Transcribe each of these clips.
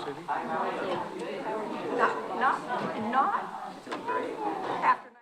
Not after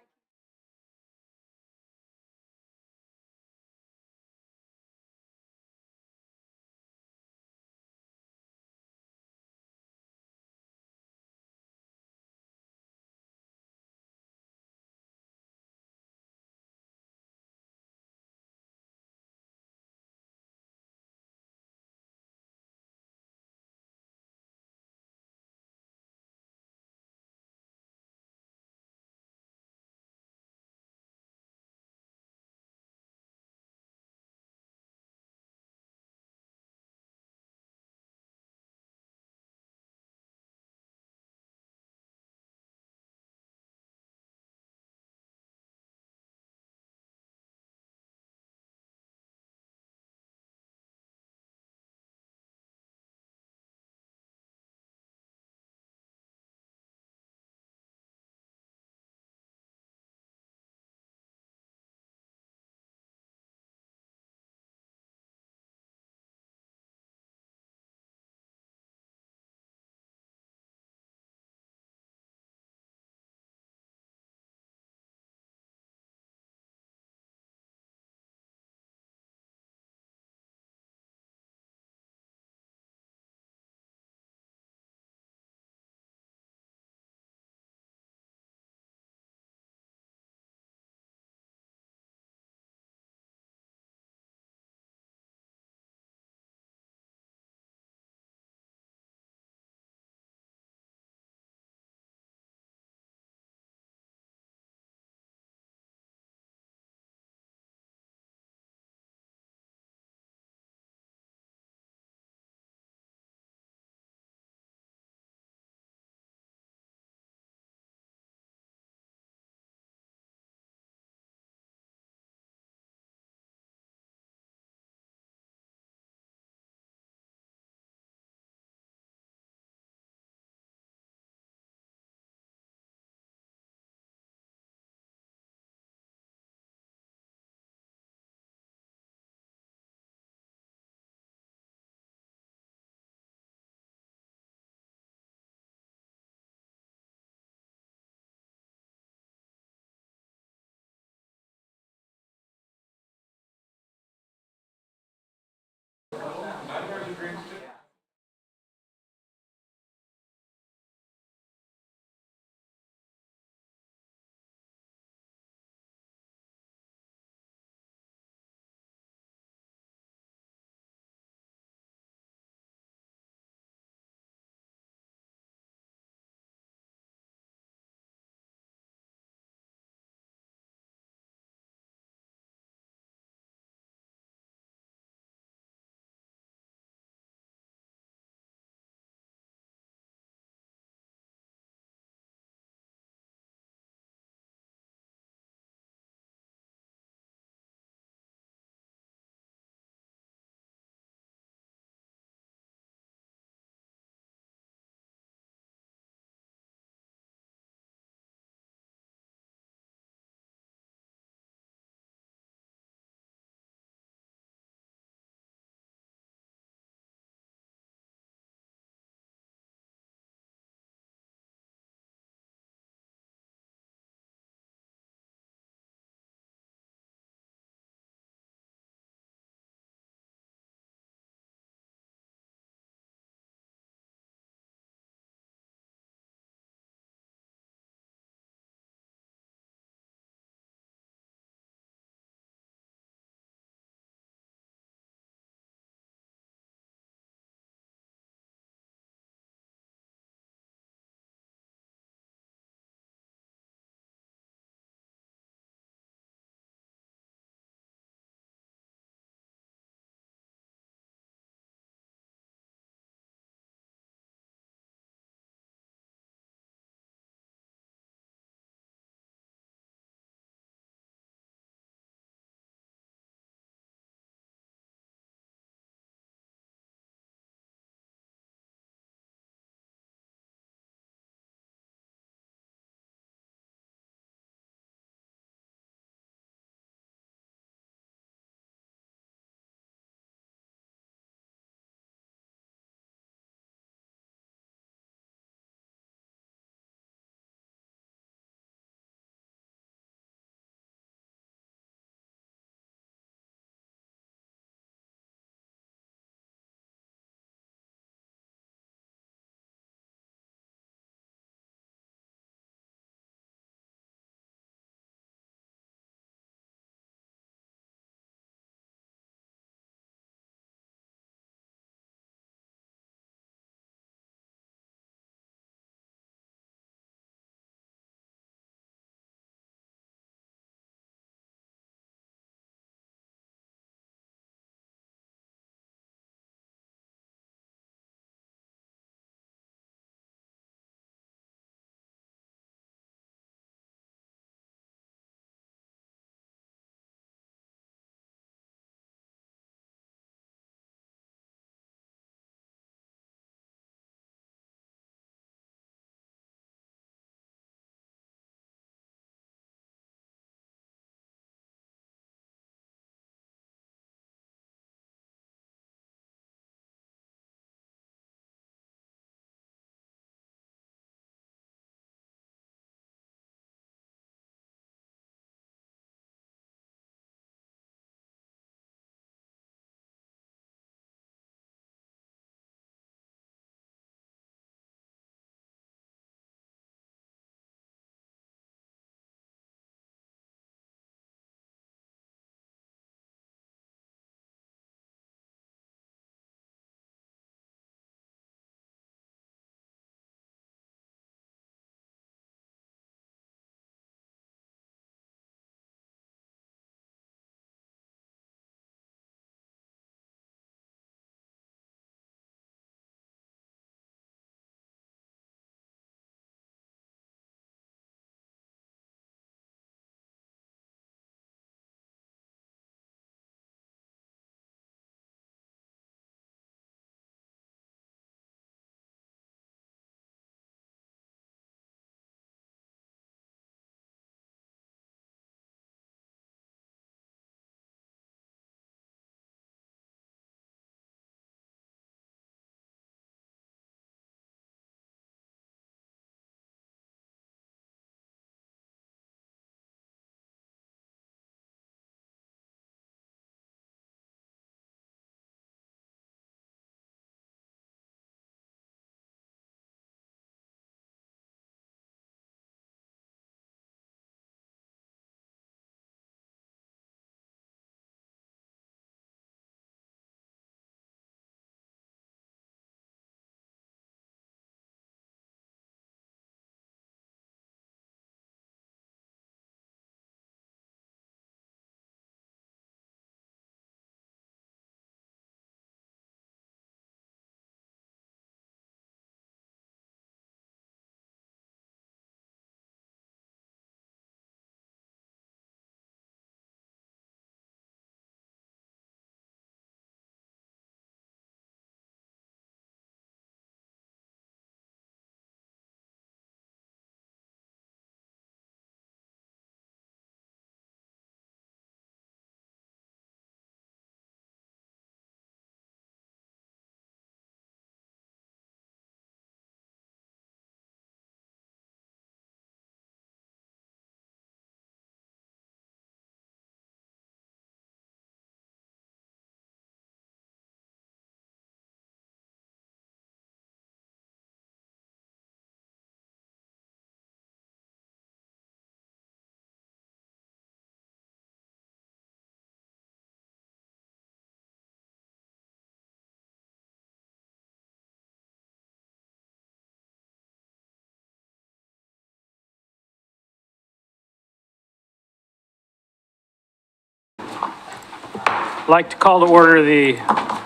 like to call to order the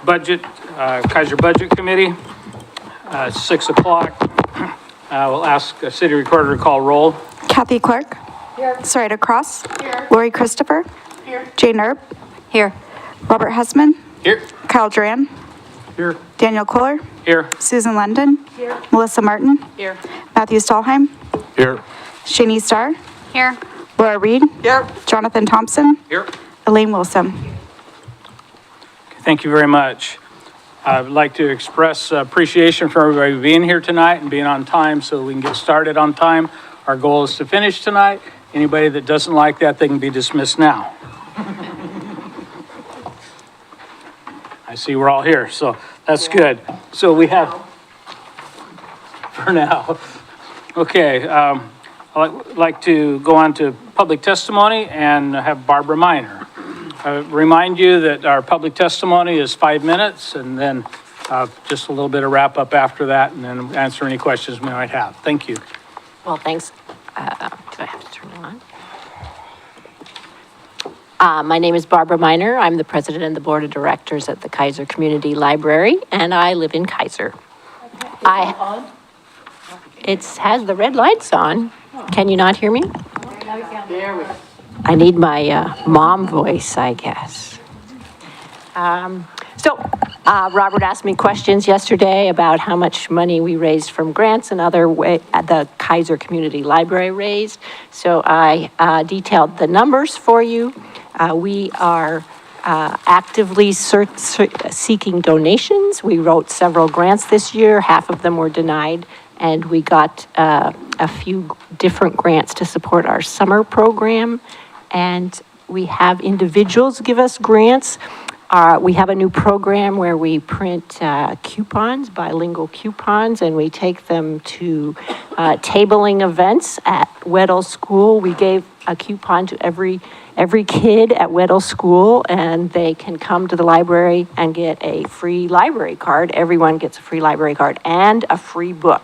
budget, Keizer Budget Committee. 6 o'clock. We'll ask City Recorder to call roll. Kathy Clark. Here. Sarita Cross. Here. Lori Christopher. Here. Jane Erb. Here. Robert Hessman. Here. Kyle Duran. Here. Daniel Kohler. Here. Susan London. Here. Melissa Martin. Here. Matthew Stahlheim. Here. Shani Starr. Here. Laura Reed. Here. Jonathan Thompson. Here. Elaine Wilson. Thank you very much. I would like to express appreciation for everybody being here tonight and being on time so we can get started on time. Our goal is to finish tonight. Anybody that doesn't like that, they can be dismissed now. I see we're all here, so that's good. So we have, for now. Okay, I'd like to go on to public testimony and have Barbara Miner. Remind you that our public testimony is 5 minutes, and then just a little bit of wrap up after that, and then answer any questions we might have. Thank you. Well, thanks. Do I have to turn it on? My name is Barbara Miner. I'm the president of the board of directors at the Keizer Community Library, and I live in Keizer. It has the red lights on. Can you not hear me? I need my mom voice, I guess. Robert asked me questions yesterday about how much money we raised from grants and other way the Keizer Community Library raised. So I detailed the numbers for you. We are actively seeking donations. We wrote several grants this year. Half of them were denied, and we got a few different grants to support our summer program. And we have individuals give us grants. We have a new program where we print coupons, bilingual coupons, and we take them to tabling events at Weddell School. We gave a coupon to every kid at Weddell School, and they can come to the library and get a free library card. Everyone gets a free library card and a free book.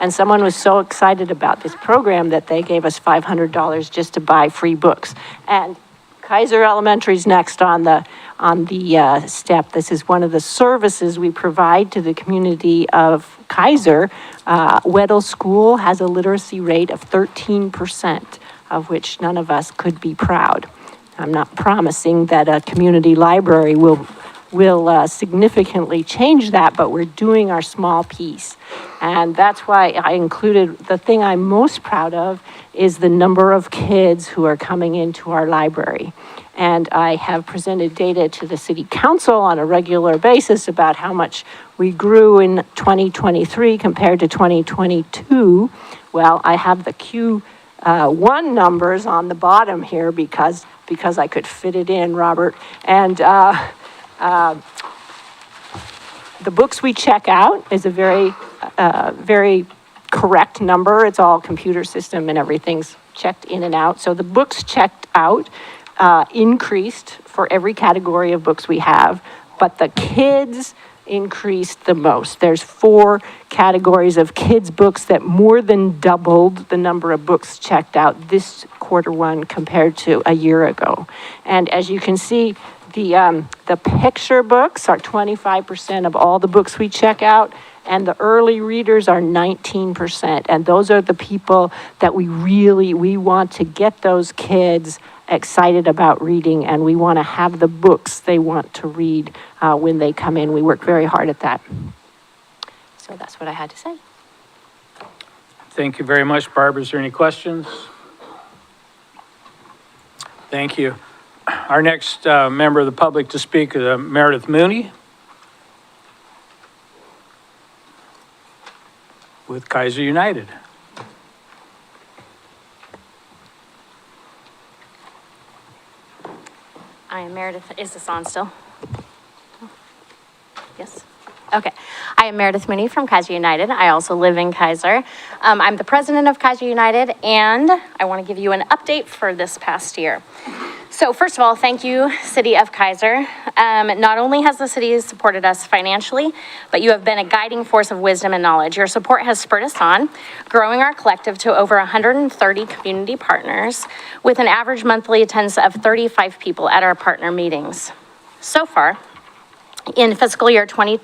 And someone was so excited about this program that they gave us $500 just to buy free books. And Keizer Elementary's next on the step. This is one of the services we provide to the community of Keizer. Weddell School has a literacy rate of 13%, of which none of us could be proud. I'm not promising that a community library will significantly change that, but we're doing our small piece. And that's why I included, the thing I'm most proud of is the number of kids who are coming into our library. And I have presented data to the city council on a regular basis about how much we grew in 2023 compared to 2022. Well, I have the Q1 numbers on the bottom here because I could fit it in, Robert. And the books we check out is a very correct number. It's all computer system and everything's checked in and out. So the books checked out increased for every category of books we have, but the kids increased the most. There's 4 categories of kids' books that more than doubled the number of books checked out this Q1 compared to a year ago. And as you can see, the picture books are 25% of all the books we check out, and the early readers are 19%. And those are the people that we want to get those kids excited about reading, and we want to have the books they want to read when they come in. We work very hard at that. So that's what I had to say. Thank you very much, Barbara. Is there any questions? Thank you. Our next member of the public to speak is Meredith Mooney with Keizer United. I am Meredith. Is this on still? Yes. Okay. I am Meredith Mooney from Keizer United. I also live in Keizer. I'm the president of Keizer United, and I want to give you an update for this past year. So first of all, thank you, City of Keizer. Not only has the city supported us financially, but you have been a guiding force of wisdom and knowledge. Your support has spurred us on, growing our collective to over 130 community partners with an average monthly attendance of 35 people at our partner meetings. So far, in fiscal year 23-24,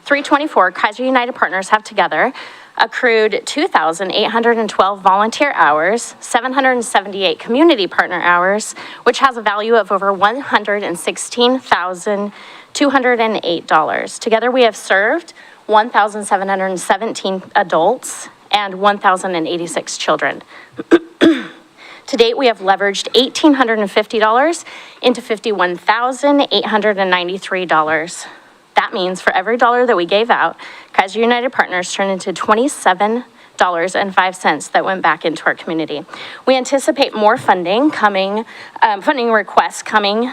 Keizer United Partners have together accrued 2,812 volunteer hours, 778 community partner hours, which has a value of over $116,208. Together, we have served 1,717 adults and 1,086 children. To date, we have leveraged $1,850 into $51,893. That means for every dollar that we gave out, Keizer United Partners turned into $27.05 that went back into our community. We anticipate more funding requests coming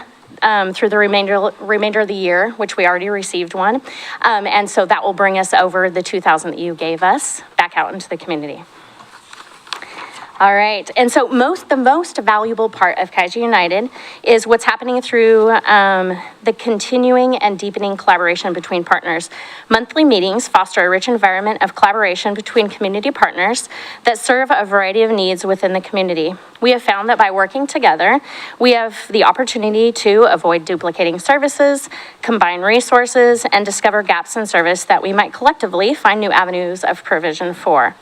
through the remainder of the year, which we already received one. And so that will bring us over the 2,000 that you gave us back out into the community. All right, and so the most valuable part of Keizer United is what's happening through the continuing and deepening collaboration between partners. Monthly meetings foster a rich environment of collaboration between community partners that serve a variety of needs within the community. We have found that by working together, we have the opportunity to avoid duplicating services, combine resources, and discover gaps in service that we might collectively find new avenues of provision for.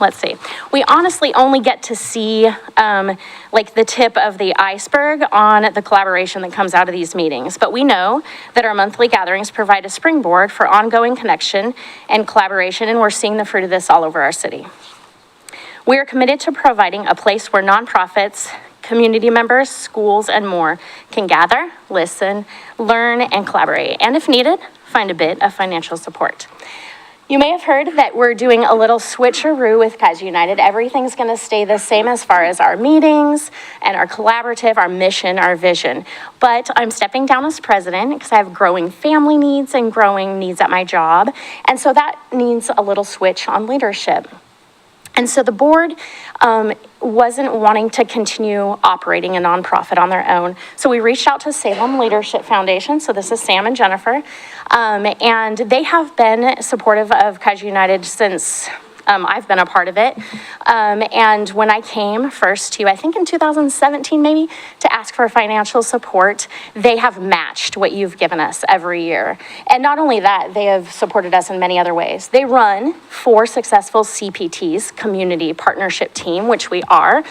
Let's see. We honestly only get to see like the tip of the iceberg on the collaboration that comes out of these meetings. But we know that our monthly gatherings provide a springboard for ongoing connection and collaboration, and we're seeing the fruit of this all over our city. We are committed to providing a place where nonprofits, community members, schools, and more can gather, listen, learn, and collaborate, and if needed, find a bit of financial support. You may have heard that we're doing a little switcheroo with Keizer United. Everything's going to stay the same as far as our meetings and our collaborative, our mission, our vision. But I'm stepping down as president because I have growing family needs and growing needs at my job. And so that needs a little switch on leadership. And so the board wasn't wanting to continue operating a nonprofit on their own. So we reached out to Salem Leadership Foundation. So this is Sam and Jennifer. And they have been supportive of Keizer United since I've been a part of it. And when I came first to, I think in 2017 maybe, to ask for financial support, they have matched what you've given us every year. And not only that, they have supported us in many other ways. They run 4 successful CPTs, Community Partnership Team, which we are,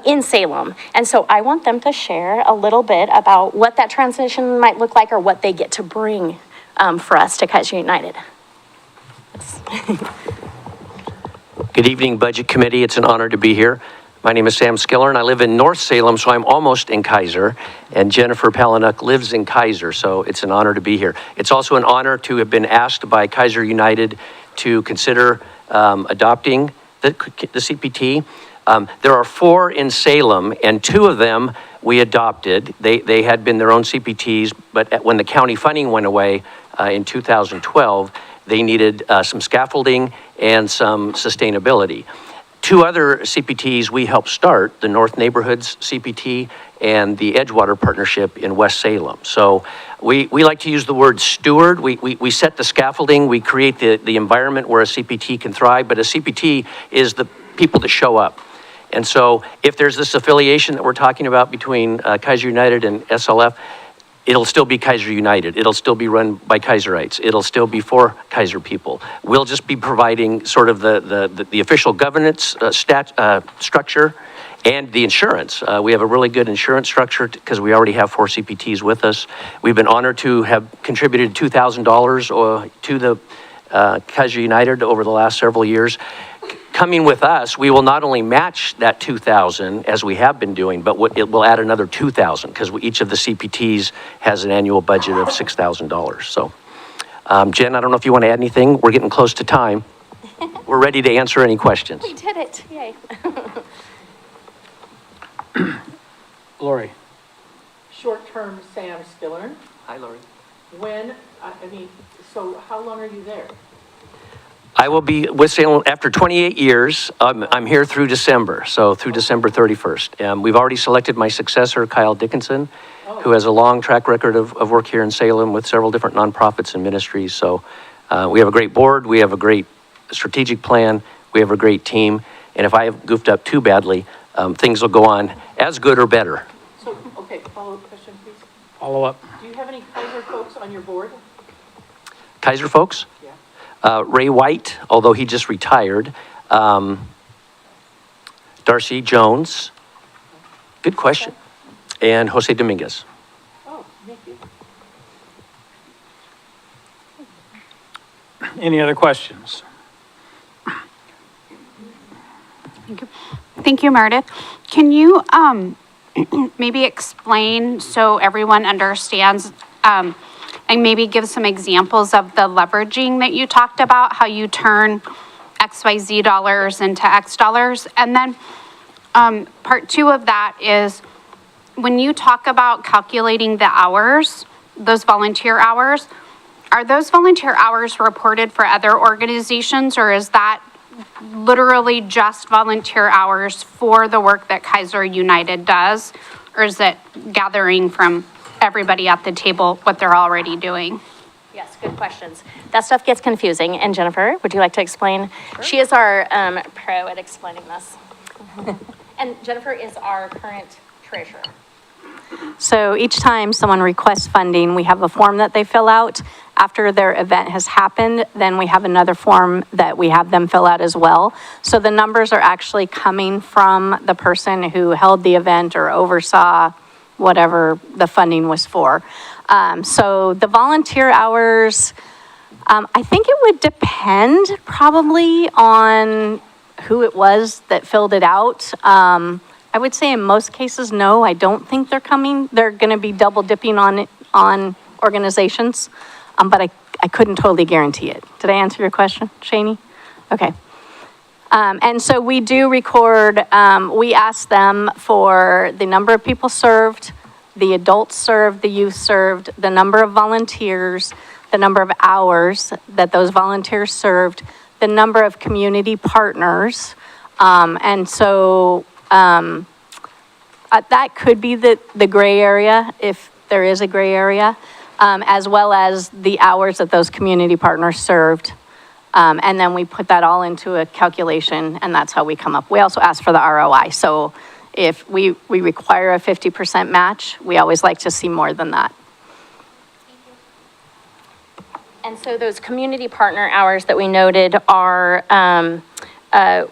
in Salem. And so I want them to share a little bit about what that transition might look like or what they get to bring for us to Keizer United. Good evening, Budget Committee. It's an honor to be here. My name is Sam Skiller, and I live in North Salem, so I'm almost in Keizer. And Jennifer Palinuk lives in Keizer, so it's an honor to be here. It's also an honor to have been asked by Keizer United to consider adopting the CPT. There are 4 in Salem, and 2 of them we adopted. They had been their own CPTs, but when the county funding went away in 2012, they needed some scaffolding and some sustainability. 2 other CPTs we helped start, the North Neighborhoods CPT and the Edgewater Partnership in West Salem. So we like to use the word steward. We set the scaffolding, we create the environment where a CPT can thrive, but a CPT is the people that show up. And so if there's this affiliation that we're talking about between Keizer United and SLF, it'll still be Keizer United. It'll still be run by Keizerites. It'll still be for Keizer people. We'll just be providing sort of the official governance structure and the insurance. We have a really good insurance structure because we already have 4 CPTs with us. We've been honored to have contributed $2,000 to the Keizer United over the last several years. Coming with us, we will not only match that $2,000 as we have been doing, but it will add another $2,000 because each of the CPTs has an annual budget of $6,000. So, Jen, I don't know if you want to add anything. We're getting close to time. We're ready to answer any questions. We did it, yay. Lori. Short-term Sam Skiller. Hi, Lori. So how long are you there? I will be with Salem after 28 years. I'm here through December, so through December 31st. We've already selected my successor, Kyle Dickinson, who has a long track record of work here in Salem with several different nonprofits and ministries. So we have a great board, we have a great strategic plan, we have a great team, and if I have goofed up too badly, things will go on as good or better. So, okay, follow-up question, please. follow up. Do you have any Keizer folks on your board? Keizer folks? Yeah. Ray White, although he just retired. Darcy Jones. Good question. And Jose Dominguez. Oh, thank you. Any other questions? Thank you, Meredith. Can you maybe explain so everyone understands and maybe give some examples of the leveraging that you talked about, how you turn XYZ dollars into X dollars? And then part two of that is when you talk about calculating the hours, those volunteer hours, are those volunteer hours reported for other organizations, or is that literally just volunteer hours for the work that Keizer United does? Or is it gathering from everybody at the table what they're already doing? Yes, good questions. That stuff gets confusing. And Jennifer, would you like to explain? Sure. She is our pro at explaining this. And Jennifer is our current treasurer. So each time someone requests funding, we have a form that they fill out. After their event has happened, then we have another form that we have them fill out as well. So the numbers are actually coming from the person who held the event or oversaw whatever the funding was for. So the volunteer hours, I think it would depend probably on who it was that filled it out. I would say in most cases, no, I don't think they're going to be double dipping on organizations, but I couldn't totally guarantee it. Did I answer your question, Shani? Okay. And so we do record, we ask them for the number of people served, the adults served, the youth served, the number of volunteers, the number of hours that those volunteers served, the number of community partners. And so that could be the gray area, if there is a gray area, as well as the hours that those community partners served. And then we put that all into a calculation, and that's how we come up. We also ask for the ROI. So if we require a 50% match, we always like to see more than that. And so those community partner hours that we noted are,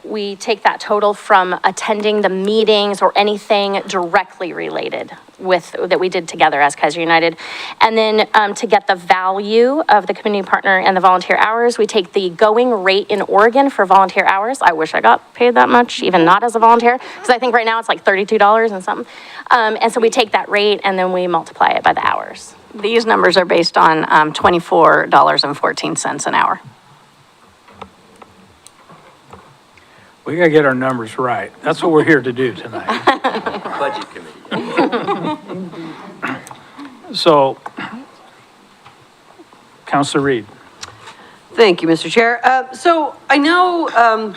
we take that total from attending the meetings or anything directly related that we did together as Keizer United. And then to get the value of the community partner and the volunteer hours, we take the going rate in Oregon for volunteer hours. I wish I got paid that much, even not as a volunteer, because I think right now it's like $32 and something. And so we take that rate and then we multiply it by the hours. These numbers are based on $24.14 an hour. We gotta get our numbers right. That's what we're here to do tonight. Budget committee. So, Councilor Reed. Thank you, Mr. Chair. So I know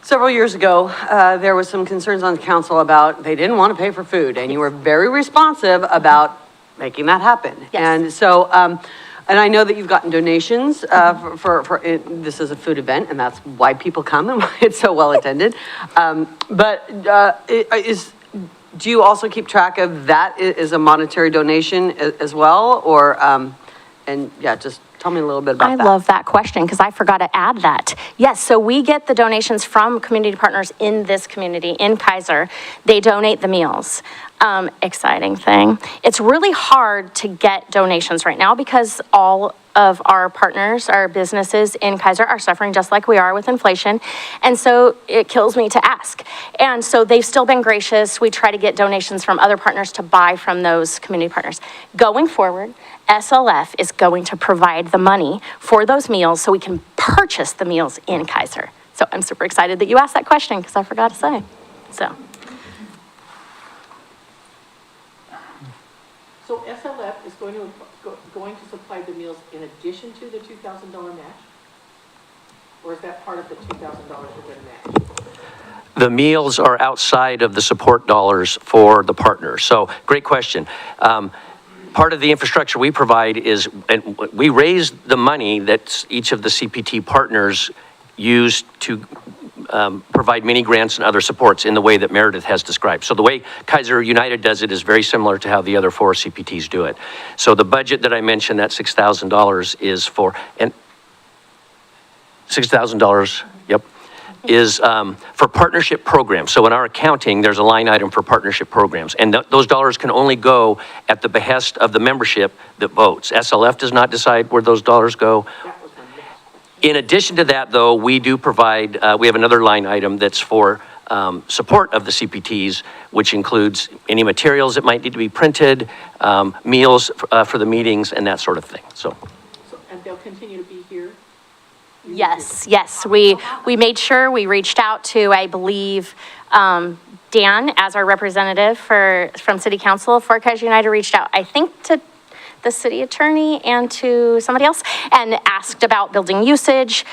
several years ago, there was some concerns on the council about they didn't want to pay for food, and you were very responsive about making that happen. Yes. And so, and I know that you've gotten donations for this is a food event, and that's why people come and why it's so well attended. Do you also keep track of that as a monetary donation as well, or and yeah, just tell me a little bit about that. I love that question because I forgot to add that. Yes, so we get the donations from community partners in this community, in Keizer. They donate the meals. Exciting thing. It's really hard to get donations right now because all of our partners, our businesses in Keizer are suffering just like we are with inflation. And so it kills me to ask. And so they've still been gracious. We try to get donations from other partners to buy from those community partners. Going forward, SLF is going to provide the money for those meals so we can purchase the meals in Keizer. So I'm super excited that you asked that question because I forgot to say. So SLF is going to supply the meals in addition to the $2,000 match? Or is that part of the $2,000 we're going to match? The meals are outside of the support dollars for the partners. So great question. Part of the infrastructure we provide is, and we raise the money that each of the CPT partners use to provide many grants and other supports in the way that Meredith has described. So the way Keizer United does it is very similar to how the other 4 CPTs do it. So the budget that I mentioned, that $6,000 is for, and $6,000, yep, is for partnership programs. So in our accounting, there's a line item for partnership programs, and those dollars can only go at the behest of the membership that votes. SLF does not decide where those dollars go. In addition to that, though, we do provide, we have another line item that's for support of the CPTs, which includes any materials that might need to be printed, meals for the meetings, and that sort of thing, so. And they'll continue to be here? Yes, yes, we made sure we reached out to, I believe, Dan as our representative from City Council for Keizer United, reached out, I think, to the city attorney and to somebody else, and asked about building usage,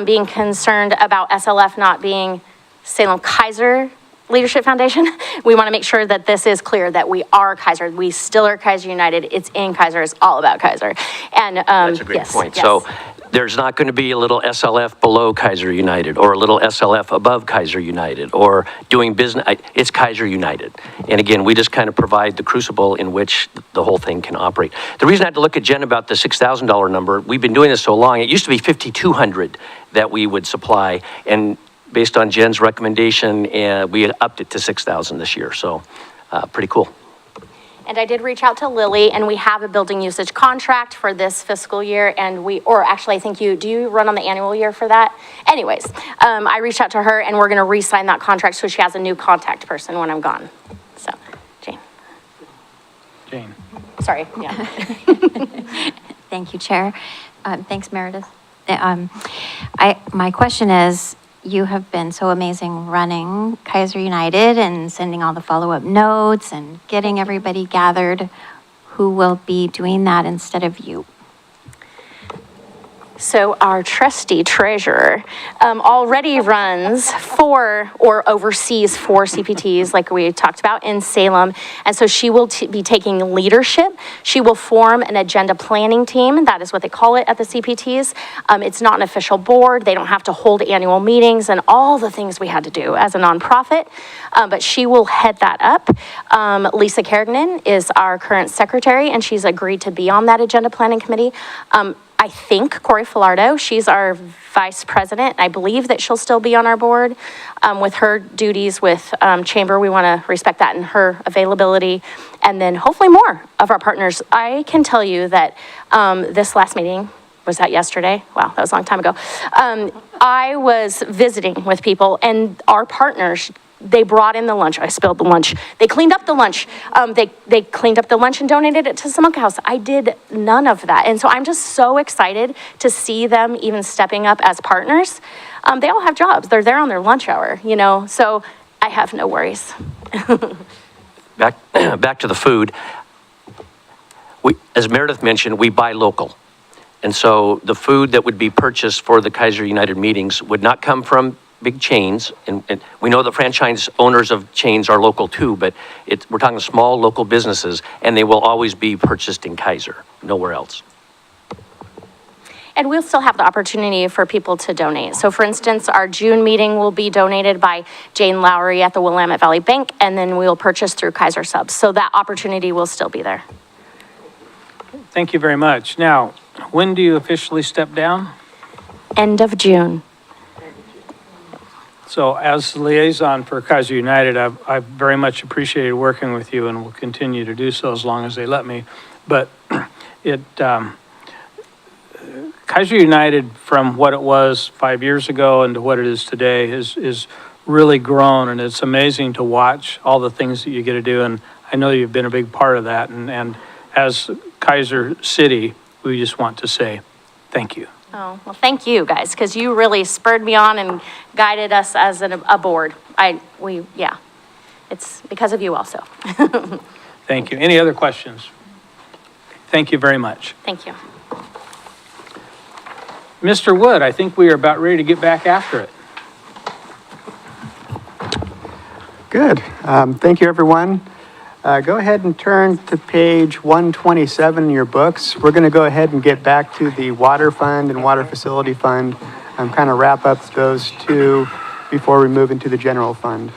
being concerned about SLF not being Salem Keizer Leadership Foundation. We want to make sure that this is clear that we are Keizer. We still are Keizer United. It's in Keizer. It's all about Keizer. And that's a great point. Yes. So there's not going to be a little SLF below Keizer United or a little SLF above Keizer United or doing business. It's Keizer United. And again, we just kind of provide the crucible in which the whole thing can operate. The reason I had to look at Jen about the $6,000 number, we've been doing this so long, it used to be $5,200 that we would supply. And based on Jen's recommendation, we had upped it to $6,000 this year. So pretty cool. And I did reach out to Lily, and we have a building usage contract for this fiscal year, and or actually, I think do you run on the annual year for that? Anyways, I reached out to her, and we're going to re-sign that contract so she has a new contact person when I'm gone. So, Jane. Sorry, yeah. Thank you, Chair. Thanks, Meredith. My question is, you have been so amazing running Keizer United and sending all the follow-up notes and getting everybody gathered. Who will be doing that instead of you? So our trusty treasurer already runs 4 or oversees 4 CPTs, like we talked about, in Salem. And so she will be taking leadership. She will form an agenda planning team. That is what they call it at the CPTs. It's not an official board. They don't have to hold annual meetings and all the things we had to do as a nonprofit. But she will head that up. Lisa Kerrigan is our current secretary, and she's agreed to be on that agenda planning committee. I think Corey Filardo, she's our vice president. I believe that she'll still be on our board with her duties with Chamber. We want to respect that and her availability. And then hopefully more of our partners. I can tell you that this last meeting, was that yesterday? Wow, that was a long time ago. I was visiting with people, and our partners, they brought in the lunch. I spilled the lunch. They cleaned up the lunch. They cleaned up the lunch and donated it to Samuka House. I did none of that. And so I'm just so excited to see them even stepping up as partners. They all have jobs. They're there on their lunch hour, you know, so I have no worries. Back to the food. As Meredith mentioned, we buy local. And so the food that would be purchased for the Keizer United meetings would not come from big chains, and we know that franchise owners of chains are local too, but we're talking small local businesses, and they will always be purchased in Keizer, nowhere else. And we'll still have the opportunity for people to donate. So for instance, our June meeting will be donated by Jane Lowry at the Willamette Valley Bank, and then we'll purchase through Keizer Subs. So that opportunity will still be there. Thank you very much. Now, when do you officially step down? End of June. So as liaison for Keizer United, I've very much appreciated working with you and will continue to do so as long as they let me. But Keizer United, from what it was 5 years ago and to what it is today, is really grown, and it's amazing to watch all the things that you get to do. And I know you've been a big part of that. And as Keizer City, we just want to say thank you. Oh, well, thank you guys, because you really spurred me on and guided us as a board. Yeah, it's because of you also. Thank you. Any other questions? Thank you very much. Thank you. Mr. Wood, I think we are about ready to get back after it. Good. Thank you, everyone. Go ahead and turn to page 127 in your books. We're going to go ahead and get back to the water fund and water facility fund, kind of wrap up those two before we move into the general fund.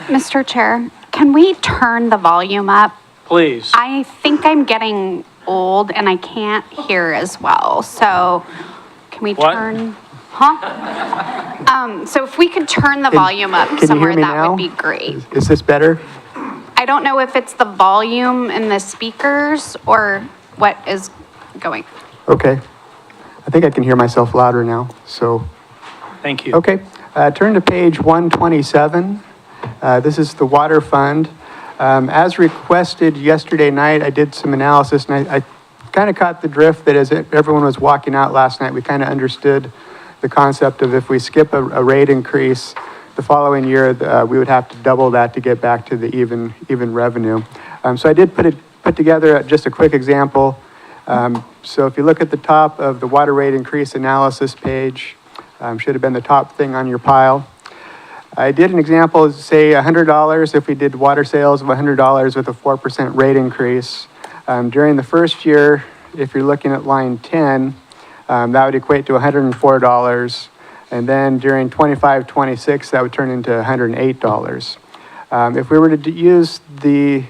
Mr. Chair, can we turn the volume up? Please. I think I'm getting old and I can't hear as well, so can we What? turn? Huh? So if we could turn the volume up Can you hear somewhere, me that now? would be great. Is this better? I don't know if it's the volume in the speakers or what is going. Okay. I think I can hear myself louder now, so. Thank you. Okay, turn to page 127. This is the water fund. As requested yesterday night, I did some analysis and I kind of caught the drift that as everyone was walking out last night, we kind of understood the concept of if we skip a rate increase, the following year, we would have to double that to get back to the even revenue. So I did put together just a quick example. So if you look at the top of the water rate increase analysis page, should have been the top thing on your pile. I did an example, say $100, if we did water sales of $100 with a 4% rate increase. During the first year, if you're looking at line 10, that would equate to $104. And then during 25-26, that would turn into $108. If we were to use the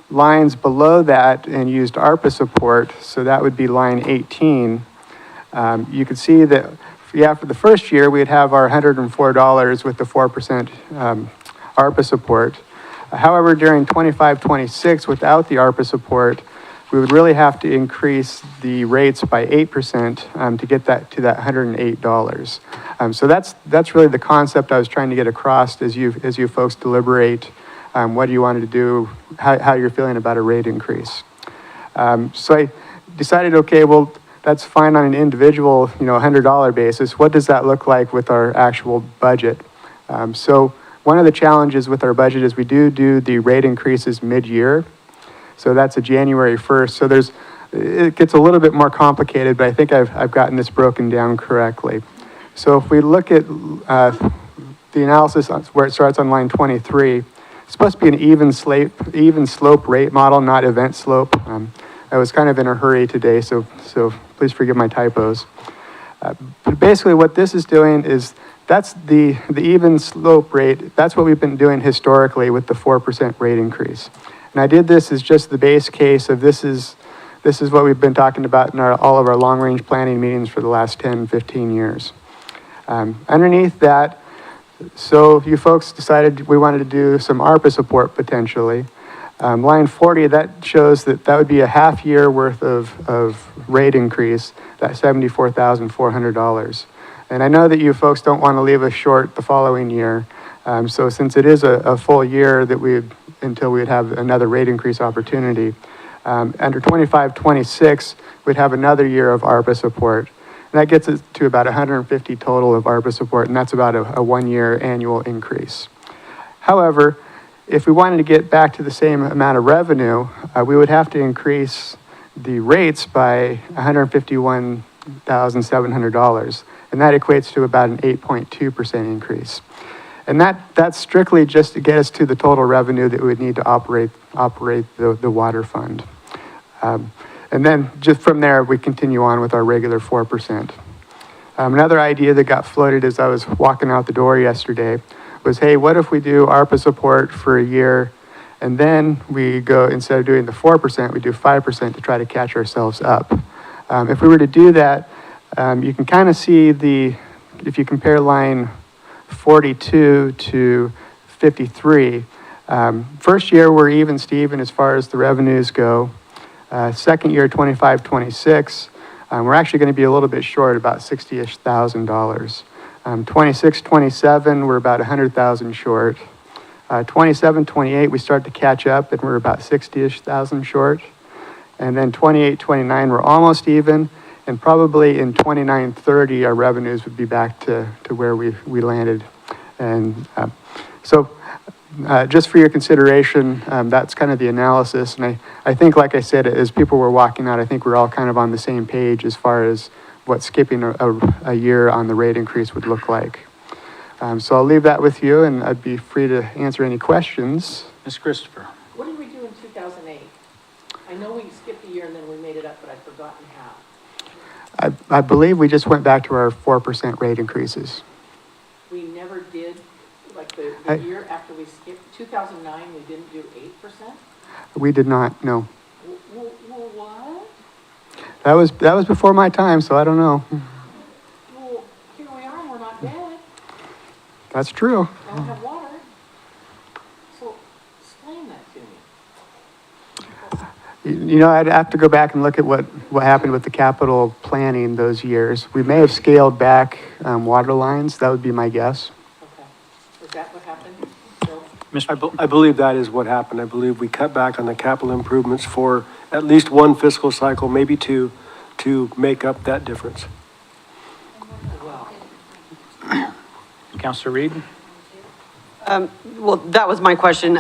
lines below that and used ARPA support, so that would be line 18, you could see that for the first year, we'd have our $104 with the 4% ARPA support. However, during 25-26, without the ARPA support, we would really have to increase the rates by 8% to get that to that $108. So that's really the concept I was trying to get across as you folks deliberate what do you want to do, how you're feeling about a rate increase. So I decided, okay, well, that's fine on an individual, $100 basis. What does that look like with our actual budget? So one of the challenges with our budget is we do the rate increases mid-year. So that's a January 1st. So it gets a little bit more complicated, but I think I've gotten this broken down correctly. So if we look at the analysis where it starts on line 23, it's supposed to be an even slope rate model, not event slope. I was kind of in a hurry today, so please forgive my typos. But basically what this is doing is that's the even slope rate. That's what we've been doing historically with the 4% rate increase. And I did this as just the base case of this is what we've been talking about in all of our long-range planning meetings for the last 10, 15 years. Underneath that, so you folks decided we wanted to do some ARPA support potentially. Line 40, that shows that would be a half year worth of rate increase, that $74,400. And I know that you folks don't want to leave us short the following year. So since it is a full year until we'd have another rate increase opportunity, under 25-26, we'd have another year of ARPA support. And that gets us to about 150 total of ARPA support, and that's about a 1-year annual increase. However, if we wanted to get back to the same amount of revenue, we would have to increase the rates by $151,700, and that equates to about an 8.2% increase. And that's strictly just to get us to the total revenue that we would need to operate the water fund. And then just from there, we continue on with our regular 4%. Another idea that got floated as I was walking out the door yesterday was, hey, what if we do ARPA support for a year, and then we go, instead of doing the 4%, we do 5% to try to catch ourselves up. If we were to do that, you can kind of see if you compare line 42 to 53, first year we're even, Steven, as far as the revenues go. Second year, 25-26, we're actually going to be a little bit short, about $60,000-ish. 26-27, we're about 100,000 short. 27-28, we start to catch up and we're about 60-ish thousand short. And then 28-29, we're almost even. And probably in 29-30, our revenues would be back to where we landed. And so just for your consideration, that's kind of the analysis. And I think, like I said, as people were walking out, I think we're all kind of on the same page as far as what skipping a year on the rate increase would look like. So I'll leave that with you, and I'd be free to answer any questions. Ms. Christopher. What did we do in 2008? I know we skipped a year and then we made it up, but I've forgotten how. I believe we just went back to our 4% rate increases. We the year after we skipped, 2009, we didn't do 8%? We did not, no. What? That was before my time, so I don't know. Well, here we are, and we're not dead. That's true. And we have water. So explain that to me. You know, I'd have to go back and look at what happened with the capital planning those years. We may have scaled back water lines. That would be my guess. Okay. Is that what happened? Bill? I believe that is what happened. I believe we cut back on the capital improvements for at least one fiscal cycle, maybe two, to make up that difference. Well, Counselor Reed? Well, that was my question.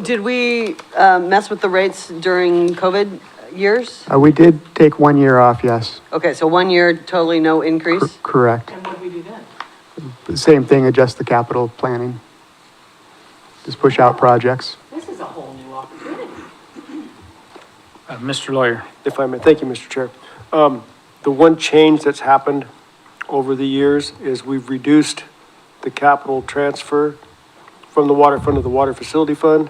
Did we mess with the rates during COVID years? We did take 1 year off, yes. Okay, so 1 year, totally no increase? Correct. and what did we do then? Same thing, adjust the capital planning. Just push out projects. This is a whole new opportunity. Mr. Lawyer? If I may, thank you, Mr. Chair. The one change that's happened over the years is we've reduced the capital transfer from the water fund to the water facility fund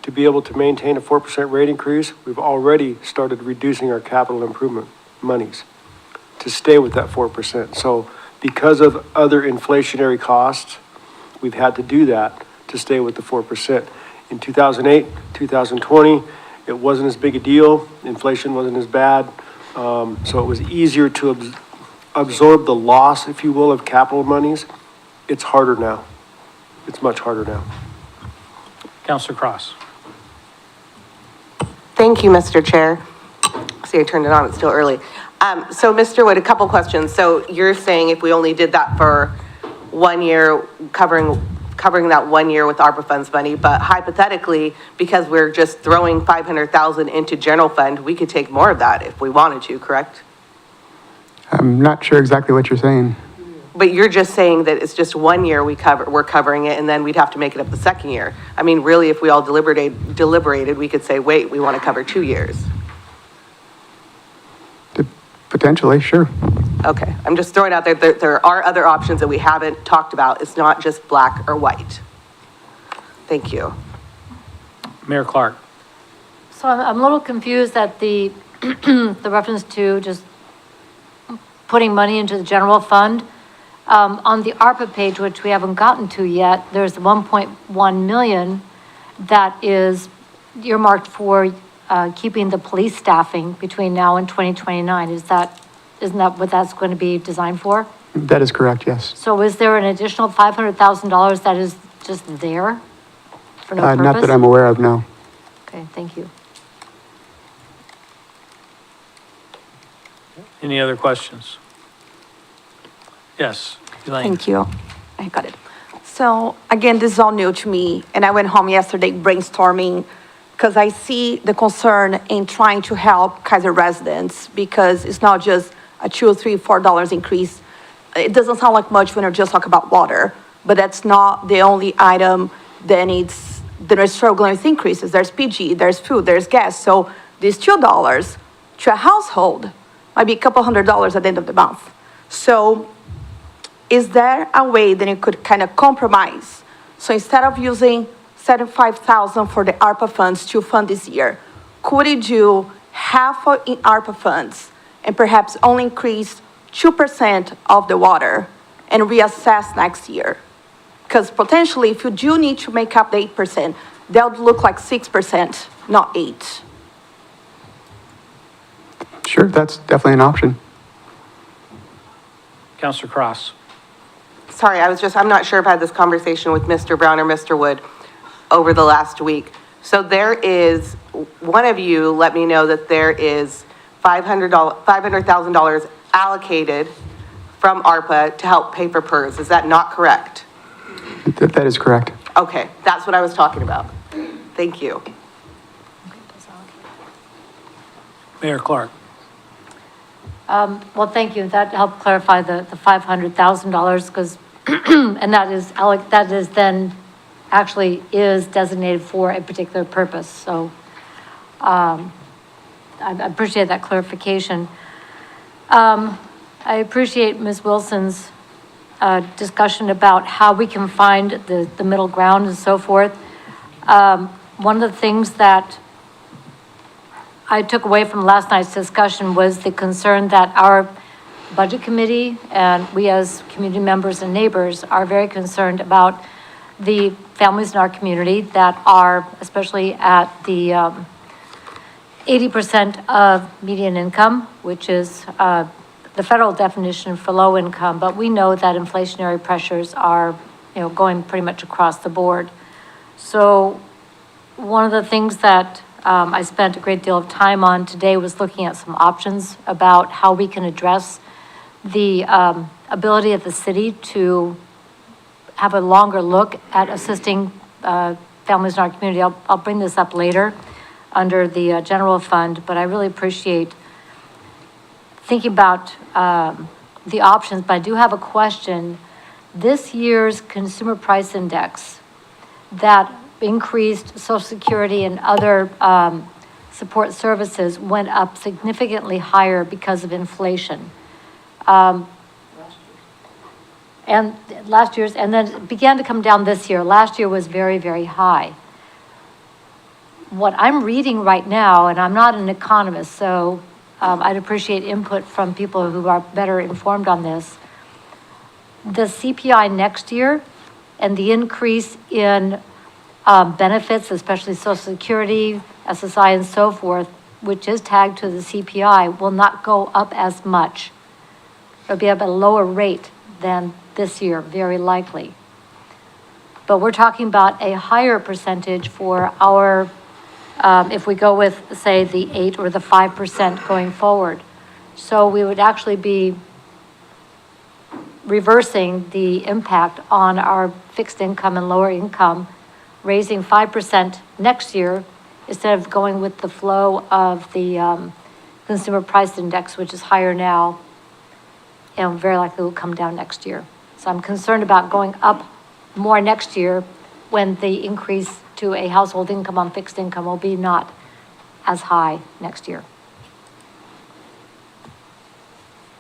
to be able to maintain a 4% rate increase. We've already started reducing our capital improvement monies to stay with that 4%. So because of other inflationary costs, we've had to do that to stay with the 4%. In 2008, 2020, it wasn't as big a deal. Inflation wasn't as bad. So it was easier to absorb the loss, if you will, of capital monies. It's harder now. It's much harder now. Counselor Cross? Thank you, Mr. Chair. See, I turned it on, it's still early. So Mr. Wood, a couple questions. So you're saying if we only did that for 1 year, covering that 1 year with ARPA funds money, but hypothetically, because we're just throwing 500,000 into general fund, we could take more of that if we wanted to, correct? I'm not sure exactly what you're saying. But you're just saying that it's just 1 year we're covering it, and then we'd have to make it up the second year. I mean, really, if we all deliberated, we could say, wait, we want to cover 2 years. Potentially, sure. Okay, I'm just throwing out there, there are other options that we haven't talked about. It's not just black or white. Thank you. Mayor Clark? So I'm a little confused at the, the reference to just putting money into the general fund. On the ARPA page, which we haven't gotten to yet, there's 1.1 million that is earmarked for keeping the police staffing between now and 2029. Isn't that what that's going to be designed for? That is correct, yes. So is there an additional $500,000 that is just there for no purpose? Not that I'm aware of, no. Okay, thank you. Any other questions? Yes, Elaine? Thank you. I got it. So again, this is all new to me, and I went home yesterday brainstorming because I see the concern in trying to help Keizer residents because it's not just a $2, $3, $4 increase. It doesn't sound like much when you're just talking about water, but that's not the only item that are struggling with increases. There's PG, there's food, there's gas. So these $2 to a household might be a couple $100 at the end of the month. So is there a way that you could kind of compromise? So instead of using $75,000 for the ARPA funds to fund this year, could you do half in ARPA funds and perhaps only increase 2% of the water and reassess next year? Because potentially, if you do need to make up the 8%, that would look like 6%, not 8%. Sure, that's definitely an option. Counselor Cross? Sorry, I'm not sure if I had this conversation with Mr. Brown or Mr. Wood over the last week. So there is, one of you let me know that there is $500,000 allocated from ARPA to help pay for PERS. Is that not correct? That is correct. Okay, that's what I was talking about. Thank you. Mayor Clark? Well, thank you. That helped clarify the $500,000 because, and that is then actually is designated for a particular purpose. So I appreciate that clarification. I appreciate Ms. Wilson's discussion about how we can find the middle ground and so forth. One of the things that I took away from last night's discussion was the concern that our budget committee and we as community members and neighbors are very concerned about the families in our community that are, especially at the 80% of median income, which is the federal definition for low income, but we know that inflationary pressures are, going pretty much across the board. So one of the things that I spent a great deal of time on today was looking at some options about how we can address the ability of the city to have a longer look at assisting families in our community. I'll bring this up later under the general fund, but I really appreciate thinking about the options, but I do have a question. This year's consumer price index that increased Social Security and other support services went up significantly higher because of inflation. And last year's, and then it began to come down this year. Last year was very, very high. What I'm reading right now, and I'm not an economist, so I'd appreciate input from people who are better informed on this. The CPI next year and the increase in benefits, especially Social Security, SSI, and so forth, which is tagged to the CPI, will not go up as much. It'll be at a lower rate than this year, very likely. But we're talking about a higher percentage for our, if we go with, say, the 8 or the 5% going forward. So we would actually be reversing the impact on our fixed income and lower income, raising 5% next year instead of going with the flow of the consumer price index, which is higher now and very likely will come down next year. So I'm concerned about going up more next year when the increase to a household income on fixed income will be not as high next year.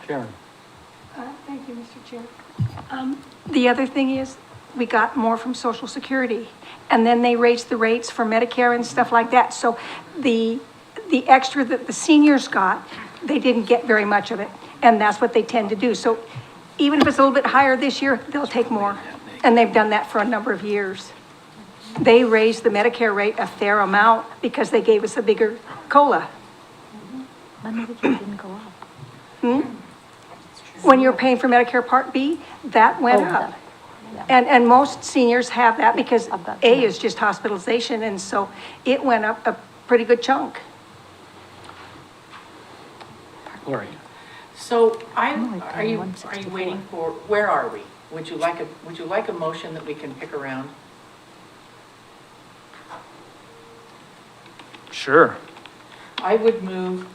Sharon. Thank you, Mr. Chair. The other thing is, we got more from Social Security, and then they raised the rates for Medicare and stuff like that. So the extra that the seniors got, they didn't get very much of it, and that's what they tend to do. So even if it's a little bit higher this year, they'll take more, and they've done that for a number of years. They raised the Medicare rate a fair amount because they gave us a bigger COLA. My Medicare didn't go up. When you're paying for Medicare Part B, that went up. And most seniors have that because A is just hospitalization, and so it went up a pretty good chunk. Lori. So are you waiting for, where are we? Would you like a motion that we can pick around? Sure. I would move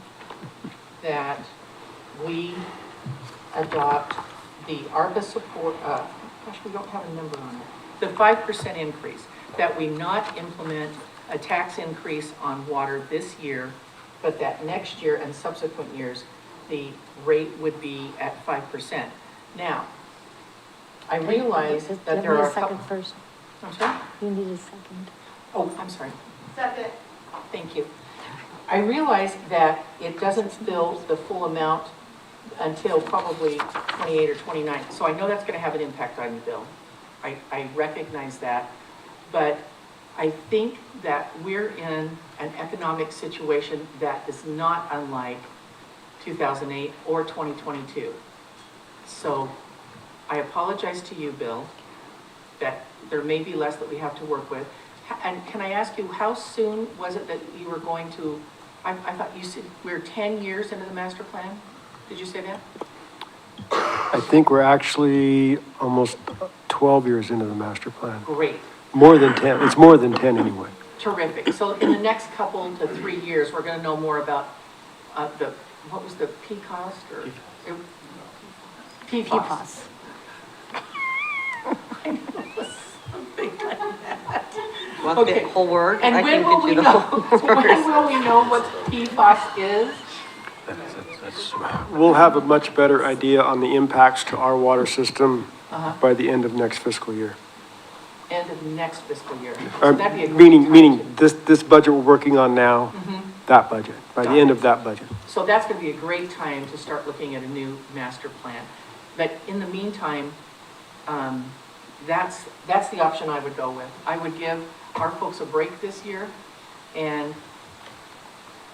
that we adopt the ARPA support, gosh, we don't have a number on it, the 5% increase, that we not implement a tax increase on water this year, but that next year and subsequent years, the rate would be at 5%. Now, I realize that there are a couple... First. I'm sorry? You need a second. Oh, I'm sorry. Second. Thank you. I realize that it doesn't fill the full amount until probably 28 or 29. So I know that's going to have an impact on you, Bill. I recognize that. But I think that we're in an economic situation that is not unlike 2008 or 2022. So I apologize to you, Bill, that there may be less that we have to work with. And can I ask you, how soon was it that you were going to, I thought you said we're 10 years into the master plan? Did you say that? I think we're actually almost 12 years into the master plan. Great. More than 10, it's more than 10 anyway. Terrific. So in the next couple to 3 years, we're going to know more about what was the PCOS or? PFAS. I know, it was something like that. Want the whole word? And I when can will get we you the know, whole word. when will we know what PFAS is? We'll have a much better idea on the impacts to our water system by the end of next fiscal year. End of next fiscal year. So that'd be a great time Meaning this budget we're working on now, that budget, by the end of that budget. So that's going to be a great time to start looking at a new master plan. But in the meantime, that's the option I would go with. I would give our folks a break this year, and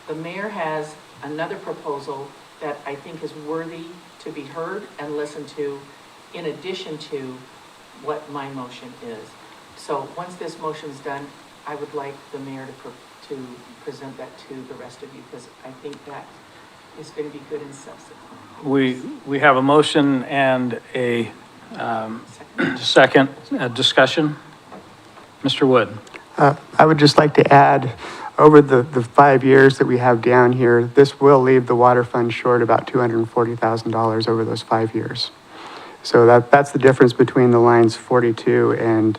the mayor has another proposal that I think is worthy to be heard and listened to, in addition to what my motion is. So once this motion's done, I would like the mayor to present that to the rest of you, because I think that is going to be good and substantive. We have a motion and a second discussion. Mr. Wood. I would just like to add, over the 5 years that we have down here, this will leave the water fund short about $240,000 over those 5 years. So that's the difference between the lines 42 and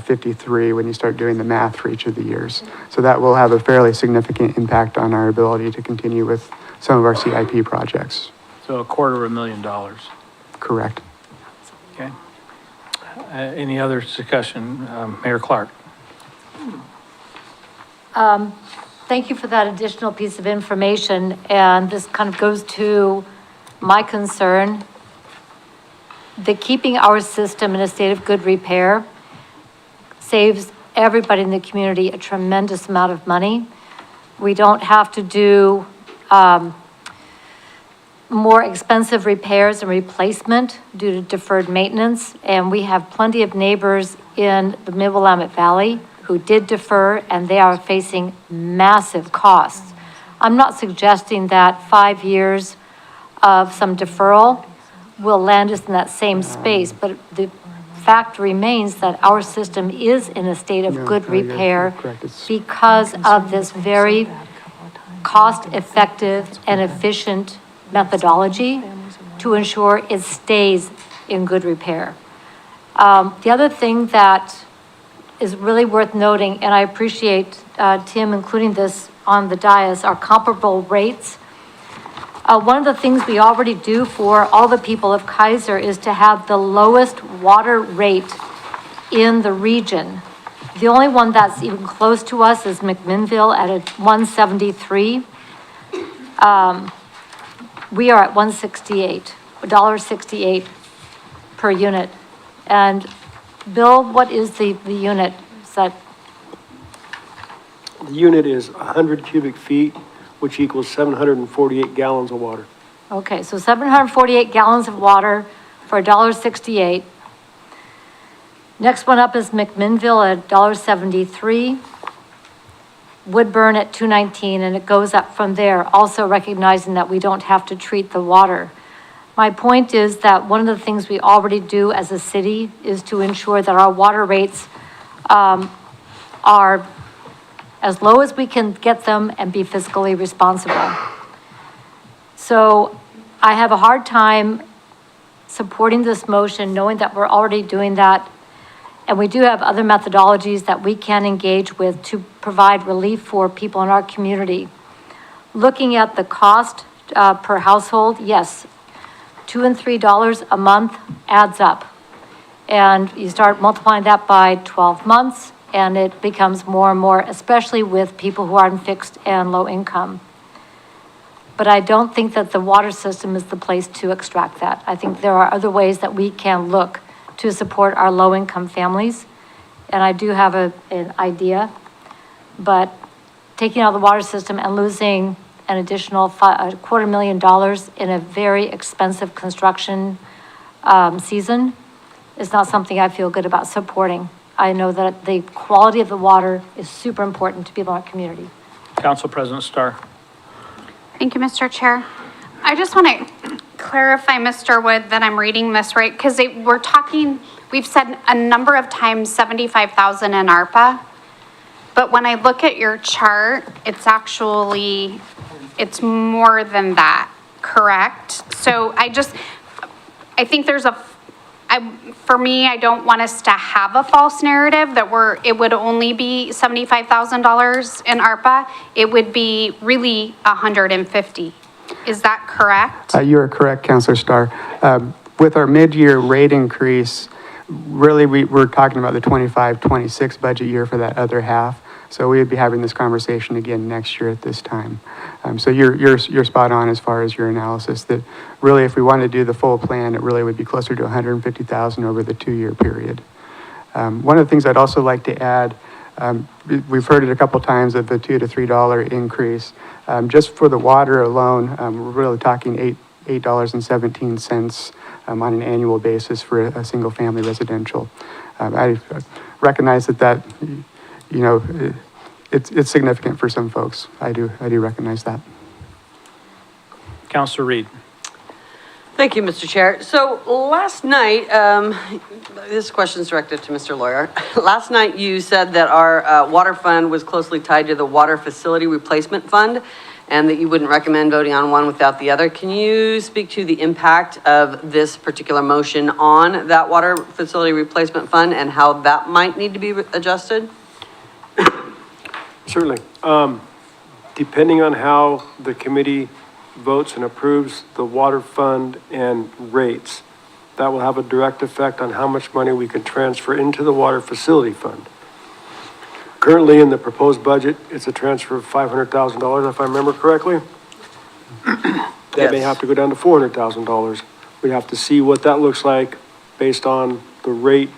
53 when you start doing the math for each of the years. So that will have a fairly significant impact on our ability to continue with some of our CIP projects. So $250,000. Correct. Okay. Any other discussion? Mayor Clark. Thank you for that additional piece of information, and this kind of goes to my concern that keeping our system in a state of good repair saves everybody in the community a tremendous amount of money. We don't have to do more expensive repairs and replacement due to deferred maintenance, and we have plenty of neighbors in the Mid-Willamette Valley who did defer, and they are facing massive costs. I'm not suggesting that 5 years of some deferral will land us in that same space, but the fact remains that our system is in a state of good repair because of this very cost-effective and efficient methodology to ensure it stays in good repair. The other thing that is really worth noting, and I appreciate Tim including this on the dais, are comparable rates. One of the things we already do for all the people of Keizer is to have the lowest water rate in the region. The only one that's even close to us is McMinnville at a 173. We are at 168, $1.68 per unit. And Bill, what is the unit? Is that? The unit is 100 cubic feet, which equals 748 gallons of water. Okay, so 748 gallons of water for $1.68. Next one up is McMinnville at $1.73. Woodburn at $2.19, and it goes up from there, also recognizing that we don't have to treat the water. My point is that one of the things we already do as a city is to ensure that our water rates are as low as we can get them and be fiscally responsible. So I have a hard time supporting this motion, knowing that we're already doing that. And we do have other methodologies that we can engage with to provide relief for people in our community. Looking at the cost per household, yes, $2 and $3 a month adds up. And you start multiplying that by 12 months, and it becomes more and more, especially with people who are in fixed and low income. But I don't think that the water system is the place to extract that. I think there are other ways that we can look to support our low-income families. And I do have an idea, but taking out the water system and losing an additional $250,000 in a very expensive construction season is not something I feel good about supporting. I know that the quality of the water is super important to people in our community. Council President Starr. Thank you, Mr. Chair. I just want to clarify, Mr. Wood, that I'm reading this right, because we're talking, we've said a number of times 75,000 in ARPA, but when I look at your chart, it's actually, it's more than that, correct? So I think there's for me, I don't want us to have a false narrative that it would only be $75,000 in ARPA. It would be really 150. Is that correct? You are correct, Councilor Starr. With our mid-year rate increase, really, we're talking about the 25-26 budget year for that other half. So we would be having this conversation again next year at this time. So you're spot on as far as your analysis, that really, if we want to do the full plan, it really would be closer to 150,000 over the 2-year period. One of the things I'd also like to add, we've heard it a couple times of the $2 to $3 increase. Just for the water alone, we're really talking $8.17 on an annual basis for a single-family residential. I recognize that you know, it's significant for some folks. I do recognize that. Councilor Reed. Thank you, Mr. Chair. So last night, this question is directed to Mr. Lawyer. Last night, you said that our water fund was closely tied to the water facility replacement fund, and that you wouldn't recommend voting on one without the other. Can you speak to the impact of this particular motion on that water facility replacement fund and how that might need to be adjusted? Certainly. Depending on how the committee votes and approves the water fund and rates, that will have a direct effect on how much money we can transfer into the water facility fund. Currently, in the proposed budget, it's a transfer of $500,000, if I remember correctly. That may have to go down to $400,000. We have to see what that looks like based on the rate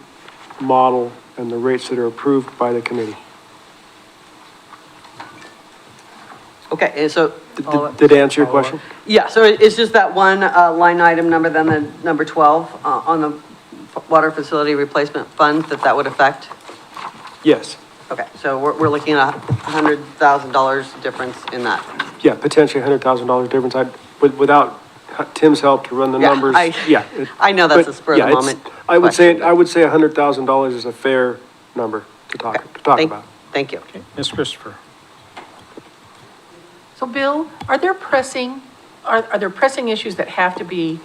model and the rates that are approved by the committee. Okay, and so. Did I answer your question? Yeah, so it's just that one line item number, then the number 12 on the water facility replacement fund that would affect? Yes. Okay, so we're looking at $100,000 difference in that. Yeah, potentially $100,000 difference. Without Tim's help to run the numbers. I know that's a spur of the moment. I would say $100,000 is a fair number to talk about. Thank you. Okay. Ms. Christopher. So Bill, are there pressing issues that have to be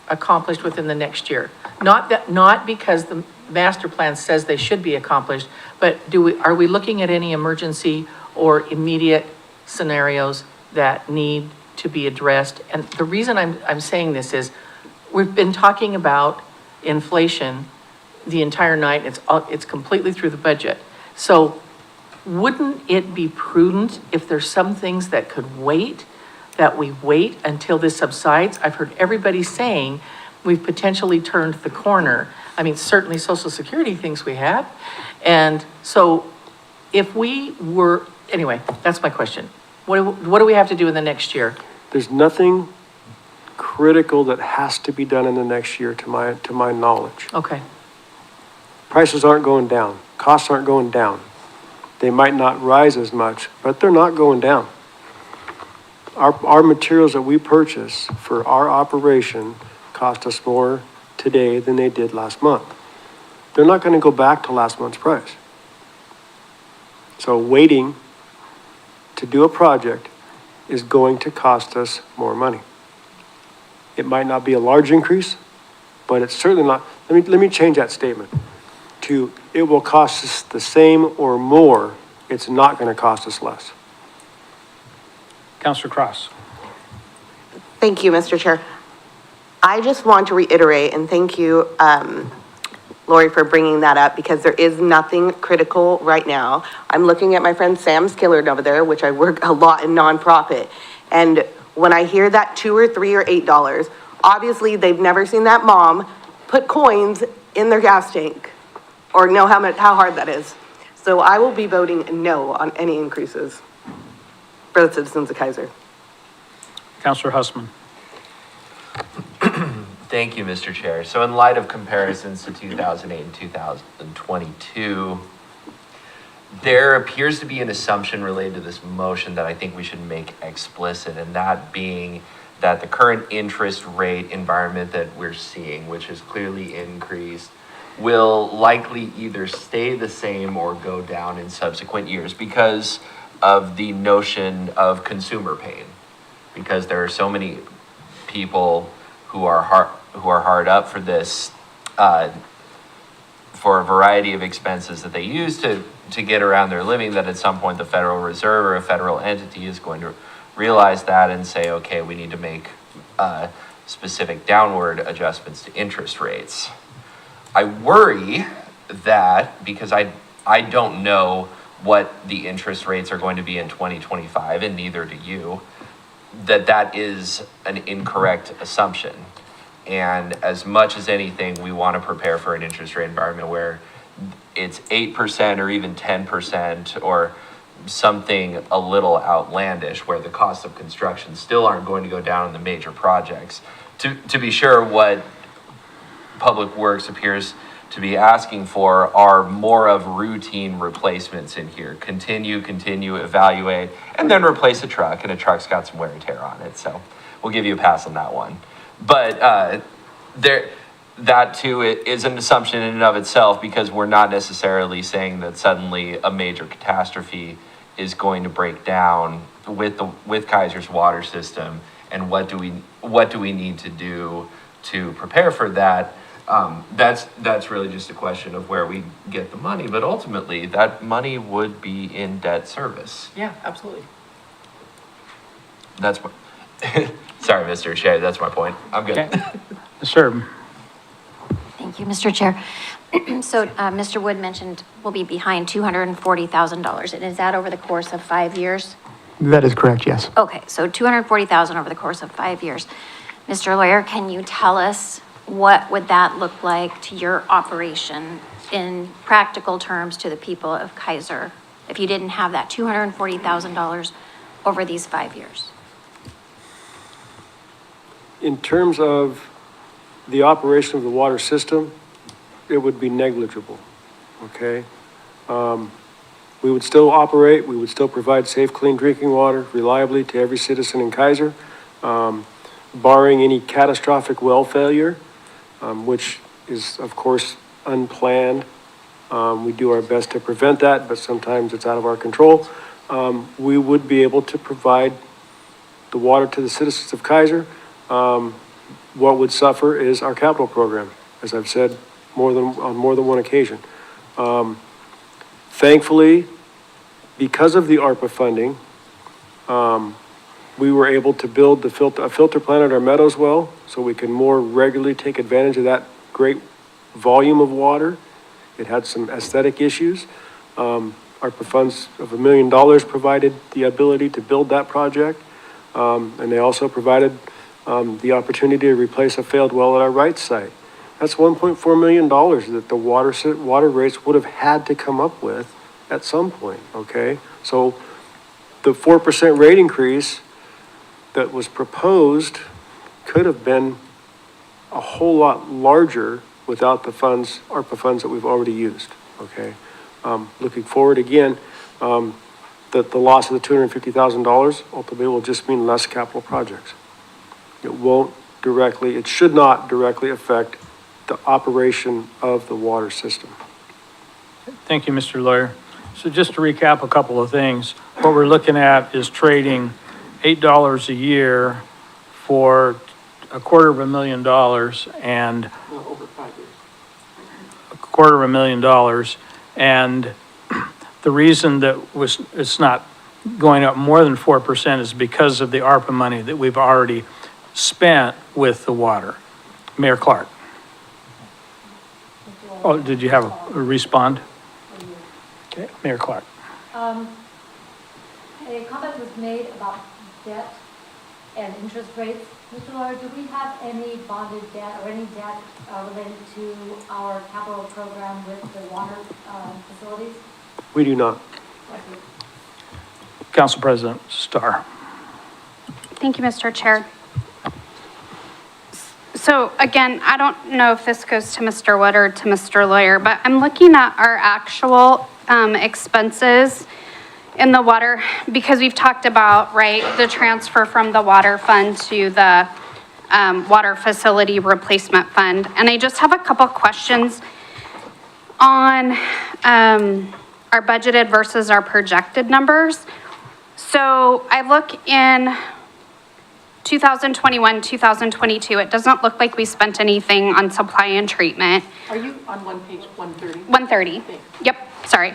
accomplished within the next year? Not because the master plan says they should be accomplished, but are we looking at any emergency or immediate scenarios that need to be addressed? And the reason I'm saying this is we've been talking about inflation the entire night. It's completely through the budget. So wouldn't it be prudent if there's some things that could wait, that we wait until this subsides? I've heard everybody saying we've potentially turned the corner. I mean, certainly Social Security thinks we have. And so if we were, anyway, that's my question. What do we have to do in the next year? There's nothing critical that has to be done in the next year to my knowledge. Okay. Prices aren't going down. Costs aren't going down. They might not rise as much, but they're not going down. Our materials that we purchase for our operation cost us more today than they did last month. They're not going to go back to last month's price. So waiting to do a project is going to cost us more money. It might not be a large increase, but it's certainly not. Let me change that statement to it will cost us the same or more. It's not going to cost us less. Councilor Cross. Thank you, Mr. Chair. I just want to reiterate and thank you, Lori, for bringing that up because there is nothing critical right now. I'm looking at my friend Sam Skillard over there, which I work a lot in nonprofit. And when I hear that $2 or $3 or $8, obviously they've never seen that mom put coins in their gas tank or know how hard that is. So I will be voting no on any increases for the citizens of Keizer. Councilor Hussman. Thank you, Mr. Chair. So in light of comparisons to 2008 and 2022, there appears to be an assumption related to this motion that I think we should make explicit, and that being that the current interest rate environment that we're seeing, which has clearly increased, will likely either stay the same or go down in subsequent years because of the notion of consumer pain, because there are so many people who are hard up for this, for a variety of expenses that they use to get around their living, that at some point the Federal Reserve or a federal entity is going to realize that and say, okay, we need to make specific downward adjustments to interest rates. I worry that because I don't know what the interest rates are going to be in 2025, and neither do you, that is an incorrect assumption. And as much as anything, we want to prepare for an interest rate environment where it's 8% or even 10% or something a little outlandish, where the cost of construction still aren't going to go down in the major projects. To be sure, what Public Works appears to be asking for are more of routine replacements in here. Continue, evaluate, and then replace a truck, and a truck's got some wear and tear on it. So we'll give you a pass on that one. But that too is an assumption in and of itself, because we're not necessarily saying that suddenly a major catastrophe is going to break down with Keizer's water system. And what do we need to do to prepare for that? That's really just a question of where we get the money, but ultimately that money would be in debt service. Yeah, absolutely. That's my, sorry, Mr. Shea, that's my point. I'm good. Okay. Sir. Thank you, Mr. Chair. So Mr. Wood mentioned we'll be behind $240,000. And is that over the course of 5 years? That is correct, yes. Okay, so $240,000 over the course of 5 years. Mr. Lawyer, can you tell us what would that look like to your operation in practical terms to the people of Keizer if you didn't have that $240,000 over these 5 years? In terms of the operation of the water system, it would be negligible, okay? We would still operate, we would still provide safe, clean drinking water reliably to every citizen in Keizer, barring any catastrophic well failure, which is, of course, unplanned. We do our best to prevent that, but sometimes it's out of our control. We would be able to provide the water to the citizens of Keizer. What would suffer is our capital program, as I've said on more than one occasion. Thankfully, because of the ARPA funding, we were able to build a filter plant at our Meadows well, so we can more regularly take advantage of that great volume of water. It had some aesthetic issues. ARPA funds of $1 million provided the ability to build that project. And they also provided the opportunity to replace a failed well at our Wright site. That's $1.4 million that the water rates would have had to come up with at some point, okay? So the 4% rate increase that was proposed could have been a whole lot larger without the funds, ARPA funds that we've already used, okay? Looking forward again, that the loss of the $250,000 ultimately will just mean less capital projects. It should not directly affect the operation of the water system. Thank you, Mr. Lawyer. So just to recap a couple of things, what we're looking at is trading $8 a year for $250,000 and Over 5 years. $250,000. And the reason that it's not going up more than 4% is because of the ARPA money that we've already spent with the water. Mayor Clark. Oh, did you have a respond? Okay, Mayor Clark. A comment was made about debt and interest rates. Mr. Lawyer, do we have any bonded debt or any debt related to our capital program with the water facilities? We do not. Council President Starr. Thank you, Mr. Chair. So again, I don't know if this goes to Mr. Wood or to Mr. Lawyer, but I'm looking at our actual expenses in the water, because we've talked about, right, the transfer from the water fund to the water facility replacement fund. And I just have a couple questions on our budgeted versus our projected numbers. So I look in 2021, 2022, it doesn't look like we spent anything on supply and treatment. Are you on page 130? 130, yep, sorry.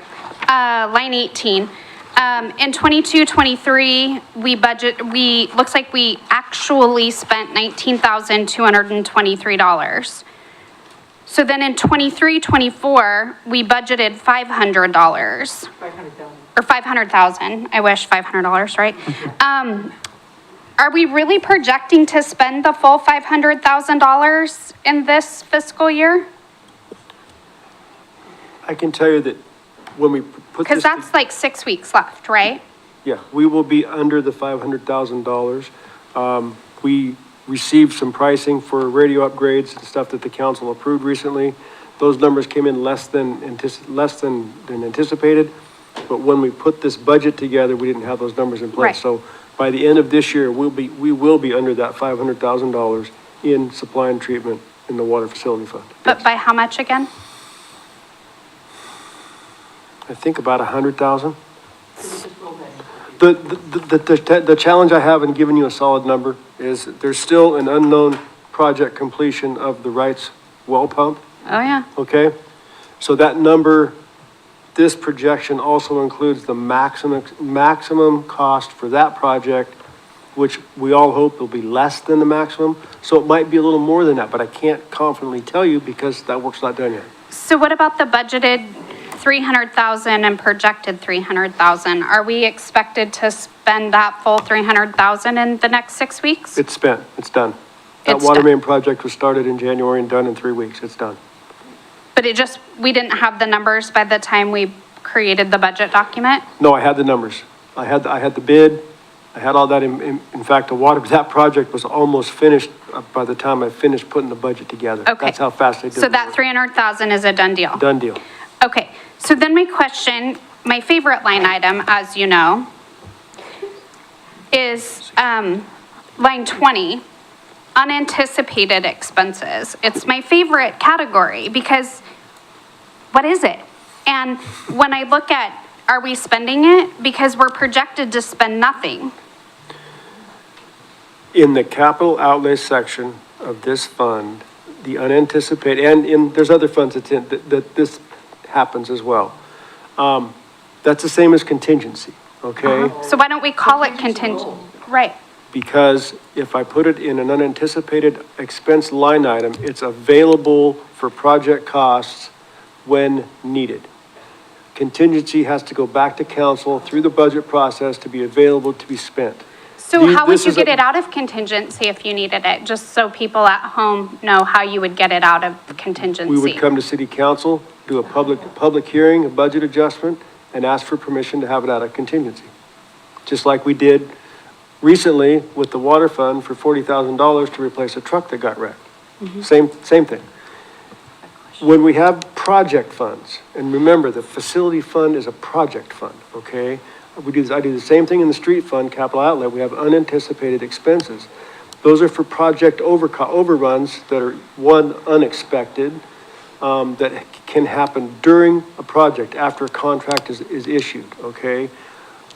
Line 18. In 22-23, looks like we actually spent $19,223. So then in 23-24, we budgeted $500. 500,000. Or 500,000, I wish $500, right? Are we really projecting to spend the full $500,000 in this fiscal year? I can tell you that when we put this. Because that's like 6 weeks left, right? Yeah, we will be under the $500,000. We received some pricing for radio upgrades and stuff that the council approved recently. Those numbers came in less than anticipated, but when we put this budget together, we didn't have those numbers in place. Right. So by the end of this year, we will be under that $500,000 in supply and treatment in the water facility fund. But by how much again? I think about 100,000. The challenge I have in giving you a solid number is there's still an unknown project completion of the Wrights well pump. Oh, yeah. Okay? So that number, this projection also includes the maximum cost for that project, which we all hope will be less than the maximum. So it might be a little more than that, but I can't confidently tell you because that work's not done yet. So what about the budgeted 300,000 and projected 300,000? Are we expected to spend that full 300,000 in the next 6 weeks? It's spent, it's done. That water main project was started in January and done in 3 weeks, it's done. But we didn't have the numbers by the time we created the budget document? No, I had the numbers. I had the bid, I had all that. In fact, that project was almost finished by the time I finished putting the budget together. Okay. That's how fast they did it. So that 300,000 is a done deal? Done deal. Okay, so then my question, my favorite line item, as you know, is line 20, unanticipated expenses. It's my favorite category because what is it? And when I look at, are we spending it? Because we're projected to spend nothing. In the capital outlay section of this fund, the unanticipated, and there's other funds that this happens as well. That's the same as contingency, okay? So why don't we call it contingent? Right. Because if I put it in an unanticipated expense line item, it's available for project costs when needed. Contingency has to go back to council through the budget process to be available to be spent. So how would you get it out of contingency if you needed it? Just so people at home know how you would get it out of contingency. We would come to city council, do a public hearing, a budget adjustment, and ask for permission to have it out of contingency. Just like we did recently with the water fund for $40,000 to replace a truck that got wrecked. Same thing. When we have project funds, and remember, the facility fund is a project fund, okay? I do the same thing in the street fund, capital outlay. We have unanticipated expenses. Those are for project overruns that are, one, unexpected, that can happen during a project after a contract is issued, okay?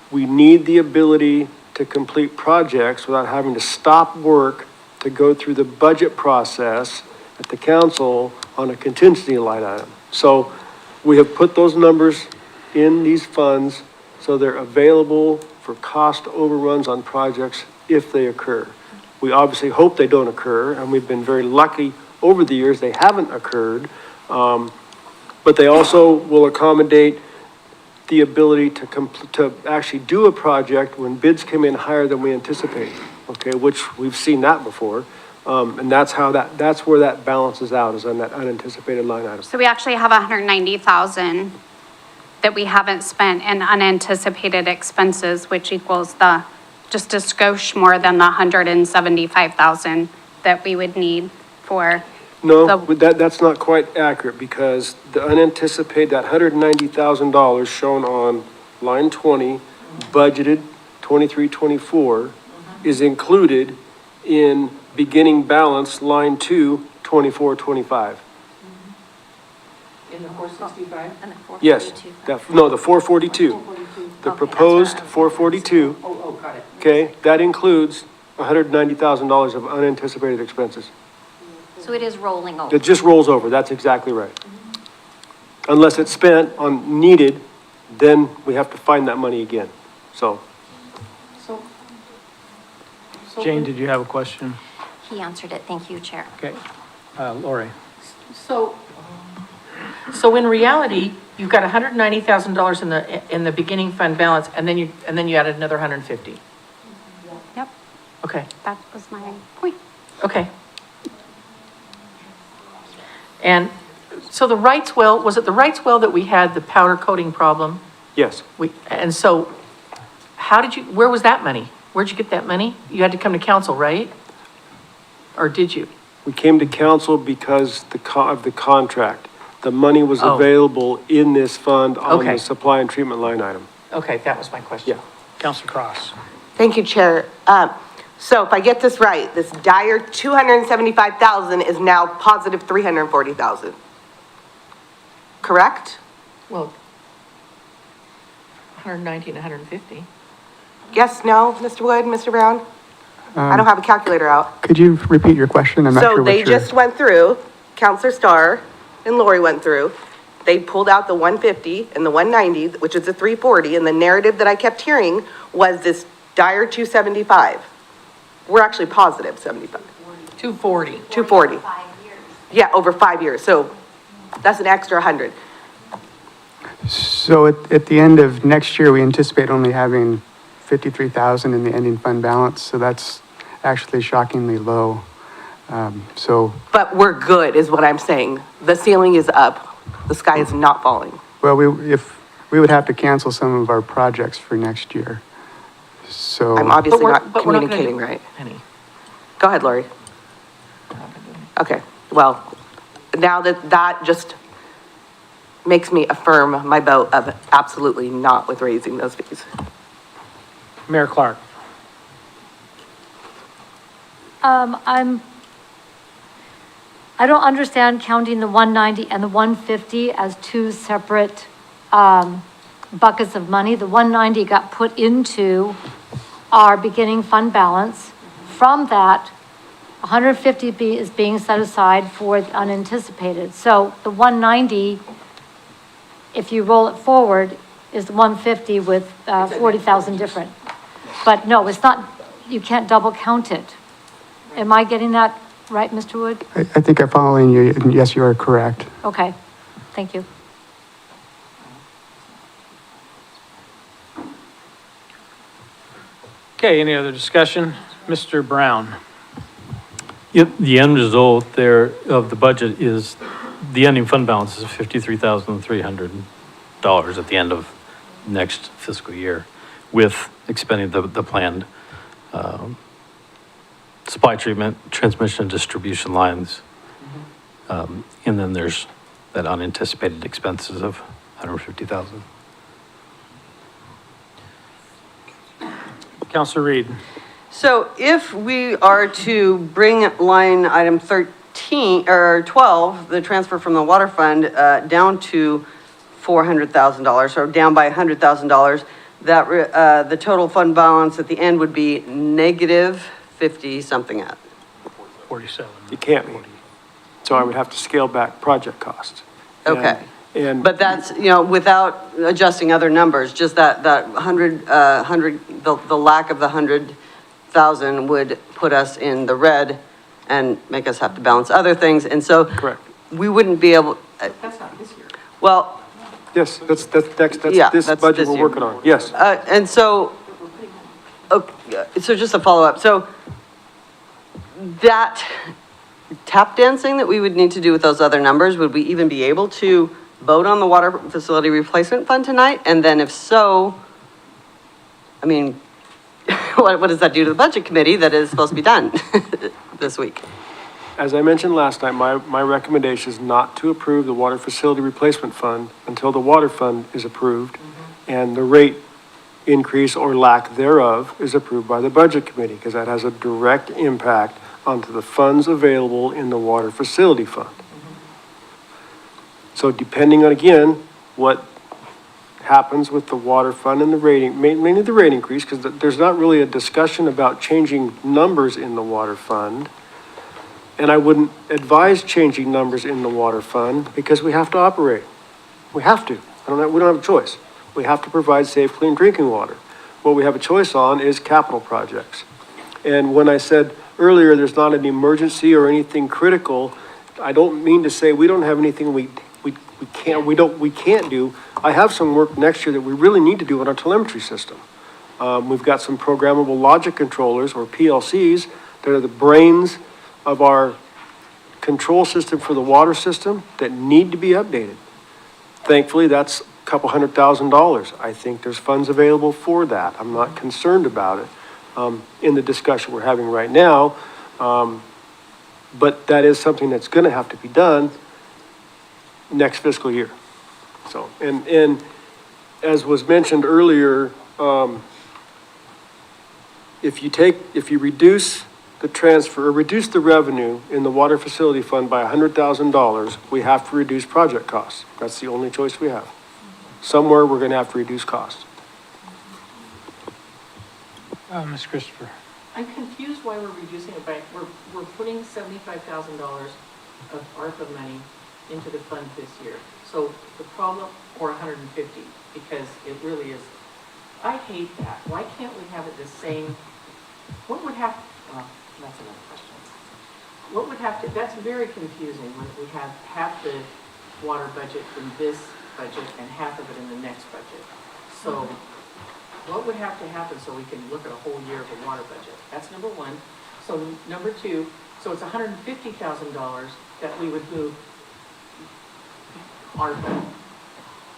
We need the ability to complete projects without having to stop work to go through the budget process at the council on a contingency line item. So we have put those numbers in these funds so they're available for cost overruns on projects if they occur. We obviously hope they don't occur, and we've been very lucky over the years they haven't occurred, but they also will accommodate the ability to actually do a project when bids come in higher than we anticipate, okay, which we've seen that before. And that's where that balances out, is on that unanticipated line item. So we actually have 190,000 that we haven't spent in unanticipated expenses, which equals just a skosh more than the 175,000 that we would need for. No, that's not quite accurate, because the unanticipated, that $190,000 shown on line 20, budgeted 23-24, is included in beginning balance line 2, 24-25. In the 465? Yes, the 442. The proposed 442. Oh, got it. Okay, that includes $190,000 of unanticipated expenses. So it is rolling over. It just rolls over, that's exactly right. Unless it's spent on needed then we have to find that money again. So, Jane, did you have a question? He answered it. Thank you, Chair. Okay. Lori? So in reality, you've got $190,000 in the beginning fund balance, and then you added another 150. Yep, Okay, that was my point. okay. And so the Wrights well, was it the Wrights well that we had the powder coating problem? yes, And so where was that money? Where'd you get that money? You had to come to council, right? Or did you? we came to council because of the contract. The money was Oh. available in this fund on Okay. the supply and treatment line item. Okay, that was my question. Yeah. Counselor Cross? Thank you, Chair. So if I get this right, this dire 275,000 is now positive 340,000. Correct? Well, 190 and 150. Yes, no, Mr. Wood, Mr. Brown? I don't have a calculator out. Could you repeat your question? I'm not sure So what they you're... just went through, Counselor Starr and Lori went through, they pulled out the 150 and the 190, which is the 340, and the narrative that I kept hearing was this dire 275. We're actually positive 75. 240. 240. Yeah, over 5 years, so that's an extra 100. So at the end of next year, we anticipate only having 53,000 in the ending fund balance, so that's actually shockingly low. But we're good, is what I'm saying. The ceiling is up, the sky is not falling. Well, we would have to cancel some of our projects for next year, so... I'm obviously not but we're not gonna communicating do right. any. Go ahead, Lori. Okay, well, now that just makes me affirm my vote of absolutely not with raising those fees. Mayor Clark? I don't understand counting the 190 and the 150 as two separate, buckets of money. The 190 got put into our beginning fund balance. From that, 150 is being set aside for the unanticipated. So the 190, if you roll it forward, is the 150 with 40,000 different. But no, it's not, you can't double count it. Am I getting that right, Mr. Wood? I think I'm following you, and yes, you are correct. Okay, thank you. Okay, any other discussion? Mr. Brown? Yep, the end result there of the budget is, the ending fund balance is $53,300 at the end of next fiscal year, with expending the planned supply treatment, transmission, and distribution lines. And then there's that unanticipated expenses of $150,000. Counselor Reed? So if we are to bring line item 13, or 12, the transfer from the water fund, down to $400,000, or down by $100,000, that, the total fund balance at the end would be negative 50 something at. 47. It can't be. So I would have to scale back project costs. Okay. And But that's, without adjusting other numbers, just that 100, the lack of the 100,000 would put us in the red and make us have to balance other things. And so correct. we wouldn't be able, That's not this year. well, Yes, that's Yeah, this that's budget this we're year. working on. Yes. and so, okay, so just a follow-up. So that tap dancing that we would need to do with those other numbers, would we even be able to vote on the water facility replacement fund tonight? And then if so, I mean, what does that do to the budget committee that is supposed to be done this week? As I mentioned last night, my recommendation is not to approve the water facility replacement fund until the water fund is approved and the rate increase or lack thereof is approved by the budget committee, because that has a direct impact onto the funds available in the water facility fund. So depending on, again, what happens with the water fund and the rating, mainly the rate increase, because there's not really a discussion about changing numbers in the water fund. And I wouldn't advise changing numbers in the water fund because we have to operate. We have to. We don't have a choice. We have to provide safe, clean drinking water. What we have a choice on is capital projects. And when I said earlier, there's not an emergency or anything critical, I don't mean to say we don't have anything we can't do. I have some work next year that we really need to do on our telemetry system. We've got some programmable logic controllers, or PLCs, that are the brains of our control system for the water system that need to be updated. Thankfully, that's a couple $100,000. I think there's funds available for that. I'm not concerned about it in the discussion we're having right now. But that is something that's going to have to be done next fiscal year. So, and as was mentioned earlier, if you reduce the transfer, or reduce the revenue in the water facility fund by $100,000, we have to reduce project costs. That's the only choice we have. Somewhere we're going to have to reduce costs. Ms. Christopher. I'm confused why we're reducing it by, we're putting $75,000 of ARPA money into the fund this year. So the problem, or 150, because it really is, I hate that. Why can't we have it the same? What would have, well, that's another question. What would have to, that's very confusing when we have half the water budget in this budget and half of it in the next budget. So what would have to happen so we can look at a whole year of a water budget? That's number one. So number two, so it's $150,000 that we would move ARPA.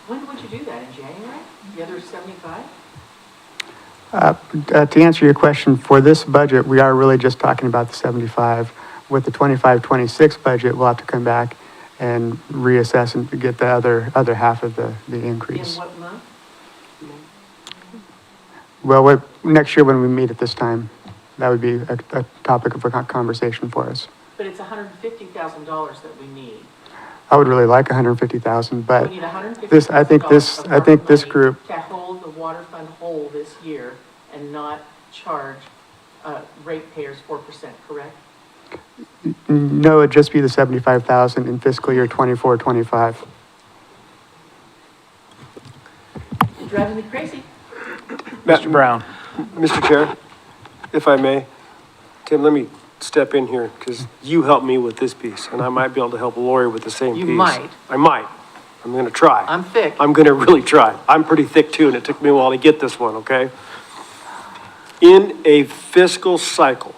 When would you do that? In January? The other 75? To answer your question, for this budget, we are really just talking about the 75. With the 25-26 budget, we'll have to come back and reassess and get the other half of the increase. In what month? Well, next year when we meet at this time, that would be a topic of a conversation for us. But it's $150,000 that we need. I would really like 150,000, but We need $150,000 this, I think this money group, to hold the water fund whole this year and not charge ratepayers 4%, correct? no, it'd just be the 75,000 in fiscal year 24-25. You're driving me crazy. Mr. Brown. Mr. Chair, if I may, Tim, let me step in here because you helped me with this piece and I might be able to help Lori with the same piece. You might. I might. I'm going to try. I'm thick. I'm going to really try. I'm pretty thick too, and it took me a while to get this one, okay? In a fiscal cycle,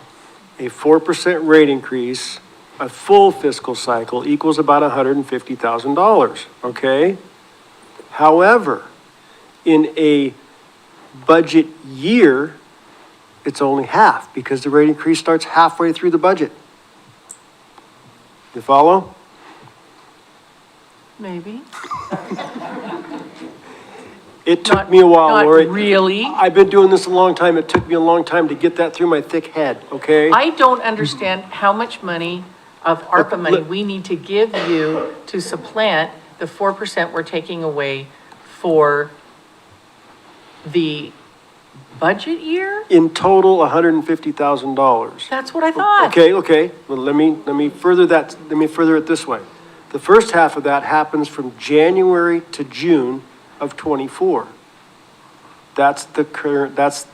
a 4% rate increase, a full fiscal cycle equals about $150,000, okay? However, in a budget year, it's only half because the rate increase starts halfway through the budget. You follow? Maybe. It took me a while, not Lori. really. I've been doing this a long time. It took me a long time to get that through my thick head, okay? I don't understand how much money of ARPA money we need to give you to supplant the 4% we're taking away for the budget year? In total, $150,000. That's what I thought. Okay. Well, let me further it this way. The first half of that happens from January to June of 24. That's the current But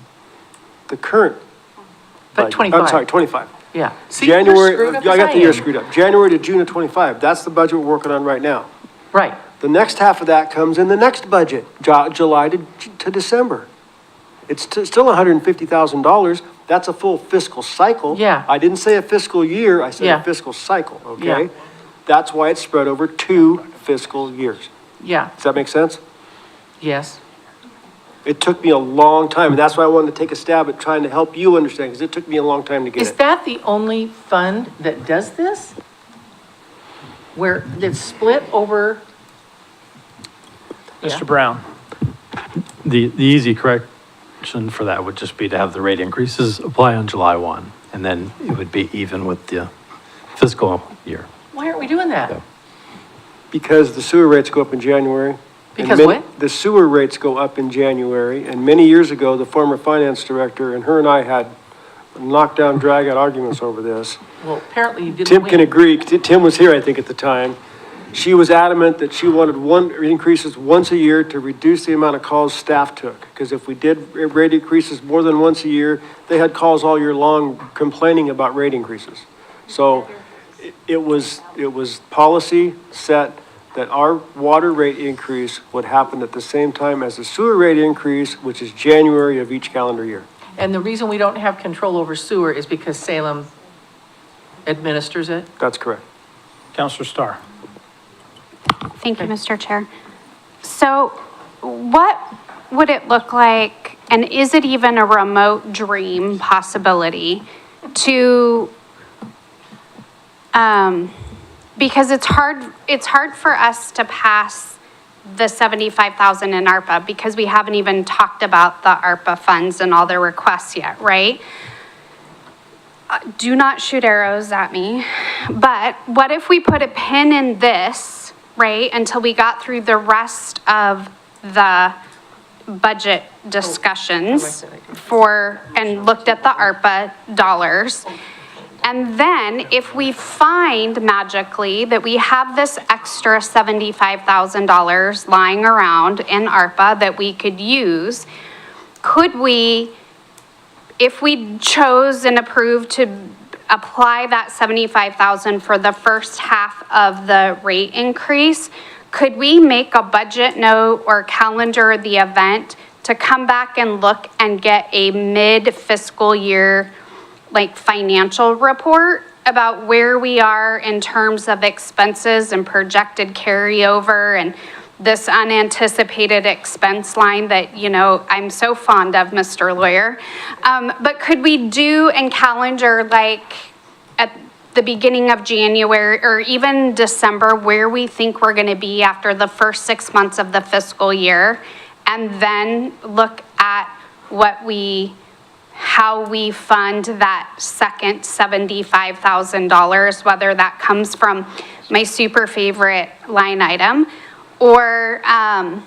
budget. 25. I'm sorry, 25. Yeah. See, January, you're screwed up I as got I the year am. screwed up. January to June of 25. That's the budget we're working on right now. Right. The next half of that comes in the next budget, July to December. It's still $150,000. That's a full fiscal cycle. Yeah. I didn't say a fiscal year, I said Yeah. a fiscal cycle, okay? Yeah. That's why it's spread over 2 fiscal years. Yeah. Does that make sense? Yes. It took me a long time, and that's why I wanted to take a stab at trying to help you understand, because it took me a long time to get Is it. that the only fund that does this? Where it's split over? Mr. Brown. The easy correction for that would just be to have the rate increases apply on July 1, and then it would be even with the fiscal year. Why aren't we doing that? Because the sewer rates go up in January. and Because many- what? The sewer rates go up in January, and many years ago, the former finance director and her and I had knockdown, drag-out arguments over this. Well, apparently you didn't Tim win. can agree, Tim was here, I think, at the time. She was adamant that she wanted increases once a year to reduce the amount of calls staff took. Because if we did rate increases more than once a year, they had calls all year long complaining about rate increases. So it was policy set that our water rate increase would happen at the same time as the sewer rate increase, which is January of each calendar year. And the reason we don't have control over sewer is because Salem administers it? That's correct. Counselor Starr. Thank you, Mr. Chair. So what would it look like, and is it even a remote dream possibility to, because it's hard for us to pass the 75,000 in ARPA because we haven't even talked about the ARPA funds and all their requests yet, right? Do not shoot arrows at me, but what if we put a pin in this, right, until we got through the rest of the budget discussions and looked at the ARPA dollars? And then if we find magically that we have this extra $75,000 lying around in ARPA that we could use, could we, if we chose and approved to apply that 75,000 for the first half of the rate increase, could we make a budget note or calendar the event to come back and look and get a mid-fiscal year like financial report about where we are in terms of expenses and projected carryover and this unanticipated expense line that, you know, I'm so fond of, Mr. Lawyer. But could we do and calendar like at the beginning of January or even December where we think we're gonna be after the first 6 months of the fiscal year, and then look at how we fund that second $75,000, whether that comes from my super favorite line item or how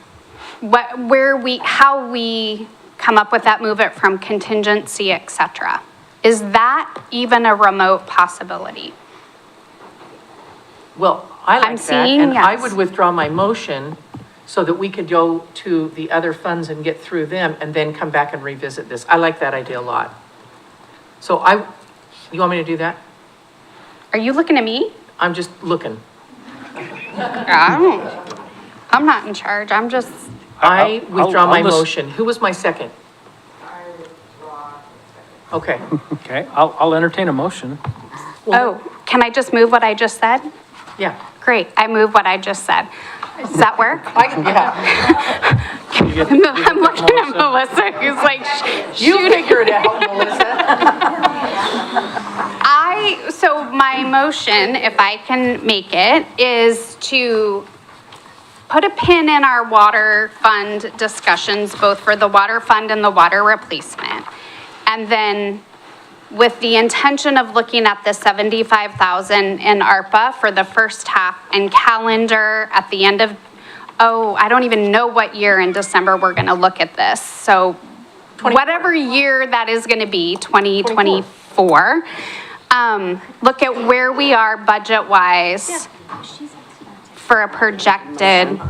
we come up with that, move it from contingency, et cetera. Is that even a remote possibility? Well, I like I'm that, seeing and I yes. would withdraw my motion so that we could go to the other funds and get through them and then come back and revisit this. I like that idea a lot. So you want me to do that? Are you looking at me? I'm just looking. I'm not in charge. I'm just. I withdraw my I'll listen. motion. Who was my second? Okay. Okay, I'll entertain a motion. Oh, can I just move what I just said? Yeah. Great, I move what I just said. Does that work? Yeah. I'm looking at Melissa, who's like, You figure it out, Melissa. So my motion, if I can make it, is to put a pin in our water fund discussions, both for the water fund and the water replacement. And then with the intention of looking at the 75,000 in ARPA for the first half and calendar at the end of, I don't even know what year in December we're gonna look at this. So whatever year that is gonna be, 2024, look at where we are budget-wise for a projected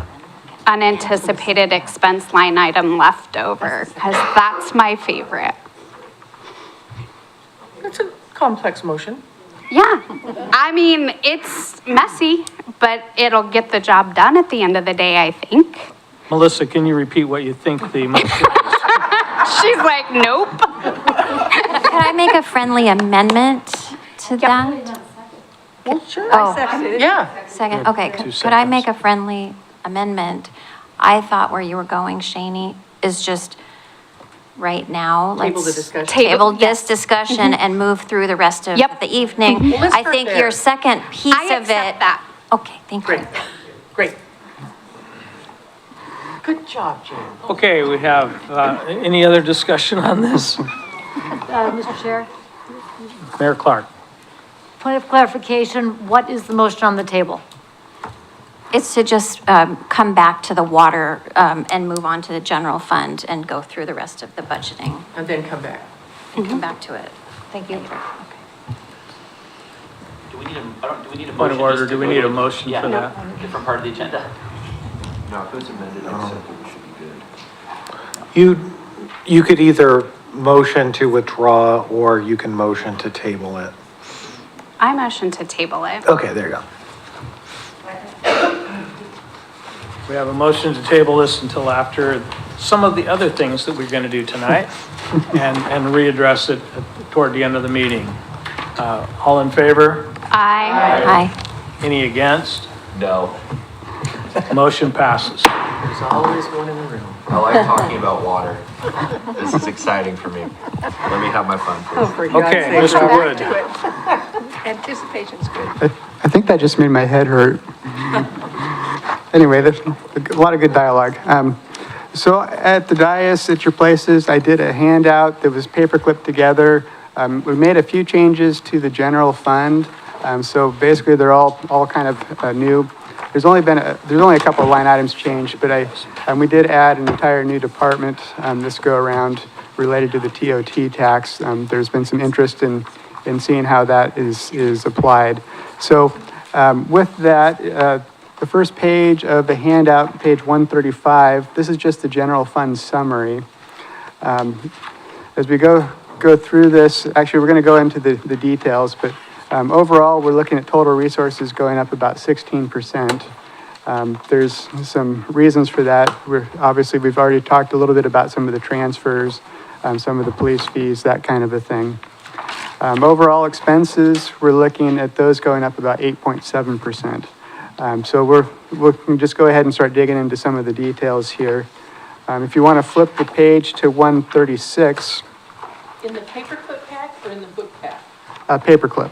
unanticipated expense line item left over, because that's my favorite. It's a complex motion. Yeah, I mean, it's messy, but it'll get the job done at the end of the day, I think. Melissa, can you repeat what you think the motion is? She's like, nope. Can I make a friendly amendment to that? Well, sure. Oh. Yeah. Second, okay, could I make a friendly amendment? I thought where you were going, Shani, is just right now, Table the let's discussion. table this discussion and move through the rest of the evening. Well, let's I start think there. your second piece I of accept it. that. Okay, thank you. Great. Great. Good job, Jane. Okay, we have, any other discussion on this? Mr. Chair, Mayor Clark. point of clarification, what is the motion on the table? It's to just come back to the water and move on to the general fund and go through the rest of the budgeting And then come back. and come back to it. Thank you. Do we need Do we need a motion? Point of order, do we need a motion for that? Different part of the agenda. No, if it's amended and accepted, it should be good. You could either motion to withdraw or you can motion to table it. I motion to table it. Okay, there you go. We have a motion to table this until after some of the other things that we're going to do tonight and readdress it toward the end of the meeting. All in favor? Aye. Any against? No. Motion passes. There's always one in the room. I like talking about water. This is exciting for me. Let me have my fun, please. Okay, Mr. Wood. Anticipation's good. I think that just made my head hurt. Anyway, there's a lot of good dialogue. So at the dais, at your places, I did a handout that was paper clipped together. We made a few changes to the general fund. So basically, they're all kind of new. There's only a couple of line items changed, but we did add an entire new department this go around related to the TOT tax. There's been some interest in seeing how that is applied. So with that, the first page of the handout, page 135, this is just the general fund summary. As we go through this, actually we're going to go into the details, but overall we're looking at total resources going up about 16%. There's some reasons for that. We've already talked a little bit about some of the transfers, some of the police fees, that kind of a thing. Overall expenses, we're looking at those going up about 8.7%. So we can just go ahead and start digging into some of the details here. If you want to flip the page to 136. In the paperclip pack or in the book pack? Paperclip.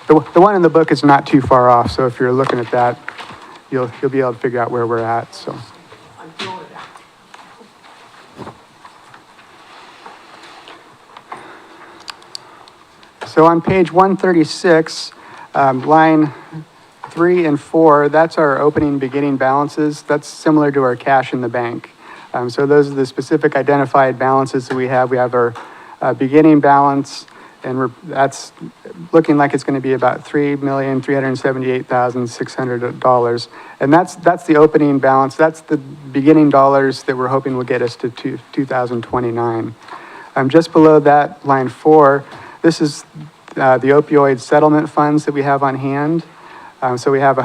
The one in the book is not too far off, so if you're looking at that, you'll be able to figure out where we're at, so. I'm doing it. So on page 136, line 3 and 4, that's our opening beginning balances. That's similar to our cash in the bank. So those are the specific identified balances that we have. We have our beginning balance, and that's looking like it's going to be about $3,378,600. And that's the opening balance. That's the beginning dollars that we're hoping will get us to 2029. Just below that, line 4, this is the opioid settlement funds that we have on hand. So we have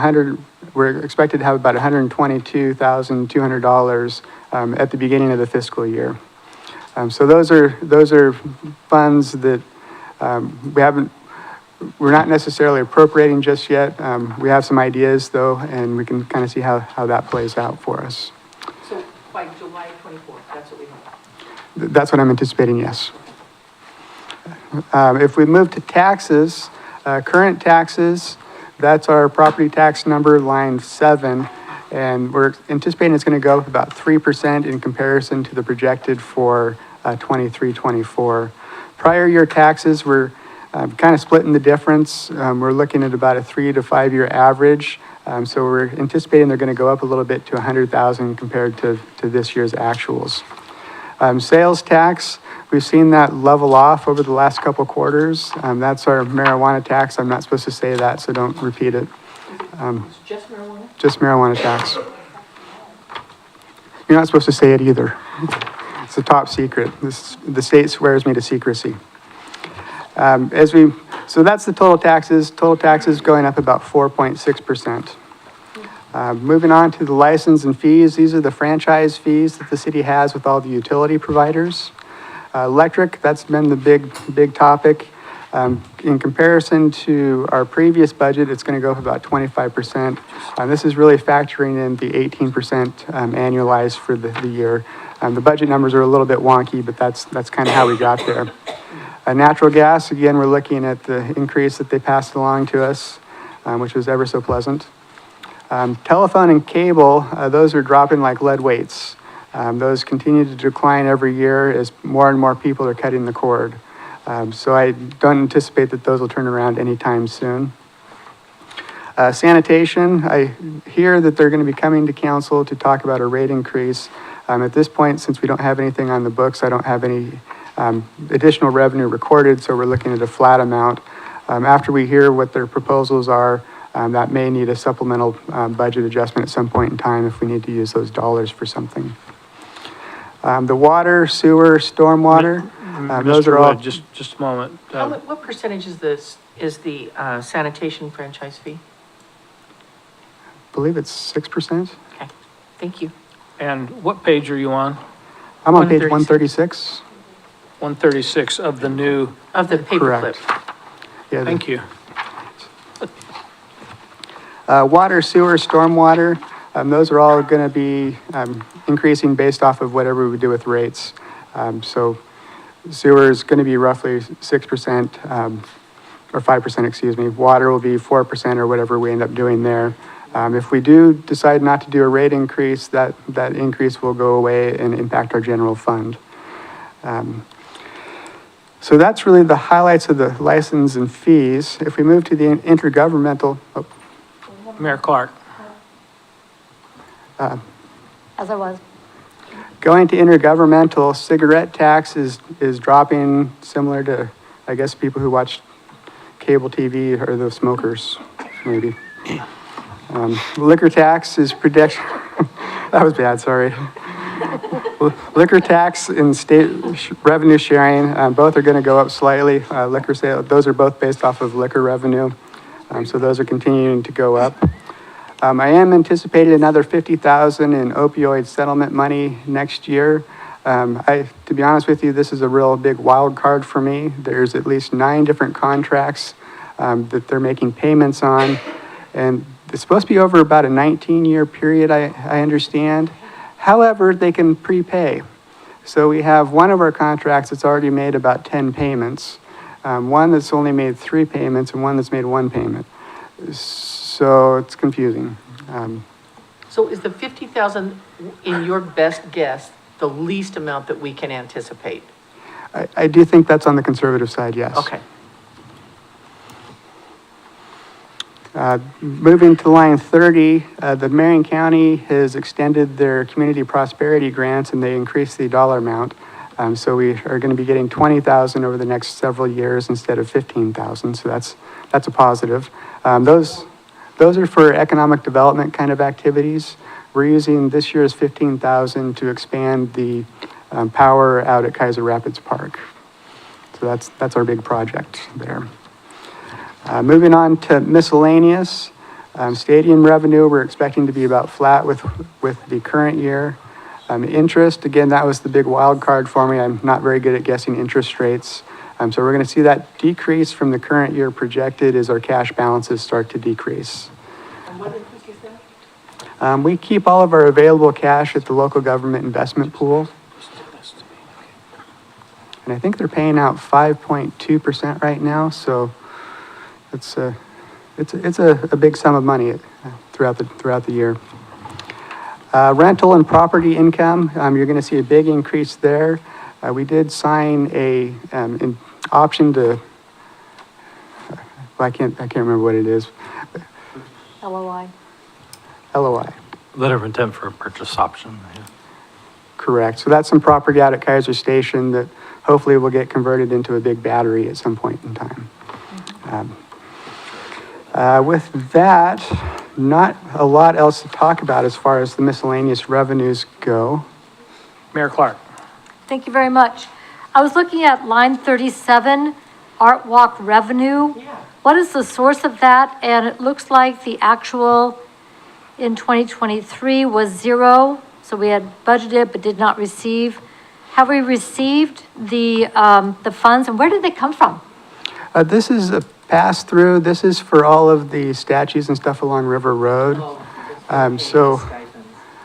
we're expected to have about $122,200 at the beginning of the fiscal year. So those are funds that we're not necessarily appropriating just yet. We have some ideas though, and we can kind of see how that plays out for us. So by July 24th, that's what we hope. That's what I'm anticipating, yes. If we move to taxes, current taxes, that's our property tax number, line 7, and we're anticipating it's going to go up about 3% in comparison to the projected for 23-24. Prior year taxes, we're kind of splitting the difference. We're looking at about a 3 to 5 year average. So we're anticipating they're going to go up a little bit to 100,000 compared to this year's actuals. Sales tax, we've seen that level off over the last couple quarters. That's our marijuana tax. I'm not supposed to say that, so don't repeat it. It's just marijuana? Just marijuana tax. You're not supposed to say it either. It's a top secret. The state swears me to secrecy. So that's the total taxes. Total taxes going up about 4.6%. Moving on to the license and fees, these are the franchise fees that the city has with all the utility providers. Electric, that's been the big topic. In comparison to our previous budget, it's going to go up about 25%. This is really factoring in the 18% annualized for the year. The budget numbers are a little bit wonky, but that's kind of how we got there. Natural gas, again, we're looking at the increase that they passed along to us, which was ever so pleasant. Telephone and cable, those are dropping like lead weights. Those continue to decline every year as more and more people are cutting the cord. So I don't anticipate that those will turn around anytime soon. Sanitation, I hear that they're going to be coming to council to talk about a rate increase. At this point, since we don't have anything on the books, I don't have any additional revenue recorded, so we're looking at a flat amount. After we hear what their proposals are, that may need a supplemental budget adjustment at some point in time if we need to use those dollars for something. The water, sewer, stormwater, those Mr. are all. Wood, just a moment. What percentage is the sanitation franchise fee? I believe it's 6%. Okay, thank you. And what page are you on? I'm on page 136. 136 of the new. Of the paperclip. Yeah, Thank you. Water, sewer, stormwater, those are all going to be increasing based off of whatever we do with rates. So sewer is going to be roughly 6%, or 5%, excuse me. Water will be 4% or whatever we end up doing there. If we do decide not to do a rate increase, that increase will go away and impact our general fund. So that's really the highlights of the license and fees. If we move to the intergovernmental, Mayor Clark. As I was. Going to intergovernmental, cigarette tax is dropping, similar to, I guess, people who watch cable TV or the smokers, maybe. Liquor tax is prediction. That was bad, sorry. Liquor tax and state revenue sharing, both are going to go up slightly. Liquor sale, those are both based off of liquor revenue, so those are continuing to go up. I am anticipating another $50,000 in opioid settlement money next year. To be honest with you, this is a real big wild card for me. There's at least 9 different contracts that they're making payments on, and it's supposed to be over about a 19-year period, I understand. However, they can prepay. So we have one of our contracts that's already made about 10 payments, one that's only made 3 payments, and one that's made 1 payment. So it's confusing. So is the 50,000, in your best guess, the least amount that we can anticipate? I do think that's on the conservative side, yes. Okay. Moving to line 30, the Marion County has extended their community prosperity grants and they increased the dollar amount. So we are going to be getting 20,000 over the next several years instead of 15,000. So that's a positive. Those are for economic development kind of activities. We're using this year's 15,000 to expand the power out at Keizer Rapids Park. So that's our big project there. Moving on to miscellaneous, stadium revenue, we're expecting to be about flat with the current year. Interest, again, that was the big wild card for me. I'm not very good at guessing interest rates. So we're going to see that decrease from the current year projected as our cash balances start to decrease. And what interest is that? We keep all of our available cash at the local government investment pool. And I think they're paying out 5.2% right now, so it's a big sum of money throughout the year. Rental and property income, you're going to see a big increase there. We did sign an option to, I can't remember what it is. LOI. LOI. Letter of intent for a purchase option. Yeah. Correct. So that's some property out at Keizer Station that hopefully will get converted into a big battery at some point in time. With that, not a lot else to talk about as far as the miscellaneous revenues go. Mayor Clark. Thank you very much. I was looking at line 37, Art Walk revenue. What is the source of that? And it looks like the actual in 2023 was 0. So we had budgeted but did not receive. Have we received the funds, and where did they come from? This is a pass-through. This is for all of the statues and stuff along River Road.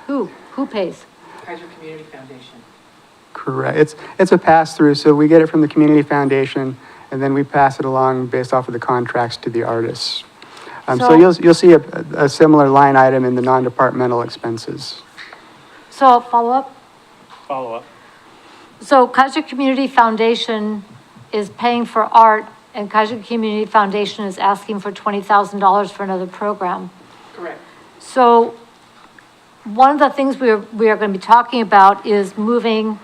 Who pays? Keizer Community Foundation. Correct. It's a pass-through, so we get it from the Community Foundation, and then we pass it along based off of the contracts to the artists. So you'll see a similar line item in the non-departmental expenses. So follow up? Follow up. So Keizer Community Foundation is paying for art, and Keizer Community Foundation is asking for $20,000 for another program. Correct. So one of the things we are going to be talking about is moving,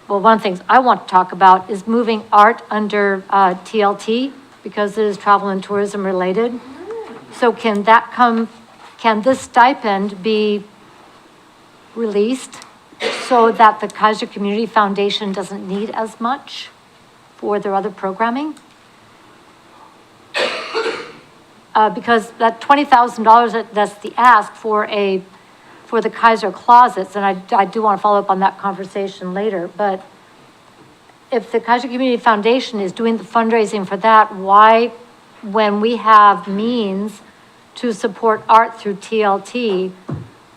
well, one of the things I want to talk about is moving art under TLT. because it is travel and tourism related. So can this stipend be released so that the Keizer Community Foundation doesn't need as much for their other programming? Because that $20,000, that's the ask for the Keizer closets, and I do want to follow up on that conversation later, but if the Keizer Community Foundation is doing the fundraising for that, why, when we have means to support art through TLT,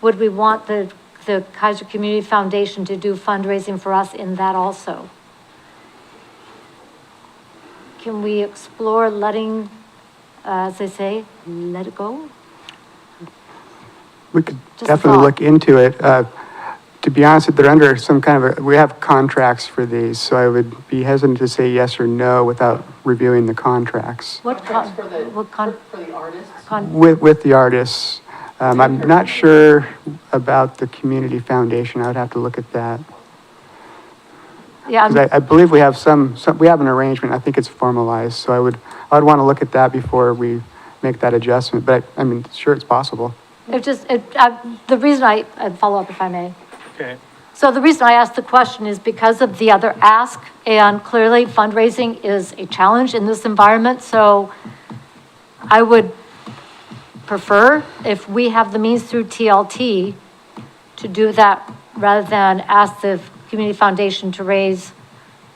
would we want the Keizer Community Foundation to do fundraising for us in that also? Can we explore letting, as they say, let it go? We could Just a definitely thought. look into it. To be honest, they're under some kind of we have contracts for these, so I would be hesitant to say yes or no without reviewing the contracts For the artists? with the artists. I'm not sure about the community foundation. I would have to look at that. Yeah, 'Cause I believe we have we have an arrangement. I think it's formalized, so I would want to look at that before we make that adjustment. But I mean, sure, it's possible. the reason I'd follow up if I may. Okay. So the reason I asked the question is because of the other ask, and clearly fundraising is a challenge in this environment, so I would prefer if we have the means through TLT to do that rather than ask the Community Foundation to raise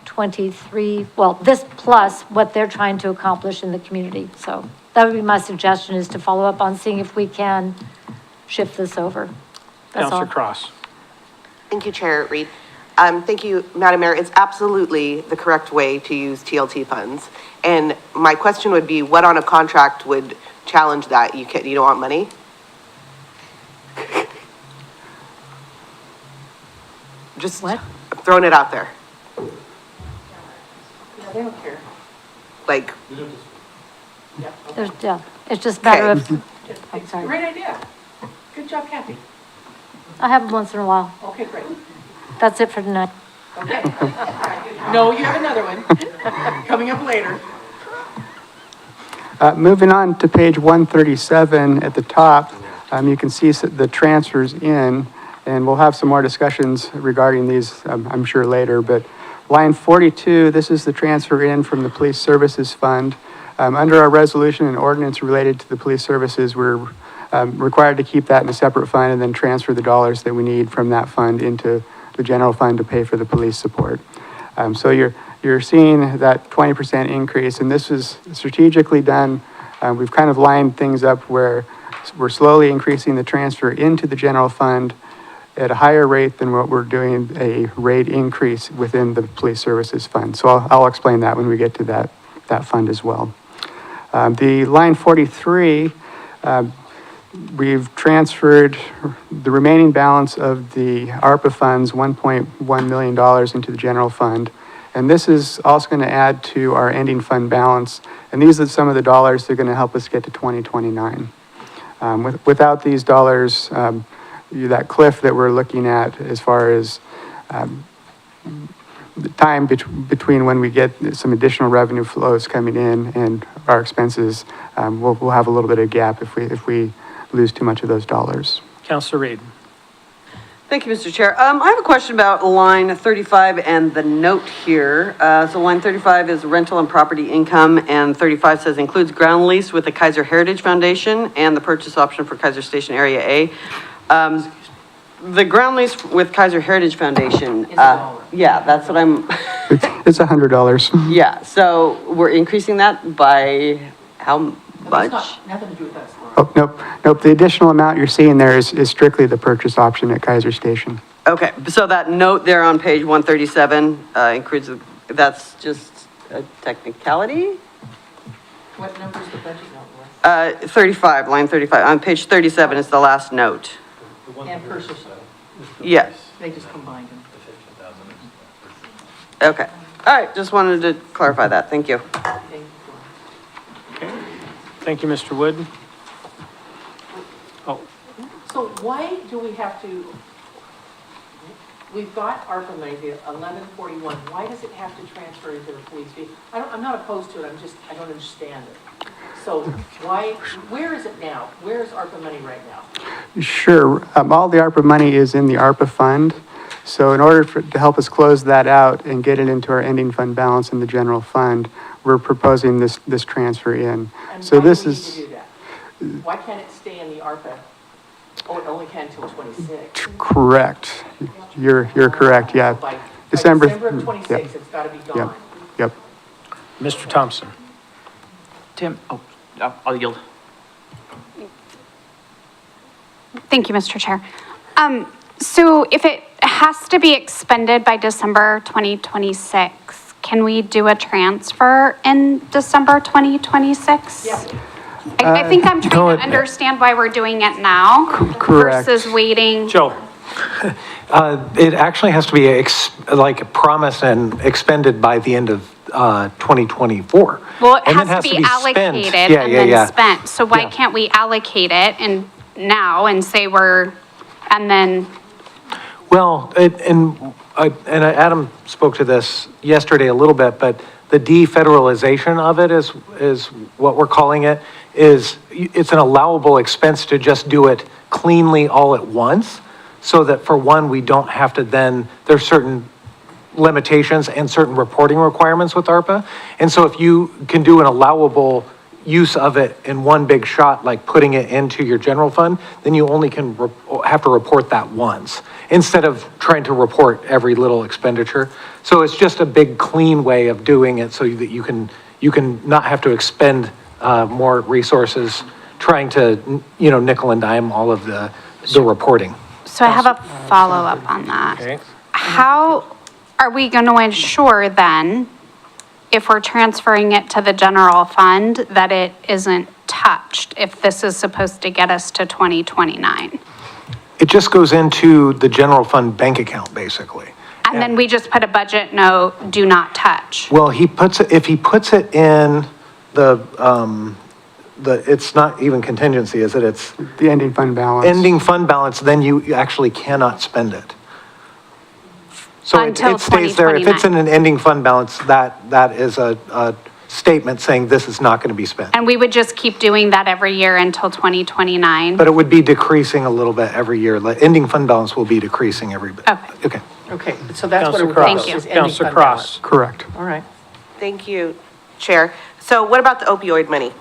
23, well, this plus what they're trying to accomplish in the community. So that would be my suggestion, is to follow up on seeing if we can shift this over. That's all. Councilor Cross. Thank you, Chair Reed. Thank you, Madam Mayor. It's absolutely the correct way to use TLT funds. And my question would be, what on a contract would challenge that? You don't want money? Just throwing it out there. Yeah, they don't care. Like, It's just a matter of, I'm sorry. Great idea. Good job, Kathy. I have them once in a while. Okay, great. That's it for tonight. Okay. No, you have another one coming up later. Moving on to page 137 at the top, you can see the transfers in, and we'll have some more discussions regarding these, I'm sure later, but line 42, this is the transfer in from the Police Services Fund. Under our resolution and ordinance related to the police services, we're required to keep that in a separate fund and then transfer the dollars that we need from that fund into the general fund to pay for the police support. So you're seeing that 20% increase, and this is strategically done. We've kind of lined things up where we're slowly increasing the transfer into the general fund at a higher rate than what we're doing a rate increase within the police services fund. So I'll explain that when we get to that fund as well. The line 43, we've transferred the remaining balance of the ARPA funds, $1.1 million into the general fund. And this is also going to add to our ending fund balance. And these are some of the dollars that are going to help us get to 2029. Without these dollars, that cliff that we're looking at as far as the time between when we get some additional revenue flows coming in and our expenses, we'll have a little bit of gap if we lose too much of those dollars. Councilor Reed. Thank you, Mr. Chair. I have a question about line 35 and the note here. So line 35 is rental and property income, and 35 says includes ground lease with the Keizer Heritage Foundation and the purchase option for Keizer Station Area A. The ground lease with Keizer Heritage Foundation, yeah, that's what I'm. It's $100. Yeah, so we're increasing that by how much? Nothing to do with us. Oh, nope. The additional amount you're seeing there is strictly the purchase option at Keizer Station. Okay, so that note there on page 137 includes, that's just a technicality? What number is the budget note? 35, line 35. On page 37 is the last note. And purchase. Yeah. They just combined them. Okay. All right, just wanted to clarify that. Thank you. Okay. Thank you, Mr. Wood. Oh, So why do we have to, we've got ARPA money, the 1141, why does it have to transfer into the police fee? I'm not opposed to it, I don't understand it. So where is it now? Where is ARPA money right now? Sure. All the ARPA money is in the ARPA fund. So in order to help us close that out and get it into our ending fund balance in the general fund, we're proposing this transfer in. And So why this do we need is to do that? Why can't it stay in the ARPA? Oh, it only can until 26. correct. You're correct, yeah. By December of 26, it's got to be gone. Yep. Mr. Thompson. Tim, I'll yield. Thank you, Mr. Chair. So if it has to be expended by December 2026, can we do a transfer in December 2026? Yeah. I think I'm trying to understand why we're doing it now correct. versus waiting. Joe. It actually has to be promised and expended by the end of 2024. Well, it And then has to be spent. allocated Yeah, and yeah, then yeah. spent. So why Yeah. can't we allocate it now and say and then, Well, Adam spoke to this yesterday a little bit, but the defederalization of it is what we're calling it, it's an allowable expense to just do it cleanly all at once, so that for one, we don't have to then, there's certain limitations and certain reporting requirements with ARPA. And so if you can do an allowable use of it in one big shot, like putting it into your general fund, then you only can have to report that once, instead of trying to report every little expenditure. So it's just a big clean way of doing it so that you can not have to expend more resources trying to, nickel and dime all of the reporting. so I have a follow-up on that. Okay. How are we going to ensure then, if we're transferring it to the general fund, that it isn't touched, if this is supposed to get us to 2029? It just goes into the general fund bank account, basically. And then we just put a budget note, do not touch. Well, if he puts it in it's not even contingency, is it? It's The ending fund balance. ending fund balance, then you actually cannot spend it. So it Until stays there. If it's in 2029. an ending fund balance, that is a statement saying this is not going to be spent. And we would just keep doing that every year until 2029? But it would be decreasing a little bit every year. The ending fund balance will be decreasing every bit. Okay. Okay. Okay, so that's what Counselor it Cross. was, is ending Counselor fund Cross. balance. Correct. All right. Thank you, Chair. So what about the opioid money?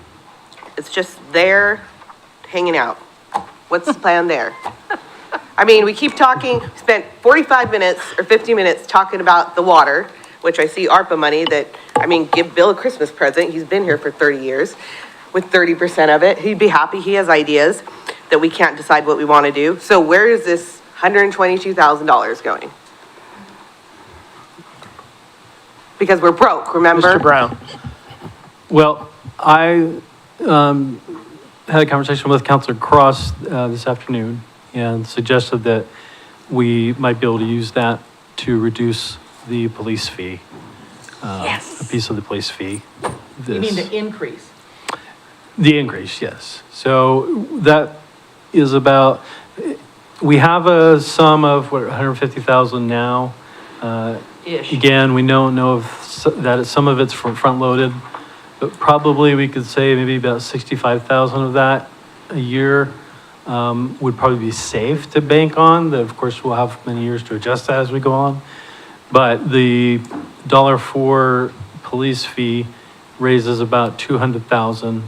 It's just there, hanging out. What's the plan there? I mean, we keep talking, spent 45 minutes or 50 minutes talking about the water, which I see ARPA money give Bill a Christmas present. He's been here for 30 years with 30% of it. He'd be happy. He has ideas that we can't decide what we want to do. So where is this $122,000 going? Because we're broke, remember? Mr. Brown. Well, I had a conversation with Counselor Cross this afternoon and suggested that we might be able to use that to reduce the police fee. Yes. A piece of the police fee. You mean the increase? The increase, yes. So that is about, we have a sum of, 150,000 now. Ish. Again, we don't know if that some of it's front-loaded, but probably we could say maybe about 65,000 of that a year would probably be safe to bank on. Of course, we'll have many years to adjust that as we go on. But the $4 police fee raises about 200,000.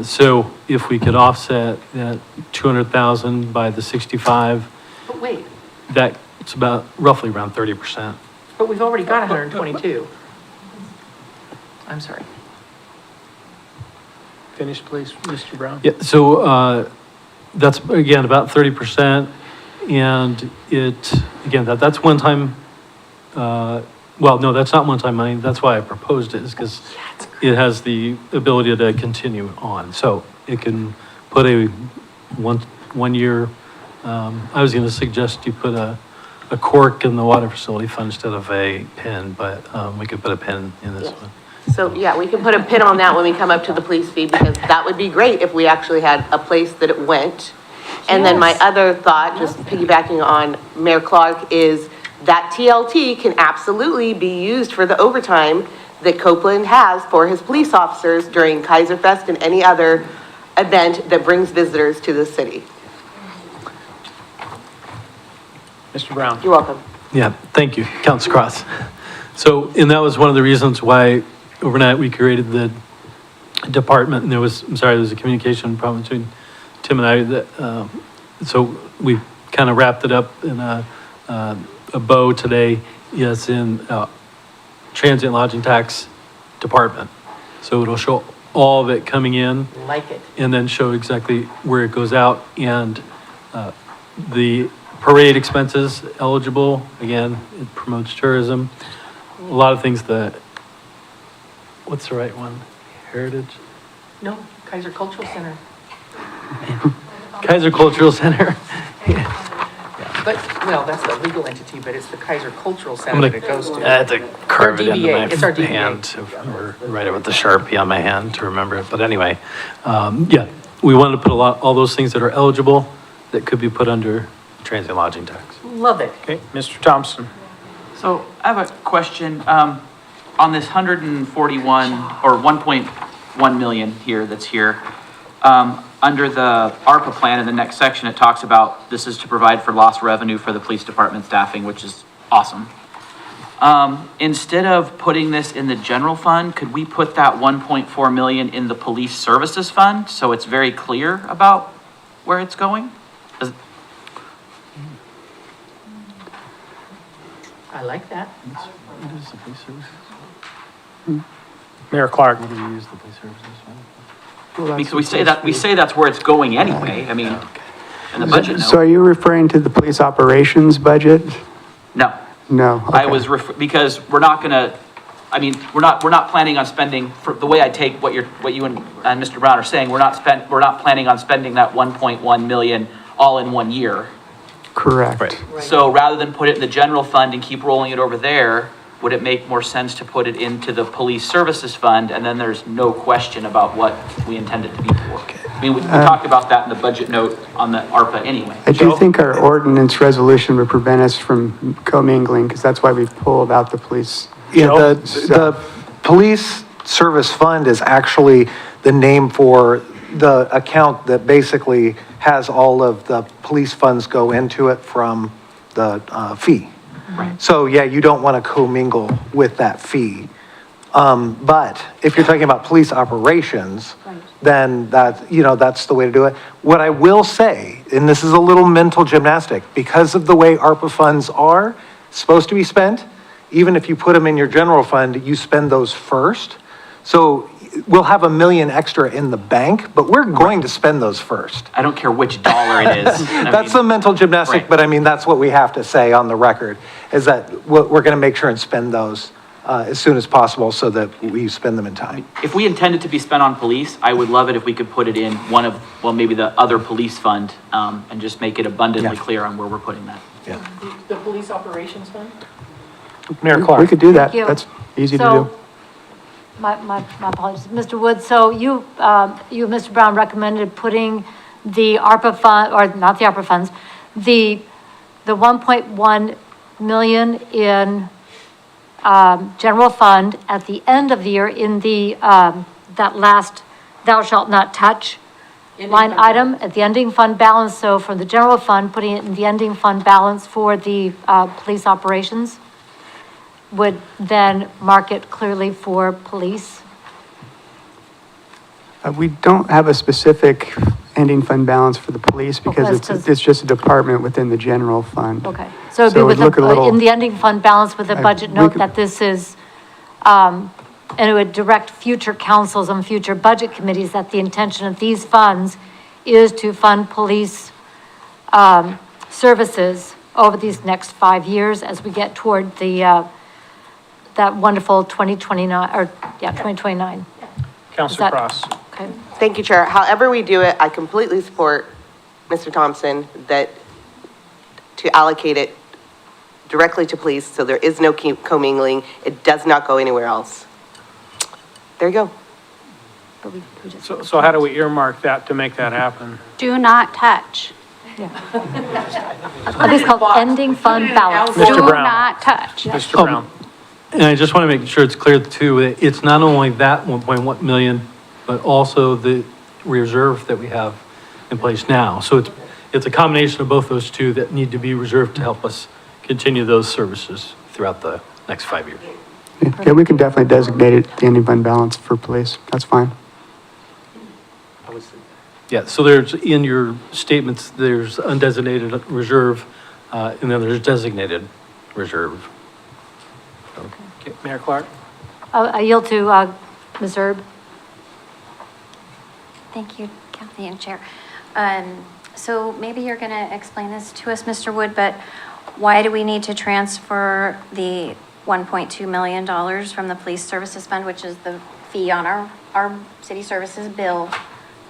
So if we could offset that 200,000 by the 65, But wait, that's about roughly around 30%. but we've already got 122. I'm sorry. Finish, please, Mr. Brown. Yeah, so that's, again, about 30%. And that's one time, well, no, that's not one-time money. That's why I proposed it, is because it has the ability to continue on. So it can put a one year, I was going to suggest you put a cork in the water facility fund instead of a pin, but we could put a pin in this one. So, yeah, we can put a pin on that when we come up to the police fee, because that would be great if we actually had a place that it went And then my other thought, just piggybacking on Mayor Clark, is that TLT can absolutely be used for the overtime that Copeland has for his police officers during Keizer Fest and any other event that brings visitors to the city. Mr. Brown. You're welcome. Yeah, thank you, Council Cross. So, and that was one of the reasons why overnight we created the department, and there was a communication problem between Tim and I that, so we kind of wrapped it up in a bow today, yes, in transient lodging tax department. So it'll show all of it coming in. Like it. And then show exactly where it goes out, and the parade expenses eligible, again, it promotes tourism. A lot of things that, what's the right one? Heritage? No, Keizer Cultural Center. Keizer Cultural Center. But, well, that's the legal entity, but it's the Keizer Cultural I'm Center gonna, that it goes to. I had to carve it into DBA. It's our my DBA. hand, or write it with the Sharpie on my hand to remember it. But anyway, yeah, we wanted to put all those things that are eligible that could be put under transient lodging tax. Love it. Okay, Mr. Thompson. So I have a question, on this 141 or 1.1 million here that's here. Under the ARPA plan in the next section, it talks about this is to provide for lost revenue for the police department staffing, which is awesome. Instead of putting this in the general fund, could we put that 1.4 million in the police services fund? So it's very clear about where it's going? I like that. What is the police services? Mayor Clark. What do we use the police services fund? Because we say that's where it's going anyway, I mean, in the budget So note. are you referring to the police operations budget? No, No. I okay. was, because we're not gonna, I mean, we're not planning on spending, for the way I take what you and Mr. Brown are saying, we're not planning on spending that 1.1 million all in 1 year. Correct. So rather than put it in the general fund and keep rolling it over there, would it make more sense to put it into the police services fund, and then there's no question about what we intend it to be for? I mean, we talked about that in the budget note on the ARPA anyway. I do think our ordinance resolution would prevent us from commingling, because that's why we've pulled out the police. Yeah, the police service fund is actually the name for the account that basically has all of the police funds go into it from the fee. Right. So, yeah, you don't want to commingle with that fee. But if you're talking about police operations, then that's the way to do it. What I will say, and this is a little mental gymnastic, because of the way ARPA funds are supposed to be spent, even if you put them in your general fund, you spend those first. So we'll have $1 million extra in the bank, but we're going to spend those first. I don't care which dollar it is. That's the mental gymnastic, right. but I mean, that's what we have to say on the record, is that we're going to make sure and spend those as soon as possible so that we spend them in time. If we intend it to be spent on police, I would love it if we could put it in maybe the other police fund, and just make it abundantly clear on where we're putting that. Yeah. The police operations fund? Mayor Clark. We could do that. Thank you. That's easy to So, do. My apologies. Mr. Woods, so you, Mr. Brown, recommended putting the ARPA fund, or not the ARPA funds, the 1.1 million in general fund at the end of the year in the, that last thou shalt not touch line item at the ending fund balance. So from the general fund, putting it in the ending fund balance for the police operations would then mark it clearly for police. We don't have a specific ending fund balance for the police because it's just a department within the general fund. Okay, so it'd be it'd with look a little- in the ending fund balance with a budget we note could- that this is, and it would direct future councils and future budget committees that the intention of these funds is to fund police services over these next 5 years as we get toward the, that wonderful 2029. Councilor Cross. Okay. Thank you, Chair. However we do it, I completely support Mr. Thompson that to allocate it directly to police, so there is no commingling. It does not go anywhere else. There you go. So how do we earmark that to make that happen? Do not touch. I think it's called ending fund balance. Mr. Do Brown. not touch. Mr. Brown. And I just want to make sure it's clear too, that it's not only that 1.1 million, but also the reserve that we have in place now. So it's a combination of both those two that need to be reserved to help us continue those services throughout the next 5 years. Yeah, we can definitely designate it the ending fund balance for police. That's fine. Yeah, so there's, in your statements, there's undesignated reserve, and then there's designated reserve. Okay, Mayor Clark? I yield to Ms. Erb. Thank you, Kathy and Chair. So maybe you're going to explain this to us, Mr. Wood, but why do we need to transfer the $1.2 million from the police services fund, which is the fee on our city services bill,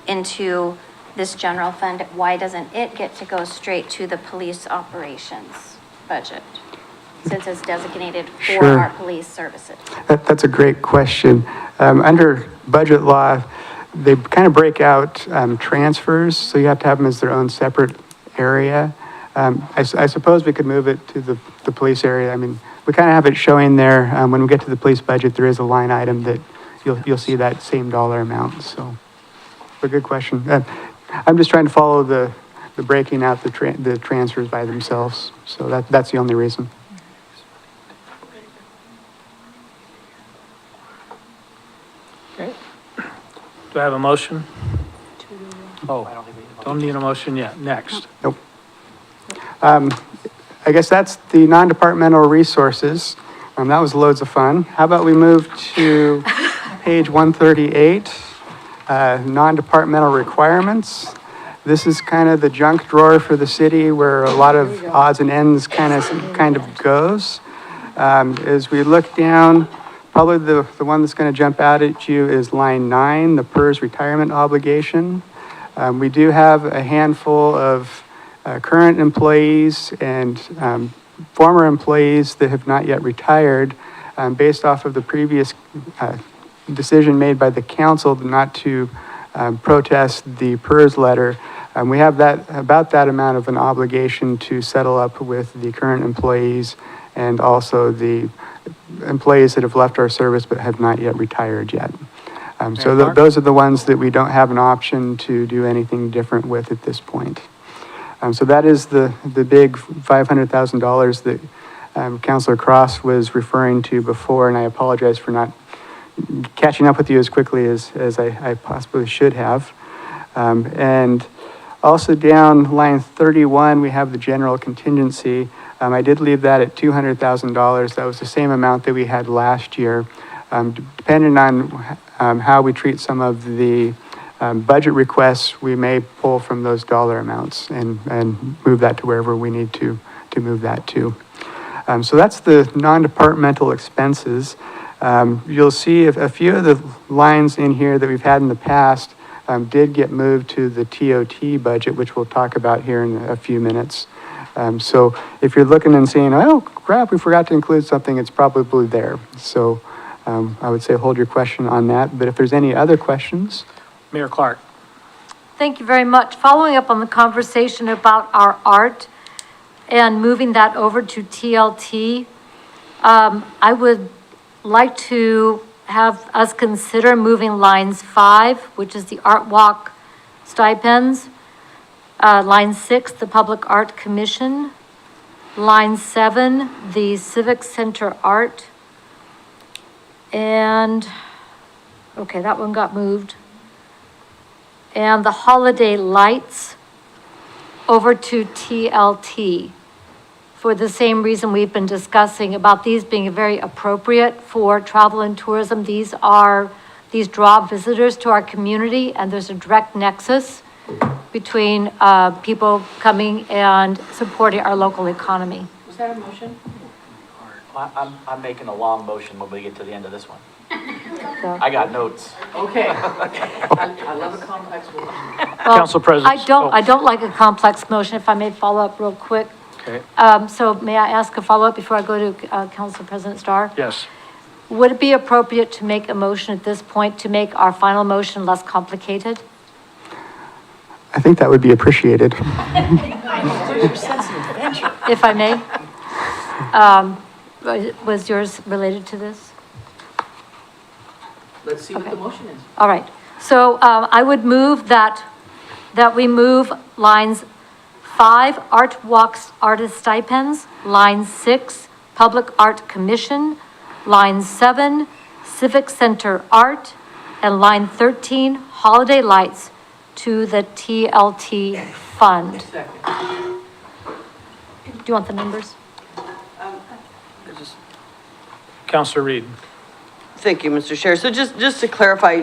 into this general fund? Why doesn't it get to go straight to the police operations budget, since it's designated for Sure. our police services? That's a great question. Under budget law, they kind of break out transfers, so you have to have them as their own separate area. I suppose we could move it to the police area. I mean, we kind of have it showing there. When we get to the police budget, there is a line item that you'll see that same dollar amount. So, a good question. I'm just trying to follow the breaking out the transfers by themselves. So that's the only reason. Okay. Do I have a motion? Oh, don't need a motion yet. Next. Nope. I guess that's the non-departmental resources. That was loads of fun. How about we move to page 138, non-departmental requirements. This is kind of the junk drawer for the city where a lot of odds and ends kind of goes. As we look down, probably the one that's going to jump out at you is line 9, the PERS retirement obligation. We do have a handful of current employees and former employees that have not yet retired, based off of the previous decision made by the council not to protest the PERS letter. We have about that amount of an obligation to settle up with the current employees and also the employees that have left our service but have not yet retired yet. So those are the ones that we don't have an option to do anything different with at this point. So that is the big $500,000 that Councilor Cross was referring to before, and I apologize for not catching up with you as quickly as I possibly should have. And also down line 31, we have the general contingency. I did leave that at $200,000. That was the same amount that we had last year. Depending on how we treat some of the budget requests, we may pull from those dollar amounts and move that to wherever we need to move that to. So that's the non-departmental expenses. You'll see a few of the lines in here that we've had in the past did get moved to the TOT budget, which we'll talk about here in a few minutes. So if you're looking and seeing, oh crap, we forgot to include something, it's probably there. So I would say hold your question on that, but if there's any other questions. Mayor Clark. Thank you very much. Following up on the conversation about our art and moving that over to TLT, I would like to have us consider moving lines 5, which is the Art Walk stipends, line 6, the Public Art Commission, line 7, the Civic Center Art, and, okay, that one got moved. And the holiday lights over to TLT for the same reason we've been discussing about these being very appropriate for travel and tourism. These draw visitors to our community, and there's a direct nexus between people coming and supporting our local economy. Was that a motion? I'm making a long motion when we get to the end of this one. I got notes. Okay. I love a complex motion. Well, Council President. I don't like a complex motion, if I may follow up real quick. Okay. So may I ask a follow-up before I go to Council President Starr? Yes. Would it be appropriate to make a motion at this point to make our final motion less complicated? I think that would be appreciated. If I may. Was yours related to this? Let's see what the motion is. All right. So I would move that we move lines 5, Art Walks Artist Stipends, line 6, Public Art Commission, line 7, Civic Center Art, and line 13, Holiday Lights, to the TLT fund. Second. Do you want the numbers? Counselor Reed. Thank you, Mr. Chair. So just to clarify,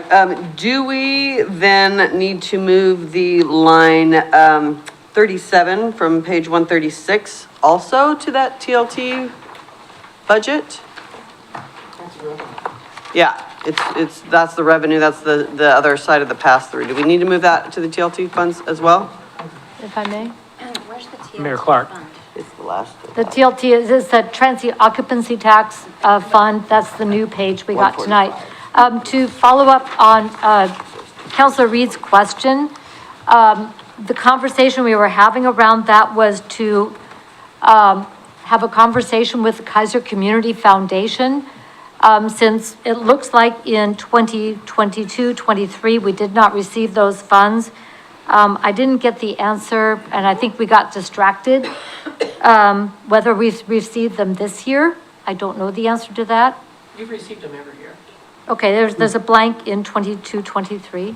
do we then need to move the line 37 from page 136 also to that TLT budget? That's revenue. Yeah, that's the revenue, that's the other side of the pass-through. Do we need to move that to the TLT funds as well? If I may? Where's the TLT Mayor Clark. fund? It's the last. The TLT is the transient occupancy tax fund. That's the new page we got tonight. To follow up on Councilor Reed's question, the conversation we were having around that was to have a conversation with the Keizer Community Foundation. Since it looks like in 2022-23, we did not receive those funds. I didn't get the answer, and I think we got distracted. Whether we've received them this year, I don't know the answer to that. You've received them every year. Okay, there's a blank in 22-23.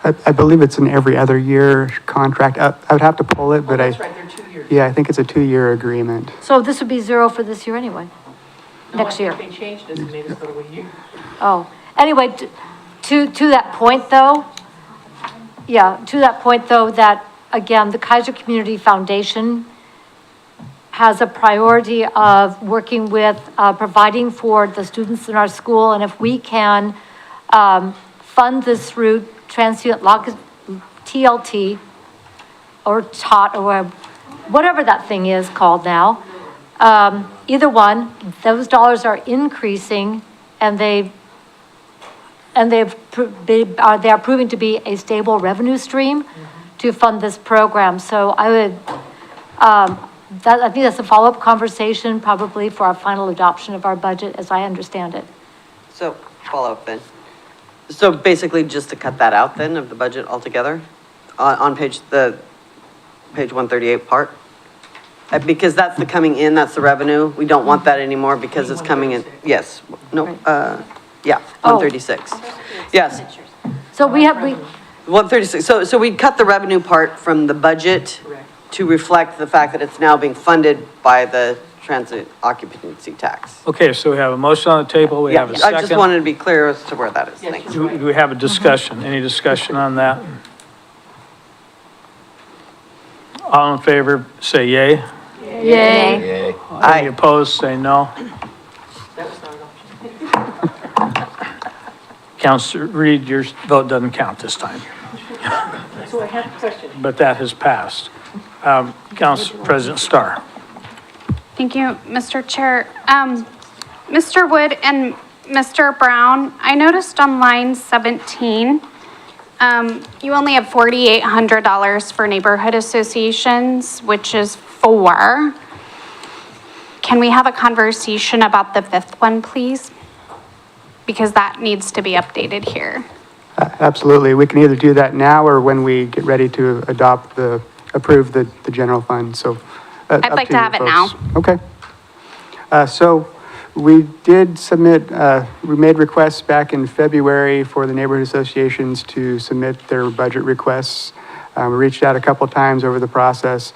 I believe it's an every other year contract. I would have to pull it, but That's right, they're 2 years. yeah, I think it's a 2-year agreement. So this would be 0 for this year anyway, next year. No, I think they changed it and made us go to a year. Oh, anyway, to that point though, that, again, the Keizer Community Foundation has a priority of working with, providing for the students in our school, and if we can, fund this through transient TLT, or TOT, or whatever that thing is called now, either one, those dollars are increasing, and they are proving to be a stable revenue stream to fund this program. So I would, I think that's a follow-up conversation probably for our final adoption of our budget, as I understand it. So follow up then. So basically just to cut that out then of the budget altogether on page 138 part? Because that's the coming in, that's the revenue. We don't want that anymore because it's coming in. Yes, no, yeah, 136. Yes. So we 136. So we cut the revenue part from the budget to reflect the fact that it's now being funded by the transit occupancy tax. Okay, so we have a motion on the table. We have a second. I just wanted to be clear as to where that is. Thanks. Do we have a discussion? Any discussion on that? All in favor, say yay. Yay. Any opposed, say no. That was not an option. Counselor Reed, your vote doesn't count this time, So I have a question. but that has passed. Council President Starr. Thank you, Mr. Chair. Mr. Wood and Mr. Brown, I noticed on line 17, you only have $4,800 for neighborhood associations, which is 4. Can we have a conversation about the 5th one, please? Because that needs to be updated here. Absolutely. We can either do that now or when we get ready to approve the general fund, so. I'd like to have it now. Okay. So we did submit, we made requests back in February for the neighborhood associations to submit their budget requests. We reached out a couple times over the process.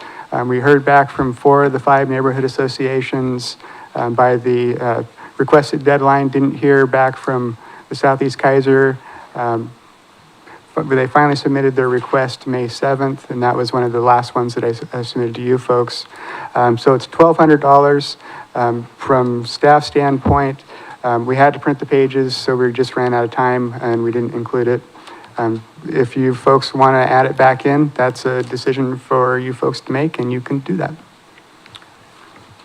We heard back from 4 of the 5 neighborhood associations by the requested deadline, didn't hear back from the Southeast Keizer. But they finally submitted their request May 7th, and that was one of the last ones that I submitted to you folks. So it's $1,200. From staff standpoint, we had to print the pages, so we just ran out of time and we didn't include it. If you folks want to add it back in, that's a decision for you folks to make, and you can do that.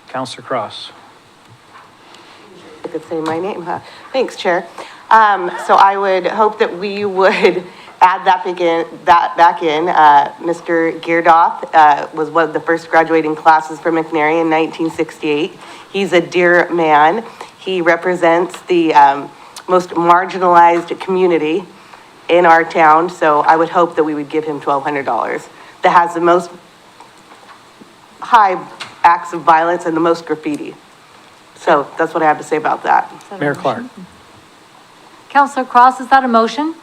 Counselor Cross. I could say my name, huh? Thanks, Chair. So I would hope that we would add that back in. Mr. Geardoff was one of the first graduating classes from McNary in 1968. He's a dear man. He represents the most marginalized community in our town, so I would hope that we would give him $1,200. That has the most high acts of violence and the most graffiti. So that's what I have to say about that. Mayor Clark. Counselor Cross, is that a motion?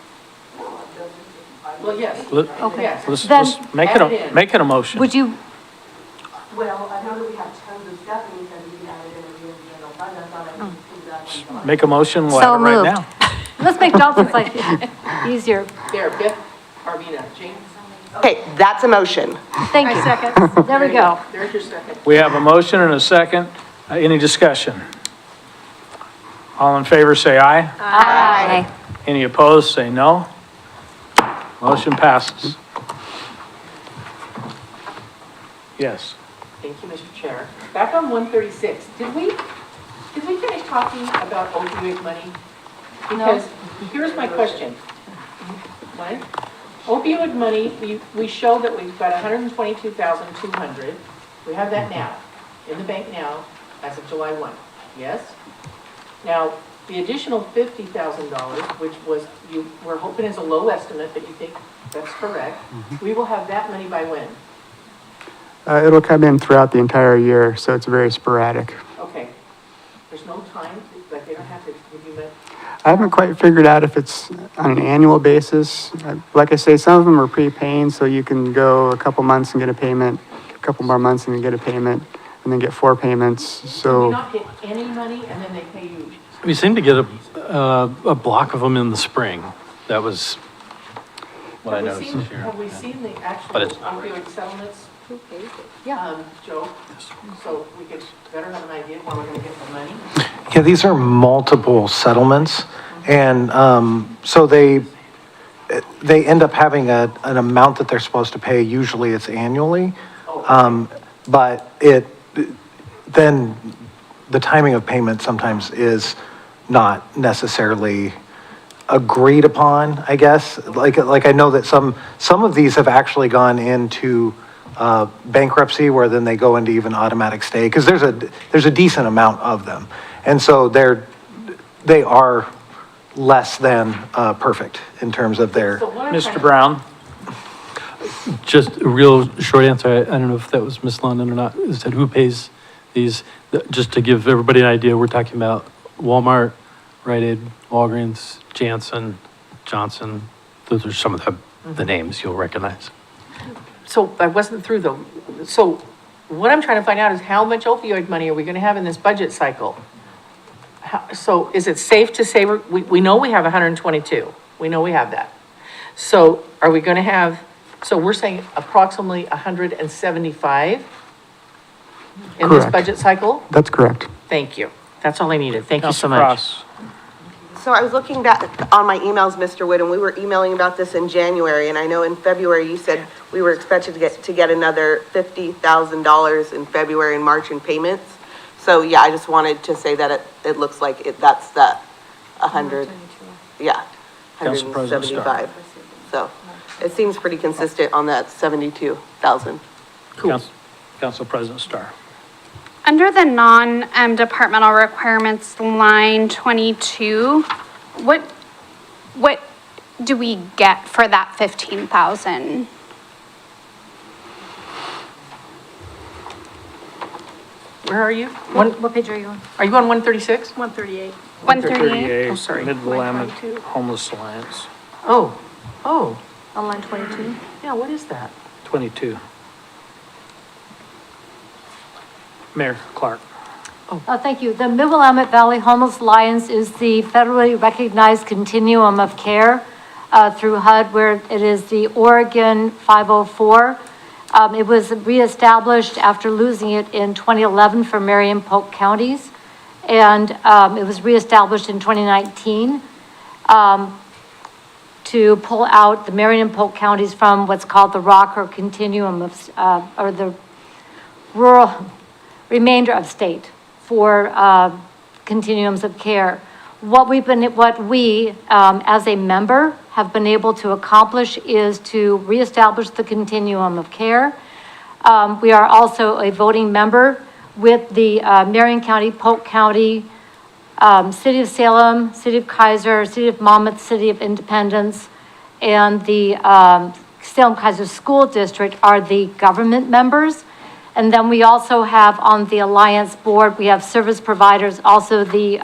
Well, yes. Okay. Yes. Let's Then- make it a motion. Would you, Well, I know that we have tons of stuff and we said we can add it in the general fund. I thought I would include that. Make a motion, we'll So have it right moved. now. let's make Johnson's life easier. There, Beth, Armina, James. Okay, that's a motion. Thank you. Second. There we go. There's your second. We have a motion and a second. Any discussion? All in favor, say aye. Aye. Any opposed, say no. Motion passes. Yes. Thank you, Mr. Chair. Back on 136, did we finish talking about opioid money? Because here's my question. What? Opioid money, we show that we've got 122,200. We have that now, in the bank now, as of July 1, yes? Now, the additional $50,000, which was, you were hoping is a low estimate, but you think that's correct, we will have that money by when? It'll come in throughout the entire year, so it's very sporadic. Okay. There's no time, like they don't have to give you that. I haven't quite figured out if it's on an annual basis. Like I say, some of them are prepaying, so you can go a couple months and get a payment, a couple more months and then get a payment, and then get 4 payments, Do you so. not get any money and then they pay you? We seem to get a block of them in the spring. That was what I noticed this year. Have we seen the actual But it's- opioid settlements? Joe, so we could better have an idea where we're gonna get the money? Yeah, these are multiple settlements, and so they end up having an amount that they're supposed to pay. Usually it's annually, but then the timing of payment sometimes is not necessarily agreed upon, I guess. Like I know that some of these have actually gone into bankruptcy, where then they go into even automatic stay, because there's a decent amount of them. And so they are less than perfect in terms of their. Mr. Brown? Just a real short answer. I don't know if that was Miss London or not. Is that who pays these? Just to give everybody an idea, we're talking about Walmart, Rite Aid, Walgreens, Janssen, Johnson. Those are some of the names you'll recognize. So I wasn't through though. So what I'm trying to find out is how much opioid money are we gonna have in this budget cycle? So is it safe to say, we know we have 122, we know we have that. So are we gonna have, so we're saying approximately 175 in this Correct. budget cycle? That's correct. Thank you. That's all I needed. Thank you so Councilor much. Cross. So I was looking back on my emails, Mr. Wood, and we were emailing about this in January, and I know in February you said we were expected to get another $50,000 in February and March in payments. So yeah, I just wanted to say that it looks like that's the 100, yeah, Council President Starr. 175. So it seems pretty consistent on that 72,000. Council President Starr. Under the non-departmental requirements, line 22, what do we get for that 15,000? Where are you? What page are you on? Are you on 136? 138. 138? Oh, sorry. Mid-Willamette Homeless Alliance, Oh, On line 22? yeah, what is that? 22. Mayor Clark. Thank you. The Mid-Willamette Valley Homeless Alliance is the federally recognized continuum of care through HUD, where it is the Oregon 504. It was reestablished after losing it in 2011 for Marion Polk counties, and it was reestablished in 2019 to pull out the Marion and Polk counties from what's called the ROC, or continuum of, or the rural remainder of state for continuums of care. what we, as a member, have been able to accomplish is to reestablish the continuum of care. We are also a voting member with the Marion County, Polk County, City of Salem, City of Keizer, City of Monmouth, City of Independence, and the Salem-Keizer School District are the government members. And then we also have on the Alliance Board, we have service providers, also the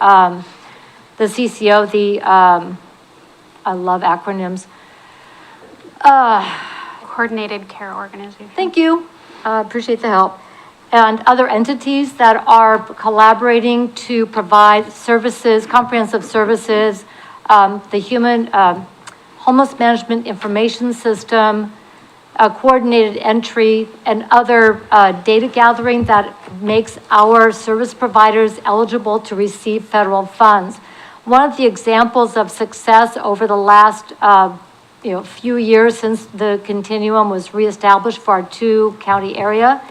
CCO, I love acronyms. Coordinated Care Organization. Thank you. Appreciate the help. And other entities that are collaborating to provide services, comprehensive services, the Human Homeless Management Information System, coordinated entry, and other data gathering that makes our service providers eligible to receive federal funds. One of the examples of success over the last few years since the continuum was reestablished for our 2-county area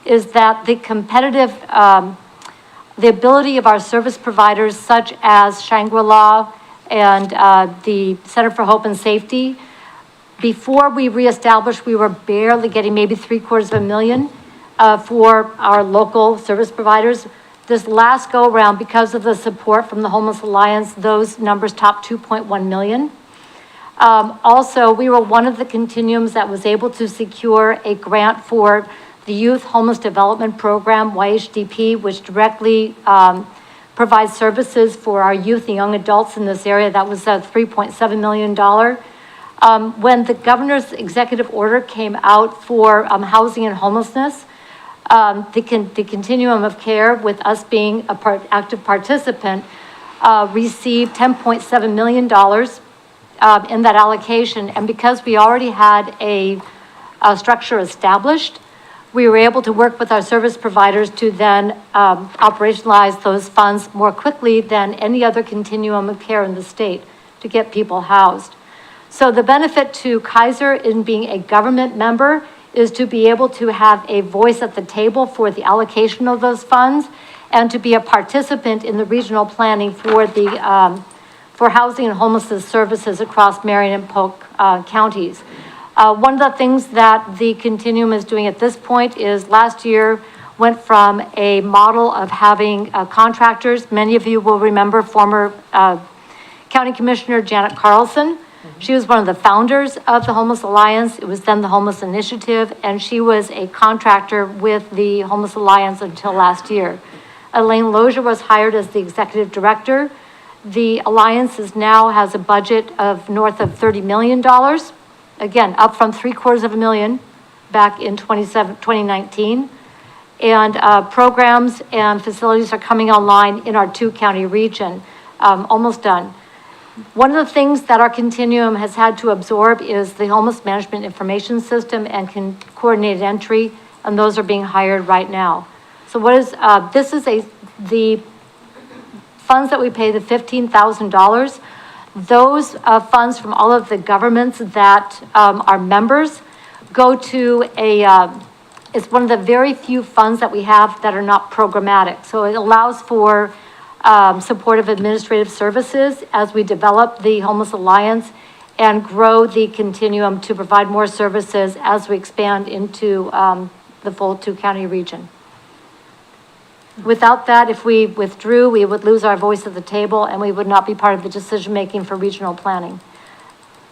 is that the competitive, the ability of our service providers such as Shangri-La and the Center for Hope and Safety, before we reestablished, we were barely getting maybe $750,000 for our local service providers. This last go around, because of the support from the Homeless Alliance, those numbers topped 2.1 million. Also, we were one of the continuums that was able to secure a grant for the Youth Homeless Development Program, YHDP, which directly provides services for our youth and young adults in this area. That was a $3.7 million. When the governor's executive order came out for housing and homelessness, the continuum of care, with us being a active participant, received $10.7 million in that allocation. And because we already had a structure established, we were able to work with our service providers to then operationalize those funds more quickly than any other continuum of care in the state to get people housed. So the benefit to Keizer in being a government member is to be able to have a voice at the table for the allocation of those funds and to be a participant in the regional planning for the for housing and homelessness services across Marion and Polk counties. One of the things that the continuum is doing at this point is last year went from a model of having contractors. Many of you will remember former County Commissioner Janet Carlson. She was one of the founders of the Homeless Alliance. It was then the Homeless Initiative, and she was a contractor with the Homeless Alliance until last year. Elaine Lozier was hired as the executive director. The Alliance now has a budget of north of $30 million. Again, up from $750,000 back in 2019. And programs and facilities are coming online in our 2-county region, almost done. One of the things that our continuum has had to absorb is the Homeless Management Information System and coordinated entry, and those are being hired right now. So what is, this is the funds that we pay, the $15,000. Those funds from all of the governments that are members go to it's one of the very few funds that we have that are not programmatic. So it allows for supportive administrative services as we develop the Homeless Alliance and grow the continuum to provide more services as we expand into the full 2-county region. Without that, if we withdrew, we would lose our voice at the table and we would not be part of the decision-making for regional planning.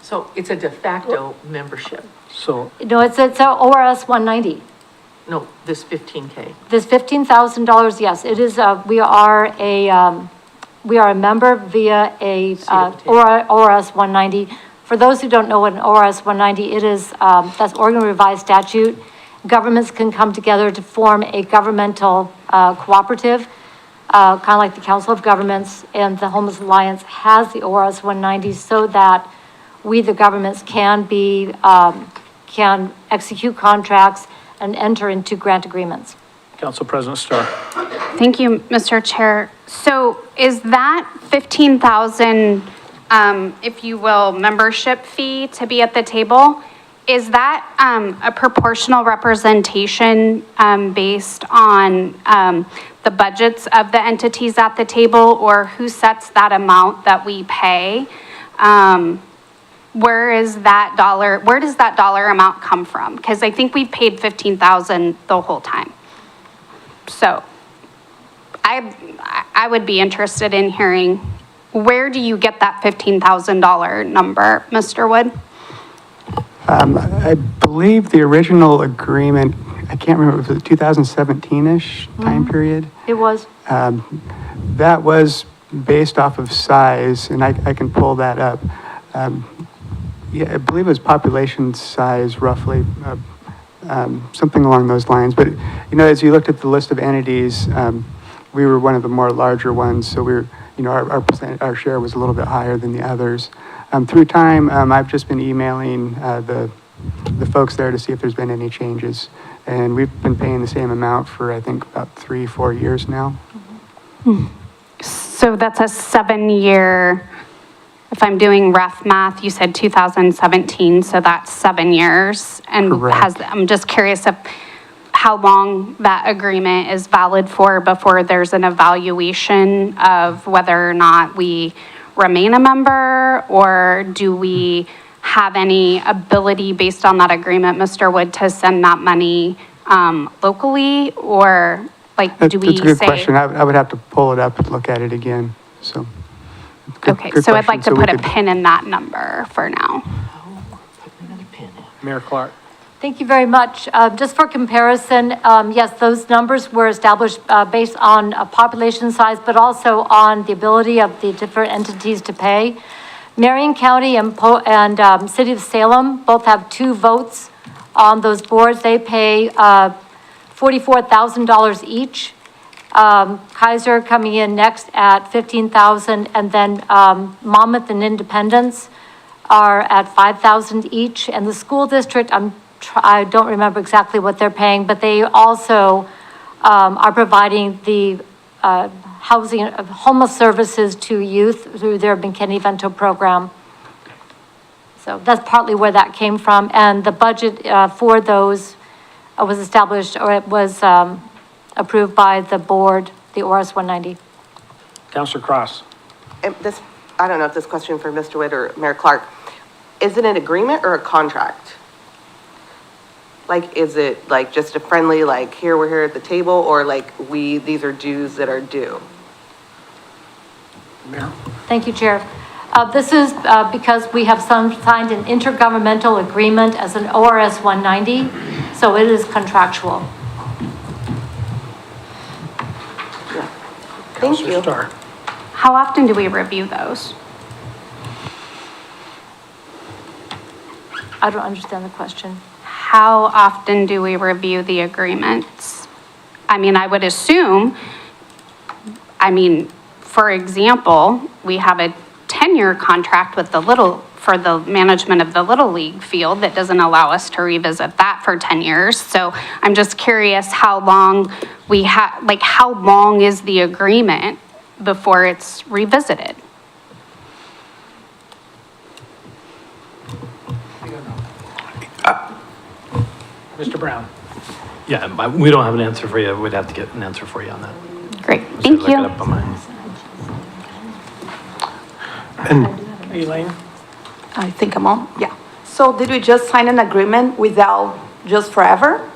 So it's a de facto membership. So, No, it's a ORS 190. No, this 15K. This $15,000, yes, it is, we are a member via a ORS 190. For those who don't know what an ORS 190, it is, that's Oregon Revised Statute. Governments can come together to form a governmental cooperative, kind of like the Council of Governments, and the Homeless Alliance has the ORS 190 so that we, the governments, can execute contracts and enter into grant agreements. Council President Starr. Thank you, Mr. Chair. So is that 15,000, if you will, membership fee to be at the table? is that a proportional representation based on the budgets of the entities at the table, or who sets that amount that we pay? Where does that dollar amount come from? Because I think we've paid 15,000 the whole time. So I would be interested in hearing, where do you get that $15,000 number, Mr. Wood? I believe the original agreement, I can't remember, was it 2017-ish time period? It was. That was based off of size, and I can pull that up. Yeah, I believe it was population size roughly, something along those lines. But, you know, as you looked at the list of entities, we were one of the more larger ones, so we were, you know, our share was a little bit higher than the others. Through time, I've just been emailing the folks there to see if there's been any changes. And we've been paying the same amount for, I think, about 3-4 years now. So that's a 7-year, if I'm doing rough math, you said 2017, so that's 7 years. And Correct. I'm just curious of how long that agreement is valid for before there's an evaluation of whether or not we remain a member, or do we have any ability based on that agreement, Mr. Wood, to send that money locally, or like, do we say? That's a good question. I would have to pull it up and look at it again, so. Okay, so I'd like to put a pin in that number for now. Mayor Clark. Thank you very much. Just for comparison, yes, those numbers were established based on population size, but also on the ability of the different entities to pay. Marion County and City of Salem both have 2 votes on those boards. They pay $44,000 each. Keizer coming in next at $15,000, and then Monmouth and Independence are at $5,000 each. And the school district, I don't remember exactly what they're paying, but they also are providing the housing, homeless services to youth through their McKinney-Vento program. So that's partly where that came from. And the budget for those was established, or it was approved by the board, the ORS 190. Councilor Cross. I don't know if this question for Mr. Witt or Mayor Clark, is it an agreement or a contract? Like, is it like just a friendly, like, here, we're here at the table, or like these are dues that are due? Mayor. Thank you, Chair. This is because we have signed an intergovernmental agreement as an ORS 190, so it is contractual. Thank you. Starr. How often do we review those? I don't understand the question. How often do we review the agreements? I mean, I would assume, for example, we have a 10-year contract with for the management of the Little League field that doesn't allow us to revisit that for 10 years. So I'm just curious how long how long is the agreement before it's revisited? Mr. Brown. Yeah, we don't have an answer for you. We'd have to get an answer for you on that. Great, thank Look you. it up on mine. Elaine? I think I'm on, yeah. So did we just sign an agreement without just forever?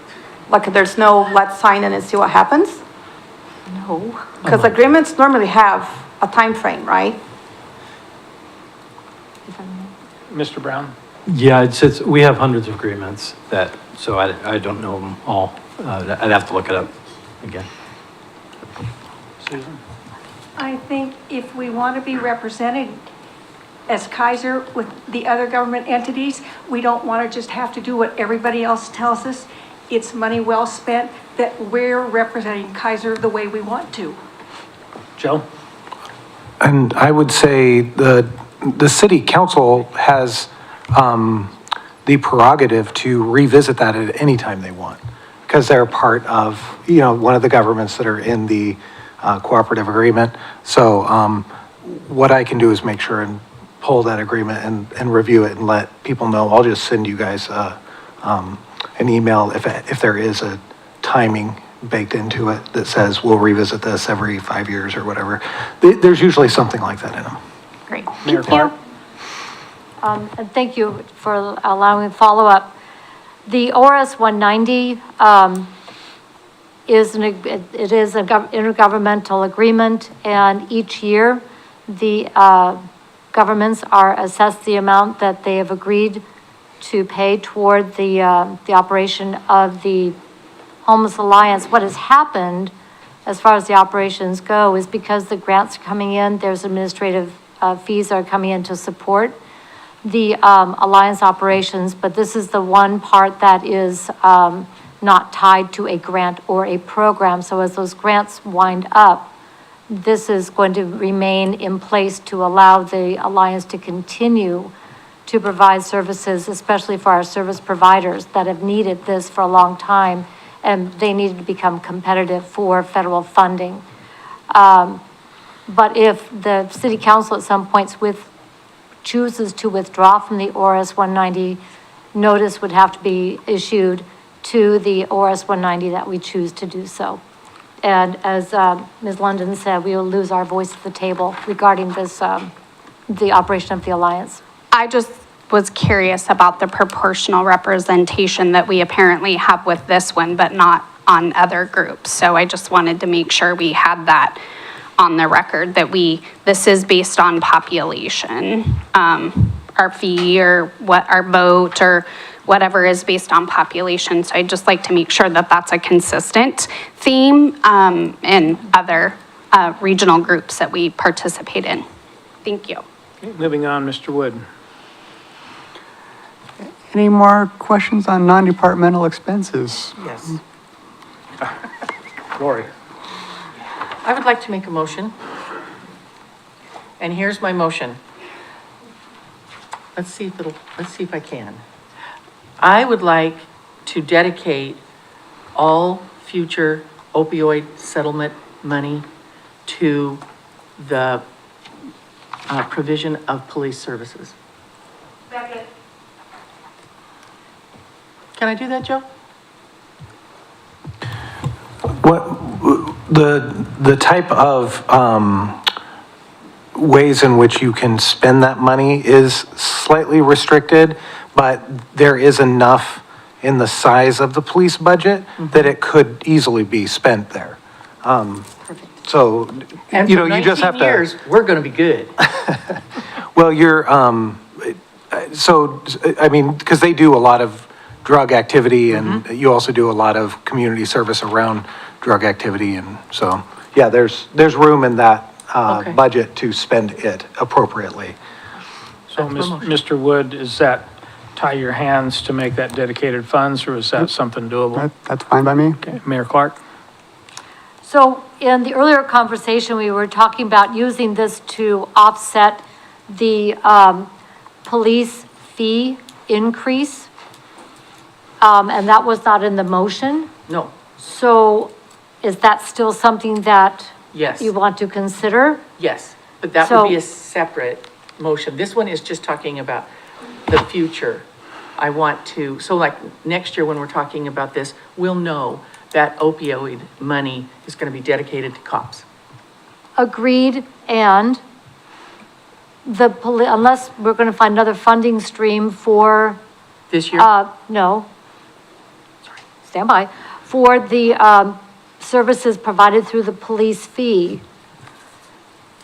Like there's no, let's sign it and see what happens? No. Because agreements normally have a time frame, right? Mr. Brown? Yeah, we have hundreds of agreements so I don't know them all. I'd have to look it up again. Susan? I think if we want to be represented as Keizer with the other government entities, we don't want to just have to do what everybody else tells us. It's money well spent, that we're representing Keizer the way we want to. Joe? And I would say the city council has the prerogative to revisit that at any time they want, because they're part of, one of the governments that are in the cooperative agreement. So what I can do is make sure and pull that agreement and review it and let people know. I'll just send you guys an email if there is a timing baked into it that says we'll revisit this every 5 years or whatever. There's usually something like that in them. Great, Mayor thank you. Clark? And thank you for allowing follow-up. The ORS 190 is an intergovernmental agreement, and each year, the governments are assessed the amount that they have agreed to pay toward the operation of the Homeless Alliance. What has happened, as far as the operations go, is because the grants are coming in, there's administrative fees are coming in to support the Alliance operations, but this is the one part that is not tied to a grant or a program. So as those grants wind up, this is going to remain in place to allow the Alliance to continue to provide services, especially for our service providers that have needed this for a long time, and they needed to become competitive for federal funding. But if the city council at some points chooses to withdraw from the ORS 190, notice would have to be issued to the ORS 190 that we choose to do so. And as Ms. London said, we will lose our voice at the table regarding this, the operation of the Alliance. I just was curious about the proportional representation that we apparently have with this one, but not on other groups. So I just wanted to make sure we had that on the record, that this is based on population. Our fee or what our vote or whatever is based on population. So I'd just like to make sure that that's a consistent theme in other regional groups that we participate in. Thank you. Okay, moving on, Mr. Wood. Any more questions on non-departmental expenses? Yes. Lori. I would like to make a motion. And here's my motion. Let's see if I can. I would like to dedicate all future opioid settlement money to the provision of police services. Second. Can I do that, Joe? What, the type of ways in which you can spend that money is slightly restricted, but there is enough in the size of the police budget that it could easily be spent there. So, And you for know, you just 19 have to. years, we're gonna be good. Well, so, I mean, because they do a lot of drug activity and you also do a lot of community service around drug activity. And so, yeah, there's room in that Okay. budget to spend it appropriately. So, Mr. Wood, is that tie your hands to make that dedicated funds, or is that something doable? That's fine by me. Okay, Mayor Clark? So in the earlier conversation, we were talking about using this to offset the police fee increase. And that was not in the motion. No, So is that still something that yes, you want to consider? yes, but that would be So- a separate motion. This one is just talking about the future. I want to, so like next year when we're talking about this, we'll know that opioid money is gonna be dedicated to cops. Agreed, and unless we're gonna find another funding stream for, This year? no. Stand by, for the, services provided through the police fee.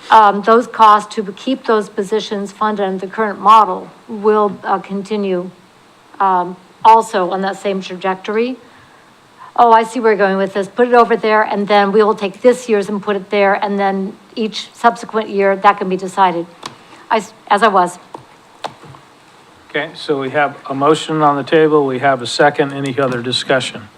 Those costs to keep those positions funded under the current model will, continue, also on that same trajectory. Oh, I see where you're going with this. Put it over there, and then we will take this year's and put it there, and then each subsequent year, that can be decided. As I was. Okay, so we have a motion on the table, we have a second, any other discussion?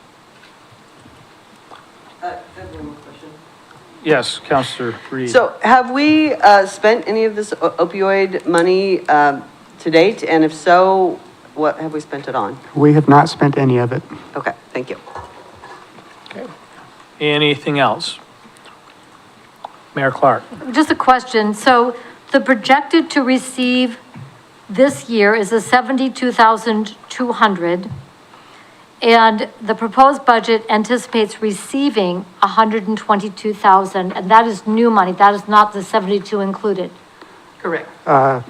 Yes, Counselor Reed. So have we spent any of this opioid money to date? And if so, what have we spent it on? We have not spent any of it. Okay, thank you. Okay. Anything else? Mayor Clark. Just a question. So the projected to receive this year is a 72,200. And the proposed budget anticipates receiving 122,000, and that is new money. That is not the 72 included, Correct. or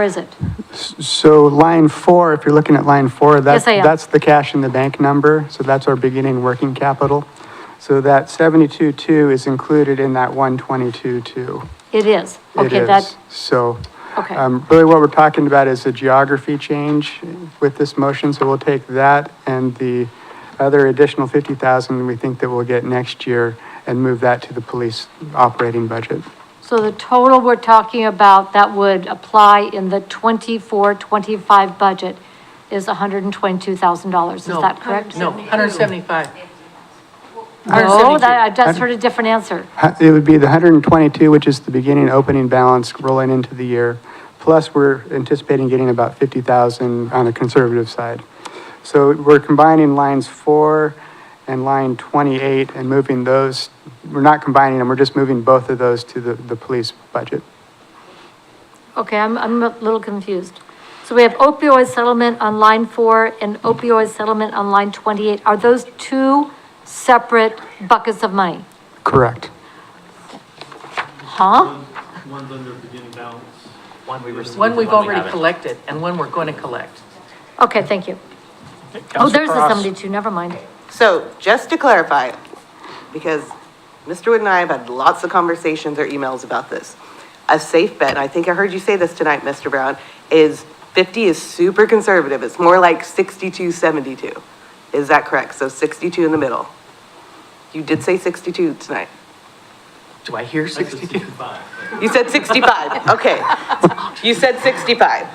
is it? So line 4, if you're looking at line 4, Yes, I am. that's the cash in the bank number. So that's our beginning working capital. So that 72.2 is included in that 122.2. It is. It Okay, is. that, So, okay. really what we're talking about is a geography change with this motion. So we'll take that and the other additional 50,000 we think that we'll get next year and move that to the police operating budget. So the total we're talking about that would apply in the 24-25 budget is $122,000. Is No. that correct? No, 175. No, that, I just heard a different answer. It would be the 122, which is the beginning opening balance rolling into the year. Plus, we're anticipating getting about 50,000 on the conservative side. So we're combining lines 4 and line 28 and moving those, we're not combining them, we're just moving both of those to the police budget. Okay, I'm a little confused. So we have opioid settlement on line 4 and opioid settlement on line 28. Are those two separate buckets of money? Correct. Huh? One's under beginning balance. One we received. One we've one we already haven't. collected and one we're going to collect. Okay, thank you. Oh, Counselor there's the Cross. 72, never mind. So just to clarify, because Mr. Wood and I have had lots of conversations or emails about this. A safe bet, and I think I heard you say this tonight, Mr. Brown, is 50 is super conservative. It's more like 62, 72. Is that correct? So 62 in the middle. You did say 62 tonight. Do I hear 62? You said 65, okay. You said 65.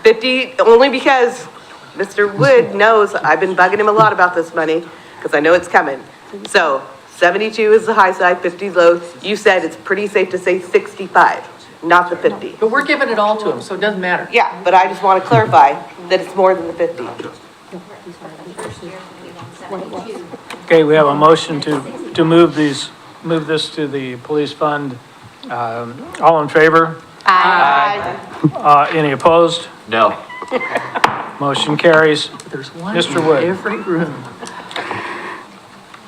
50, only because Mr. Wood knows I've been bugging him a lot about this money, because I know it's coming. So 72 is the high side, 50 is low. You said it's pretty safe to say 65, not the 50. But we're giving it all to him, so it doesn't matter. Yeah, but I just want to clarify that it's more than the 50. Okay, we have a motion to move this to the police fund. All in favor? Aye. Any opposed? No. Motion carries. There's one Mr. in Wood. every room.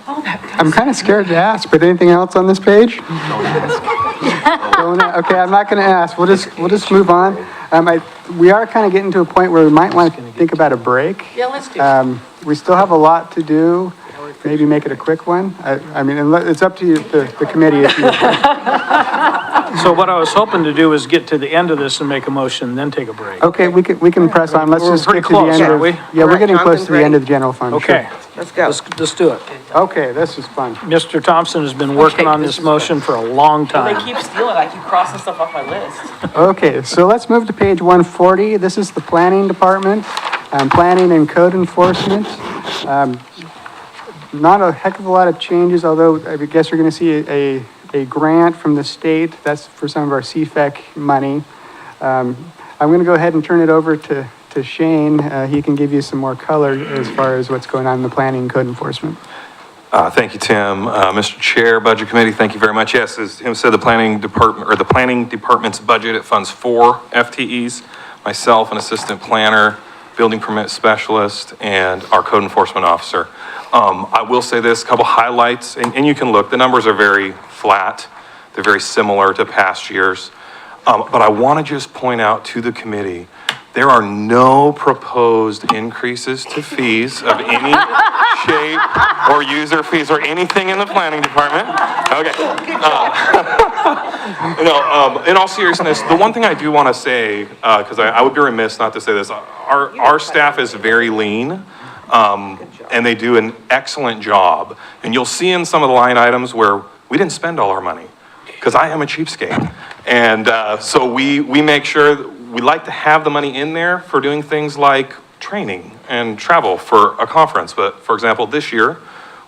Oh, that I'm kind of scared to ask, but anything else on this page? Okay, I'm not going to ask. We'll just move on. We are kind of getting to a point where we might want to think about a break. Yeah, let's do it. We still have a lot to do. Maybe make it a quick one. I mean, it's up to you, the committee. If you, So what I was hoping to do is get to the end of this and make a motion, then take a break. okay, we can press on. Let's We're just pretty get to the close, end aren't of. we? Yeah, we're getting close Jonathan's to the end of the general fund. Okay, Sure. Let's go. let's do it. Okay, this is fun. Mr. Thompson has been working Okay, on this this is motion for a long They time. keep stealing, I keep crossing stuff off my list. Okay, so let's move to page 140. This is the planning department, planning and code enforcement. Not a heck of a lot of changes, although I guess you're gonna see a grant from the state. That's for some of our CFEC money. I'm gonna go ahead and turn it over to Shane. He can give you some more color as far as what's going on in the planning and code enforcement. Thank you, Tim. Mr. Chair, Budget Committee, thank you very much. Yes, as Tim said, the planning department's budget, it funds 4 FTEs, myself, an assistant planner, building permit specialist, and our code enforcement officer. I will say this, a couple highlights, and you can look, the numbers are very flat. They're very similar to past years. But I want to just point out to the committee, there are no proposed increases to fees of any shape or user fees or anything in the planning department. Okay. In all seriousness, the one thing I do want to say, because I would be remiss not to say this, our staff is very lean. And they do an excellent job. And you'll see in some of the line items where we didn't spend all our money, because I am a cheapskate. And so we make sure, we like to have the money in there for doing things like training and travel for a conference. But for example, this year,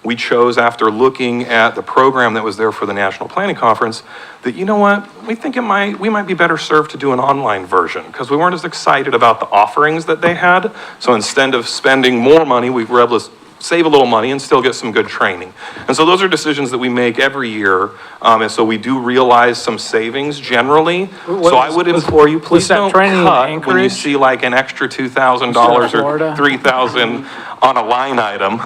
we chose, after looking at the program that was there for the National Planning Conference, that, you know what, we think we might be better served to do an online version, because we weren't as excited about the offerings that they had. So instead of spending more money, we were able to save a little money and still get some good training. And so those are decisions that we make every year. And so we do realize some savings generally. So I would implore you, please that don't training in cut when you Anchorage? see like an extra $2,000 Florida? or $3,000 on a line item,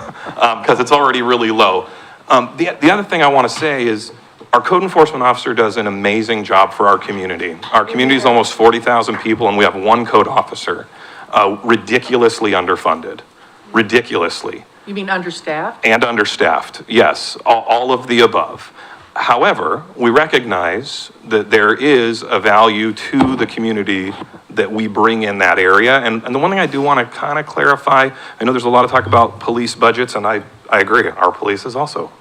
because it's already really low. The other thing I want to say is our code enforcement officer does an amazing job for our community. Our community is almost 40,000 people and we have one code officer, ridiculously underfunded, ridiculously. You mean understaffed? And understaffed, yes, all of the above. However, we recognize that there is a value to the community that we bring in that area. And the one thing I do want to kind of clarify, I know there's a lot of talk about police budgets, and I agree, our police is also,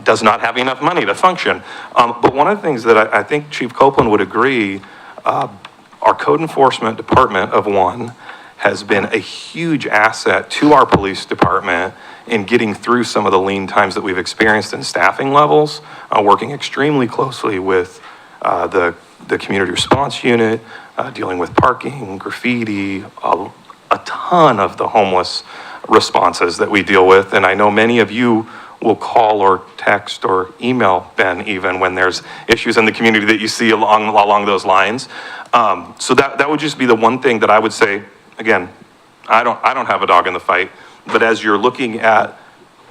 does not have enough money to function. But one of the things that I think Chief Copeland would agree, our code enforcement department of one has been a huge asset to our police department in getting through some of the lean times that we've experienced in staffing levels, working extremely closely with the community response unit, dealing with parking, graffiti, a ton of the homeless responses that we deal with. And I know many of you will call or text or email Ben even when there's issues in the community that you see along those lines. So that would just be the one thing that I would say. Again, I don't have a dog in the fight, but as you're looking at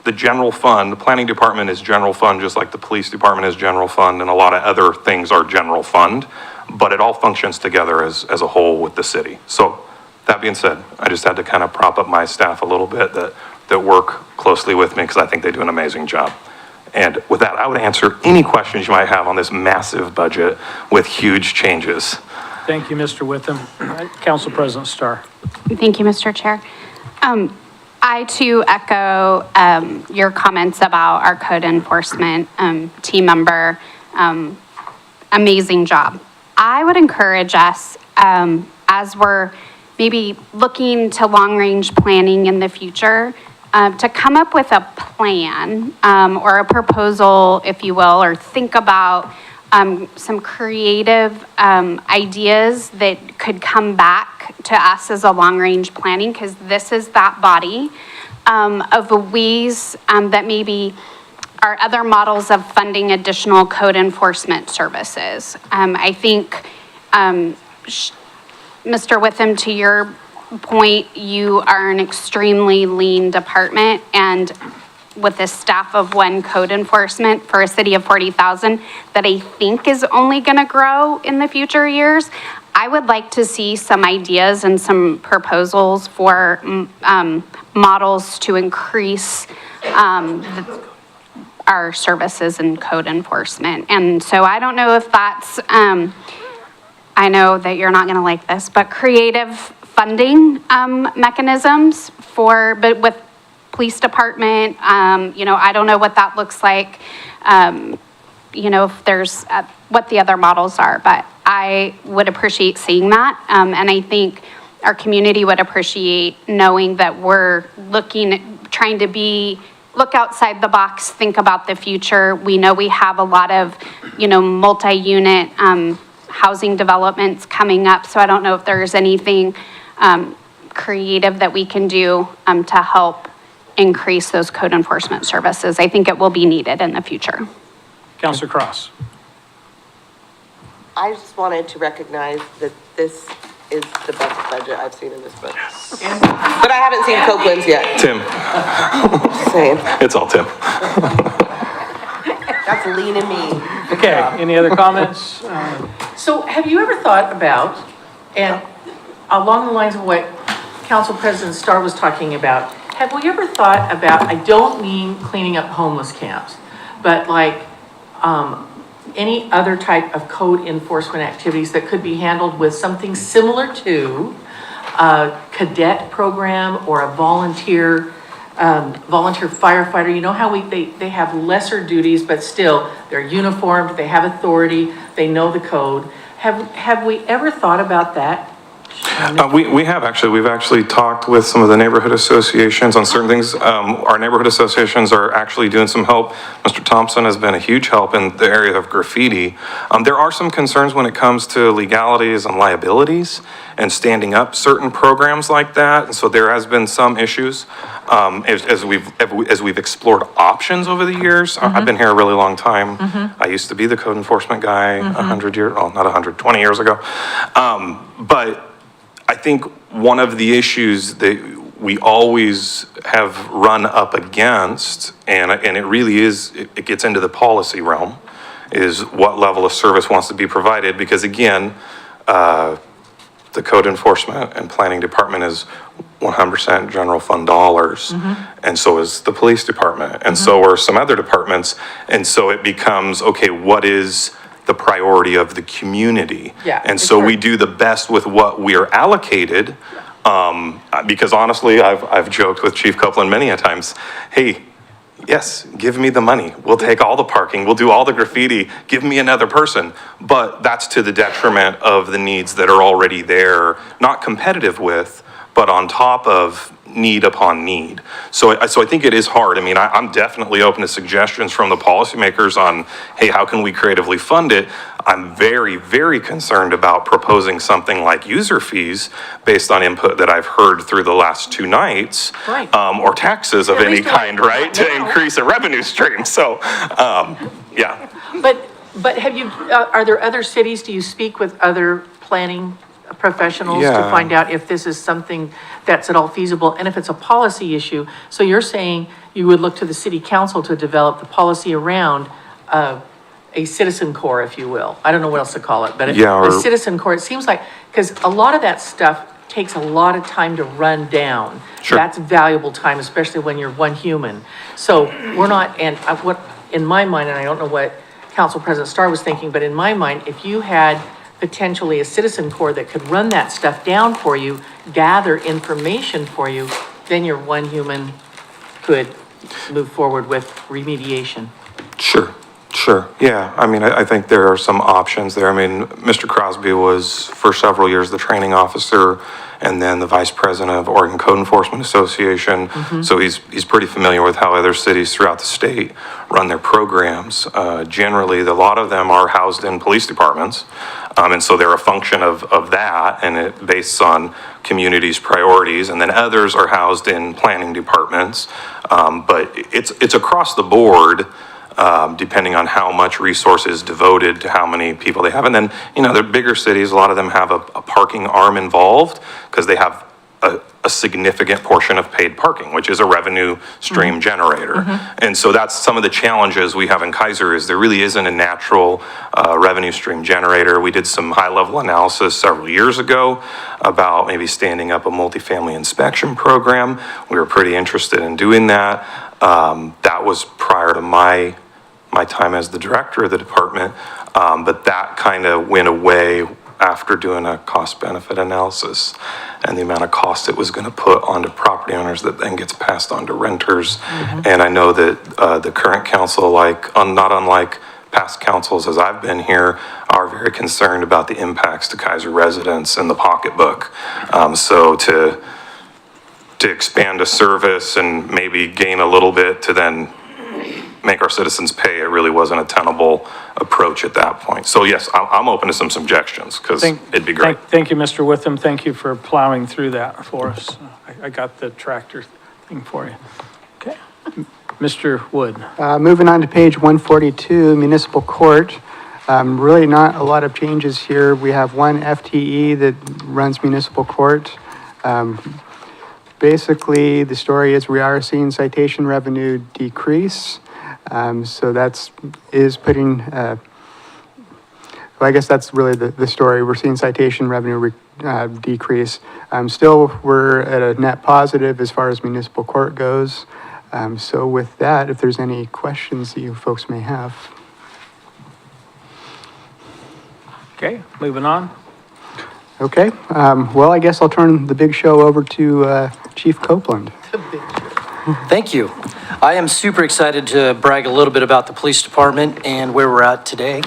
the general fund, the planning department is general fund, just like the police department is general fund, and a lot of other things are general fund, but it all functions together as a whole with the city. So that being said, I just had to kind of prop up my staff a little bit that work closely with me because I think they do an amazing job. And with that, I would answer any questions you might have on this massive budget with huge changes. Thank you, Mr. Witham. Council President Starr. Thank you, Mr. Chair. I too echo your comments about our code enforcement team member. Amazing job. I would encourage us, as we're maybe looking to long-range planning in the future, to come up with a plan or a proposal, if you will, or think about some creative ideas that could come back to us as a long-range planning, because this is that body of ways that maybe are other models of funding additional code enforcement services. I think, Mr. Witham, to your point, you are an extremely lean department, and with a staff of one code enforcement for a city of 40,000 that I think is only going to grow in the future years, I would like to see some ideas and some proposals for models to increase our services in code enforcement. And so I don't know if that's, I know that you're not going to like this, but creative funding mechanisms but with police department, I don't know what that looks like, if there's, what the other models are, but I would appreciate seeing that. And I think our community would appreciate knowing that we're trying to look outside the box, think about the future. We know we have a lot of, multi-unit housing developments coming up, so I don't know if there's anything creative that we can do to help increase those code enforcement services. I think it will be needed in the future. Councilor Cross. I just wanted to recognize that this is the best budget I've seen in this book. But I haven't seen Copeland's yet. Tim. Just saying. It's all Tim. That's lean and mean. Okay, any other comments? So have you ever thought about, and along the lines of what Council President Starr was talking about, have we ever thought about, I don't mean cleaning up homeless camps, but like any other type of code enforcement activities that could be handled with something similar to a cadet program or a volunteer firefighter? You know how they have lesser duties, but still they're uniformed, they have authority, they know the code. Have we ever thought about that? We have actually, we've actually talked with some of the neighborhood associations on certain things. Our neighborhood associations are actually doing some help. Mr. Thompson has been a huge help in the area of graffiti. There are some concerns when it comes to legalities and liabilities and standing up certain programs like that. And so there has been some issues as we've explored options over the years. I've been here a really long time. I used to be the code enforcement guy 100 years, well, not 100, 20 years ago. But I think one of the issues that we always have run up against, and it really is, it gets into the policy realm, is what level of service wants to be provided. Because again, the code enforcement and planning department is 100% general fund dollars. And so is the police department. And so are some other departments. And so it becomes, okay, what is the priority of the community? Yeah, And so we do the best with what we are allocated. Because honestly, I've joked with Chief Copeland many a times, hey, yes, give me the money. We'll take all the parking. We'll do all the graffiti. Give me another person. But that's to the detriment of the needs that are already there, not competitive with, but on top of need upon need. So I think it is hard. I mean, I'm definitely open to suggestions from the policymakers on, hey, how can we creatively fund it? I'm very, very concerned about proposing something like user fees based on input that I've heard through the last 2 nights. Right. Or taxes of At any least kind, right? To now. increase a revenue stream. So, yeah. But have you, are there other cities, do you speak with other planning professionals to Yeah. find out if this is something that's at all feasible, and if it's a policy issue? So you're saying you would look to the city council to develop the policy around a citizen core, if you will. I don't know what else to call it, but Yeah, a or- citizen core, it seems like, because a lot of that stuff takes a lot of time to run down. Sure. That's valuable time, especially when you're one human. So we're not, and what, in my mind, and I don't know what Council President Starr was thinking, but in my mind, if you had potentially a citizen core that could run that stuff down for you, gather information for you, then your one human could move forward with remediation. Sure. Yeah. I mean, I think there are some options there. I mean, Mr. Crosby was for several years the training officer and then the vice president of Oregon Code Enforcement Association. So he's pretty familiar with how other cities throughout the state run their programs. Generally, a lot of them are housed in police departments. And so they're a function of that, and it based on communities' priorities. And then others are housed in planning departments. But it's across the board. Depending on how much resources devoted to how many people they have. And then, the bigger cities, a lot of them have a parking arm involved because they have a significant portion of paid parking, which is a revenue stream generator. And so that's some of the challenges we have in Keizer is there really isn't a natural revenue stream generator. We did some high-level analysis several years ago about maybe standing up a multifamily inspection program. We were pretty interested in doing that. That was prior to my time as the director of the department, but that kind of went away after doing a cost-benefit analysis and the amount of cost it was going to put onto property owners that then gets passed on to renters. And I know that the current council, not unlike past councils as I've been here, are very concerned about the impacts to Keizer residents and the pocketbook. So to expand a service and maybe gain a little bit to then make our citizens pay, it really wasn't a tenable approach at that point. So yes, I'm open to some suggestions because it'd be great. Thank you, Mr. Witham. Thank you for plowing through that for us. I got the tractor thing for you. Okay. Mr. Wood. Moving on to page 142, municipal court. Really not a lot of changes here. We have one FTE that runs municipal court. Basically, the story is we are seeing citation revenue decrease. So is putting, well, I guess that's really the story. We're seeing citation revenue decrease. Still, we're at a net positive as far as municipal court goes. So with that, if there's any questions that you folks may have. Okay, moving on. Okay, well, I guess I'll turn the big show over to Chief Copeland. Thank you. I am super excited to brag a little bit about the police department and where we're at today.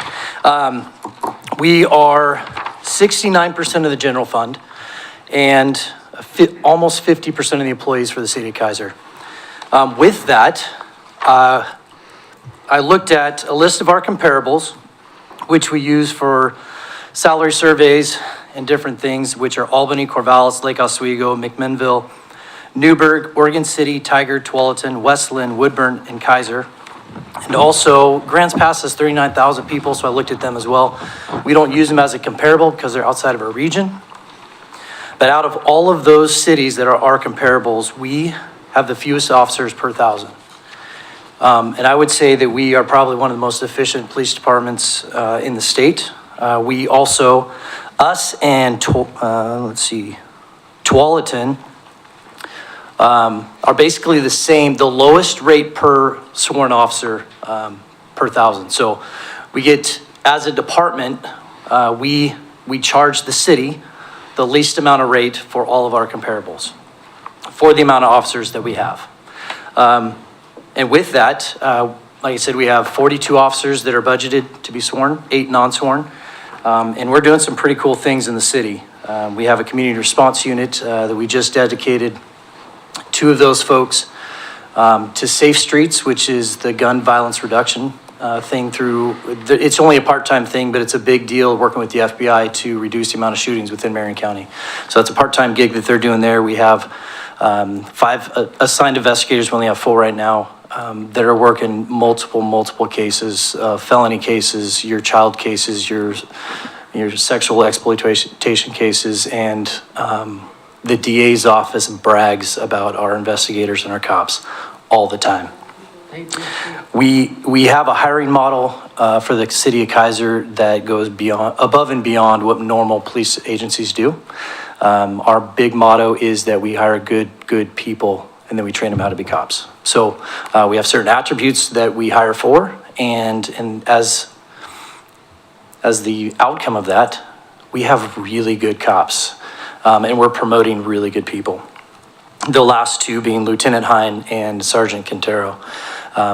We are 69% of the general fund. and almost 50% of the employees for the city of Keizer. With that, I looked at a list of our comparables, which we use for salary surveys and different things, which are Albany, Corvallis, Lake Oswego, McMinnville, Newburgh, Oregon City, Tiger, Tualatin, Westland, Woodburn, and Keizer. And also, Grants Pass has 39,000 people, so I looked at them as well. We don't use them as a comparable because they're outside of our region. But out of all of those cities that are our comparables, we have the fewest officers per 1,000. And I would say that we are probably one of the most efficient police departments in the state. We also, us and, Tualatin, are basically the same, the lowest rate per sworn officer per 1,000. So we get, as a department, we charge the city the least amount of rate for all of our comparables for the amount of officers that we have. And with that, like I said, we have 42 officers that are budgeted to be sworn, 8 non-sworn. And we're doing some pretty cool things in the city. We have a community response unit that we just dedicated 2 of those folks to Safe Streets, which is the gun violence reduction thing through, it's only a part-time thing, but it's a big deal working with the FBI to reduce the amount of shootings within Marion County. So that's a part-time gig that they're doing there. We have 5 assigned investigators, we only have 4 right now, that are working multiple cases, felony cases, your child cases, your sexual exploitation cases, and the DA's office brags about our investigators and our cops all the time. We have a hiring model for the city of Keizer that goes above and beyond what normal police agencies do. Our big motto is that we hire good people and then we train them how to be cops. So we have certain attributes that we hire for, and as the outcome of that, we have really good cops. And we're promoting really good people. The last 2 being Lieutenant Hine and Sergeant Quintero,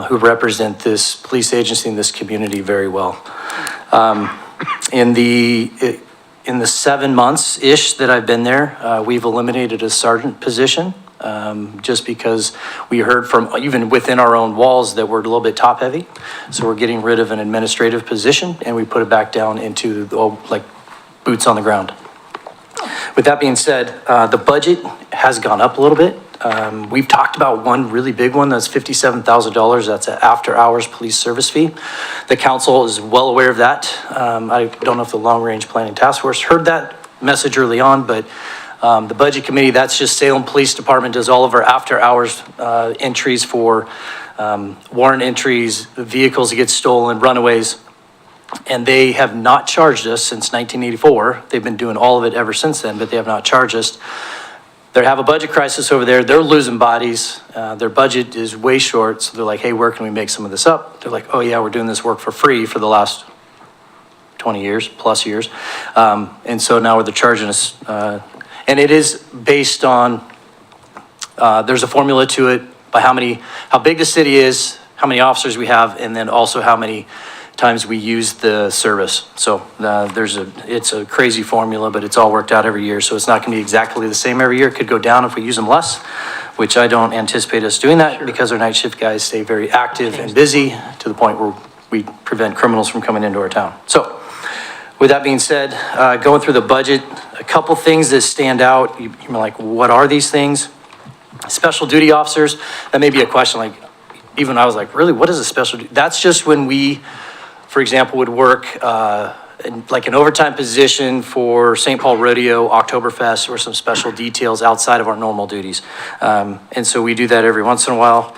who represent this police agency in this community very well. In the 7 months-ish that I've been there, we've eliminated a sergeant position, just because we heard from, even within our own walls, that we're a little bit top-heavy. So we're getting rid of an administrative position, and we put it back down into, like, boots on the ground. With that being said, the budget has gone up a little bit. We've talked about one really big one, that's $57,000. That's an after-hours police service fee. The council is well aware of that. I don't know if the long-range planning task force heard that message early on, but the budget committee, that's just Salem Police Department, does all of our after-hours entries for warrant entries, vehicles that get stolen, runaways. And they have not charged us since 1984. They've been doing all of it ever since then, but they have not charged us. They have a budget crisis over there. They're losing bodies. Their budget is way short. So they're like, hey, where can we make some of this up? They're like, oh yeah, we're doing this work for free for the last 20 years, plus years. And so now they're charging us. And it is based on, there's a formula to it by how big the city is, how many officers we have, and then also how many times we use the service. So it's a crazy formula, but it's all worked out every year. So it's not gonna be exactly the same every year. It could go down if we use them less, which I don't anticipate us doing that because our night shift guys stay very active and busy to the point where we prevent criminals from coming into our town. So with that being said, going through the budget, a couple things that stand out. You're like, what are these things? Special duty officers, that may be a question, like, even I was like, really, what is a special duty? That's just when we, for example, would work in like an overtime position for St. Paul Rodeo, Oktoberfest, or some special details outside of our normal duties. And so we do that every once in a while.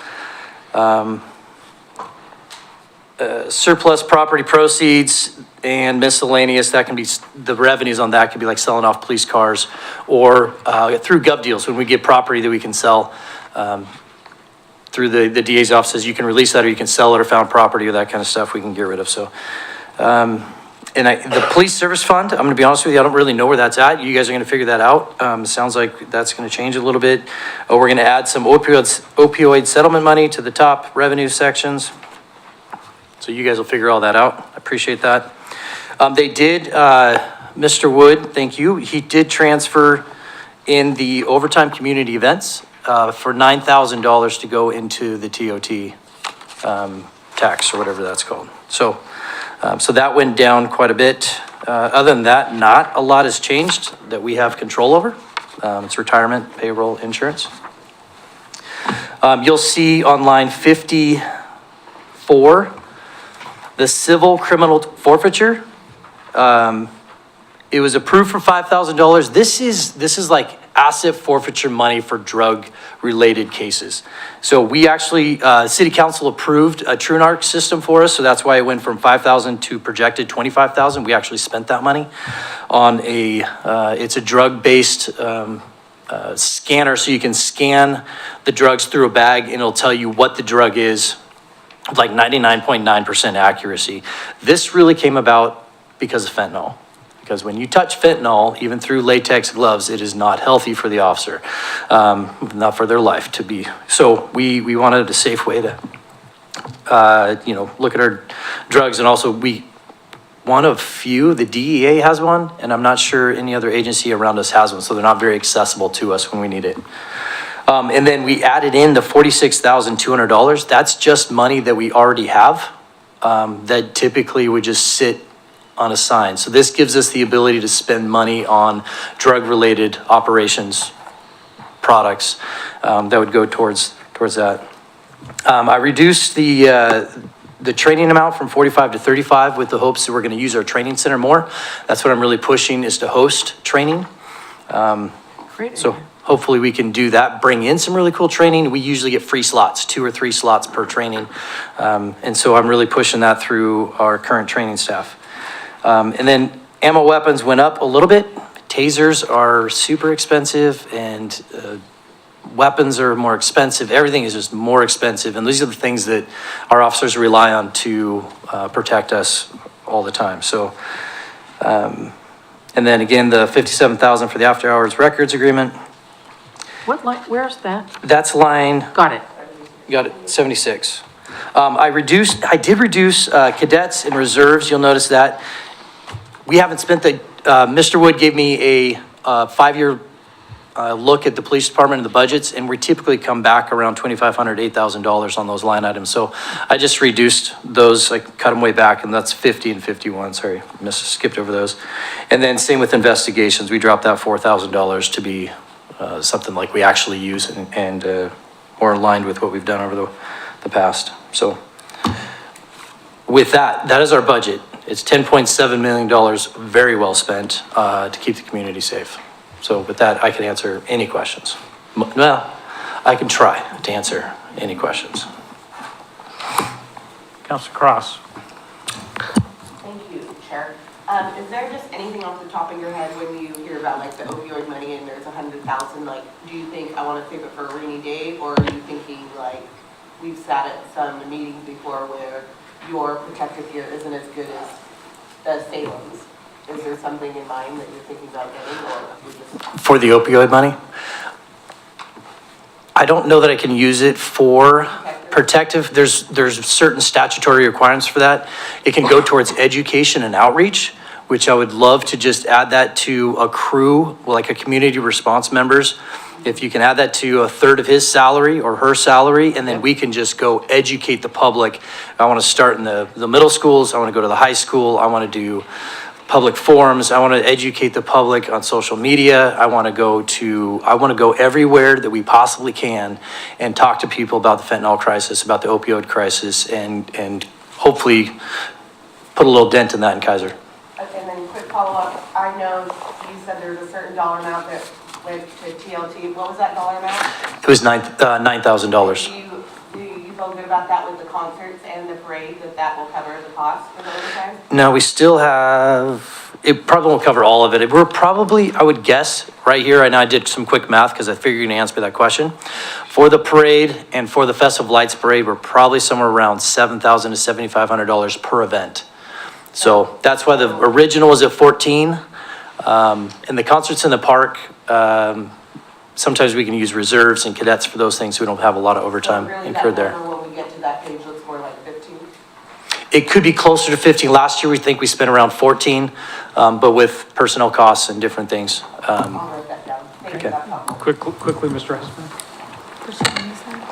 Surplus property proceeds and miscellaneous, that can be, the revenues on that could be like selling off police cars or through gov deals when we get property that we can sell. Through the DA's offices, you can release that or you can sell it or found property or that kind of stuff we can get rid of. So, the police service fund, I'm gonna be honest with you, I don't really know where that's at. You guys are gonna figure that out. Sounds like that's gonna change a little bit. We're gonna add some opioid settlement money to the top revenue sections. So you guys will figure all that out. I appreciate that. They did, Mr. Wood, thank you. He did transfer in the overtime community events for $9,000 to go into the TOT tax or whatever that's called. So, so that went down quite a bit. Other than that, not a lot has changed that we have control over. It's retirement, payroll, insurance. You'll see on line 54, the civil criminal forfeiture. It was approved for $5,000. This is like asset forfeiture money for drug-related cases. So we actually, City Council approved a TrueNarc system for us, so that's why it went from $5,000 to projected $25,000. We actually spent that money on it's a drug-based scanner, so you can scan the drugs through a bag and it'll tell you what the drug is, like 99.9% accuracy. This really came about because of fentanyl. Because when you touch fentanyl, even through latex gloves, it is not healthy for the officer, not for their life to be. So we wanted a safe way to, look at our drugs. And also one of few, the DEA has one, and I'm not sure any other agency around us has one, so they're not very accessible to us when we need it. And then we added in the $46,200. That's just money that we already have that typically would just sit unassigned. So this gives us the ability to spend money on drug-related operations, products that would go towards that. I reduced the training amount from 45 to 35 with the hopes that we're going to use our training center more. That's what I'm really pushing, is to host training. So hopefully we can do that, bring in some really cool training. We usually get free slots, 2 or 3 slots per training. And so I'm really pushing that through our current training staff. And then ammo weapons went up a little bit. Tasers are super expensive and weapons are more expensive. Everything is just more expensive. And these are the things that our officers rely on to protect us all the time. So, and then again, the $57,000 for the after hours records agreement. What line, where's that? That's line. Got it. Got it, 76. I did reduce cadets and reserves. You'll notice that. We haven't spent Mr. Wood gave me a 5-year look at the police department and the budgets, and we typically come back around $2,500, $8,000 on those line items. So I just reduced those, I cut them way back, and that's 50 and 51, sorry, skipped over those. And then same with investigations, we dropped that $4,000 to be something like we actually use and more aligned with what we've done over the past. So with that is our budget. It's $10.7 million, very well spent to keep the community safe. So with that, I can answer any questions. Well, I can try to answer any questions. Councilor Cross. Thank you, Chair. Is there just anything off the top of your head when you hear about like the opioid money and there's 100,000, like, do you think I want to save it for a rainy day, or are you thinking like we've sat at some meetings before where your protective gear isn't as good as Salem's? Is there something in mind that you're thinking about getting, or you just... For the opioid money? I don't know that I can use it for protective. There's certain statutory requirements for that. It can go towards education and outreach, which I would love to just add that to a crew, like a community response members. If you can add that to a third of his salary or her salary, and then we can just go educate the public. I want to start in the middle schools. I want to go to the high school. I want to do public forums. I want to educate the public on social media. I want to go everywhere that we possibly can and talk to people about the fentanyl crisis, about the opioid crisis, and hopefully put a little dent in that in Keizer. And then quick follow-up. I know you said there's a certain dollar amount that went to TLT. What was that dollar amount? It was $9,000. Do you feel good about that with the concerts and the parade, that will cover the cost for the overtime? No, we still have, it probably won't cover all of it. We're probably, I would guess, right here, right now I did some quick math because I figured you're going to answer that question. For the parade and for the Festival of Lights parade, we're probably somewhere around $7,000 to $7,500 per event. So that's why the original was at 14. And the concerts in the park, sometimes we can use reserves and cadets for those things. So we don't have a lot of overtime incurred there. When we get to that page, looks more like 15. It could be closer to 15. Last year, we think we spent around 14, but with personnel costs and different things. I'll write that down. Thank Okay. Quickly, Mr. Hesper.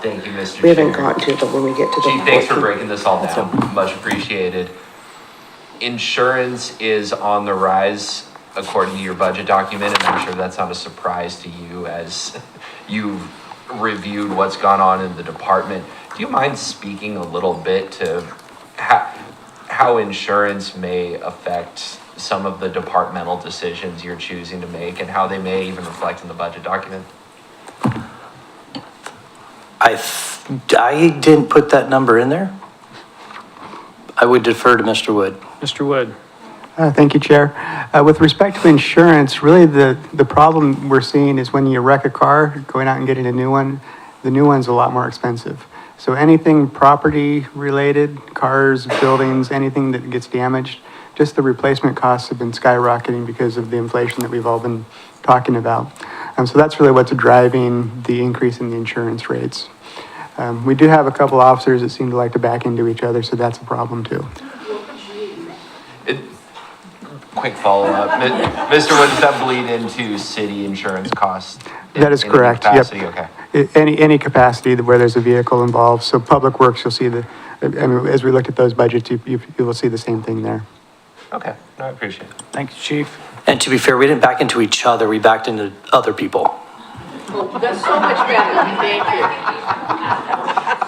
Thank you, Mr. Chair. We haven't gotten to it, but when we get to the. Chief, thanks for breaking this all down. Much appreciated. Insurance is on the rise according to your budget document, and I'm sure that's not a surprise to you as you've reviewed what's gone on in the department. Do you mind speaking a little bit to how insurance may affect some of the departmental decisions you're choosing to make and how they may even reflect in the budget document? I didn't put that number in there. I would defer to Mr. Wood. Mr. Wood. Thank you, Chair. With respect to insurance, really the problem we're seeing is when you wreck a car, going out and getting a new one, the new one's a lot more expensive. So anything property related, cars, buildings, anything that gets damaged, just the replacement costs have been skyrocketing because of the inflation that we've all been talking about. So that's really what's driving the increase in the insurance rates. We do have a couple officers that seem to like to back into each other, so that's a problem too. Quick follow-up. Mr. Wood, does that bleed into city insurance costs? That is correct. Capacity? Yep. Okay. Any capacity where there's a vehicle involved. So Public Works, you'll see as we look at those budgets, you will see the same thing there. Okay, no, I appreciate it. Thank you, Chief. And to be fair, we didn't back into each other, we backed into other people. Well, that's so much better. Thank you.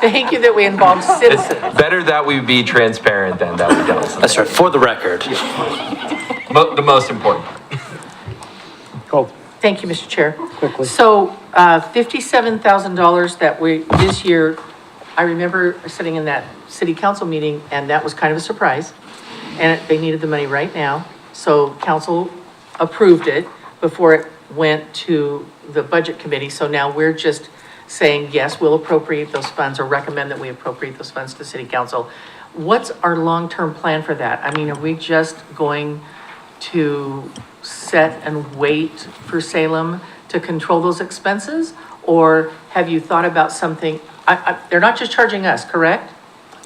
Thank you that we involved citizens. It's better that we be transparent than that we don't. That's right, for the record. The most important part. Cool. Thank you, Mr. Chair. Quickly. So, $57,000 that this year, I remember sitting in that city council meeting, and that was kind of a surprise. And they needed the money right now. So council approved it before it went to the budget committee. So now we're just saying, yes, we'll appropriate those funds or recommend that we appropriate those funds to city council. What's our long-term plan for that? I mean, are we just going to set and wait for Salem to control those expenses? Or have you thought about something? They're not just charging us, correct?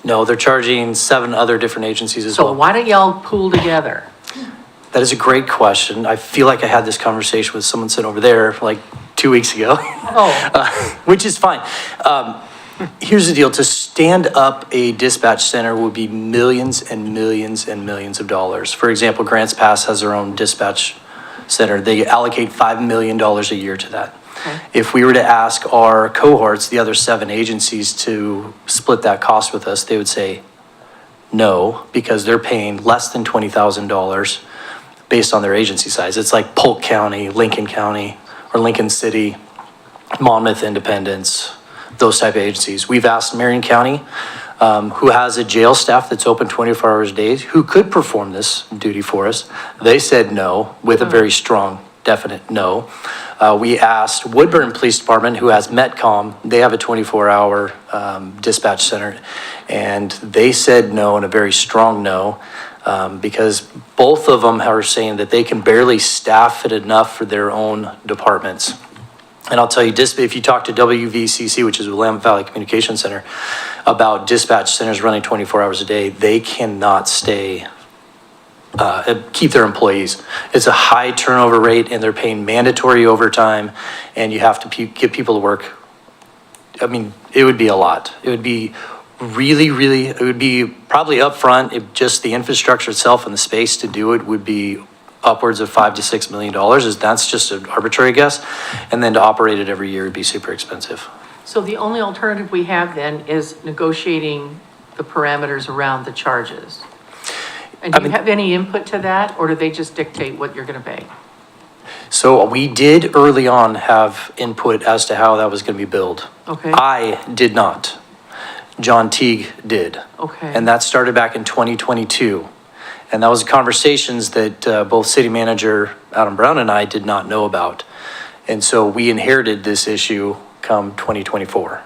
No, they're charging 7 other different agencies as well. So why don't y'all pool together? That is a great question. I feel like I had this conversation with someone sitting over there like 2 weeks ago. Oh. Which is fine. Here's the deal. To stand up a dispatch center would be millions and millions and millions of dollars. For example, Grants Pass has their own dispatch center. They allocate $5 million a year to that. Okay. If we were to ask our cohorts, the other 7 agencies, to split that cost with us, they would say no, because they're paying less than $20,000 based on their agency size. It's like Polk County, Lincoln County, or Lincoln City, Monmouth Independence, those type of agencies. We've asked Marion County, who has a jail staff that's open 24 hours a day, who could perform this duty for us. They said no, with a very strong, definite no. We asked Woodburn Police Department, who has Metcom, they have a 24-hour dispatch center, and they said no, and a very strong no, because both of them are saying that they can barely staff it enough for their own departments. And I'll tell you, if you talk to WVCC, which is Willamette Valley Communication Center, about dispatch centers running 24 hours a day, they cannot keep their employees. It's a high turnover rate, and they're paying mandatory overtime, and you have to get people to work. I mean, it would be a lot. It would be really, it would be probably upfront, if just the infrastructure itself and the space to do it would be upwards of $5 to $6 million. That's just an arbitrary guess. And then to operate it every year would be super expensive. So the only alternative we have then is negotiating the parameters around the charges. And do you have any input to that, or do they just dictate what you're going to pay? So we did early on have input as to how that was going to be billed. Okay. I did not. John Teague did. Okay. And that started back in 2022. And that was conversations that both City Manager Adam Brown and I did not know about. And so we inherited this issue come 2024.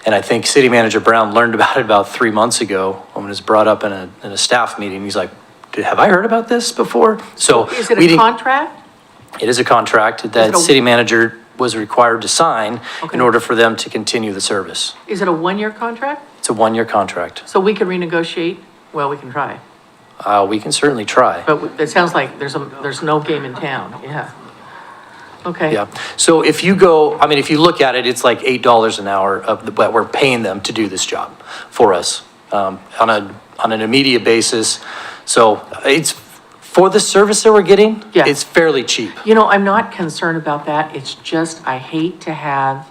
And I think City Manager Brown learned about it about 3 months ago when it was brought up in a staff meeting. He's like, have I heard about this before? So is it a contract? It is a contract that City Manager was required to sign in order for them to continue the service. Is it a 1-year contract? It's a 1-year contract. So we can renegotiate? Well, we can try. We can certainly try. But it sounds like there's no game in town, yeah. Okay. Yeah, so if you go, I mean, if you look at it, it's like $8 an hour but we're paying them to do this job for us, on an immediate basis. So it's, for the service that we're getting, Yeah. it's fairly cheap. You know, I'm not concerned about that. It's just, I hate to have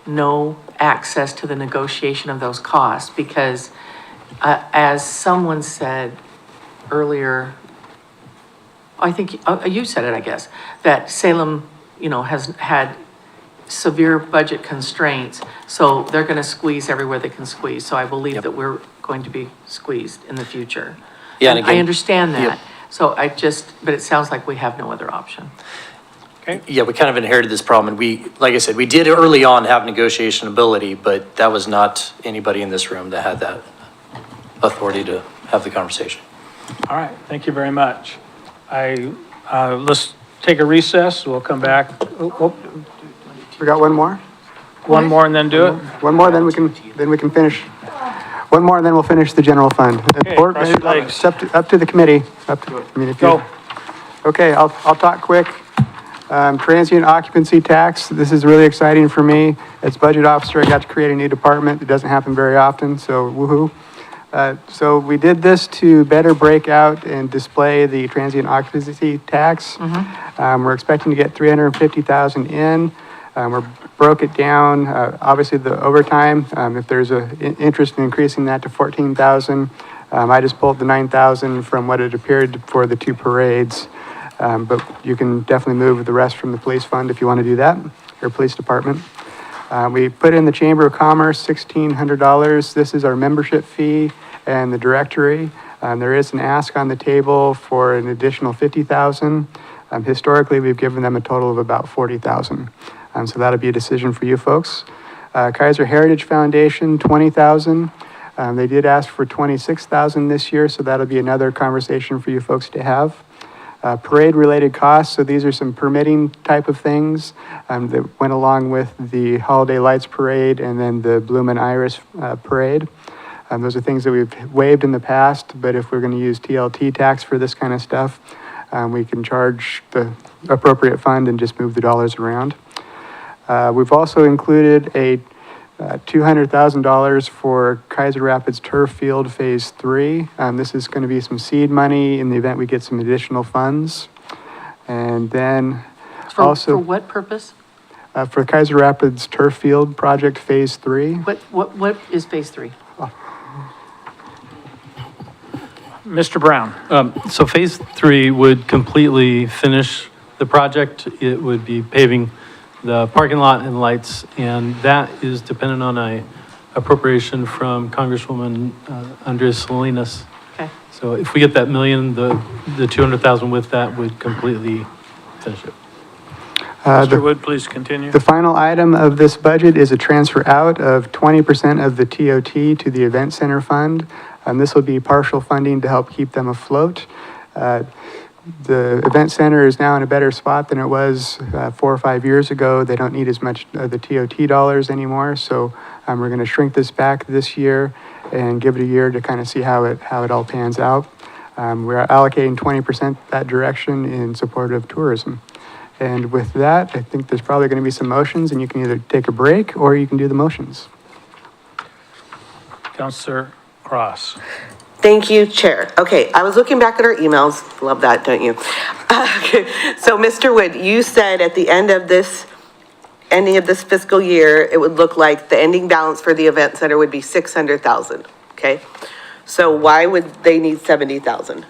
no access to the negotiation of those costs because, as someone said earlier, I think, you said it, I guess, that Salem, has had severe budget constraints, so they're gonna squeeze everywhere they can squeeze. So I believe that we're going to be squeezed in the future. Yeah, and I again- understand that. Yep. So but it sounds like we have no other option. Yeah, we kind of inherited this problem, and like I said, we did early on have negotiation ability, but that was not anybody in this room that had that authority to have the conversation. All right, thank you very much. Let's take a recess, we'll come back. We got one more? One more and then do it? One more, then we can finish. One more, and then we'll finish the general fund. Or- cross your legs. It's up to the committee. If you. Go. Okay, I'll talk quick. Transient occupancy tax, this is really exciting for me. As budget officer, I got to create a new department. It doesn't happen very often, so woo-hoo. So we did this to better break out and display the transient occupancy tax. We're expecting to get 350,000 in. We broke it down, obviously the overtime, if there's an interest in increasing that to 14,000. I just pulled the 9,000 from what it appeared for the two parades. But you can definitely move the rest from the police fund if you want to do that, or police department. We put in the Chamber of Commerce, $1,600. This is our membership fee and the directory. There is an ask on the table for an additional 50,000. Historically, we've given them a total of about 40,000. So that'll be a decision for you folks. Keizer Heritage Foundation, 20,000. They did ask for 26,000 this year, so that'll be another conversation for you folks to have. Parade-related costs, so these are some permitting type of things that went along with the Holiday Lights Parade and then the Bloom and Iris Parade. Those are things that we've waived in the past, but if we're going to use TLT tax for this kind of stuff, we can charge the appropriate fund and just move the dollars around. We've also included a $200,000 for Keizer Rapids Turf Field Phase 3. This is going to be some seed money in the event we get some additional funds. And then For what purpose? for Keizer Rapids Turf Field Project Phase 3. What is phase 3? Mr. Brown. So phase 3 would completely finish the project. It would be paving the parking lot and lights, and that is dependent on a appropriation from Congresswoman Andres Salinas. Okay. So if we get that million, the 200,000 with that would completely finish it. Mr. Wood, please continue. The final item of this budget is a transfer out of 20% of the TOT to the Event Center Fund. This will be partial funding to help keep them afloat. The Event Center is now in a better spot than it was 4 or 5 years ago. They don't need as much of the TOT dollars anymore, so we're going to shrink this back this year and give it a year to kind of see how it all pans out. We're allocating 20% that direction in support of tourism. And with that, I think there's probably going to be some motions, and you can either take a break or you can do the motions. Councilor Cross. Thank you, Chair. Okay, I was looking back at our emails. Love that, don't you? Okay, so Mr. Wood, you said at the ending of this fiscal year, it would look like the ending balance for the event center would be 600,000, okay? So why would they need 70,000?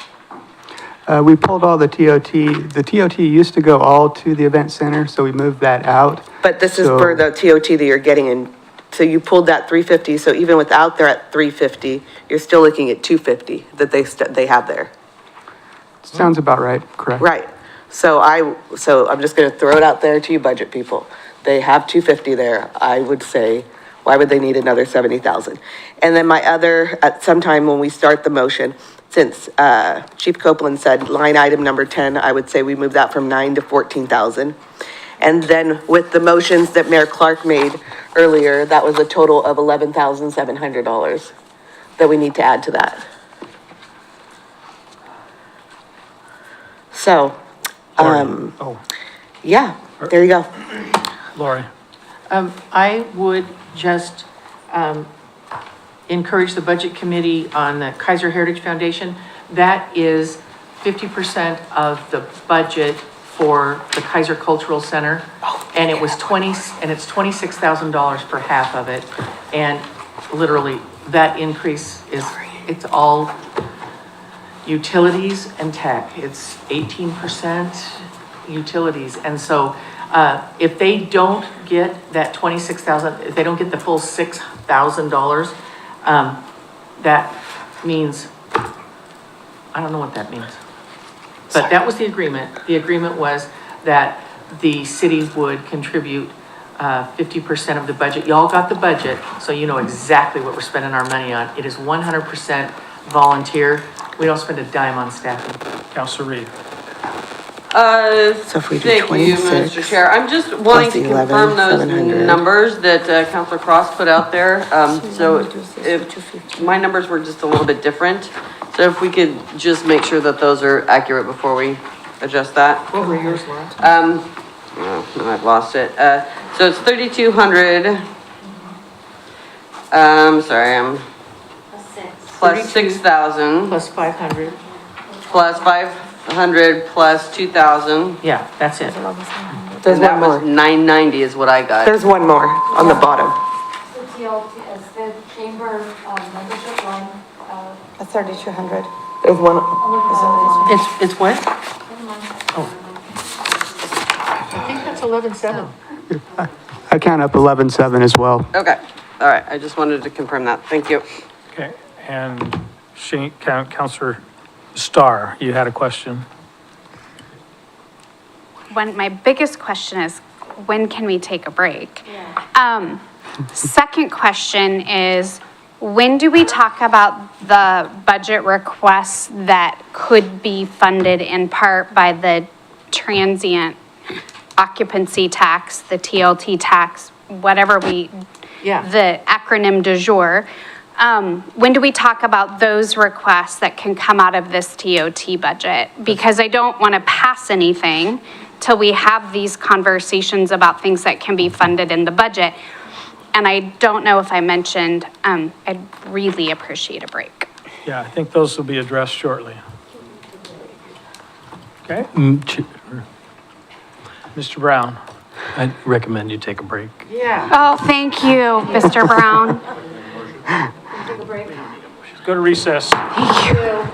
We pulled all the TOT. The TOT used to go all to the event center, so we moved that out. But this is for the TOT that you're getting in. So you pulled that 350, so even without they're at 350, you're still looking at 250 that they have there. Sounds about right, correct? Right. So I'm just gonna throw it out there to you budget people. They have 250 there. I would say, why would they need another 70,000? And then at some time when we start the motion, since Chief Copeland said line item number 10, I would say we move that from 9 to 14,000. And then with the motions that Mayor Clark made earlier, that was a total of $11,700 that we need to add to that. So, yeah, There you go. Lori? I would just encourage the Budget Committee on the Keizer Heritage Foundation. That is 50% of the budget for the Keizer Cultural Center. And it was it's $26,000 for half of it. And literally, that increase is, it's all utilities and tech. It's 18% utilities. And so if they don't get that 26,000, if they don't get the full $6,000, that means, I don't know what that means. But that was the agreement. The agreement was that the city would contribute 50% of the budget. Y'all got the budget, so you know exactly what we're spending our money on. It is 100% volunteer. We don't spend a dime on staffing. Counselor Reed? So if we do Thank you, 26 Mr. Chair. I'm just wanting to 11, confirm those 700. numbers that Counselor Cross put out there. So if, my numbers were just a little bit different. So if we could just make sure that those are accurate before we adjust that. What were yours, Laura? No, I've lost it. So it's 3,200. Sorry, I'm plus 6,000 Plus 500. plus 500 plus 2,000. Yeah, that's it. There's And that one was more. 990 is what I got. There's one more on the bottom. The chamber membership line, That's 3,200. There's one. It's what? Oh. I think that's 11,700. I count up 11,700 as well. Okay, all right, I just wanted to confirm that. Thank you. Okay, and Counselor Starr, you had a question? My biggest question is, when can we take a break? Second question is, when do we talk about the budget requests that could be funded in part by the transient occupancy tax, the TLT tax, whatever the acronym du jour? When do we talk about those requests that can come out of this TOT budget? Because I don't want to pass anything till we have these conversations about things that can be funded in the budget. And I don't know if I mentioned, I'd really appreciate a break. Yeah, I think those will be addressed shortly. Okay? Mr. Brown? I recommend you take a break. Yeah. Oh, thank you, Mr. Brown. take a break. Go to recess. Thank you.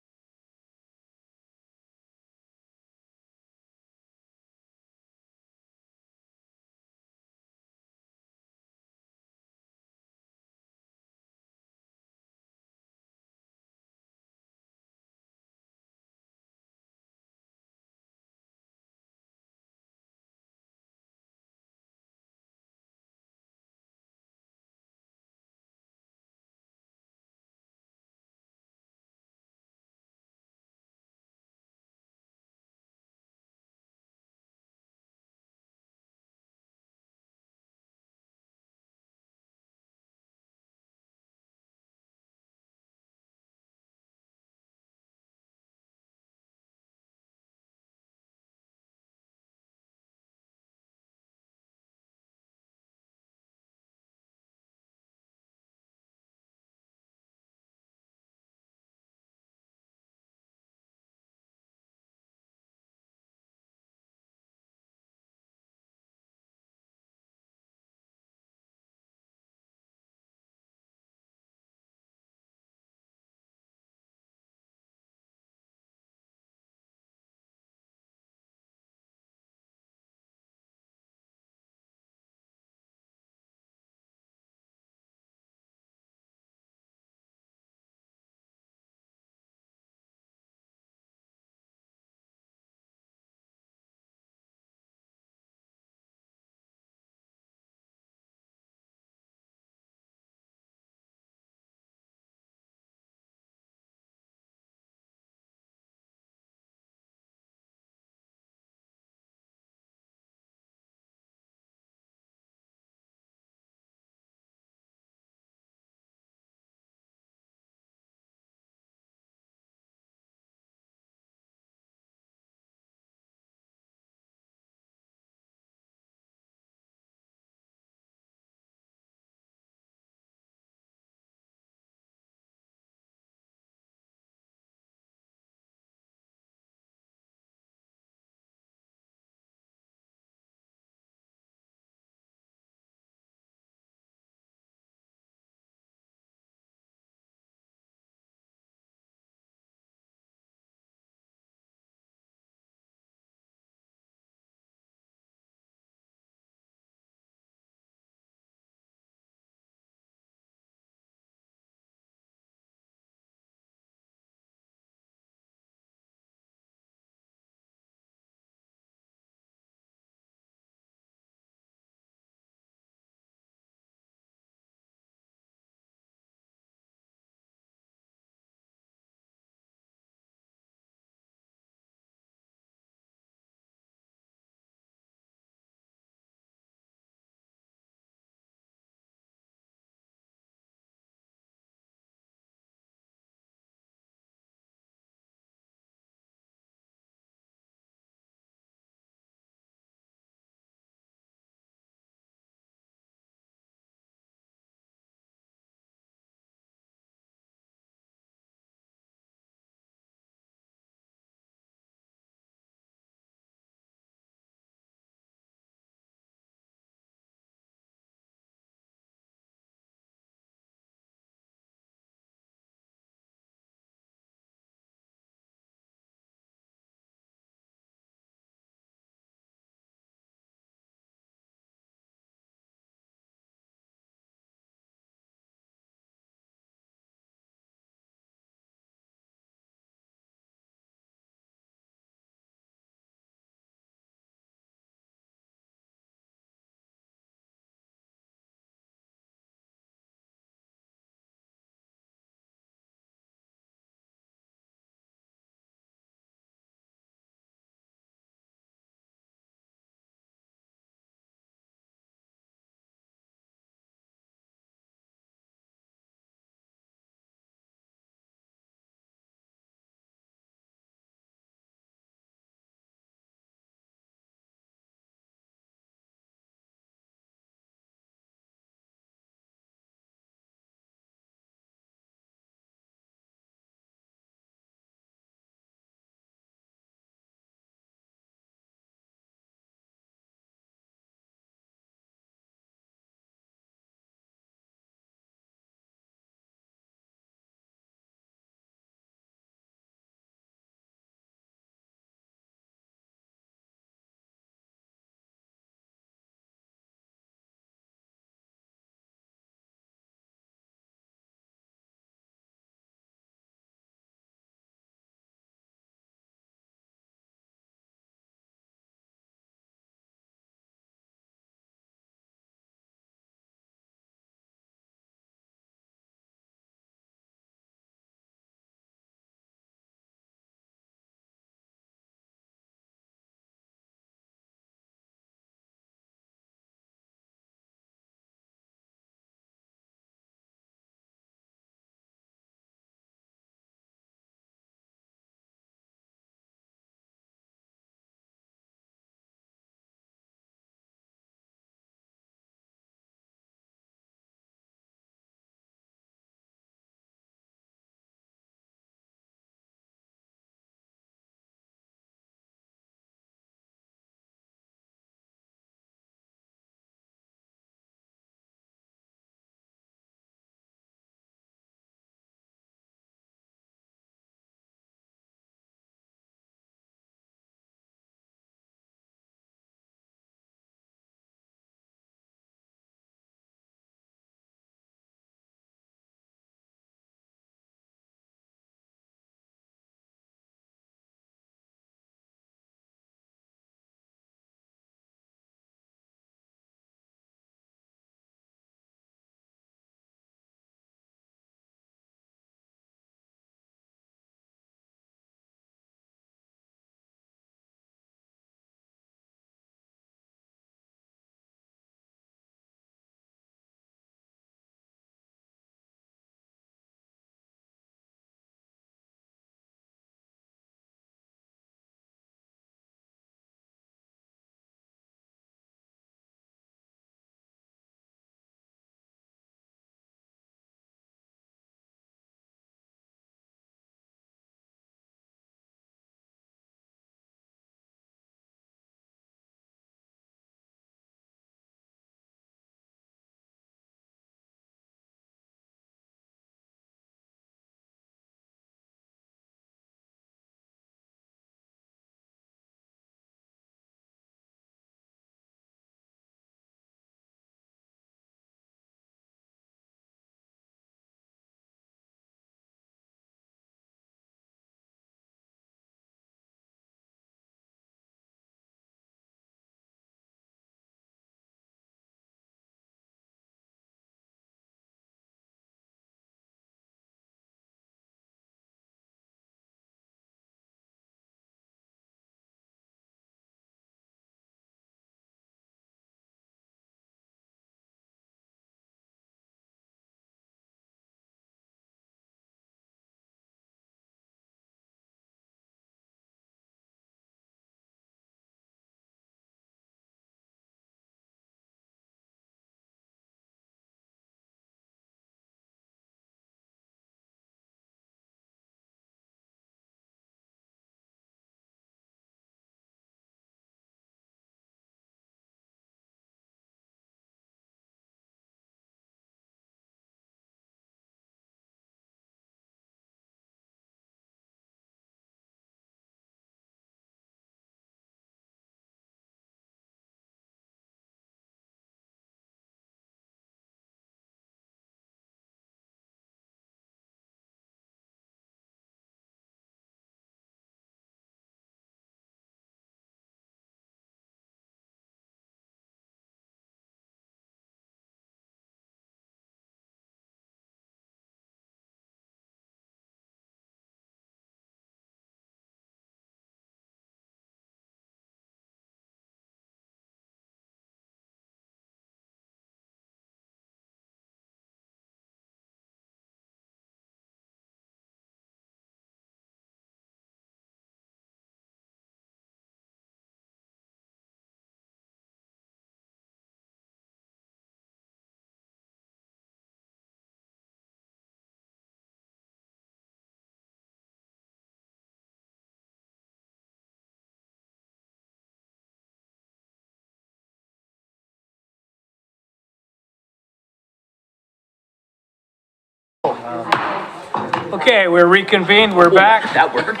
Okay, we're reconvened, we're back. That worked.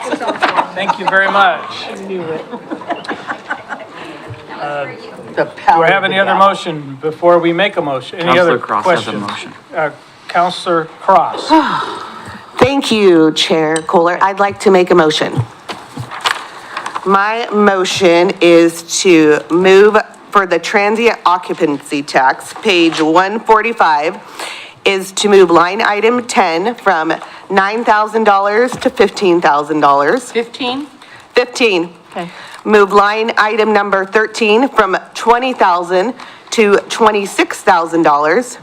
Thank you very much. I knew it. Do I have any other motion before we make a motion? Any other Counselor Cross has a questions? motion. Counselor Cross. Thank you, Chair Kohler. I'd like to make a motion. My motion is to move for the transient occupancy tax, page 145, is to move line item 10 from $9,000 to $15,000. 15? 15. Okay. Move line item number 13 from $20,000 to $26,000.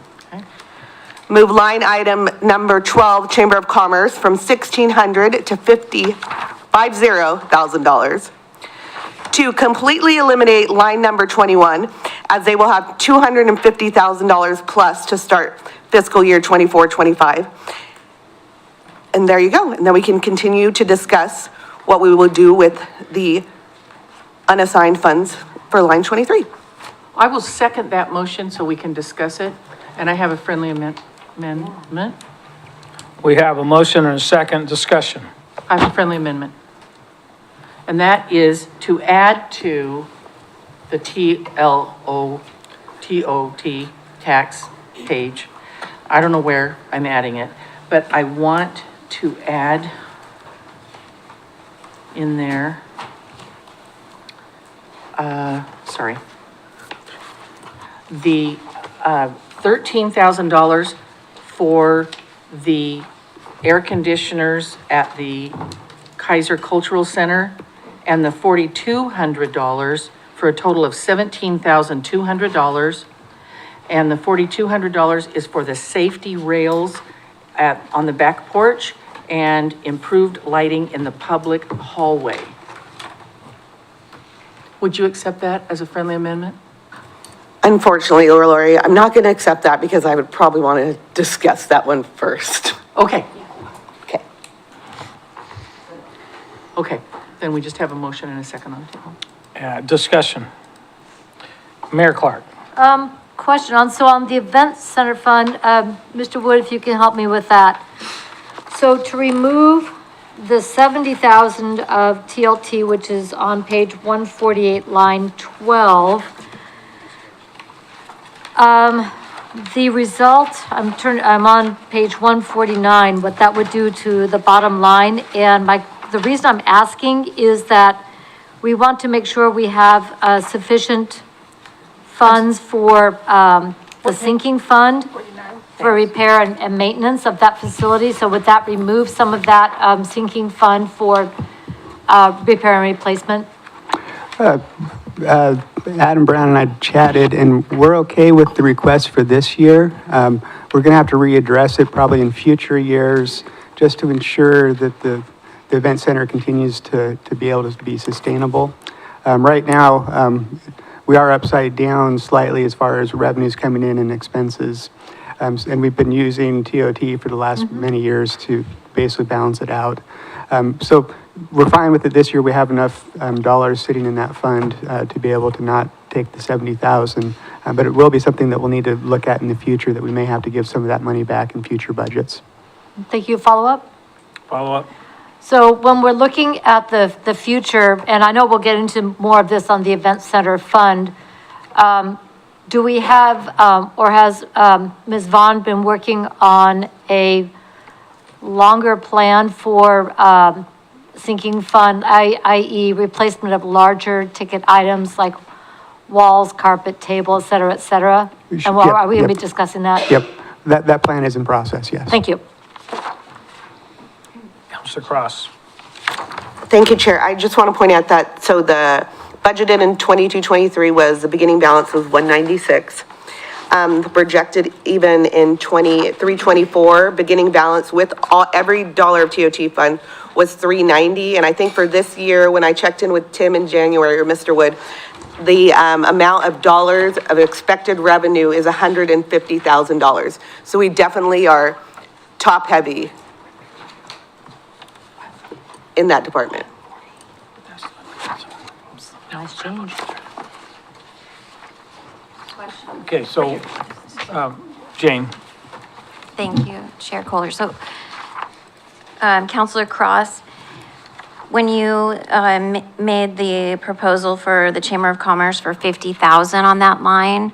Move line item number 12, Chamber of Commerce, from $1,600 to $50,000. To completely eliminate line number 21, as they will have $250,000 plus to start fiscal year 24-25. And there you go. And then we can continue to discuss what we will do with the unassigned funds for line 23. I will second that motion so we can discuss it. And I have a friendly amendment. We have a motion and a second discussion. I have a friendly amendment. And that is to add to the TOT tax page. I don't know where I'm adding it, but I want to add in there, sorry, the $13,000 for the air conditioners at the Keizer Cultural Center, and the $4,200 for a total of $17,200. And the $4,200 is for the safety rails on the back porch and improved lighting in the public hallway. Would you accept that as a friendly amendment? Unfortunately, Lori, I'm not going to accept that because I would probably want to discuss that one first. Okay. Okay. Okay, then we just have a motion and a second on the table. Discussion. Mayor Clark. Question on the event center fund, Mr. Wood, if you can help me with that. So to remove the 70,000 of TLT, which is on page 148, line 12, the result, I'm on page 149, what that would do to the bottom line. And the reason I'm asking is that we want to make sure we have sufficient funds for the sinking fund for repair and maintenance of that facility. So would that remove some of that sinking fund for repair and replacement? Adam Brown and I chatted, and we're okay with the request for this year. We're gonna have to readdress it probably in future years, just to ensure that the event center continues to be able to be sustainable. Right now, we are upside down slightly as far as revenues coming in and expenses. And we've been using TOT for the last many years to basically balance it out. So we're fine with it this year. We have enough dollars sitting in that fund to be able to not take the 70,000. But it will be something that we'll need to look at in the future, that we may have to give some of that money back in future budgets. Thank you. Follow up? Follow up. So when we're looking at the future, and I know we'll get into more of this on the event center fund, do we have, or has Ms. Vaughn been working on a longer plan for sinking fund, i.e. replacement of larger ticket items like walls, carpet, table, et cetera, et cetera? And are we going to be discussing that? Yep, that plan is in process, yes. Thank you. Councilor Cross. Thank you, Chair. I just want to point out that, so the budgeted in 22-23 was, the beginning balance was 196. The projected even in 23-24, beginning balance with every dollar of TOT fund was 390. And I think for this year, when I checked in with Tim in January, or Mr. Wood, the amount of dollars of expected revenue is $150,000. So we definitely are top heavy in that department. Nice change. Okay, so, Jane. Thank you. Chair Kohler. So, Councilor Cross, when you made the proposal for the Chamber of Commerce for 50,000 on that line,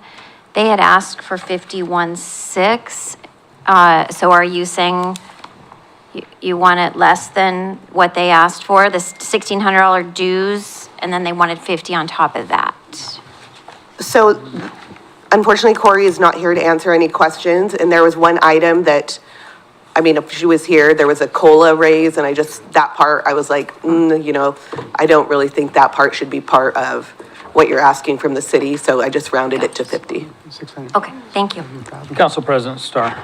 they had asked for 51.6. So are you saying you want it less than what they asked for, the $1,600 dues, and then they wanted 50 on top of that? So unfortunately, Corey is not here to answer any questions, and there was one item that, I mean, if she was here, there was a COLA raise, and that part, I was like, you know, I don't really think that part should be part of what you're asking from the city, so I just rounded it to 50. Okay, thank you. Council President Starr.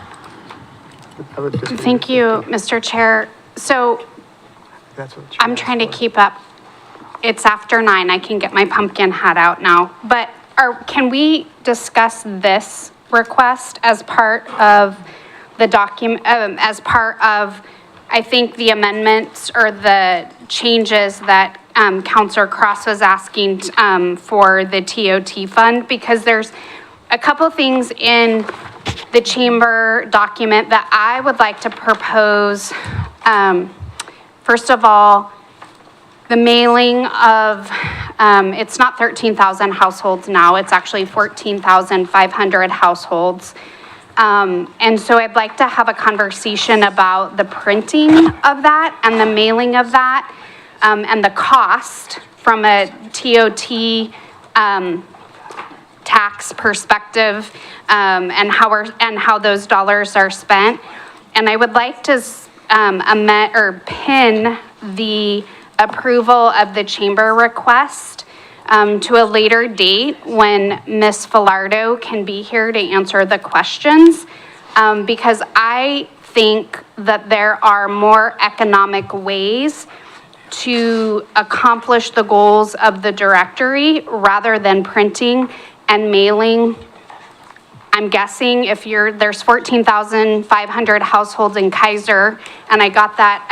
Thank you, Mr. Chair. So I'm trying to keep up. It's after 9. I can get my pumpkin hat out now. But can we discuss this request as part of the document, as part of, I think, the amendments or the changes that Councilor Cross was asking for the TOT fund? Because there's a couple things in the chamber document that I would like to propose. First of all, the mailing of, it's not 13,000 households now, it's actually 14,500 households. And so I'd like to have a conversation about the printing of that and the mailing of that, and the cost from a TOT tax perspective, and how those dollars are spent. And I would like to amend or pin the approval of the chamber request to a later date when Ms. Filardo can be here to answer the questions, because I think that there are more economic ways to accomplish the goals of the directory rather than printing and mailing. I'm guessing if there's 14,500 households in Keizer, and I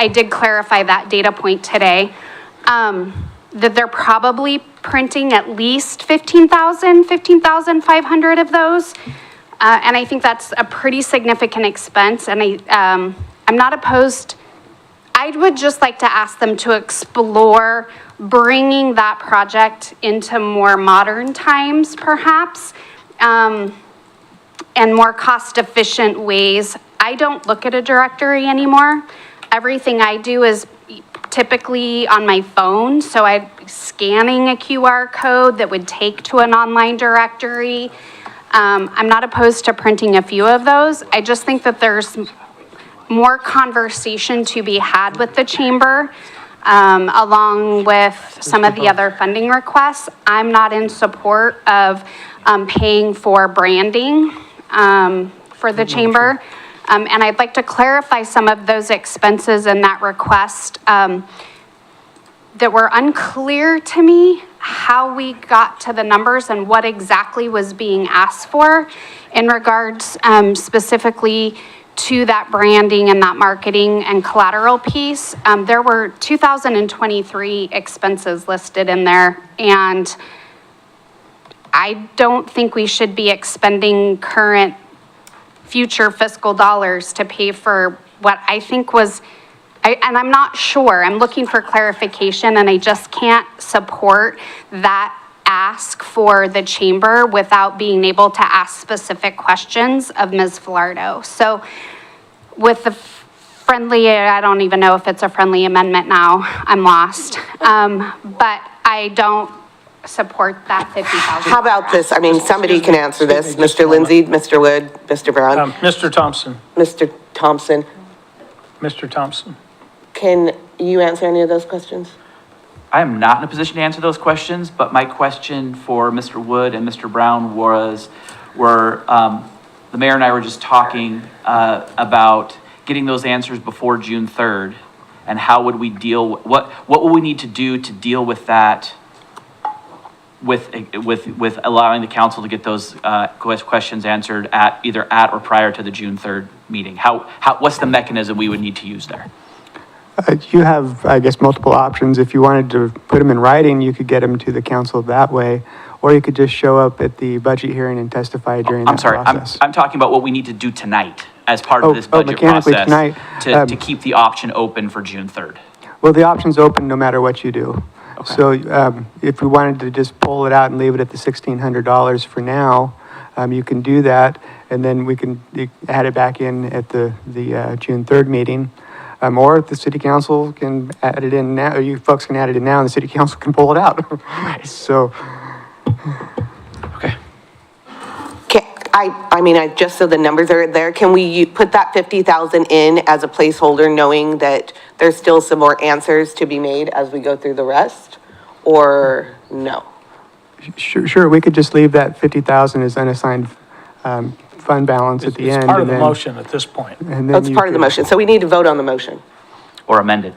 did clarify that data point today, that they're probably printing at least 15,500 of those. And I think that's a pretty significant expense, and I'm not opposed. I would just like to ask them to explore bringing that project into more modern times, perhaps, and more cost-efficient ways. I don't look at a directory anymore. Everything I do is typically on my phone, so I'm scanning a QR code that would take to an online directory. I'm not opposed to printing a few of those. I just think that there's more conversation to be had with the chamber, along with some of the other funding requests. I'm not in support of paying for branding for the chamber. And I'd like to clarify some of those expenses in that request that were unclear to me, how we got to the numbers and what exactly was being asked for in regards specifically to that branding and that marketing and collateral piece. There were 2023 expenses listed in there, and I don't think we should be expending current future fiscal dollars to pay for what I think was, and I'm not sure, I'm looking for clarification, and I just can't support that ask for the chamber without being able to ask specific questions of Ms. Filardo. So with the friendly, I don't even know if it's a friendly amendment now, I'm lost. But I don't support that 50,000. How about this? I mean, somebody can answer this. Mr. Lindsay, Mr. Wood, Mr. Brown. Mr. Thompson. Mr. Thompson. Mr. Thompson. Can you answer any of those questions? I am not in a position to answer those questions, but my question for Mr. Wood and Mr. Brown the mayor and I were just talking about getting those answers before June 3rd, and how would we deal, what will we need to do to deal with that, with allowing the council to get those questions answered either at or prior to the June 3rd meeting? What's the mechanism we would need to use there? You have, I guess, multiple options. If you wanted to put them in writing, you could get them to the council that way. or you could just show up at the budget hearing and testify during I'm that sorry, process. I'm talking about what we need to do tonight as part of this budget mechanically process tonight, to keep the option open for June 3rd. Well, the option's open no matter what you do. So if we wanted to just pull it out and leave it at the $1,600 for now, you can do that, and then we can add it back in at the June 3rd meeting. Or if the city council can add it in now, or you folks can add it in now, and the city council can pull it out. So. I mean, just so the numbers are there, can we put that 50,000 in as a placeholder, knowing that there's still some more answers to be made as we go through the rest, or no? Sure, we could just leave that 50,000 as unassigned fund balance at the end. It's part of and the then- motion at this point. And then That's you part of the could- motion, so we need to vote on the motion. Or amended.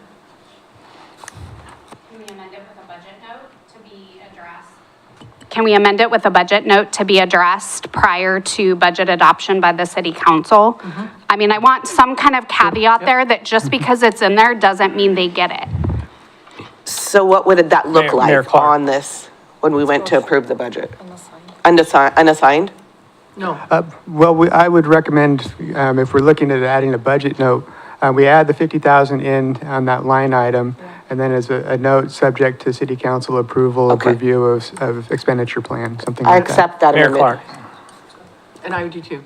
Can we amend it with a budget note to be addressed prior to budget adoption by the city council? I mean, I want some kind of caveat there that just because it's in there doesn't mean they get it. So what would that look Mayor like Clark. on this, when we went to approve the budget? Unassigned? No. Well, I would recommend, if we're looking at adding a budget note, we add the 50,000 in on that line item, and then as a note, subject to city council approval of Okay. review of expenditure plan, something I like that. accept that Mayor amendment. Clark. And I do too.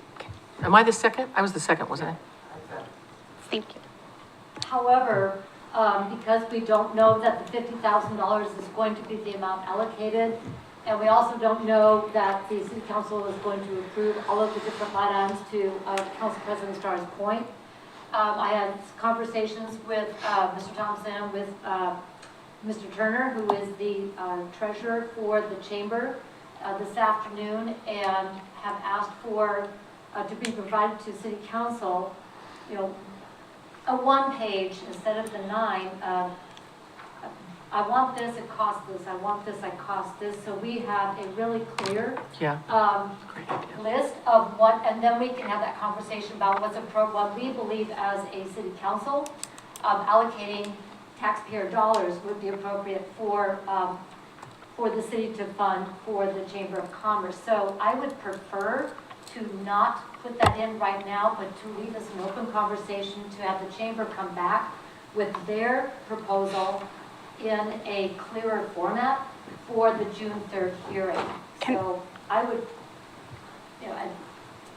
Am I the second? I was the second, wasn't I? Thank you. However, because we don't know that the $50,000 is going to be the amount allocated, and we also don't know that the city council is going to approve all of the different line items to Council President Starr's point. I had conversations with Mr. Thompson, with Mr. Turner, who is the treasurer for the chamber this afternoon, and have asked for, to be provided to city council, you know, a one-page instead of the 9. I want this, it costs this, I want this, I cost this, so we have a really clear list of what, and then we can have that conversation about what we believe as a city council, allocating taxpayer dollars would be appropriate for the city to fund for the Chamber of Commerce. So I would prefer to not put that in right now, but to leave this an open conversation, to have the chamber come back with their proposal in a clearer format for the June 3rd hearing. So I would, you know,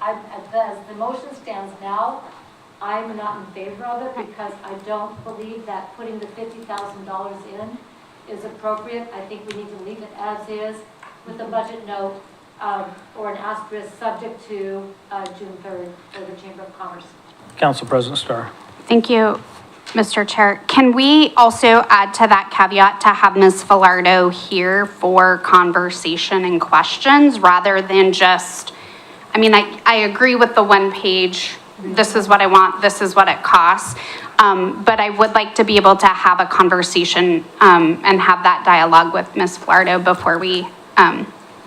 as the motion stands now, I'm not in favor of it because I don't believe that putting the $50,000 in is appropriate. I think we need to leave it as is with a budget note or an asterisk subject to June 3rd for the Chamber of Commerce. Council President Starr. Thank you, Mr. Chair. Can we also add to that caveat to have Ms. Falardo here for conversation and questions rather than just, I mean, I agree with the one page, this is what I want, this is what it costs. But I would like to be able to have a conversation and have that dialogue with Ms. Falardo before we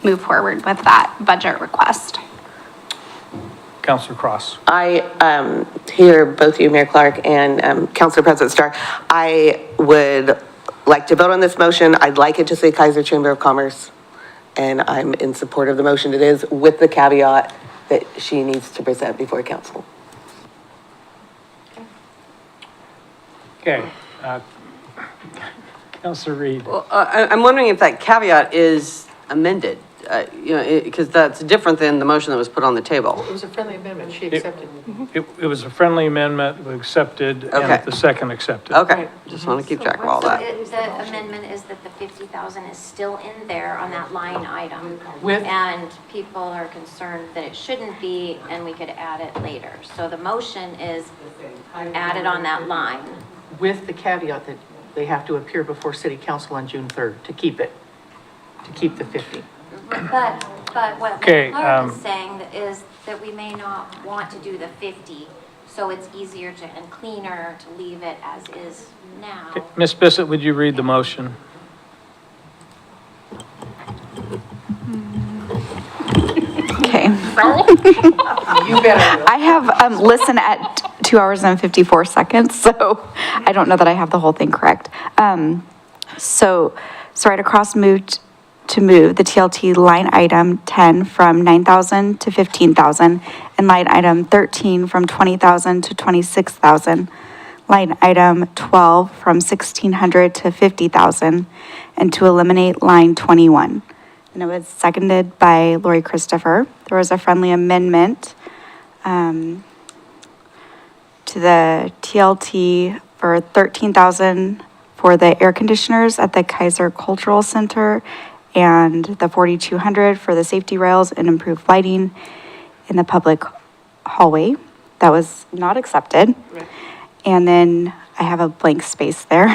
move forward with that budget request. Councilor Cross. I hear both you, Mayor Clark, and Council President Starr. I would like to vote on this motion. I'd like it to say Keizer Chamber of Commerce, and I'm in support of the motion it is, with the caveat that she needs to present before council. Okay. Councilor Reed. Well, I'm wondering if that caveat is amended, you know, because that's different than the motion that was put on the table. It was a friendly amendment. She accepted. It was a friendly amendment, we accepted, Okay. and the second accepted. Okay, just want to keep track of all that. The amendment is that the 50,000 is still in there on that line item. With- And people are concerned that it shouldn't be, and we could add it later. So the motion is added on that line. With the caveat that they have to appear before city council on June 3rd to keep it, to keep the 50. But what Okay, Clark is saying is that we may not want to do the 50, so it's easier to, and cleaner to leave it as is now. Okay, Ms. Bissett, would you read the motion? Okay. You better. I have, listen at 2 hours and 54 seconds, so I don't know that I have the whole thing correct. So right across moved to move the TLT line item 10 from 9,000 to 15,000 and line item 13 from 20,000 to 26,000, line item 12 from 1,600 to 50,000, and to eliminate line 21. And it was seconded by Lori Christopher. There was a friendly amendment to the TLT for 13,000 for the air conditioners at the Keizer Cultural Center and the 4,200 for the safety rails and improved lighting in the public hallway. That was not accepted. Right. And then I have a blank space there.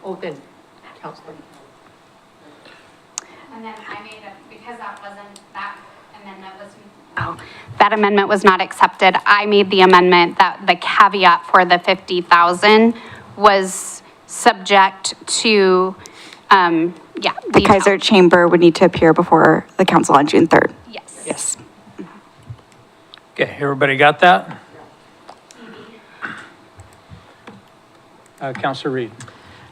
Oh, then, Counselor. And then I made it, because that amendment was not accepted, I made the amendment that the caveat for the 50,000 was subject to, The Keizer Chamber would need to appear before the council on June 3rd. Yes. Yes. Okay, everybody got that? Counselor Reed.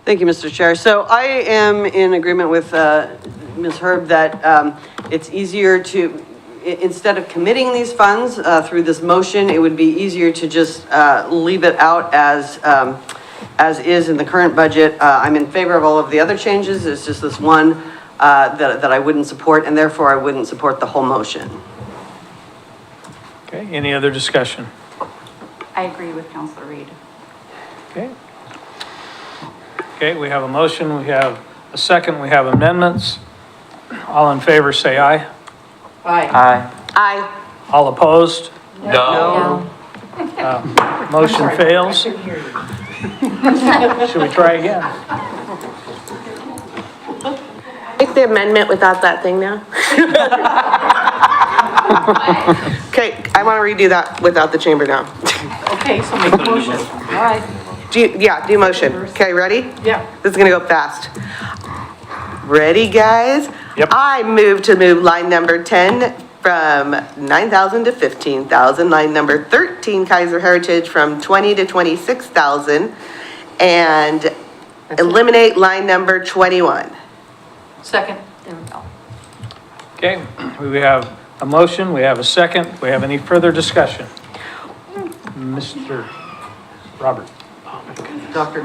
Thank you, Mr. Chair. So I am in agreement with Ms. Herb that it's easier to, instead of committing these funds through this motion, it would be easier to just leave it out as is in the current budget. I'm in favor of all of the other changes. It's just this one that I wouldn't support, and therefore I wouldn't support the whole motion. Okay, any other discussion? I agree with Councilor Reed. Okay. Okay, we have a motion, we have a second, we have amendments. All in favor, say aye. Aye. Aye. All opposed? No. Motion fails. Should we try again? Make the amendment without that thing now. Okay, I want to redo that without the chamber now. Okay, so make the motion. All right. Do motion. Okay, ready? Yeah. This is gonna go fast. Ready, guys? Yep. I move line number 10 from 9,000 to 15,000, line number 13 Keizer Heritage from 20 to 26,000, and eliminate line number 21. Second. Okay, we have a motion, we have a second, we have any further discussion? Mr. Robert. Dr.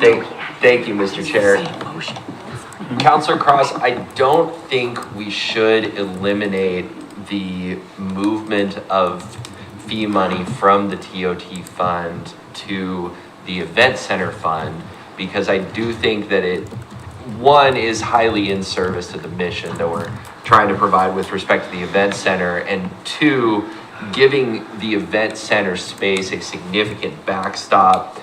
Thank you, Mr. Chair. Counselor Cross, I don't think we should eliminate the movement of fee money from the TOT fund to the event center fund, because I do think that it, one, is highly in service to the mission that we're trying to provide with respect to the event center, and two, giving the event center space a significant backstop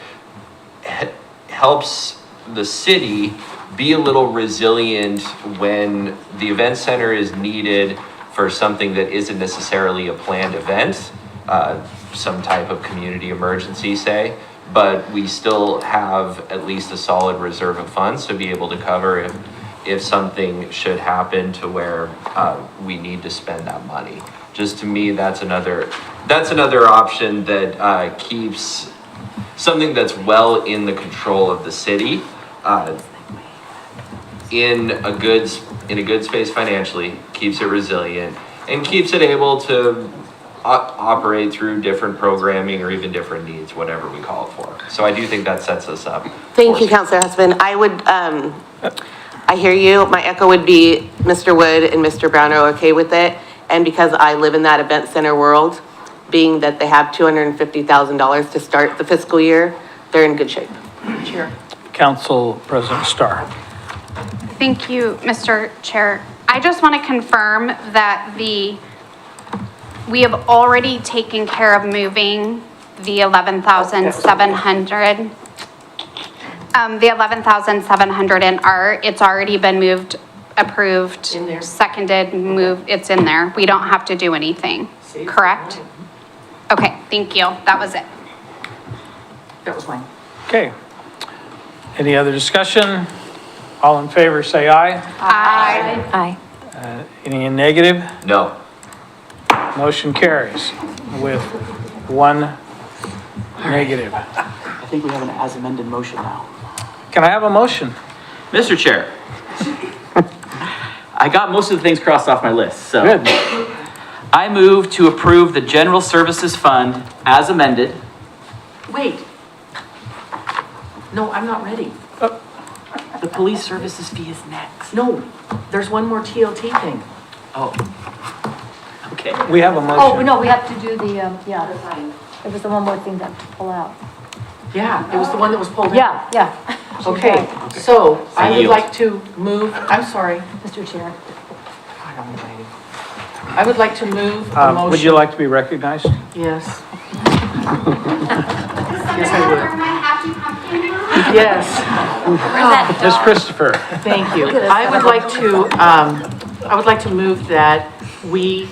helps the city be a little resilient when the event center is needed for something that isn't necessarily a planned event, some type of community emergency, say, but we still have at least a solid reserve of funds to be able to cover if something should happen to where we need to spend that money. Just to me, that's another option that keeps something that's well in the control of the city in a good space financially, keeps it resilient, and keeps it able to operate through different programming or even different needs, whatever we call it for. So I do think that sets us up. Thank you, Councilor Husband. I would, I hear you. My echo would be Mr. Wood and Mr. Brown are okay with it. And because I live in that event center world, being that they have $250,000 to start the fiscal year, they're in good shape. Chair. Council President Starr. Thank you, Mr. Chair. I just want to confirm that we have already taken care of moving the 11,700. The 11,700 in art, it's already been moved, approved, In there. seconded, moved, it's in there. We don't have to do anything, correct? Okay, thank you. That was it. That was mine. Okay. Any other discussion? All in favor, say aye. Aye. Any in negative? No. Motion carries with one negative. I think we have an as amended motion now. Can I have a motion? Mr. Chair, I got most of the things crossed off my list, so. Good. I move to approve the General Services Fund as amended. Wait. No, I'm not ready. The police services fee is next. No, there's one more TLT thing. Oh. Okay. We have a Oh, motion. no, we have to do the, yeah, it was the one more thing to pull out. Yeah, it was the one that was pulled out. Yeah, yeah. Okay, so I would yield. like to move, I'm sorry. Mr. Chair. God almighty. I would like to move a motion. Would you like to be recognized? Yes. Yes, I would. Yes. Ms. Christopher. Thank you. I would like to move that we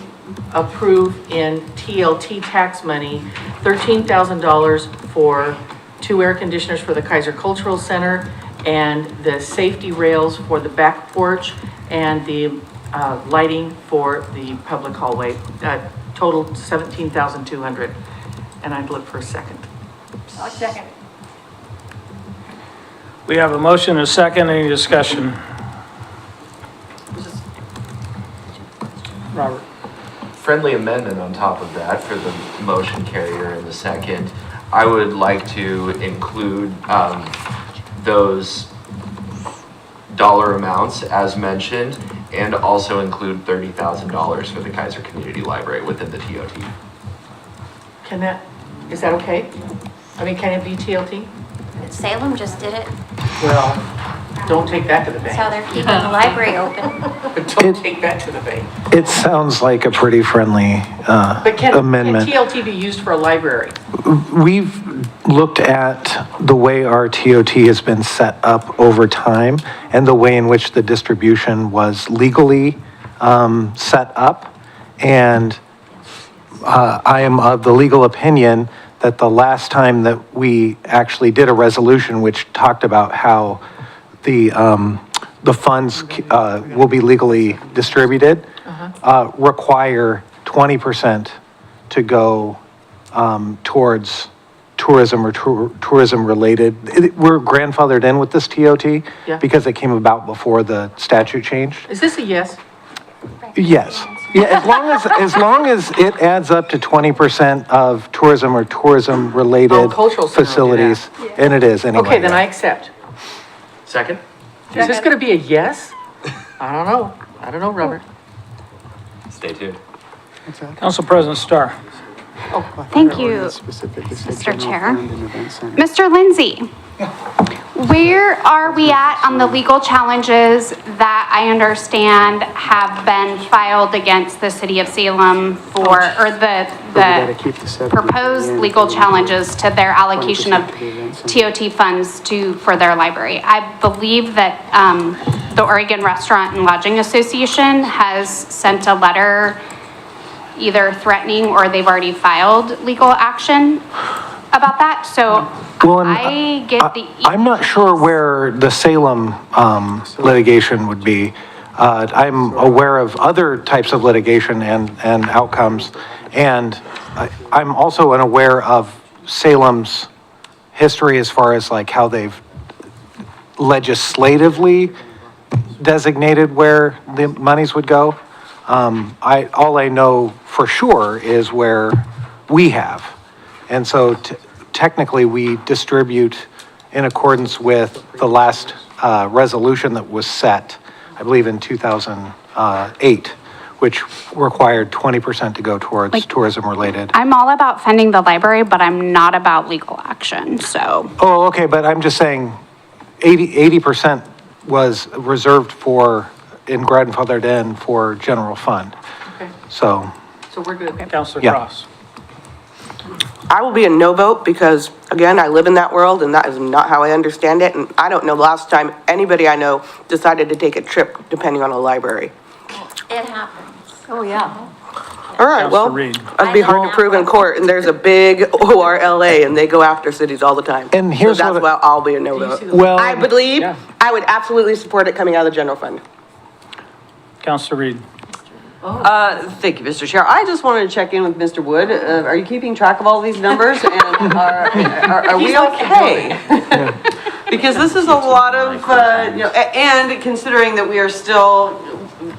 approve in TLT tax money, $13,000 for 2 air conditioners for the Keizer Cultural Center and the safety rails for the back porch and the lighting for the public hallway, total $17,200. And I'd look for a second. I'll second. We have a motion and a second. Any discussion? Robert. Friendly amendment on top of that for the motion carrier in the second. I would like to include those dollar amounts as mentioned and also include $30,000 for the Keizer Community Library within the TOT. Is that okay? I mean, can it be TLT? Salem just did it. Well, don't take that to the That's how bank. they're keeping the library open. But don't take that to the bank. It sounds like a pretty friendly But can amendment. TLT be used for a library? We've looked at the way our TOT has been set up over time and the way in which the distribution was legally set up. And I am of the legal opinion that the last time that we actually did a resolution which talked about how the funds will be legally distributed, require 20% to go towards tourism or tourism related. We're grandfathered in with this TOT Yeah. because it came about before the statute changed. Is this a yes? Yes. Yeah, as long as it adds up to 20% of tourism or tourism related Oh, cultural center will do facilities, and it is anyway. Okay, then I accept. Second? Is this gonna be a yes? I don't know. I don't know, Robert. Stay tuned. Council President Starr. Thank you, Mr. Chair. Mr. Lindsay, where are we at on the legal challenges that I understand have been filed against the city of Salem for, or the proposed legal challenges to their allocation of TOT funds for their library? I believe that the Oregon Restaurant and Lodging Association has sent a letter either threatening or they've already filed legal action about that. So I get the. I'm not sure where the Salem litigation would be. I'm aware of other types of litigation and outcomes. And I'm also unaware of Salem's history as far as like how they've legislatively designated where the monies would go. All I know for sure is where we have. And so technically we distribute in accordance with the last resolution that was set, I believe in 2008, which required 20% to go towards tourism related. I'm all about funding the library, but I'm not about legal action, so. Oh, okay, but I'm just saying 80% was reserved for, in grandfathered in for general fund. Okay, So, so we're good. Councilor Yeah. Cross. I will be a no vote because, again, I live in that world and that is not how I understand it. And I don't know the last time anybody I know decided to take a trip depending on a library. It happens. Oh, yeah. All right, well, Counselor Reed. that'd be hard to prove in court and there's a big ORLA and they go after cities all the time. And here's So that's what- why I'll be a no vote. well. I believe, Yeah. I would absolutely support it coming out of the general fund. Councilor Reed. Thank you, Mr. Chair. I just wanted to check in with Mr. Wood. Are you keeping track of all these numbers? And are we okay? Because this is a lot of, and considering that we are still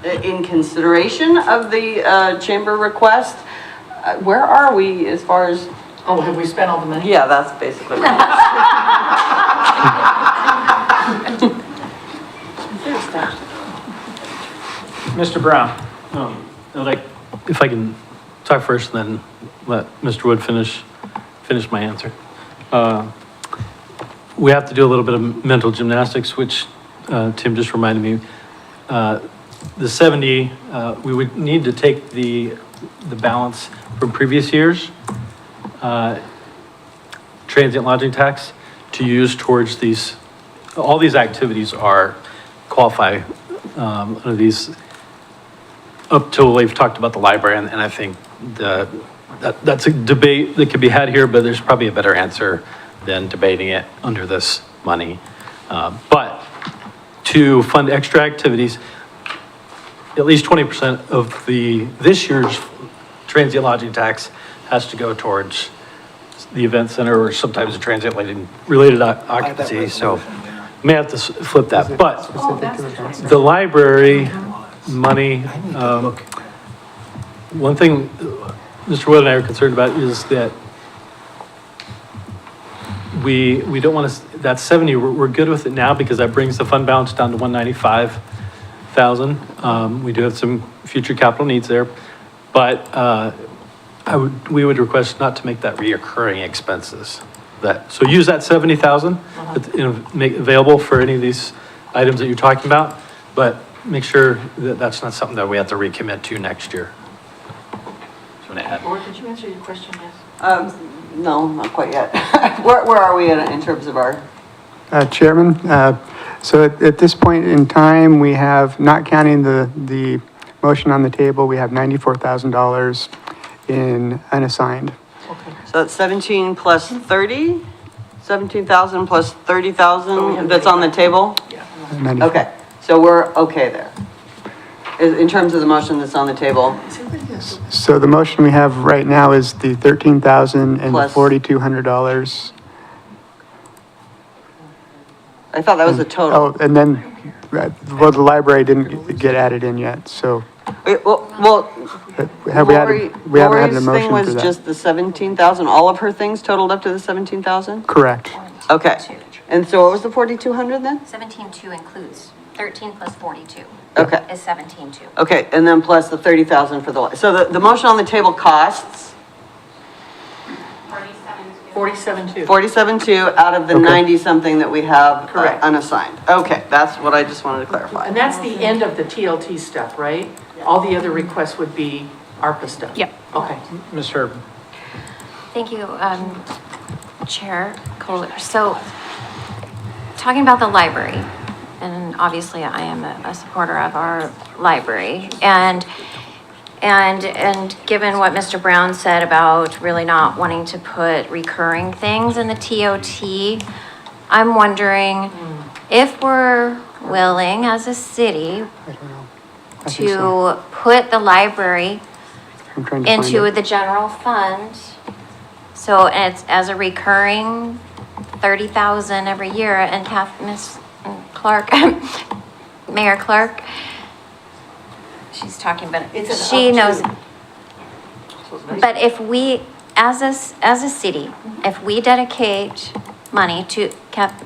in consideration of the chamber request, where are we as far as? Oh, have we spent all the money? Yeah, that's basically what Mr. Brown. If I can talk first and then let Mr. Wood finish my answer. We have to do a little bit of mental gymnastics, which Tim just reminded me. The 70, we would need to take the balance from previous years, transient lodging tax, to use towards these, all these activities qualify under these, up till we've talked about the library, and I think that's a debate that could be had here, but there's probably a better answer than debating it under this money. But to fund extra activities, at least 20% of this year's transient lodging tax has to go towards the event center or sometimes a transient related occupancy, so may have to flip that. But the library money, one thing Mr. Wood and I are concerned about is that we don't want to, that 70, we're good with it now because that brings the fund balance down to 195,000. We do have some future capital needs there, but we would request not to make that reoccurring expenses. So use that 70,000, make available for any of these items that you're talking about, but make sure that that's not something that we have to recommit to next year. Or did you answer your question, yes? No, not quite yet. Where are we in terms of our? Chairman, so at this point in time, we have, not counting the motion on the table, we have $94,000 in unassigned. So that's 17 plus 30? 17,000 plus 30,000 that's on the table? Yeah. Okay, so we're okay there. In terms of the motion that's on the table? So the motion we have right now is the $13,000 and the Plus- $4,200. I thought that was the total. Oh, and then, well, the library didn't get added in yet, so Well, have we haven't had a Lori's motion thing for was that. just the 17,000, all of her things totaled up to the 17,000? Correct. Okay, and so what was the 4,200 then? 17.2 includes 13 plus 42. Okay. Is 17.2. Okay, and then plus the 30,000 for the, so the motion on the table costs 47.2. 47.2 out of the 90-something that we have Correct. unassigned. Okay, that's what I just wanted to clarify. And that's the end of the TLT stuff, right? All the other requests would be ARPA stuff? Yep. Okay. Ms. Herb. Thank you, Chair Kohler. So, talking about the library, and obviously I am a supporter of our library, and given what Mr. Brown said about really not wanting to put recurring things in the TOT, I'm wondering if we're willing as a city to put the library I'm trying to find into it. the general fund. So it's as a recurring 30,000 every year, and Miss Clark, Mayor Clark, she's talking, but she knows. But if we, as a city, if we dedicate money to,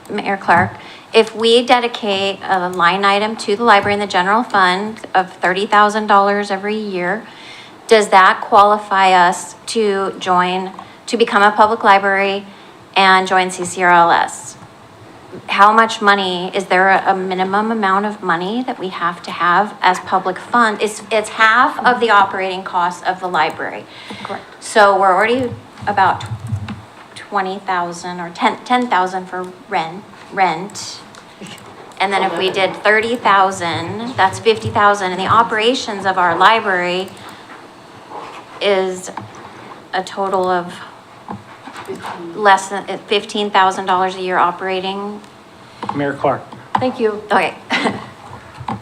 Mayor Clark, if we dedicate a line item to the library in the general fund of $30,000 every year, does that qualify us to become a public library and join CCRLS? How much money, is there a minimum amount of money that we have to have as public fund? It's half of the operating costs of the library. Correct. So we're already about 20,000 or 10,000 for rent. And then if we did 30,000, that's 50,000, and the operations of our library is a total of less than $15,000 a year operating. Mayor Clark. Thank you. Okay.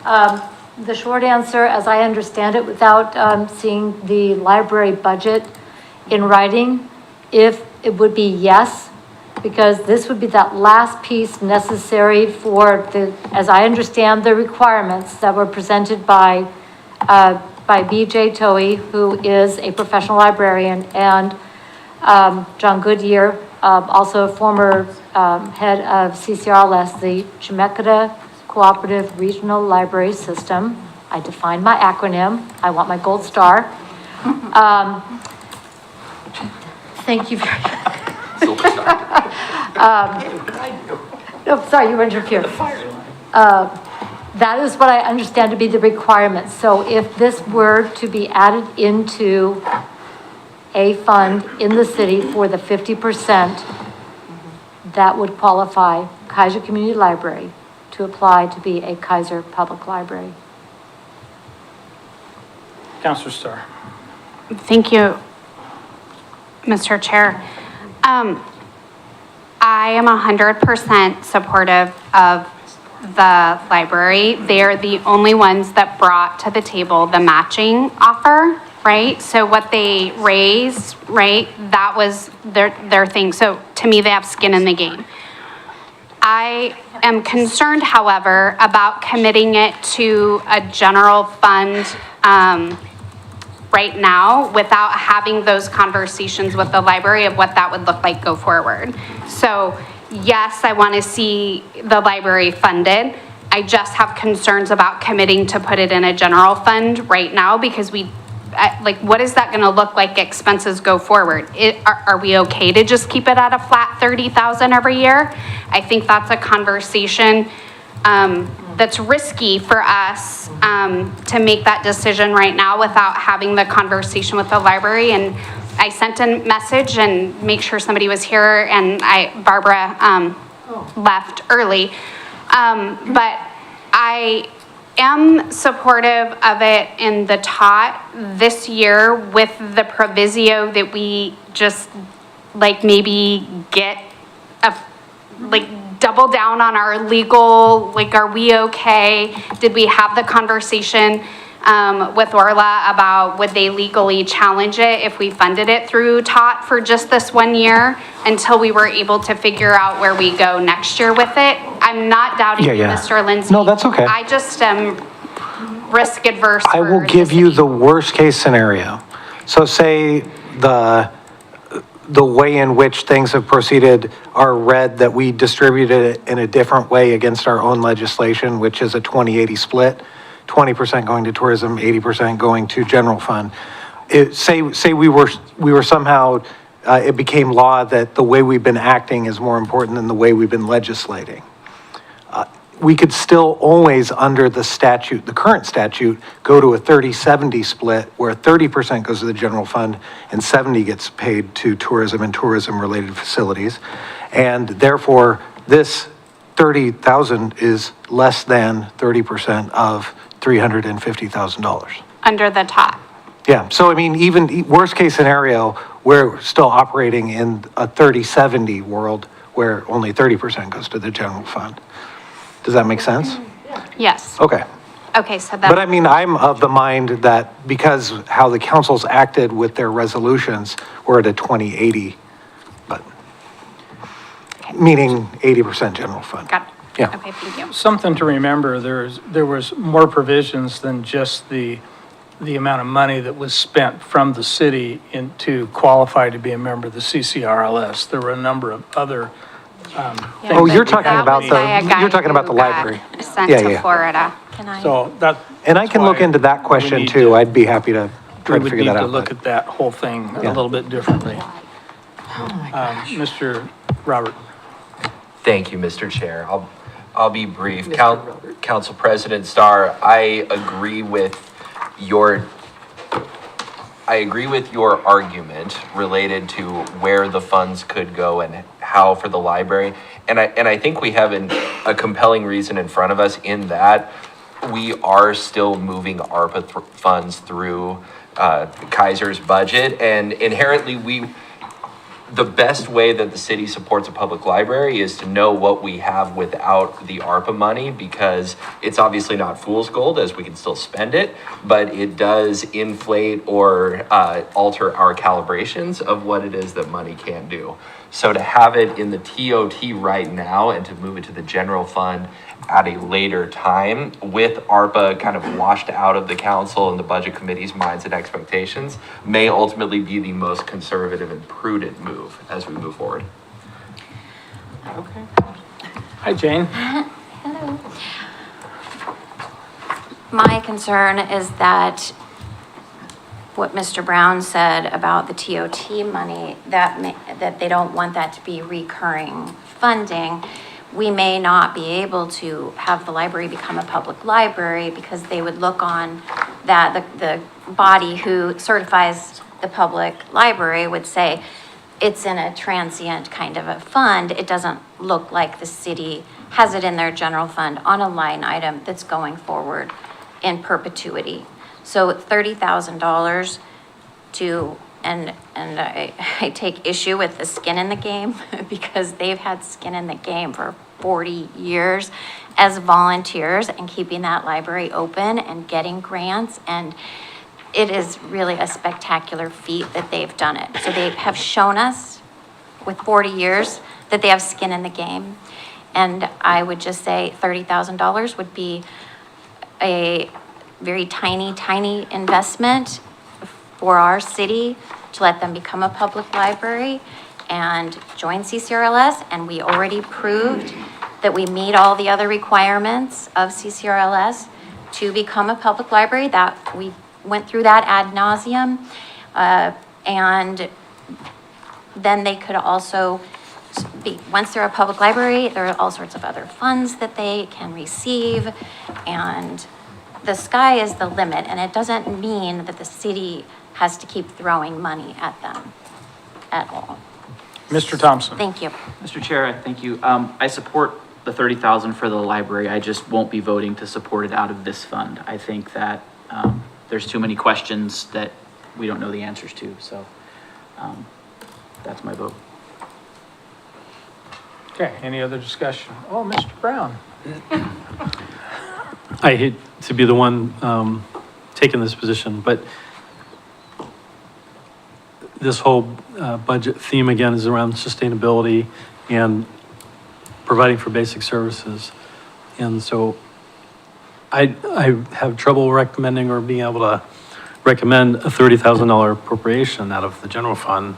The short answer, as I understand it, without seeing the library budget in writing, if it would be yes, because this would be that last piece necessary for the, as I understand the requirements that were presented by by B.J. Toey, who is a professional librarian, and John Goodyear, also a former head of CCRLS, the Chemeketa Cooperative Regional Library System. I defined my acronym. I want my gold star. Thank you very much. No, sorry, you interfered. That is what I understand to be the requirement. So if this were to be added into a fund in the city for the 50%, that would qualify Keizer Community Library to apply to be a Keizer Public Library. Counselor Starr. Thank you, Mr. Chair. I am 100% supportive of the library. They're the only ones that brought to the table the matching offer, right? So what they raised, right, that was their thing. So to me, they have skin in the game. I am concerned, however, about committing it to a general fund right now without having those conversations with the library of what that would look like go forward. So yes, I want to see the library funded. I just have concerns about committing to put it in a general fund right now because like, what is that going to look like expenses go forward? Are we okay to just keep it at a flat 30,000 every year? I think that's a conversation that's risky for us to make that decision right now without having the conversation with the library. And I sent a message and make sure somebody was here, and Barbara left early. But I am supportive of it in the tot this year with the proviso that we just like maybe get double down on our legal, like, are we okay? Did we have the conversation with Orla about would they legally challenge it if we funded it through tot for just this 1 year until we were able to figure out where we go next year with it? I'm not doubting you, Mr. Lindsay. No, that's okay. I just am risk adverse. I will give you the worst case scenario. So say the way in which things have proceeded are read that we distributed it in a different way against our own legislation, which is a 20-80 split, 20% going to tourism, 80% going to general fund. Say we were somehow, it became law that the way we've been acting is more important than the way we've been legislating. We could still always, under the statute, the current statute, go to a 30-70 split where 30% goes to the general fund and 70 gets paid to tourism and tourism-related facilities. And therefore, this 30,000 is less than 30% of $350,000. Under the tot. Yeah, so I mean, even worst case scenario, we're still operating in a 30-70 world where only 30% goes to the general fund. Does that make sense? Yes. Okay. Okay, so that. But I mean, I'm of the mind that because how the councils acted with their resolutions, we're at a 20-80, but meaning 80% general fund. Got it. Yeah. Okay, thank you. Something to remember, there was more provisions than just the amount of money that was spent from the city to qualify to be a member of the CCRLS. There were a number of other things. Oh, you're that talking we about had you're talking about the library. Sent Yeah, to yeah. Florida. So that. And I can look into that question too. I'd be happy to try to figure that out. We would need to look at that whole thing a little bit differently. Mr. Robert. Thank you, Mr. Chair. I'll be brief. Council President Starr, I agree with your argument related to where the funds could go and how for the library. And I think we have a compelling reason in front of us in that we are still moving ARPA funds through Keizer's budget, and inherently the best way that the city supports a public library is to know what we have without the ARPA money, because it's obviously not fool's gold, as we can still spend it, but it does inflate or alter our calibrations of what it is that money can do. So to have it in the TOT right now and to move it to the general fund at a later time with ARPA kind of washed out of the council and the budget committee's minds and expectations may ultimately be the most conservative and prudent move as we move forward. Okay. Hi, Jane. Hello. My concern is that what Mr. Brown said about the TOT money, that they don't want that to be recurring funding. We may not be able to have the library become a public library because they would look on that, the body who certifies the public library would say, it's in a transient kind of a fund. It doesn't look like the city has it in their general fund on a line item that's going forward in perpetuity. So $30,000 to, and I take issue with the skin in the game because they've had skin in the game for 40 years as volunteers and keeping that library open and getting grants. And it is really a spectacular feat that they've done it. So they have shown us with 40 years that they have skin in the game. And I would just say $30,000 would be a very tiny investment for our city to let them become a public library and join CCRLS. And we already proved that we meet all the other requirements of CCRLS to become a public library. That we went through that ad nauseum. And then they could also be, once they're a public library, there are all sorts of other funds that they can receive, and the sky is the limit. And it doesn't mean that the city has to keep throwing money at them at all. Mr. Thompson. Thank you. Mr. Chair, thank you. I support the 30,000 for the library. I just won't be voting to support it out of this fund. I think that there's too many questions that we don't know the answers to. So that's my vote. Okay, any other discussion? Oh, Mr. Brown. I hate to be the one taking this position, but this whole budget theme again is around sustainability and providing for basic services. And so I have trouble recommending or being able to recommend a $30,000 appropriation out of the general fund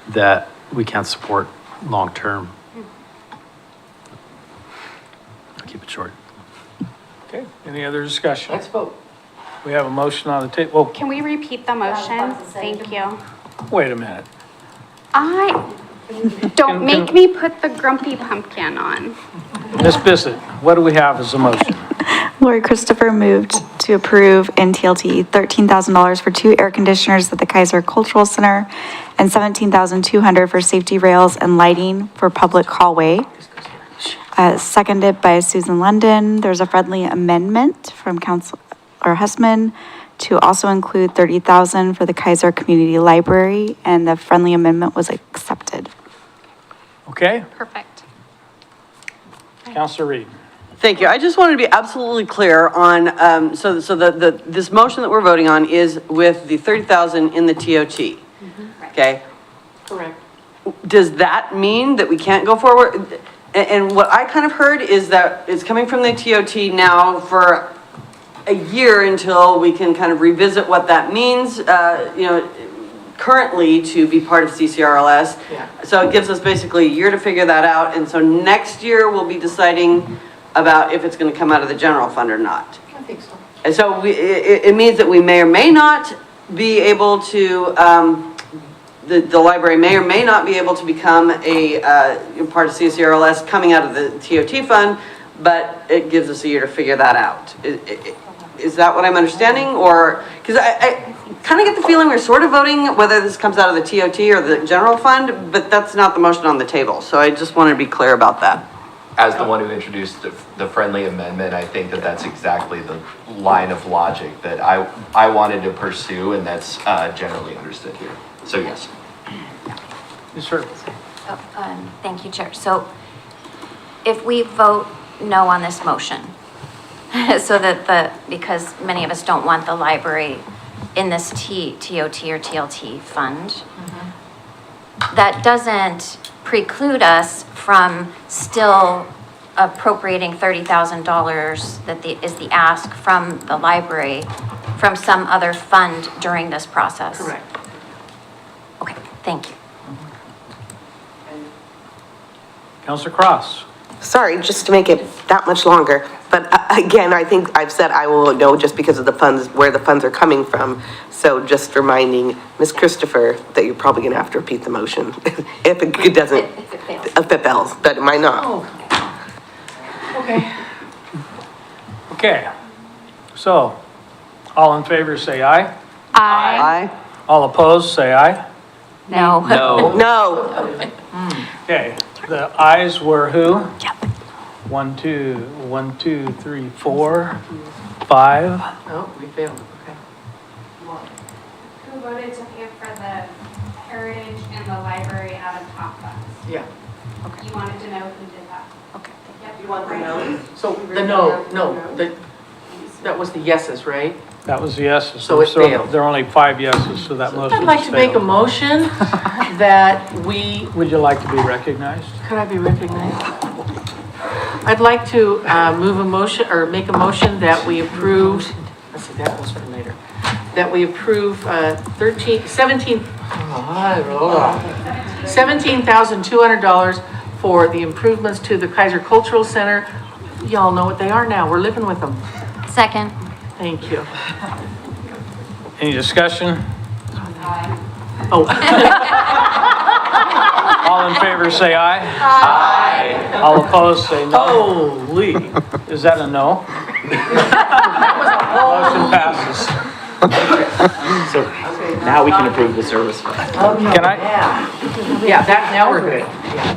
that we can't support long-term. I'll keep it short. Okay, any other discussion? Let's vote. We have a motion on the table. Can we repeat the motion? Thank you. Wait a minute. Don't make me put the grumpy pumpkin on. Ms. Bissett, what do we have as a motion? Lori Christopher moved to approve in TLT $13,000 for 2 air conditioners at the Keizer Cultural Center and $17,200 for safety rails and lighting for public hallway. Seconded by Susan London. There's a friendly amendment from Councilor Hussman to also include $30,000 for the Keizer Community Library, and the friendly amendment was accepted. Okay, Perfect. Councilor Reed. Thank you. I just wanted to be absolutely clear on, this motion that we're voting on is with the 30,000 in the TOT. Okay? Correct. Does that mean that we can't go forward? And what I kind of heard is that it's coming from the TOT now for a year until we can kind of revisit what that means, currently to be part of CCRLS. Yeah. So it gives us basically a year to figure that out. And so next year we'll be deciding about if it's going to come out of the general fund or not. I think so. And so it means that we may or may not be able to, the library may or may not be able to become a part of CCRLS coming out of the TOT fund, but it gives us a year to figure that out. Is that what I'm understanding? Or, because I kind of get the feeling we're sort of voting whether this comes out of the TOT or the general fund, but that's not the motion on the table. So I just wanted to be clear about that. As the one who introduced the friendly amendment, I think that that's exactly the line of logic that I wanted to pursue, and that's generally understood here. So yes. Yes, sir. Thank you, Chair. So if we vote no on this motion, so that because many of us don't want the library in this TOT or TLT fund, that doesn't preclude us from still appropriating $30,000 that is the ask from the library from some other fund during this process. Correct. Okay, thank you. Counselor Cross. Sorry, just to make it that much longer, but again, I think I've said I will know just because of the funds, where the funds are coming from. So just reminding Ms. Christopher that you're probably gonna have to repeat the motion if it doesn't, if it fails, but it might not. Okay. Okay. So, all in favor, say aye. Aye. All opposed, say aye. No. No. No. Okay, the ayes were who? Yep. 1, 2, 3, 4, 5. Oh, we failed, okay. Who voted to pay for the heritage and the library out of top funds? Yeah. You wanted to know who did that? Okay. Yep. You want the no? So the that was the yeses, right? That was the yeses. So it failed. There are only 5 yeses, so that motion I'd like to make a failed. motion that we, Would you like to be recognized? could I be recognized? I'd like to move a motion, or make a motion that we approve, let's see, that was for later, that we approve $17,200 for the improvements to the Keizer Cultural Center. Y'all know what they are now, we're living with them. Second. Thank you. Any discussion? Oh. All in favor, say aye. Aye. All opposed, say no. Holy. Is that a no? Motion passes. So now we can approve the service fund. Can I? Yeah, that, now we're good.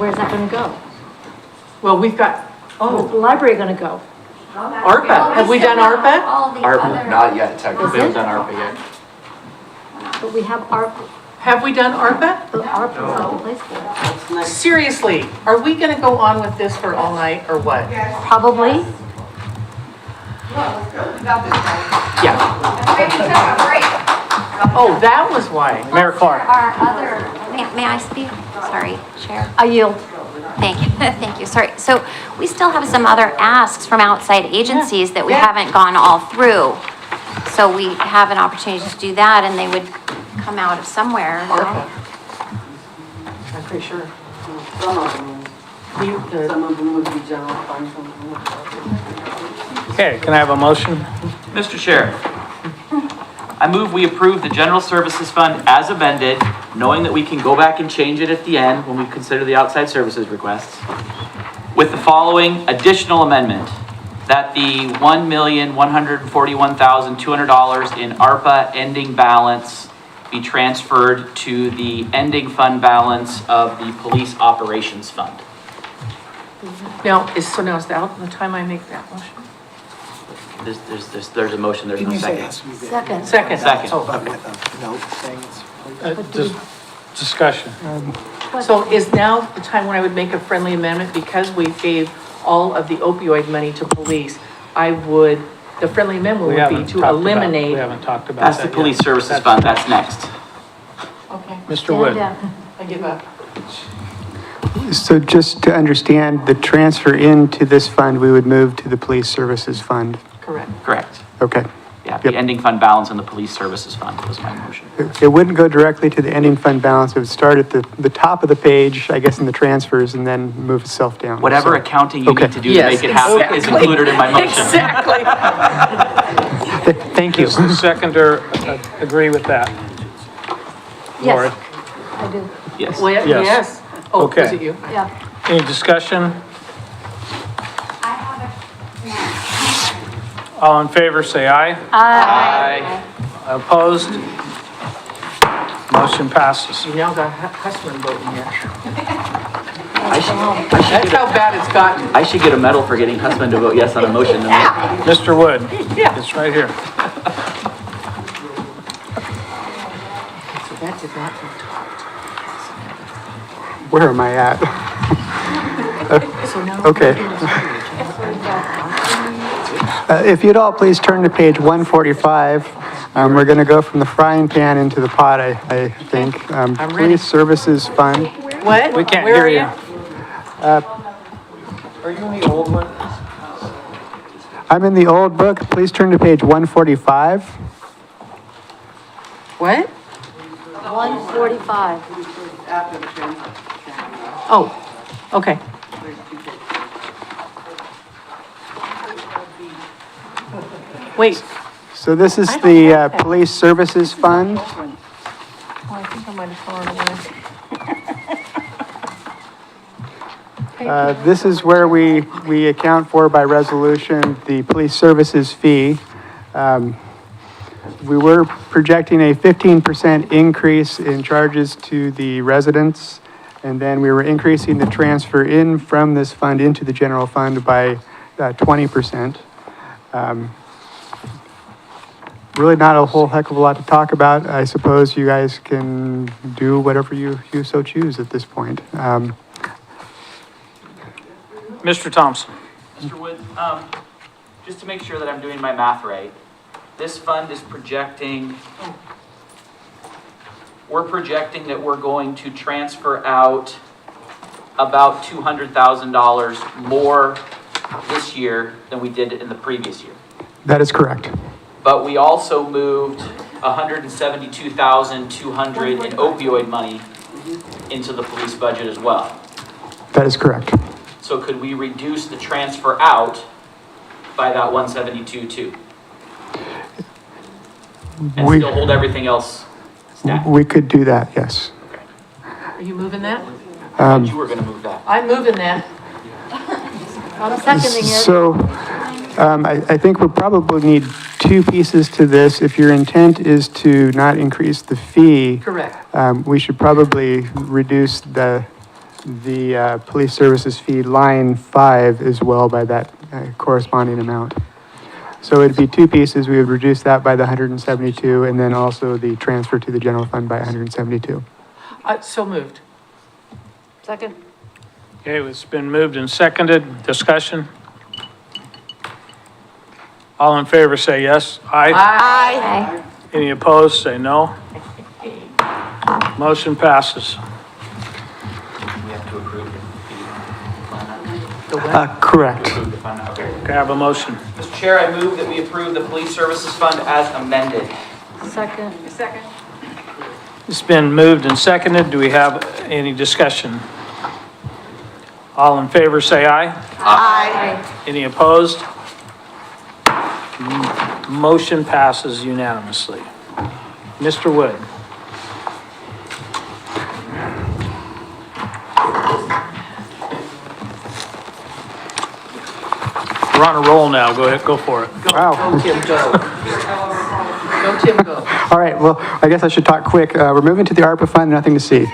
Where's that gonna go? Well, we've got, Where's the library gonna go? ARPA. Have we done ARPA? All the ARPA, other. not yet, technically, we Is haven't it? done ARPA yet. But we have our, Have we done ARPA? the ARPA is not the place for it. Seriously, are we gonna go on with this for all night or what? Probably. Yeah. Oh, that was why. Mayor Clark. Our other, may I speak? Sorry, Chair. I yield. Thank you, thank you, sorry. So we still have some other asks from outside agencies that we haven't gone all through. So we have an opportunity to do that and they would come out of somewhere. ARPA. I'm pretty sure. Some of them would be general fund, some of them would be. Okay, can I have a motion? Mr. Chair, I move we approve the general services fund as amended, knowing that we can go back and change it at the end when we consider the outside services requests, with the following additional amendment, that the $1,141,200 in ARPA ending balance be transferred to the ending fund balance of the police operations fund. Now, is that the time I make that motion? There's a motion, there's no second. Second. Second. Second. Just discussion. So is now the time when I would make a friendly amendment, because we gave all of the opioid money to police, the friendly amendment We would be haven't to talked about- eliminate. We haven't talked about That's that the yet. police services fund, that's next. Okay, Mr. Wood. I give up. So just to understand, the transfer into this fund, we would move to the police services fund. Correct. Correct. Okay. Yeah, the ending fund balance in the police services fund was my motion. It wouldn't go directly to the ending fund balance. It would start at the top of the page, I guess, in the transfers, and then move itself down. Whatever So- accounting you Okay. need to do to make it happen is included in my motion. Exactly. Thank you. Does the seconder agree with that? Lord? Yes, I do. Yes. Well, Yes. yes. Oh, Okay. was it you? Yeah. Any discussion? All in favor, say aye. Aye. Opposed? Motion passes. You now got Hussman voting here. I should That's how bad it's gotten. I should get a medal for getting Hussman to vote yes on a motion. Mr. Wood? Yeah. It's right here. So that did not get talked. Where am I at? Okay. If you'd all please turn to page 145. We're going to go from the frying pan into the pot, I think. Police Services Fund. What? We can't Where hear are you. Are you in the old one? I'm in the old book. Please turn to page 145. What? 145. Oh, okay. Wait, So this is the Police Services Fund. oh, I think I might have thrown it away. This is where we account for by resolution the police services fee. We were projecting a 15% increase in charges to the residents, and then we were increasing the transfer in from this fund into the general fund by 20%. Really not a whole heck of a lot to talk about. I suppose you guys can do whatever you so choose at this point. Mr. Thompson. Mr. Wood, just to make sure that I'm doing my math right, this fund is projecting, we're projecting that we're going to transfer out about $200,000 more this year than we did in the previous year. That is correct. But we also moved $172,200 in opioid money into the police budget as well. That is correct. So could we reduce the transfer out by that 172 too? And We- still hold everything else static? We could do that, yes. Are you moving that? You were gonna move that. I'm moving that. I'm seconding it. So, I think we probably need two pieces to this. If your intent is to not increase the fee. Correct. We should probably reduce the police services fee line 5 as well by that corresponding amount. So it'd be two pieces. We would reduce that by the 172 and then also the transfer to the general fund by 172. So moved. Second. Okay, it's been moved and seconded. Discussion? All in favor, say yes. Aye. Aye. Any opposed, say no. Motion passes. We have to approve the fee. Correct. Approve the fund, okay. Can I have a motion? Mr. Chair, I move that we approve the police services fund as amended. Second. Second. It's been moved and seconded. Do we have any discussion? All in favor, say aye. Aye. Any opposed? Motion passes unanimously. Mr. Wood. We're on a roll now. Go ahead, go for it. Wow. Go, Tim, go. Go, Tim, go. All right, well, I guess I should talk quick. We're moving to the ARPA fund, nothing to see.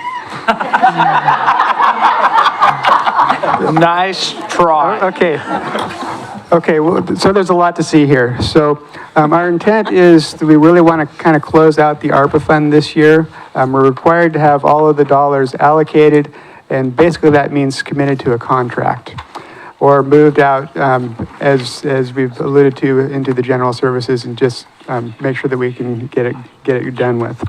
Nice try. Okay, well, so there's a lot to see here. So our intent is that we really want to kind of close out the ARPA fund this year. We're required to have all of the dollars allocated, and basically that means committed to a contract or moved out, as we've alluded to, into the general services and just make sure that we can get it done with.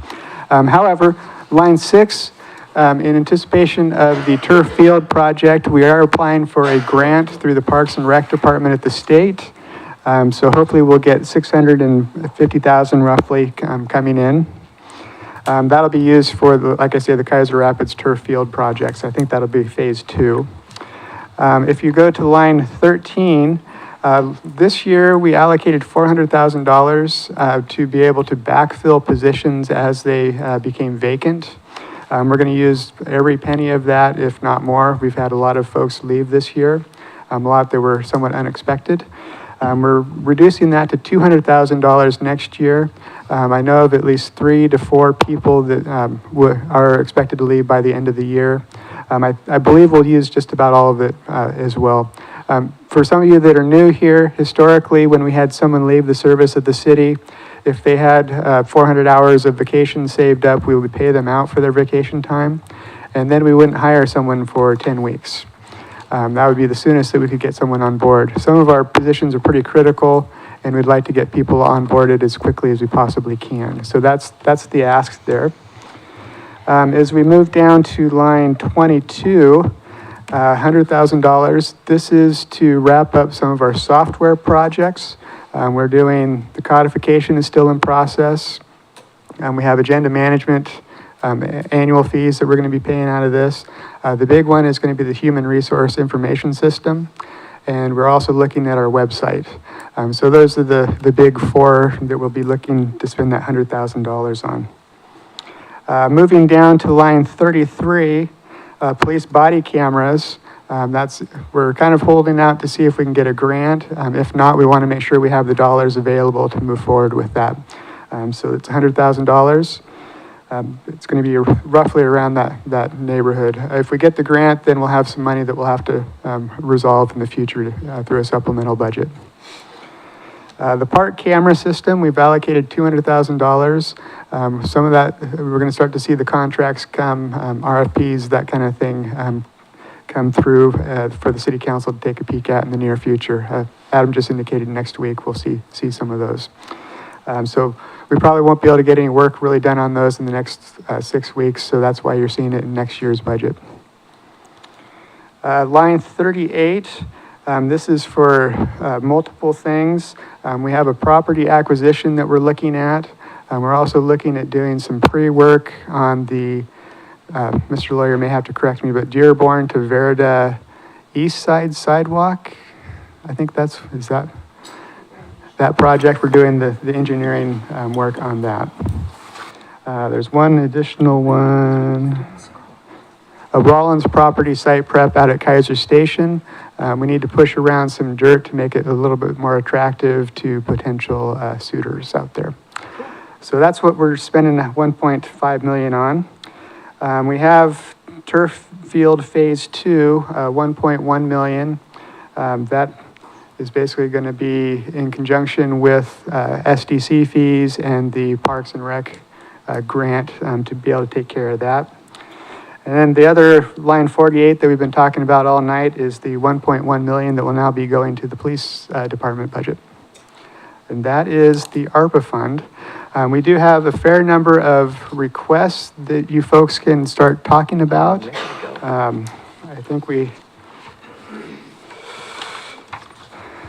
However, line 6, in anticipation of the turf field project, we are applying for a grant through the Parks and Rec Department at the state. So hopefully we'll get $650,000 roughly coming in. That'll be used for, like I say, the Keizer Rapids turf field projects. I think that'll be phase 2. If you go to line 13, this year we allocated $400,000 to be able to backfill positions as they became vacant. We're going to use every penny of that, if not more. We've had a lot of folks leave this year, a lot that were somewhat unexpected. We're reducing that to $200,000 next year. I know of at least 3 to 4 people that are expected to leave by the end of the year. I believe we'll use just about all of it as well. For some of you that are new here, historically, when we had someone leave the service of the city, if they had 400 hours of vacation saved up, we would pay them out for their vacation time. and then we wouldn't hire someone for 10 weeks. That would be the soonest that we could get someone on board. Some of our positions are pretty critical, and we'd like to get people onboarded as quickly as we possibly can. So that's the ask there. As we move down to line 22, $100,000. This is to wrap up some of our software projects. We're doing, the codification is still in process. We have agenda management, annual fees that we're going to be paying out of this. The big one is going to be the human resource information system. And we're also looking at our website. So those are the big four that we'll be looking to spend that $100,000 on. Moving down to line 33, police body cameras. We're kind of holding out to see if we can get a grant. If not, we want to make sure we have the dollars available to move forward with that. So it's $100,000. It's going to be roughly around that neighborhood. If we get the grant, then we'll have some money that we'll have to resolve in the future through a supplemental budget. The park camera system, we've allocated $200,000. Some of that, we're going to start to see the contracts come, RFPs, that kind of thing, come through for the city council to take a peek at in the near future. Adam just indicated next week we'll see some of those. So we probably won't be able to get any work really done on those in the next 6 weeks, so that's why you're seeing it in next year's budget. Line 38, this is for multiple things. We have a property acquisition that we're looking at. We're also looking at doing some pre-work on the, Mr. Lawyer may have to correct me, but Dearborn to Verda East Side Sidewalk. I think is that project. We're doing the engineering work on that. There's one additional one. A Rollins property site prep out at Keizer Station. We need to push around some dirt to make it a little bit more attractive to potential suitors out there. So that's what we're spending $1.5 million on. We have turf field phase 2, $1.1 million. That is basically going to be in conjunction with SDC fees and the Parks and Rec grant to be able to take care of that. And then the other line 48 that we've been talking about all night is the $1.1 million that will now be going to the police department budget. And that is the ARPA fund. We do have a fair number of requests that you folks can start talking about. I think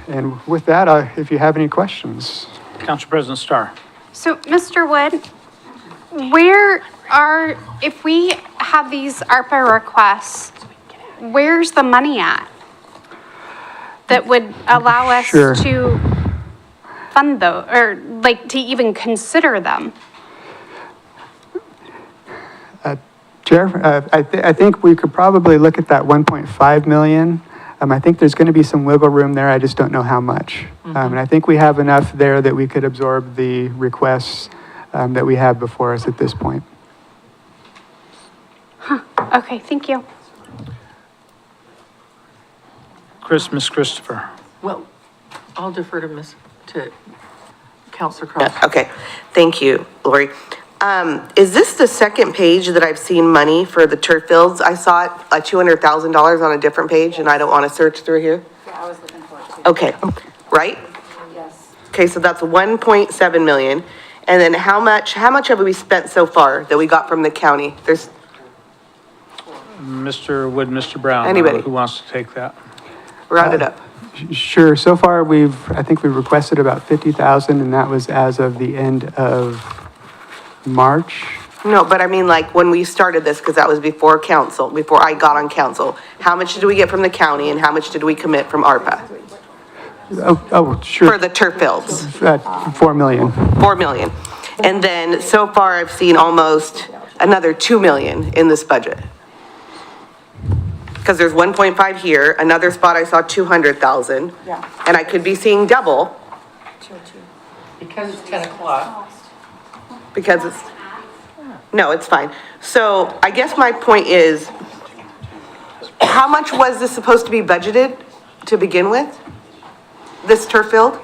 and with that, if you have any questions. Council President Starr. So, Mr. Wood, if we have these ARPA requests, where's the money at that would allow us to fund those, or like to even consider them? Chair, I think we could probably look at that 1.5 million. I think there's going to be some wiggle room there. I just don't know how much. And I think we have enough there that we could absorb the requests that we have before us at this point. Okay, thank you. Miss Christopher. Well, I'll defer to Councilor Cross. Okay, thank you, Lori. Is this the second page that I've seen money for the turf fields? I saw it at $200,000 on a different page, and I don't want to search through here. Yeah, I was looking for it too. Okay, right? Yes. Okay, so that's 1.7 million. And then how much have we spent so far that we got from the county? There's Mr. Wood, Mr. Brown. Anybody. Who wants to take that? Round it up. Sure. So far, I think we requested about 50,000, and that was as of the end of March. No, but I mean, like, when we started this, because that was before council, before I got on council, how much did we get from the county and how much did we commit from ARPA? Oh, sure. For the turf fields? 4 million. 4 million. And then so far, I've seen almost another 2 million in this budget. Because there's 1.5 here, another spot I saw 200,000. Yeah. And I could be seeing double. Because it's 10 o'clock. Because it's, no, it's fine. So I guess my point is, how much was this supposed to be budgeted to begin with? This turf field?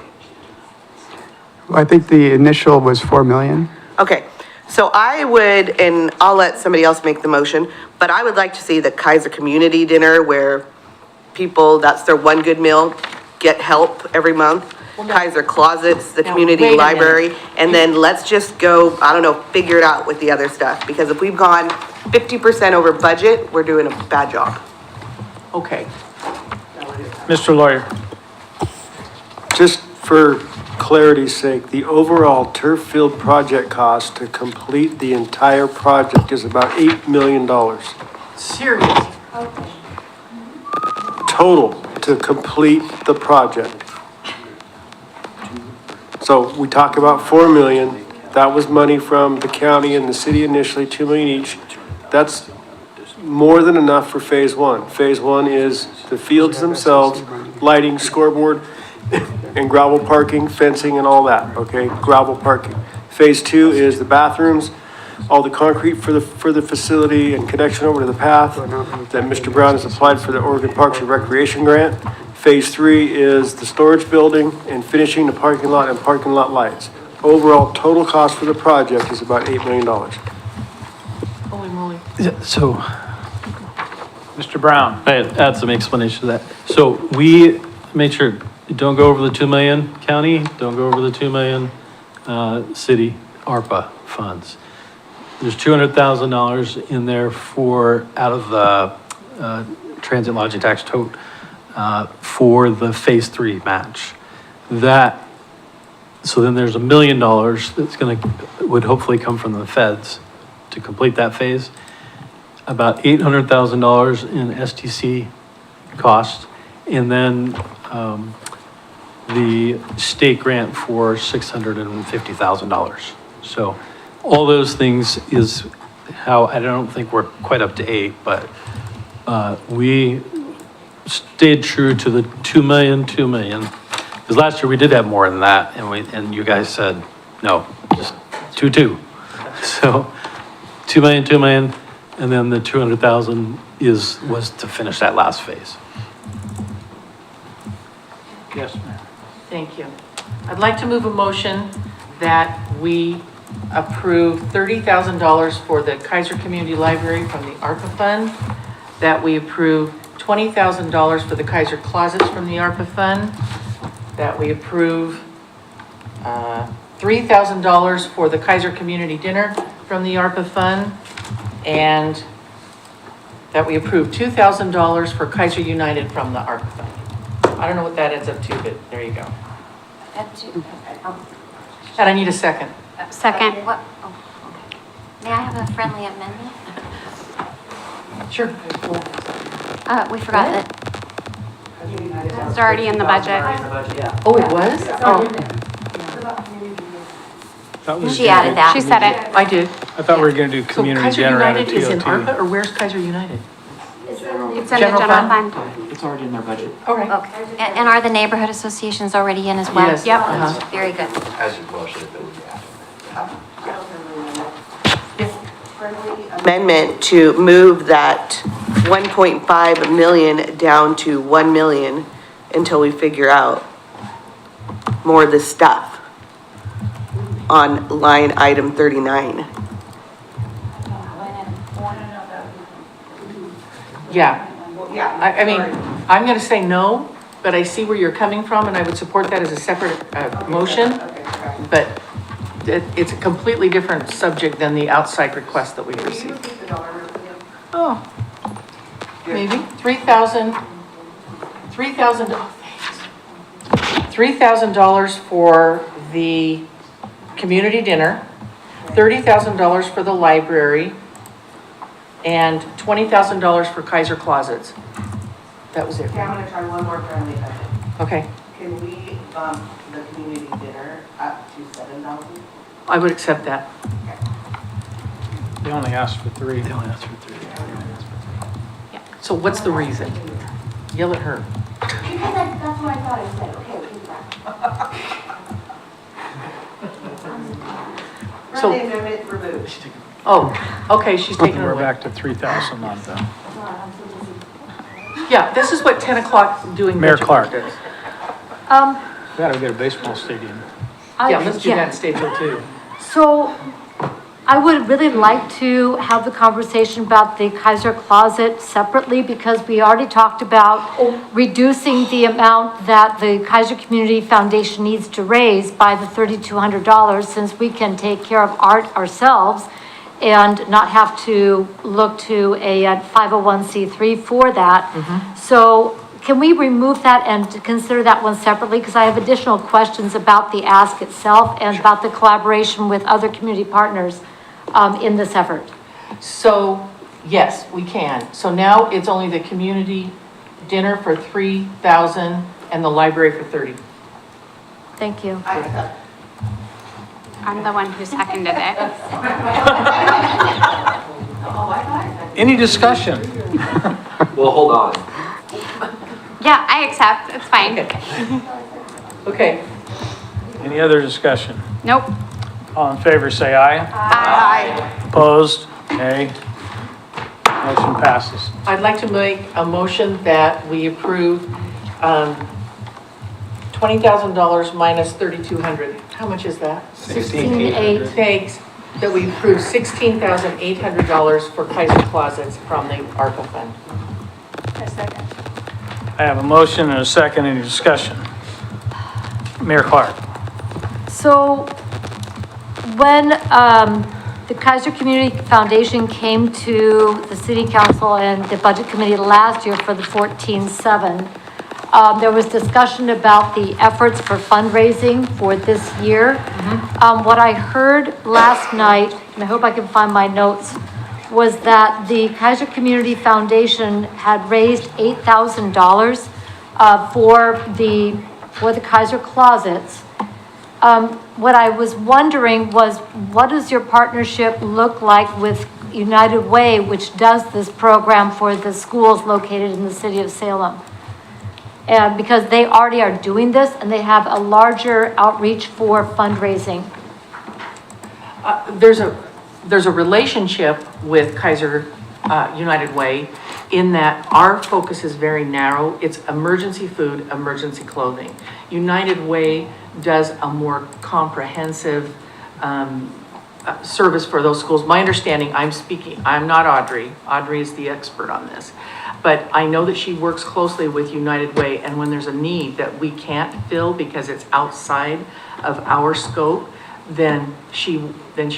I think the initial was 4 million. Okay, So I would, and I'll let somebody else make the motion, but I would like to see the Keizer Community Dinner where people, that's their one good meal, get help every month. Keizer Closets, the Now, community wait a library, minute. and then let's just go, I don't know, figure it out with the other stuff. Because if we've gone 50% over budget, we're doing a bad job. Okay. Mr. Lawyer. Just for clarity's sake, the overall turf field project cost to complete the entire project is about $8 million. Serious? Total to complete the project. So we talk about 4 million, that was money from the county and the city initially, 2 million each. That's more than enough for phase one. Phase one is the fields themselves, lighting, scoreboard, and gravel parking, fencing and all that, okay? Gravel parking. Phase two is the bathrooms, all the concrete for the facility and connection over to the path that Mr. Brown has applied for the Oregon Parks and Recreation Grant. Phase three is the storage building and finishing the parking lot and parking lot lights. Overall total cost for the project is about $8 million. Holy moly. Yeah, so, Mr. Brown. I add some explanation to that. So we made sure, don't go over the 2 million county, don't go over the 2 million, city ARPA funds. There's $200,000 in there for, out of the, transit lodging tax tote, for the phase three match. That, so then there's $1 million that's would hopefully come from the feds to complete that phase. About $800,000 in STC cost, and then, the state grant for $650,000. So all those things is how, I don't think we're quite up to 8, but, we stayed true to the 2 million. Because last year we did have more than that, and you guys said, no, just 2. So 2 million, and then the 200,000 was to finish that last phase. Yes, ma'am. Thank you. I'd like to move a motion that we approve $30,000 for the Keizer Community Library from the ARPA Fund, that we approve $20,000 for the Keizer Closets from the ARPA Fund, that we approve $3,000 for the Keizer Community Dinner from the ARPA Fund, and that we approve $2,000 for Keizer United from the ARPA Fund. I don't know what that ends up to, but there you go. And I need a second. Second. What, oh, okay. May I have a friendly amendment? Sure. We forgot that. It's already in the budget. Oh, it was? Oh. She added that. She said it. I did. I thought we were gonna do So community Keizer dinner out of United is in TO2. ARPA, or where's Keizer United? It's in the general fund. It's already in their budget. All right. Okay. And are the neighborhood associations already in as well? Yes. Yep. Very good. As you motion it, that would be added. Amendment to move that 1.5 million down to 1 million until we figure out more of the stuff on line item 39. Yeah. I mean, I'm going to say no, but I see where you're coming from, and I would support that as a separate motion. But it's a completely different subject than the outside request that we received. Oh, maybe 3,000, $3,000 for the community dinner, $30,000 for the library, and $20,000 for Keizer Closets. That was it. Okay, I'm gonna try one more friendly amendment. Okay, Can we bump the community dinner up to 7,000? I would accept that. They only asked for 3. They only asked for 3. So what's the reason? Yell at her. Because that's what I thought I said, okay, we'll keep that. So- Friendly amendment removed. Oh, okay, she's taking it We're away. back to 3,000 on the. Yeah, this is what 10 o'clock doing. Mayor budget Clark. work is. Gotta get a baseball stadium. Yeah, let's do that in Stateville too. So I would really like to have the conversation about the Keizer Closet separately because we already talked about reducing the amount that the Keizer Community Foundation needs to raise by the $3,200 since we can take care of art ourselves and not have to look to a 501c3 for that. So can we remove that and consider that one separately? Because I have additional questions about the ask itself and about the collaboration with other community partners in this effort. So, yes, we can. So now it's only the community dinner for 3,000 and the library for 30. Thank you. I'm the one who seconded it. Any discussion? Well, hold on. Yeah, I accept. It's fine. Okay. Any other discussion? Nope. All in favor, say aye. Aye. Opposed? Nay. Motion passes. I'd like to make a motion that we approve $20,000 minus 3,200. How much is that? 16,800. Thanks. That we approve $16,800 for Keizer Closets from the ARPA fund. A second. I have a motion and a second. Any discussion? Mayor Clark. So when the Keizer Community Foundation came to the City Council and the Budget Committee last year for the 14-7, there was discussion about the efforts for fundraising for this year. What I heard last night, and I hope I can find my notes, was that the Keizer Community Foundation had raised $8,000 for the Keizer Closets. What I was wondering was, what does your partnership look like with United Way, which does this program for the schools located in the city of Salem? And because they already are doing this and they have a larger outreach for fundraising. There's a relationship with Keizer United Way in that our focus is very narrow. It's emergency food, emergency clothing. United Way does a more comprehensive service for those schools. My understanding, I'm not Audrey. Audrey is the expert on this. But I know that she works closely with United Way, and when there's a need that we can't fill because it's outside of our scope, then she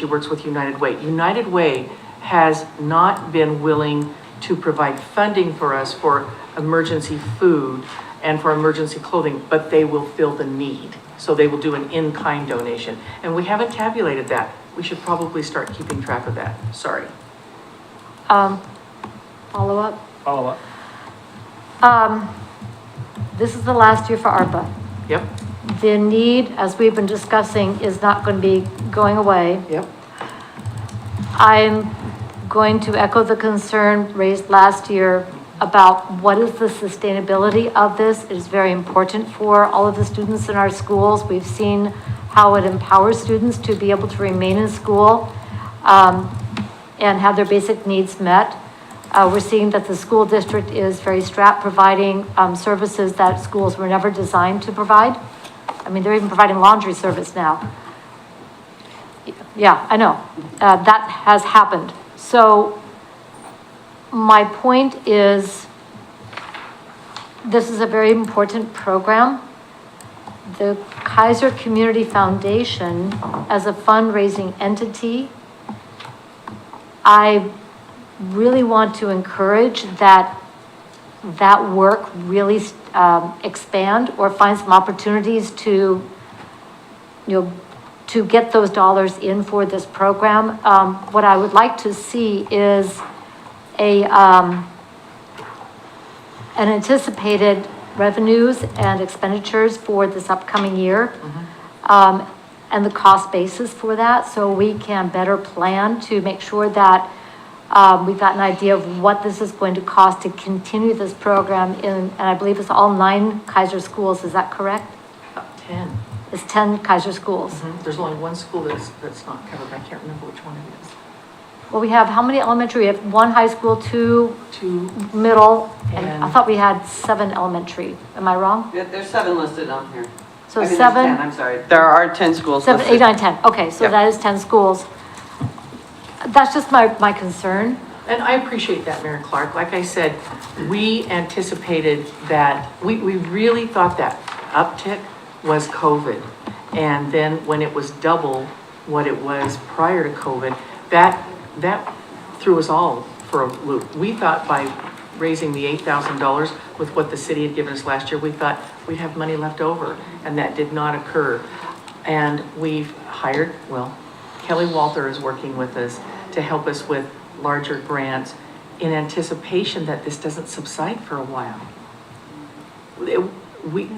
works with United Way. United Way has not been willing to provide funding for us for emergency food and for emergency clothing, but they will fill the need. So they will do an in-kind donation. And we haven't tabulated that. We should probably start keeping track of that. Sorry. Follow up? Follow up. This is the last year for ARPA. Yep. The need, as we've been discussing, is not going to be going away. Yep. I'm going to echo the concern raised last year about what is the sustainability of this. It is very important for all of the students in our schools. We've seen how it empowers students to be able to remain in school and have their basic needs met. We're seeing that the school district is very strapped, providing services that schools were never designed to provide. I mean, they're even providing laundry service now. Yeah, I know. That has happened. So my point is, this is a very important program. The Keizer Community Foundation, as a fundraising entity, I really want to encourage that work really expand or find some opportunities to, to get those dollars in for this program. What I would like to see is an anticipated revenues and expenditures for this upcoming year, and the cost basis for that, so we can better plan to make sure that we've got an idea of what this is going to cost to continue this program and I believe it's all 9 Keizer schools, is that correct? 10. It's 10 Keizer schools. There's only one school that's not covered. I can't remember which one it is. Well, we have how many elementary? We have 1 high school, 2 middle, and I thought we had 7 elementary. Am I wrong? Yeah, there's 7 listed on here. So I mean, there's 7? 10, I'm sorry. There are 10 schools 7, listed. 8, 9, 10. Okay, so Yep. that is 10 schools. that's just my concern. And I appreciate that, Mayor Clark. Like I said, we anticipated that, we really thought that uptick was COVID. And then when it was double what it was prior to COVID, that threw us all for a loop. We thought by raising the $8,000 with what the city had given us last year, we thought we'd have money left over, and that did not occur. And we've hired, well, Kelly Walther is working with us to help us with larger grants in anticipation that this doesn't subside for a while.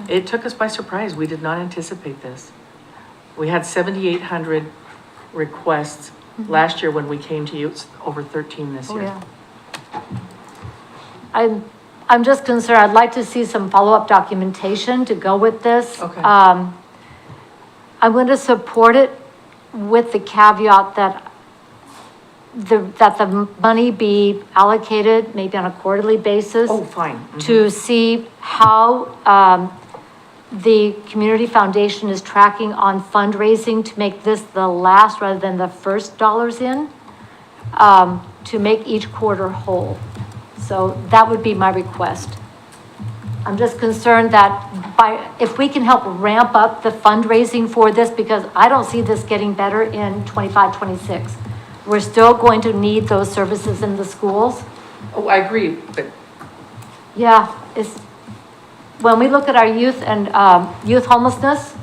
It took us by surprise. We did not anticipate this. We had 7,800 requests last year when we came to you. It's over 13 this year. I'm just concerned, I'd like to see some follow-up documentation to go with this. Okay. I'm going to support it with the caveat that the money be allocated maybe on a quarterly basis. Oh, fine. To see how, the community foundation is tracking on fundraising to make this the last rather than the first dollars in, to make each quarter whole. So that would be my request. I'm just concerned that if we can help ramp up the fundraising for this, because I don't see this getting better in 25, 26. We're still going to need those services in the schools. Oh, I agree, but. Yeah, when we look at our youth and, youth homelessness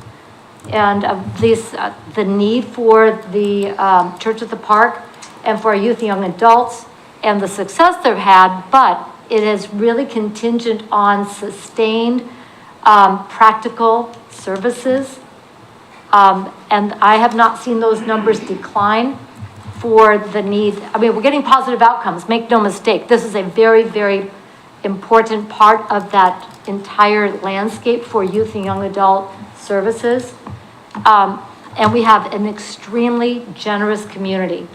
and the need for the, Church at the Park and for our youth and young adults and the success they've had, but it is really contingent on sustained, practical services. And I have not seen those numbers decline for the need. I mean, we're getting positive outcomes, make no mistake. This is a very, very important part of that entire landscape for youth and young adult services. And we have an extremely generous community.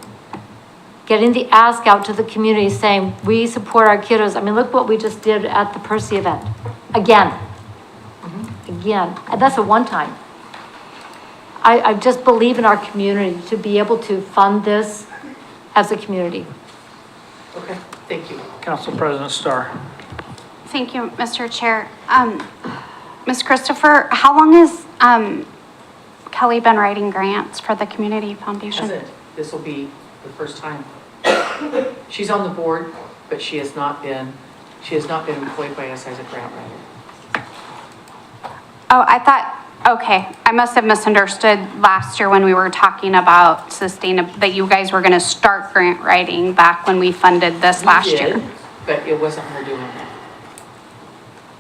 Getting the ask out to the community saying, we support our kiddos. I mean, look what we just did at the Percy event. Again. Again. And that's a one-time. I just believe in our community to be able to fund this as a community. Okay, thank you. Council President Starr. Thank you, Mr. Chair. Ms. Christopher, how long has Kelly been writing grants for the Community Foundation? This will be the first time. She's on the board, but she has not been employed by us as a grant writer. Oh, I thought, okay, I must have misunderstood last year when we were talking about that you guys were gonna start grant writing back when we funded this last year. But it wasn't her doing it.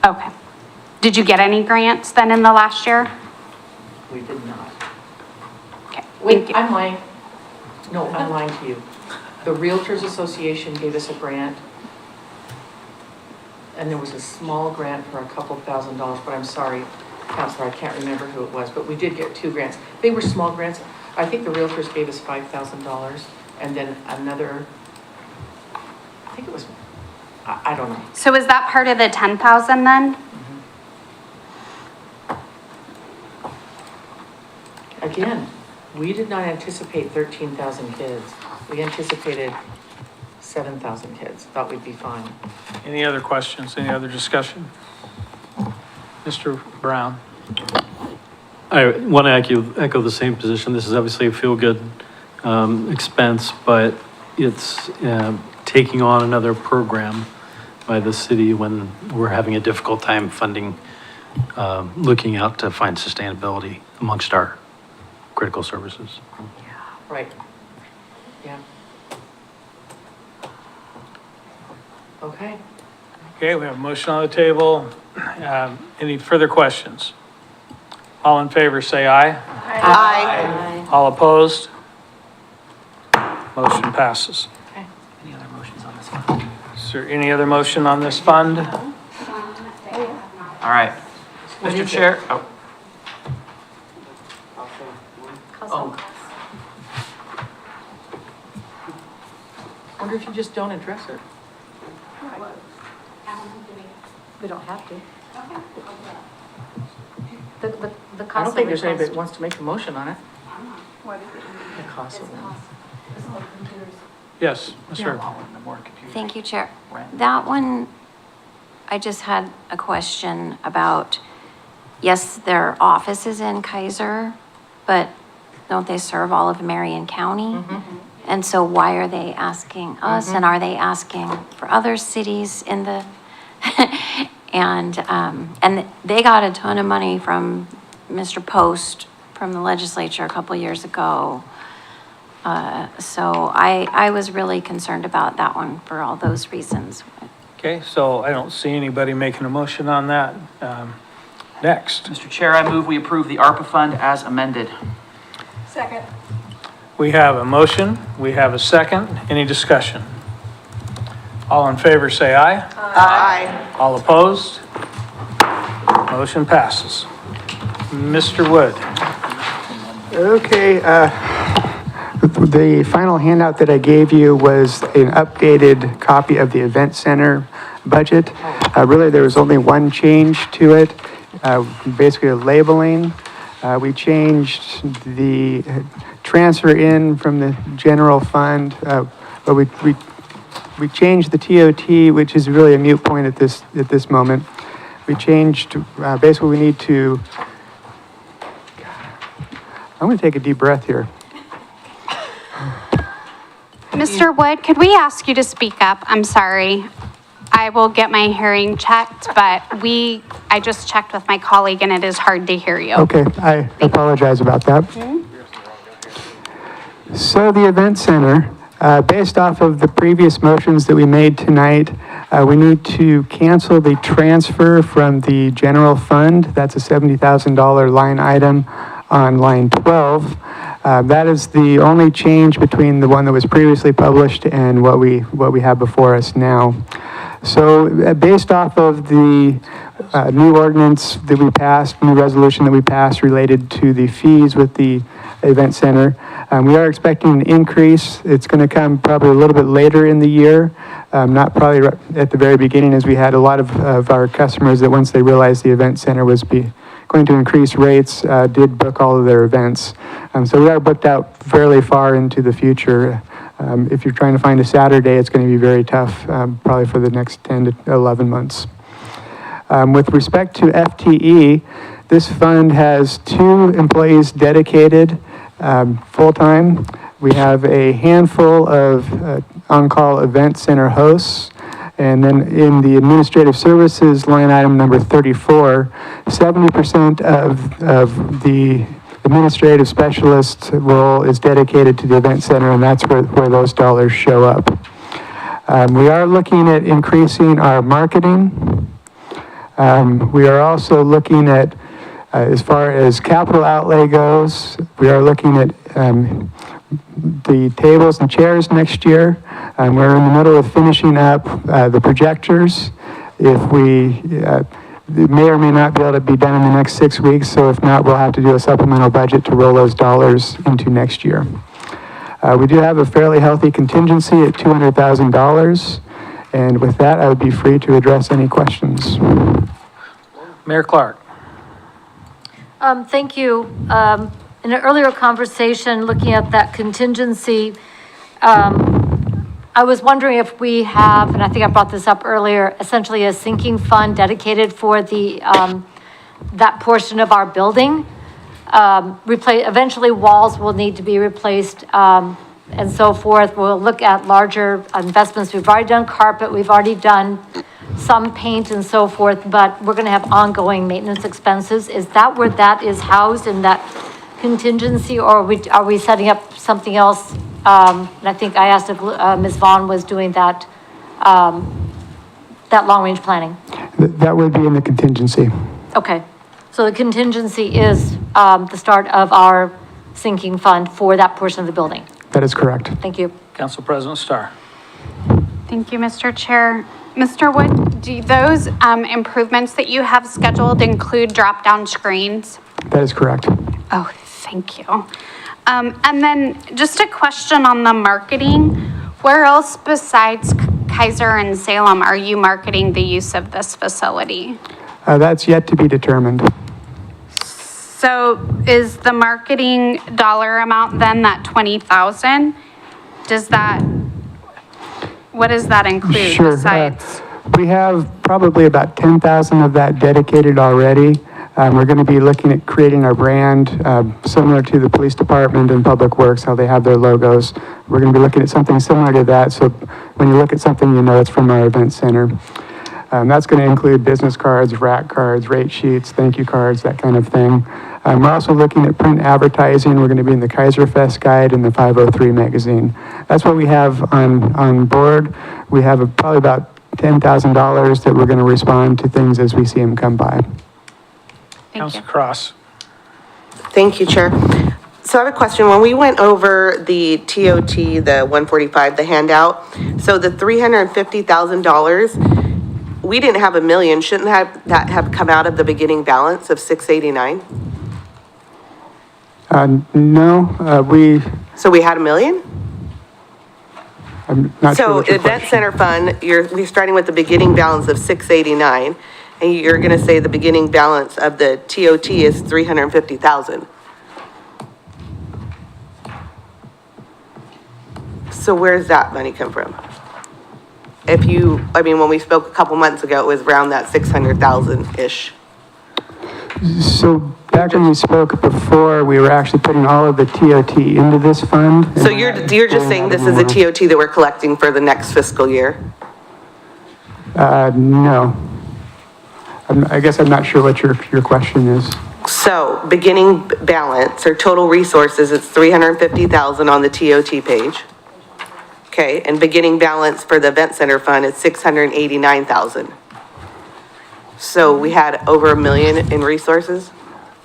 Okay. Did you get any grants then in the last year? We did not. Okay, Wait, I'm lying. No, I'm lying to you. The Realtors Association gave us a grant. And there was a small grant for a couple $1,000s, but I'm sorry, Counselor, I can't remember who it was, but we did get 2 grants. They were small grants. I think the Realtors gave us $5,000 and then another, I think it was, I don't know. So is that part of the 10,000 then? Again, we did not anticipate 13,000 kids. We anticipated 7,000 kids. Thought we'd be fine. Any other questions? Any other discussion? Mr. Brown. I want to echo the same position. This is obviously a feel-good expense, but it's taking on another program by the city when we're having a difficult time funding, looking out to find sustainability amongst our critical services. Right. Yeah. Okay. Okay, we have a motion on the table. Any further questions? All in favor, say aye. Aye. All opposed? Motion passes. Okay. Any other motions on this one? Is there any other motion on this fund? All right. Mr. Chair, oh, Oh. Wonder if you just don't address it. We don't have to. The cost I don't think of there's anybody request. that wants to make a motion on it. The cost of them. Yes, sir. Thank you, Chair. That one, I just had a question about, yes, their office is in Keizer, but don't they serve all of Marion County? And so why are they asking us, and are they asking for other cities in the, and they got a ton of money from Mr. Post from the legislature a couple years ago. So I was really concerned about that one for all those reasons. Okay, so I don't see anybody making a motion on that. Next, Mr. Chair, I move we approve the ARPA fund as amended. Second. we have a motion, we have a second. Any discussion? All in favor, say aye. Aye. All opposed? Motion passes. Mr. Wood. Okay, the final handout that I gave you was an updated copy of the event center budget. Really, there was only one change to it, basically a labeling. We changed the transfer in from the general fund, but we changed the TOT, which is really a moot point at this moment. We changed, basically we need to, I'm going to take a deep breath here. Mr. Wood, could we ask you to speak up? I'm sorry. I will get my hearing checked, but I just checked with my colleague and it is hard to hear you. Okay, I apologize about that. So the event center, based off of the previous motions that we made tonight, we need to cancel the transfer from the general fund. That's a $70,000 line item on line 12. That is the only change between the one that was previously published and what we have before us now. So based off of the new ordinance that we passed, new resolution that we passed related to the fees with the event center, we are expecting an increase. It's going to come probably a little bit later in the year, not probably at the very beginning, as we had a lot of our customers that once they realized the event center was going to increase rates, did book all of their events. So we are booked out fairly far into the future. If you're trying to find a Saturday, it's going to be very tough, probably for the next 10 to 11 months. With respect to FTE, this fund has 2 employees dedicated full-time. We have a handful of on-call event center hosts. And then in the administrative services line item number 34, 70% of the administrative specialist role is dedicated to the event center, and that's where those dollars show up. We are looking at increasing our marketing. We are also looking at, as far as capital outlay goes, we are looking at the tables and chairs next year. We're in the middle of finishing up the projectors. It may or may not be able to be done in the next 6 weeks, so if not, we'll have to do a supplemental budget to roll those dollars into next year. We do have a fairly healthy contingency at $200,000, and with that, I would be free to address any questions. Mayor Clark. Thank you. In an earlier conversation, looking at that contingency, I was wondering if we have, and I think I brought this up earlier, essentially a sinking fund dedicated for the, that portion of our building. Eventually walls will need to be replaced, and so forth. We'll look at larger investments. We've already done carpet, we've already done some paint and so forth, but we're gonna have ongoing maintenance expenses. Is that where that is housed, in that contingency, or are we setting up something else? And I think I asked if Ms. Vaughn was doing that, that long-range planning. That would be in the contingency. Okay, so the contingency is the start of our sinking fund for that portion of the building. That is correct. Thank you. Council President Starr. Thank you, Mr. Chair. Mr. Wood, do those improvements that you have scheduled include drop-down screens? That is correct. Oh, thank you. And then just a question on the marketing. Where else besides Keizer and Salem are you marketing the use of this facility? That's yet to be determined. So is the marketing dollar amount then that 20,000? does that, what does that include Sure. besides? We have probably about 10,000 of that dedicated already. We're going to be looking at creating our brand, similar to the police department and Public Works, how they have their logos. We're going to be looking at something similar to that, so when you look at something, you know it's from our event center. That's going to include business cards, rack cards, rate sheets, thank you cards, that kind of thing. We're also looking at print advertising. We're going to be in the Keizer Fest Guide and the 503 magazine. That's what we have on board. We have probably about $10,000 that we're going to respond to things as we see them come by. Councilor Cross. Thank you, Chair. So I have a question. When we went over the TOT, the 145, the handout, so the $350,000, we didn't have $1 million. Shouldn't that have come out of the beginning balance of 689? No, So we had $1 million? I'm not sure So what your event question. center fund, we're starting with the beginning balance of 689, and you're gonna say the beginning balance of the TOT is 350,000. So where's that money come from? When we spoke a couple months ago, it was around that 600,000-ish. So back when we spoke before, we were actually putting all of the TOT into this fund. So you're just saying this is a TOT that we're collecting for the next fiscal year? No. I guess I'm not sure what your question is. So beginning balance or total resources, it's 350,000 on the TOT page. Okay, and beginning balance for the event center fund is 689,000. So we had over $1 million in resources?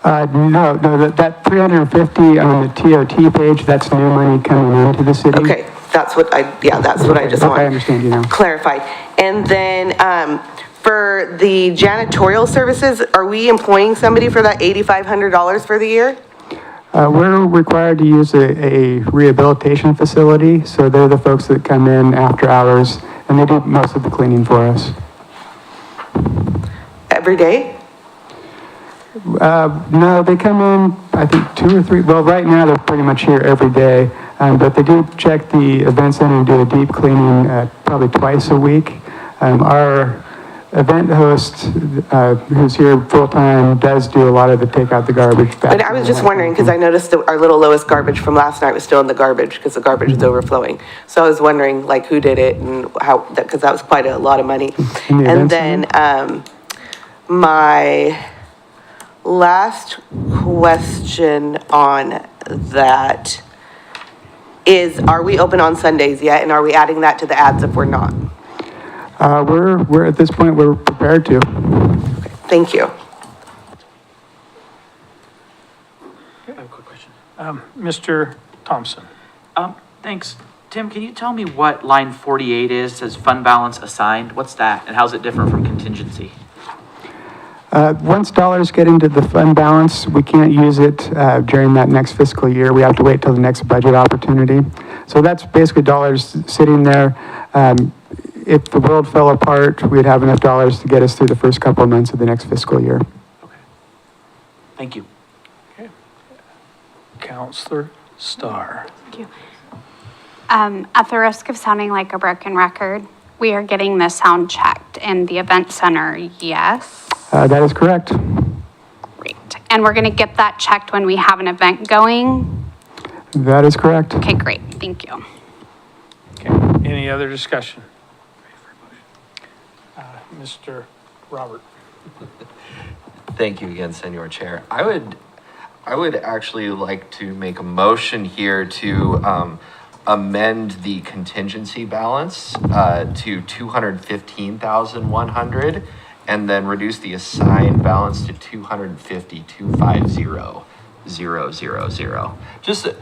No, that 350 on the TOT page, that's new money coming into the city. Okay, that's what I just Okay, want. I understand you now. Clarified. And then, for the janitorial services, are we employing somebody for that $8,500 for the year? We're required to use a rehabilitation facility, so they're the folks that come in after hours, and they do most of the cleaning for us. Every day? No, they come in, I think, 2 or 3, well, right now they're pretty much here every day, but they do check the event center and do a deep cleaning probably twice a week. Our event host, who's here full-time, does do a lot of the take out the garbage. But I was just wondering, because I noticed that our little lowest garbage from last night was still in the garbage, because the garbage is overflowing. So I was wondering, like, who did it and how, because that was quite a lot of money. And then, my last question on that is, are we open on Sundays yet? And are we adding that to the ads if we're not? We're at this point, we're prepared to. Thank you. I have a quick question. Mr. Thompson. Thanks. Tim, can you tell me what line 48 is, says fund balance assigned? What's that, and how's it different from contingency? Once dollars get into the fund balance, we can't use it during that next fiscal year. We have to wait till the next budget opportunity. So that's basically dollars sitting there. If the world fell apart, we'd have enough dollars to get us through the first couple of months of the next fiscal year. Okay. Thank you. Okay. Councilor Starr. Thank you. At the risk of sounding like a broken record, we are getting the sound checked in the event center, yes? That is correct. Great. And we're gonna get that checked when we have an event going? That is correct. Okay, great, thank you. Okay, any other discussion? Mr. Robert. Thank you again, Senor Chair. I would actually like to make a motion here to amend the contingency balance to 215,100 and then reduce the assigned balance to 250,250,000. Just a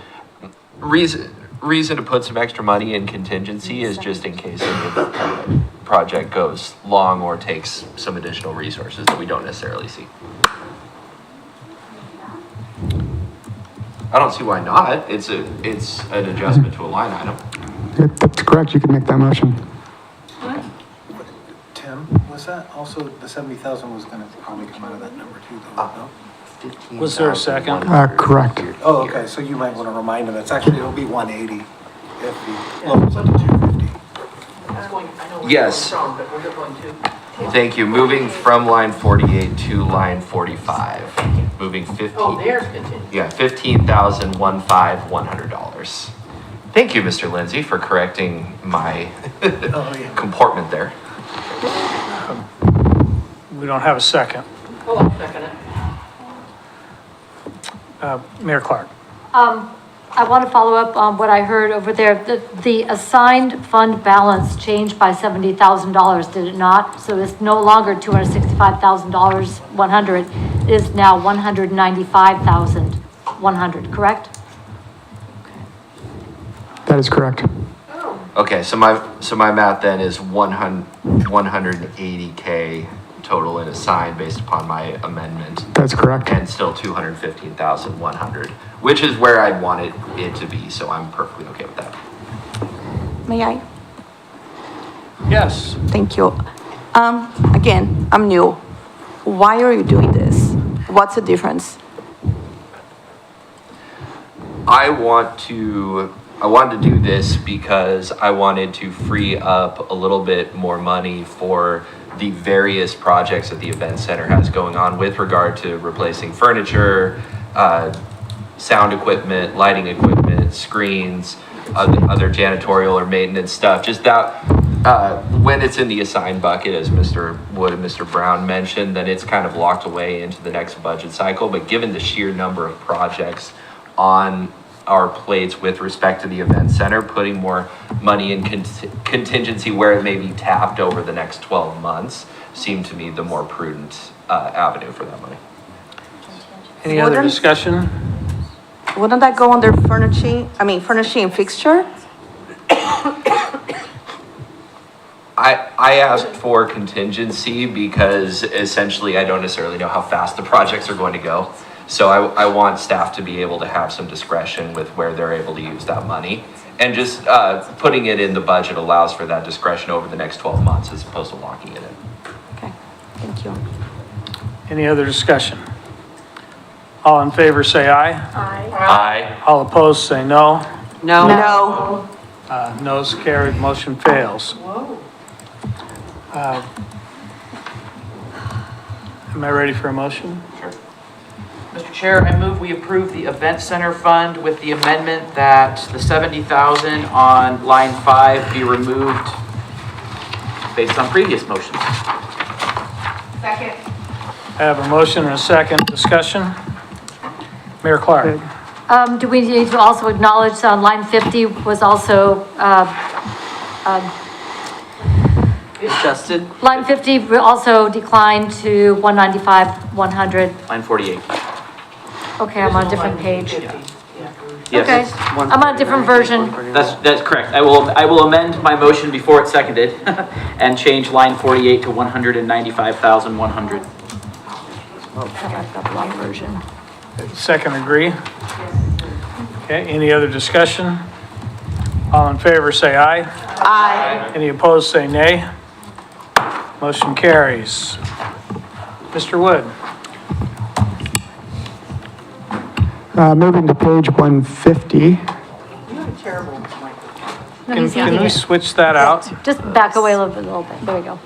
reason to put some extra money in contingency is just in case the project goes long or takes some additional resources that we don't necessarily see. I don't see why not. It's an adjustment to a line item. That's correct. You can make that motion. Tim, was that also, the 70,000 was gonna probably come out of that number too, though, no? Was there a second? Correct. Oh, okay, so you might wanna remind him, it's actually, it'll be 180 if Yes. Thank you. Moving from line 48 to line 45. Moving 15. Oh, there's contingency. Yeah, $15,151. Thank you, Mr. Lindsay, for correcting my comportment there. We don't have a second. Oh, I'll second it. Mayor Clark. I want to follow up on what I heard over there. The assigned fund balance changed by $70,000, did it not? So it's no longer $265,000, 100. It is now $195,100, correct? That is correct. Okay, so my math then is 180K total in assigned based upon my amendment. That's correct. And still 215,100, which is where I'd want it to be, so I'm perfectly okay with that. May I? Yes. Thank you. Again, I'm new. Why are you doing this? What's the difference? I wanted to do this because I wanted to free up a little bit more money for the various projects that the event center has going on with regard to replacing furniture, sound equipment, lighting equipment, screens, other janitorial or maintenance stuff. Just that, when it's in the assigned bucket, as Mr. Wood and Mr. Brown mentioned, then it's kind of locked away into the next budget cycle. But given the sheer number of projects on our plates with respect to the event center, putting more money in contingency where it may be tapped over the next 12 months seemed to me the more prudent avenue for that money. Any other discussion? Wouldn't that go under furnishing and fixture? I asked for contingency because essentially I don't necessarily know how fast the projects are going to go. So I want staff to be able to have some discretion with where they're able to use that money. And just putting it in the budget allows for that discretion over the next 12 months as opposed to locking it in. Okay, thank you. Any other discussion? All in favor, say aye. Aye. All opposed, say no. No. No. No's carried, motion fails. Whoa. Am I ready for a motion? Sure. Mr. Chair, I move we approve the event center fund with the amendment that the 70,000 on line 5 be removed based on previous motions. Second. I have a motion and a second. Discussion? Mayor Clark. Do we need to also acknowledge on line 50 was also, Adjusted. line 50 also declined to 195, 100. Line 48. Okay, I'm on a different page. Yes. Okay, I'm on a different version. That's correct. I will amend my motion before it's seconded and change line 48 to 195,100. I've got the wrong version. Second agree? Okay, any other discussion? All in favor, say aye. Aye. Any opposed, say nay. Motion carries. Mr. Wood. Moving to page 150. You have a terrible microphone. Can we switch that out? Just back away a little bit. There we go.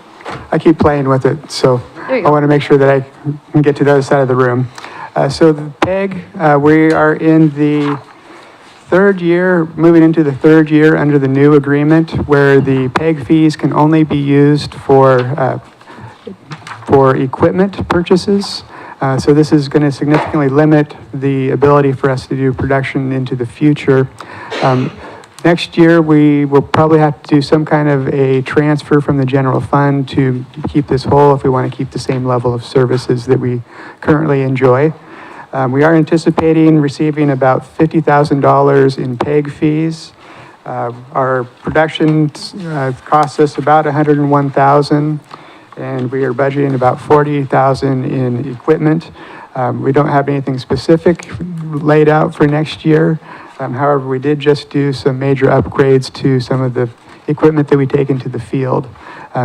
I keep playing with it, so There you I go. want to make sure that I can get to the other side of the room. So the PEG, we are in the third year, moving into the third year under the new agreement where the PEG fees can only be used for equipment purchases. So this is going to significantly limit the ability for us to do production into the future. Next year, we will probably have to do some kind of a transfer from the general fund to keep this whole if we want to keep the same level of services that we currently enjoy. We are anticipating receiving about $50,000 in PEG fees. Our production costs us about $101,000, and we are budgeting about $40,000 in equipment. We don't have anything specific laid out for next year. However, we did just do some major upgrades to some of the equipment that we take into the field.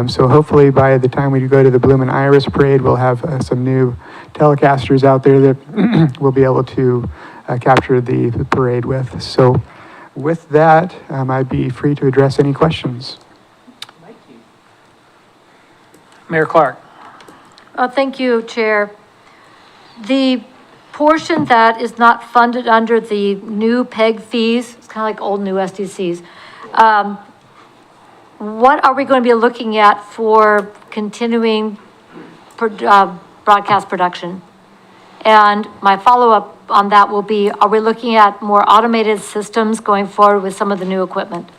So hopefully by the time we go to the Bloom and Iris Parade, we'll have some new Telecasters out there that we'll be able to capture the parade with. So With that, I'd be free to address any questions. Mayor Clark. Thank you, Chair. The portion that is not funded under the new PEG fees, it's kind of like old new SDCs. What are we going to be looking at for continuing broadcast production? And my follow-up on that will be, are we looking at more automated systems going forward with some of the new equipment?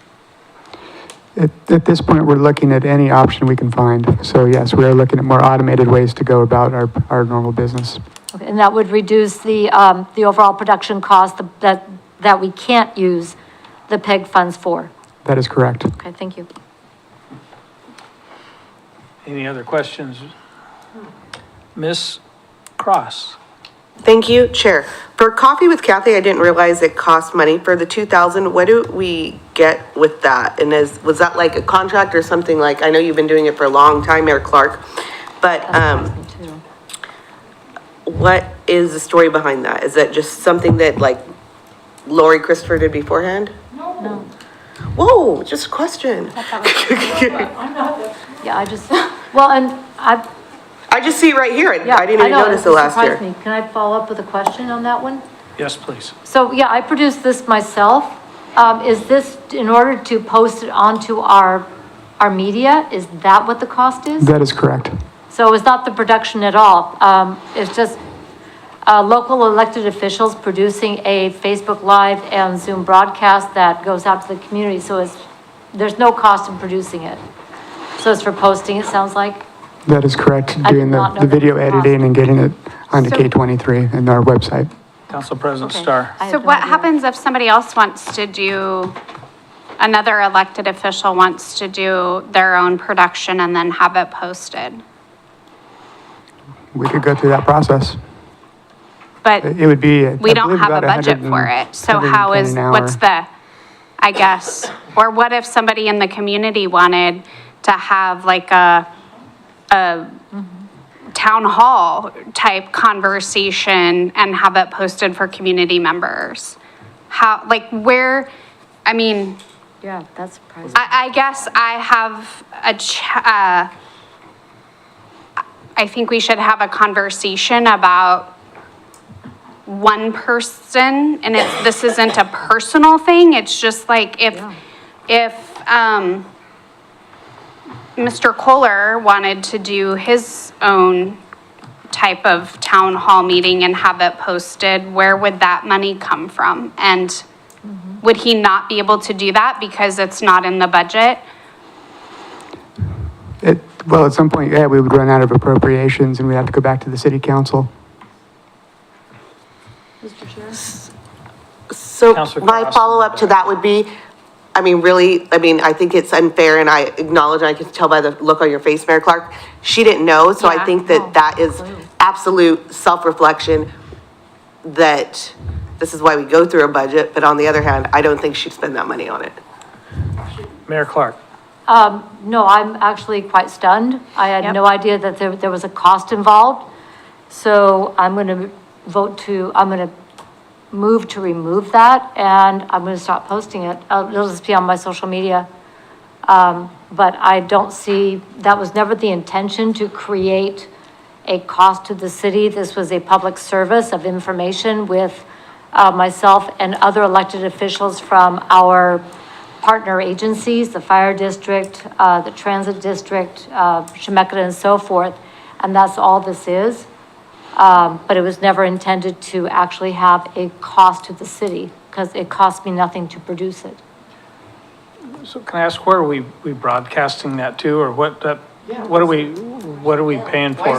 At this point, we're looking at any option we can find. So yes, we are looking at more automated ways to go about our normal business. Okay, and that would reduce the overall production cost that we can't use the PEG funds for? That is correct. Okay, thank you. Any other questions? Ms. Cross. Thank you, Chair. For Coffee with Kathy, I didn't realize it cost money. For the 2,000, what do we get with that? And was that like a contract or something like, I know you've been doing it for a long time, Mayor Clark, but, what is the story behind that? Is that just something that like Lori Christopher did beforehand? No. Whoa, just a question. Yeah, well, and I just see it right here. yeah, I didn't even know, notice it it last surprised year. me. Can I follow up with a question on that one? Yes, please. So, yeah, I produced this myself. Is this in order to post it onto our media? Is that what the cost is? That is correct. So it's not the production at all. It's just local elected officials producing a Facebook Live and Zoom broadcast that goes out to the community. So there's no cost in producing it. So it's for posting, it sounds like? That is correct. I did Doing not know the that video was a cost. editing and getting it onto So- K23 and our website. Council President Starr. So what happens if somebody else wants to do, another elected official wants to do their own production and then have it posted? We could go through that process. But It would be, we I don't believe, have a about budget for it. So how is, 110 an hour. what's the, I guess, or what if somebody in the community wanted to have like a town hall type conversation and have it posted for community members? How, like where, I mean, Yeah, that's surprising. I guess I have I think we should have a conversation about one person, and this isn't a personal thing, it's just like if Mr. Kohler wanted to do his own type of town hall meeting and have it posted, where would that money come from? And would he not be able to do that because it's not in the budget? Well, at some point, yeah, we would run out of appropriations and we'd have to go back to the city council. So Councilor my Cross. follow-up to that would be, I mean, really, I mean, I think it's unfair and I acknowledge, and I can tell by the look on your face, Mayor Clark, she didn't know, so I Yeah. think that that is absolute self-reflection that this is why we go through a budget, but on the other hand, I don't think she'd spend that money on it. Mayor Clark. No, I'm actually quite stunned. I had no idea that there was a cost involved. So I'm going to I'm going to move to remove that, and I'm going to stop posting it. It'll just be on my social media. But I don't see, that was never the intention to create a cost to the city. This was a public service of information with myself and other elected officials from our partner agencies, the fire district, the transit district, Chemeketa and so forth. And that's all this is. But it was never intended to actually have a cost to the city because it cost me nothing to produce it. So can I ask, where are we broadcasting that to, or what are we paying for?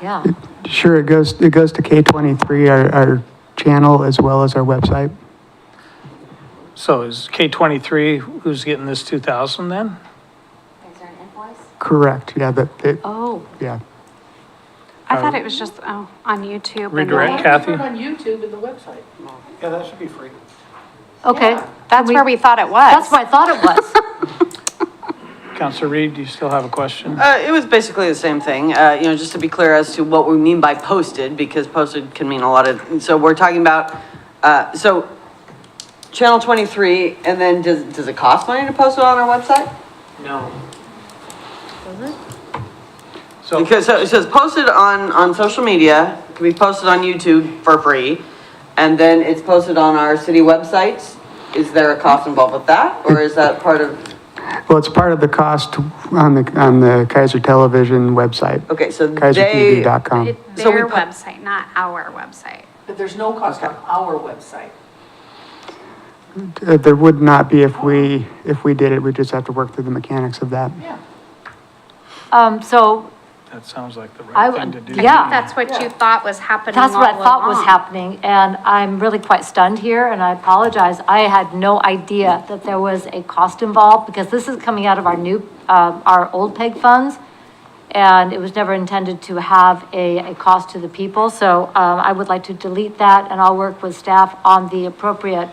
Yeah. Sure, it goes to K23, our channel, as well as our website. So is K23, who's getting this 2,000 then? Is there an invoice? Correct, yeah, Oh, yeah. I thought it was just, on YouTube. and Redirect, like- Kathy? On YouTube and the website. Yeah, that should be free. Okay. That's where we thought it was. That's what I thought it was. Councilor Reed, do you still have a question? It was basically the same thing, just to be clear as to what we mean by posted, because posted can mean a lot of, so we're talking about, so Channel 23, and then does it cost money to post it on our website? No. Because it says posted on social media, it can be posted on YouTube for free, and then it's posted on our city websites. Is there a cost involved with that, or is that part of? Well, it's part of the cost on the Keizer Television website. Okay, so KeizerTV.com. Their website, not our website. But there's no cost on our website. There would not be if we did it. We just have to work through the mechanics of that. Yeah. So That sounds like the I right thing would- to do. yeah. That's what you thought was happening that's what I all thought was along. happening, and I'm really quite stunned here, and I apologize. I had no idea that there was a cost involved, because this is coming out of our new, our old PEG funds, and it was never intended to have a cost to the people. So, I would like to delete that, and I'll work with staff on the appropriate,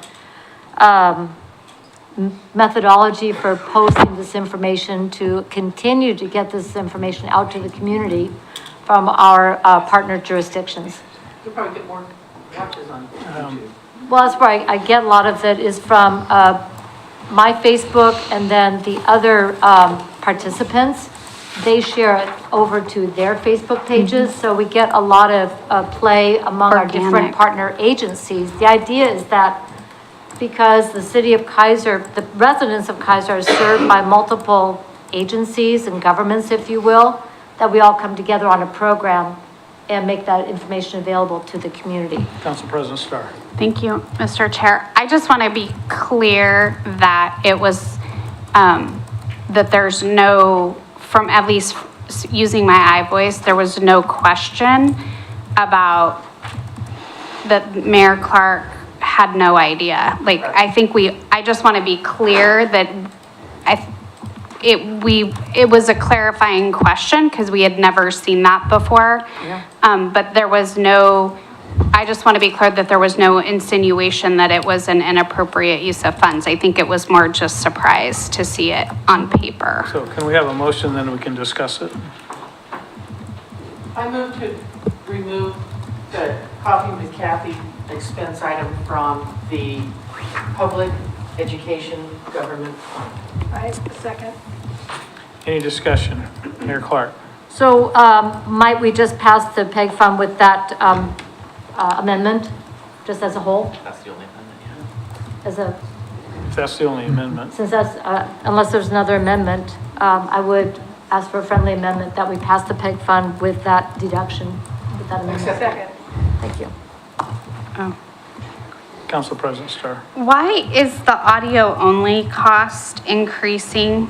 methodology for posting this information to continue to get this information out to the community from our partner jurisdictions. You'll probably get more watches on YouTube. Well, that's where I get a lot of it is from my Facebook, and then the other participants, they share it over to their Facebook pages. So we get a lot of play among our different Organic. partner agencies. The idea is that because the city of Keizer, the residents of Keizer are served by multiple agencies and governments, if you will, that we all come together on a program and make that information available to the community. Council President Starr. Thank you, Mr. Chair. I just want to be clear that it was, that there's no, from at least using my iVoice, there was no question about that Mayor Clark had no idea. Like, I think I just want to be clear that it was a clarifying question because we had never seen that before. But there was no, I just want to be clear that there was no insinuation that it was an inappropriate use of funds. I think it was more just surprise to see it on paper. So can we have a motion, then we can discuss it? I move to remove the Coffee with Kathy expense item from the public education government fund. I second. Any discussion? Mayor Clark. So, might we just pass the PEG fund with that, amendment, just as a whole, That's the only amendment, as a, If that's the only amendment. since that's, unless there's another amendment, I would ask for a friendly amendment that we pass the PEG fund with that deduction, with that amendment. Second. Thank you. Council President Starr. Why is the audio only cost increasing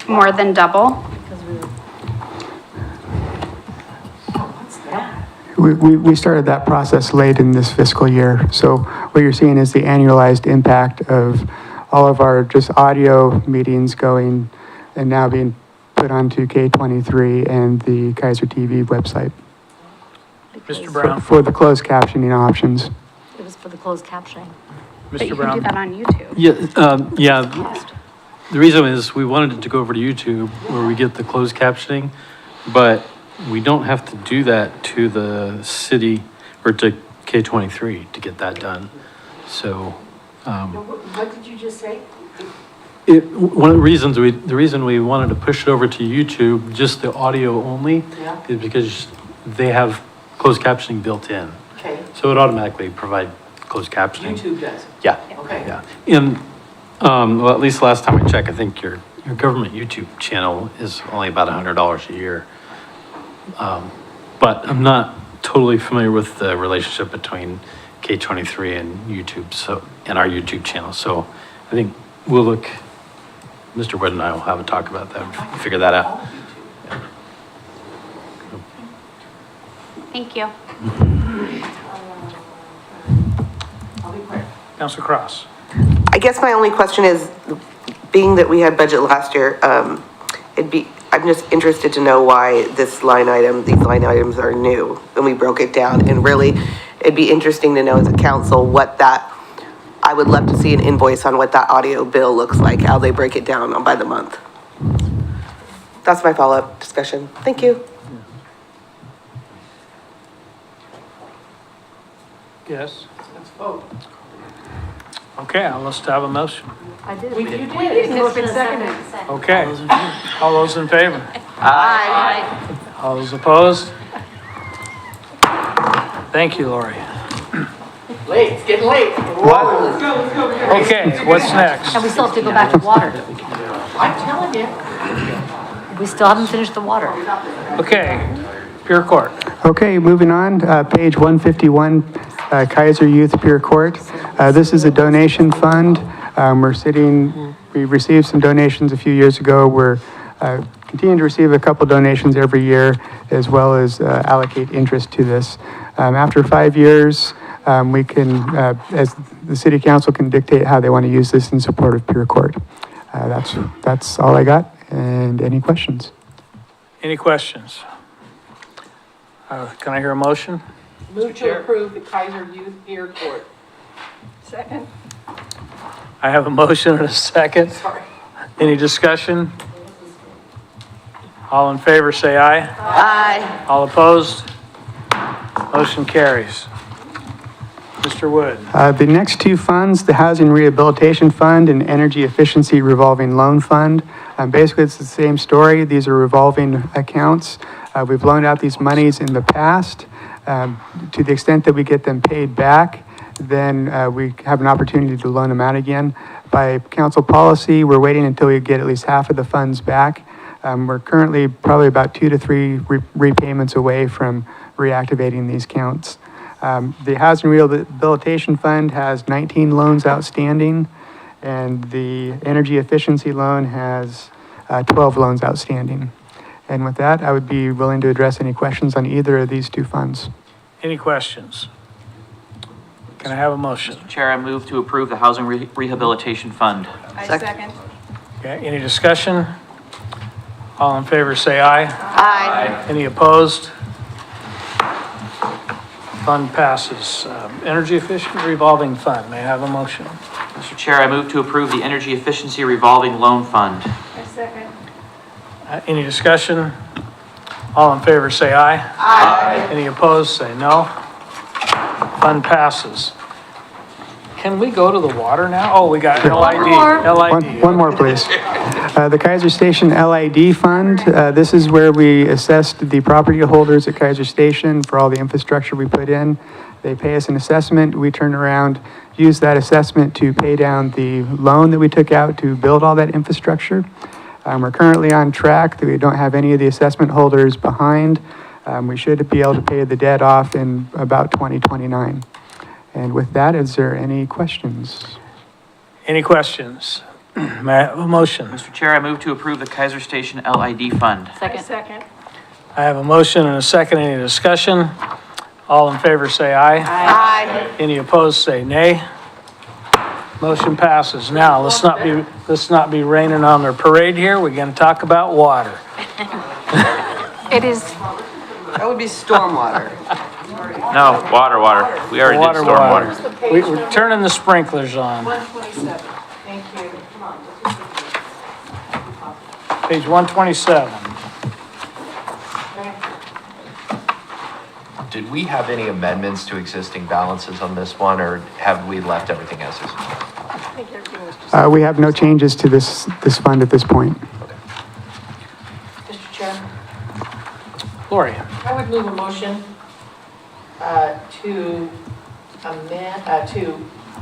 more than double? Because we were. We started that process late in this fiscal year. So what you're seeing is the annualized impact of all of our just audio meetings going and now being put onto K23 and the Keizer TV website. Mr. Brown. For the closed captioning options. It was for the closed captioning. But you Mr. can do Brown. that on YouTube. Yeah, the reason is we wanted it to go over to YouTube where we get the closed captioning, but we don't have to do that to the city or to K23 to get that done. So, What did you just say? one of the reasons the reason we wanted to push it over to YouTube, just the audio only, Yeah. is because they have closed captioning built in. Okay, So it automatically provide closed captioning. YouTube does. Yeah. Okay. Yeah. And, well, at least last time I checked, I think your government YouTube channel is only about $100 a year. But I'm not totally familiar with the relationship between K23 and YouTube, and our YouTube channel. So I think we'll look, Mr. Wood and I will have a talk about that, figure that out. Thank you. I'll be quick. Council Cross. I guess my only question is, being that we had budget last year, I'm just interested to know why these line items are new, and we broke it down, and really, it'd be interesting to know as a council I would love to see an invoice on what that audio bill looks like, how they break it down by the month. That's my follow-up discussion. Thank you. Yes. Let's vote. Okay, let's have a motion. I did. You did. It's been seconded. Okay, all those in favor? Aye. All those opposed? Thank you, Lori. Late, it's getting late. Okay, what's next? And we still have to go back to water. I'm telling you. We still haven't finished the water. Okay, Pure Court. Okay, moving on, page 151, Keizer Youth Pure Court. This is a donation fund. We received some donations a few years ago. We're continuing to receive a couple donations every year, as well as allocate interest to this. After 5 years, we can, as the city council can dictate how they want to use this in support of Pure Court. That's all I got. And any questions? Any questions? Can I hear a motion? Move to approve the Keizer Youth Peer Court. Second. I have a motion and a second. Sorry. Any discussion? All in favor, say aye. Aye. All opposed? Motion carries. Mr. Wood. The next two funds, the Housing Rehabilitation Fund and Energy Efficiency Revolving Loan Fund. Basically, it's the same story. These are revolving accounts. We've loaned out these monies in the past. To the extent that we get them paid back, then we have an opportunity to loan them out again. By council policy, we're waiting until we get at least half of the funds back. We're currently probably about 2 to 3 repayments away from reactivating these accounts. The Housing Rehabilitation Fund has 19 loans outstanding, and the Energy Efficiency Loan has 12 loans outstanding. And with that, I would be willing to address any questions on either of these two funds. Any questions? Can I have a motion? Mr. Chair, I move to approve the Housing Rehabilitation Fund. I second. Okay, any discussion? All in favor, say aye. Aye. Any opposed? Fund passes. Energy Efficient Revolving Fund, may I have a motion? Mr. Chair, I move to approve the Energy Efficiency Revolving Loan Fund. I second. Any discussion? All in favor, say aye. Aye. Any opposed, say no. Fund passes. Can we go to the water now? Oh, we got LID. One more, please. The Keizer Station LID Fund, this is where we assessed the property holders at Keizer Station for all the infrastructure we put in. They pay us an assessment. We turn around, use that assessment to pay down the loan that we took out to build all that infrastructure. We're currently on track. We don't have any of the assessment holders behind. We should be able to pay the debt off in about 2029. And with that, is there any questions? Any questions? May I have a motion? Mr. Chair, I move to approve the Keizer Station LID Fund. Second. Second. I have a motion and a second. Any discussion? All in favor, say aye. Aye. Any opposed, say nay. Motion passes. Now, let's not be raining on their parade here. We're going to talk about water. It is, That would be stormwater. No, water. We already did stormwater. We're turning the sprinklers on. 127. Thank you. Page 127. Did we have any amendments to existing balances on this one, or have we left everything as is? We have no changes to this fund at this point. Mr. Chair, Lori. I would move a motion to amend, to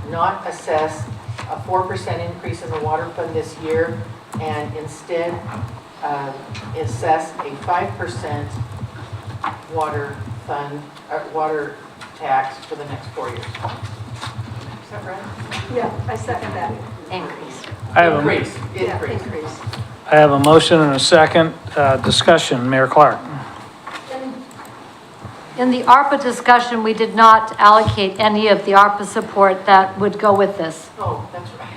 not assess a 4% increase in the water fund this year and instead assess a 5% water fund, water tax for the next 4 years. Is that right? Yeah, I second that. Increase. Increase. I have a motion and a second. Discussion, Mayor Clark. In the ARPA discussion, we did not allocate any of the ARPA support that would go with this. Oh, that's right.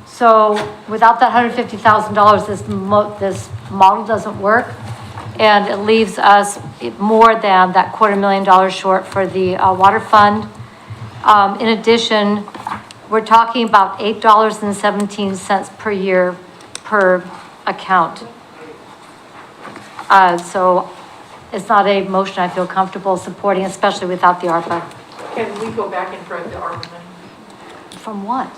So without that $150,000, this model doesn't work. And it leaves us more than that $250,000 short for the water fund. In addition, we're talking about $8.17 per year per account. So it's not a motion I feel comfortable supporting, especially without the ARPA. Can we go back and correct the ARPA money? From what?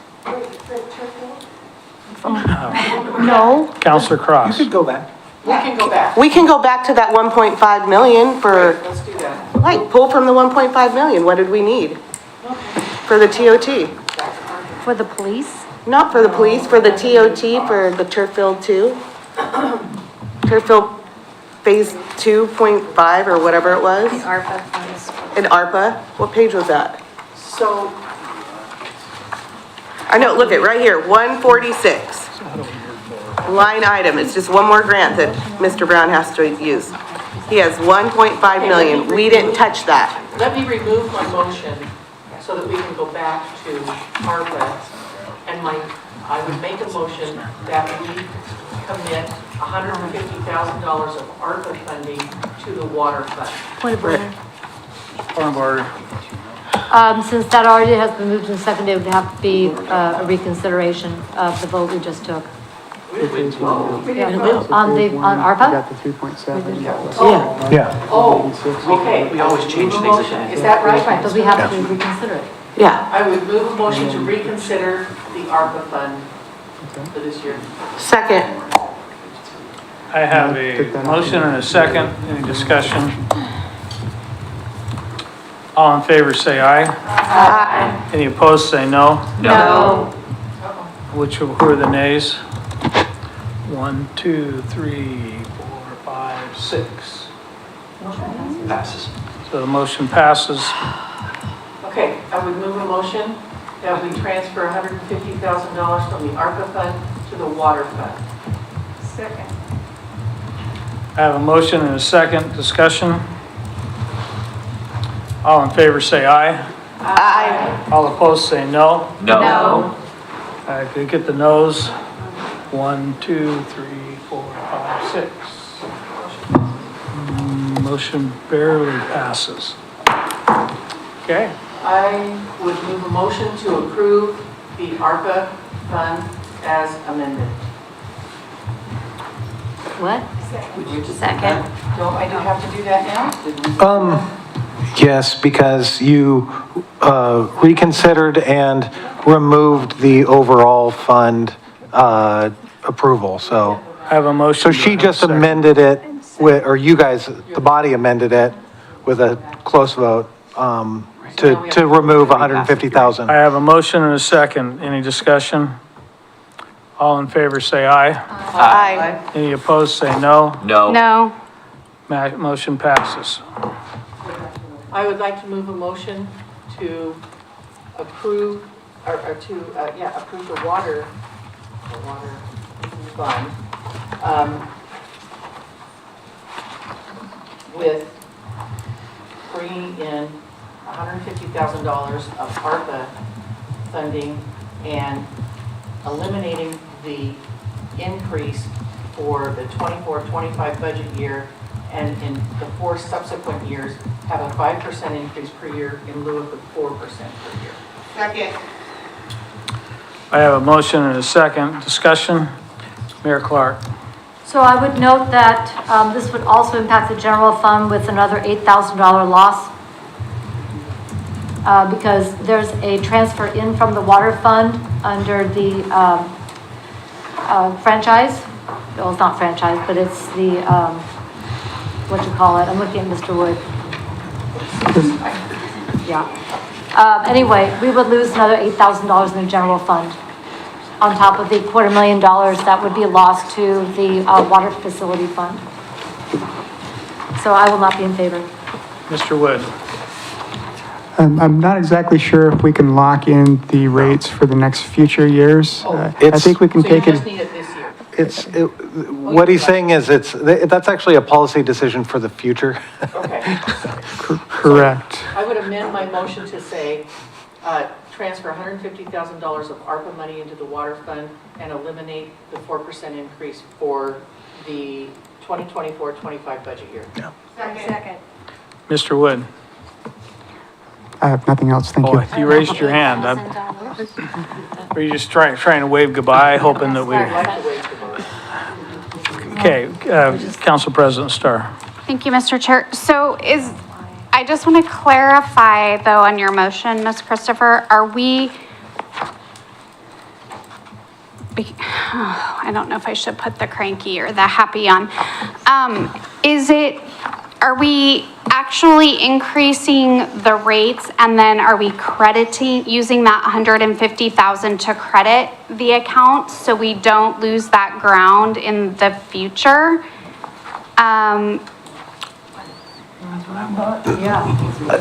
No. Counselor Cross. We can go back. We can go back to that 1.5 million for, Let's do that. like, pull from the 1.5 million. What did we need? For the TOT? For the police? Not for the police, for the TOT, for the turf field 2. Turf field phase 2.5 or whatever it was. ARPA funds. In ARPA, what page was that? So, I know, look it, right here, 146. Line item, it's just one more grant that Mr. Brown has to use. He has 1.5 million, we didn't touch that. let me remove my motion so that we can go back to ARPA. And I would make a motion that we commit $150,000 of ARPA funding to the water fund. Point of order. Point of order. Since that already has been moved and seconded, it would have to be a reconsideration of the vote we just took. Yeah, on ARPA? Got the 3.7. Yeah. Oh, okay. We always change things at the end. Is that right? Right, but we have to reconsider it. Yeah. I would move a motion to reconsider the ARPA fund for this year. Second. I have a motion and a second. Any discussion? All in favor, say aye. Aye. Any opposed, say no. No. Who are the nays? 1, 2, 3, 4, 5, 6. Passes. So the motion passes. Okay, I would move a motion that we transfer $150,000 from the ARPA fund to the water fund. Second. I have a motion and a second. Discussion? All in favor, say aye. Aye. All opposed, say no. No. I could get the noes. 1, 2, 3, 4, 5, 6. Motion barely passes. Okay. I would move a motion to approve the ARPA fund as amended. What? Second. Don't I have to do that now? Yes, because you reconsidered and removed the overall fund approval, so. I have a motion. So she just amended it with, or you guys, the body amended it with a close vote to remove 150,000. I have a motion and a second. Any discussion? All in favor, say aye. Aye. Any opposed, say no. No. No. Motion passes. I would like to move a motion to approve, approve the water fund, with bringing in $150,000 of ARPA funding and eliminating the increase for the 24-25 budget year, and in the 4 subsequent years, have a 5% increase per year in lieu of the 4% per year. Second. I have a motion and a second. Discussion? Mayor Clark. So I would note that this would also impact the general fund with another $8,000 loss. Because there's a transfer in from the water fund under the franchise. Well, it's not franchise, but it's the, what you call it? I'm looking at Mr. Wood. Yeah. Anyway, we would lose another $8,000 in the general fund on top of the $250,000 that would be lost to the water facility fund. So I will not be in favor. Mr. Wood. I'm not exactly sure if we can lock in the rates for the next future years. I think we can So you take it. just need it this year? What he's saying is that's actually a policy decision for the future. Okay. Correct. I would amend my motion to say, transfer $150,000 of ARPA money into the water fund and eliminate the 4% increase for the 2024-25 budget year. Yeah. Second. Mr. Wood. I have nothing else. Thank you. You raised your hand. Were you just trying to wave goodbye, hoping that we... Okay, Council President Starr. Thank you, Mr. Chair. So I just want to clarify though on your motion, Ms. Christopher, are we I don't know if I should put the cranky or the happy on. Are we actually increasing the rates and then are we using that 150,000 to credit the account so we don't lose that ground in the future?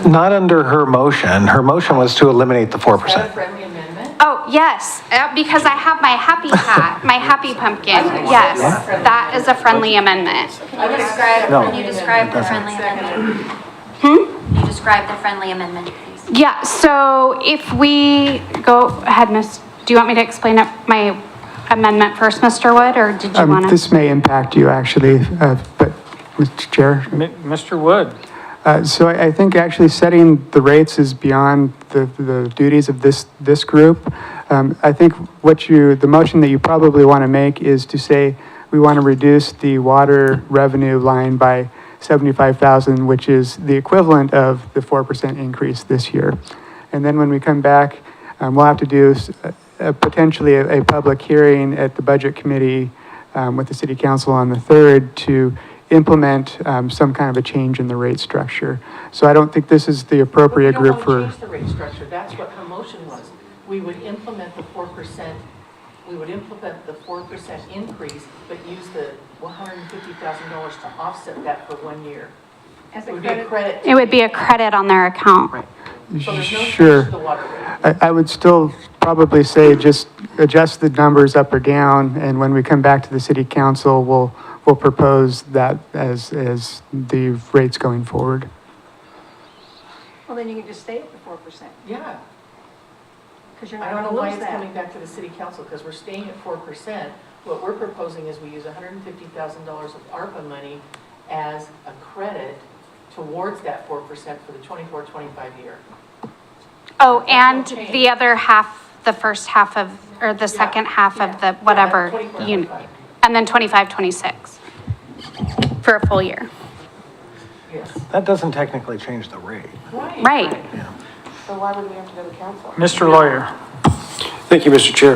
Not under her motion. Her motion was to eliminate the 4%. Is that a friendly amendment? Oh, yes, because I have my happy hat, my happy pumpkin. Yes, that is a friendly amendment. Can you describe the friendly amendment? Can you describe the friendly amendment, please? Yeah, so if we go ahead, Miss, do you want me to explain my amendment first, Mr. Wood, or did you want to? This may impact you actually, but Mr. Chair. Mr. Wood. So I think actually setting the rates is beyond the duties of this group. I think the motion that you probably want to make is to say we want to reduce the water revenue line by 75,000, which is the equivalent of the 4% increase this year. And then when we come back, we'll have to do potentially a public hearing at the Budget Committee with the City Council on the 3rd to implement some kind of a change in the rate structure. So I don't think this is the appropriate group for. We don't want to change the rate structure. That's what her motion was. We would implement the 4%. We would implement the 4% increase, but use the $150,000 to offset that for 1 year. As It a would be a credit. credit. It would be a credit on their account. So there's no change Sure. to the water rate. I would still probably say just adjust the numbers up or down, and when we come back to the City Council, we'll propose that as the rates going forward. Well, then you can just stay at the 4%, Yeah. because you're I not don't know gonna why lose it's that. coming back to the City Council, because we're staying at 4%. What we're proposing is we use $150,000 of ARPA money as a credit towards that 4% for the 24-25 year. Oh, and That's no change. the other half, the first half of, or the second half of the whatever, 24-25. and then 25, 26 for a full year. Yes. That doesn't technically change the rate. Right. So why would we have to go to council? Mr. Lawyer. Thank you, Mr. Chair.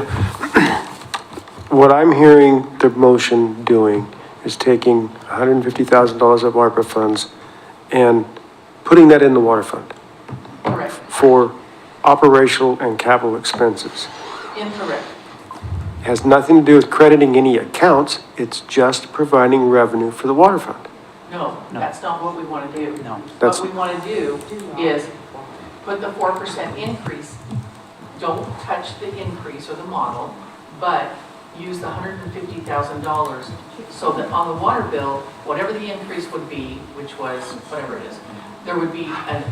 What I'm hearing the motion doing is taking $150,000 of ARPA funds and putting that in the water fund Correct. for operational and capital expenses. Incorrect. Has nothing to do with crediting any accounts, it's just providing revenue for the water fund. No, that's not what we want to do. No. That's- What we want to do is put the 4% increase, don't touch the increase or the model, but use the $150,000 so that on the water bill, whatever the increase would be, which was whatever it is, there would be an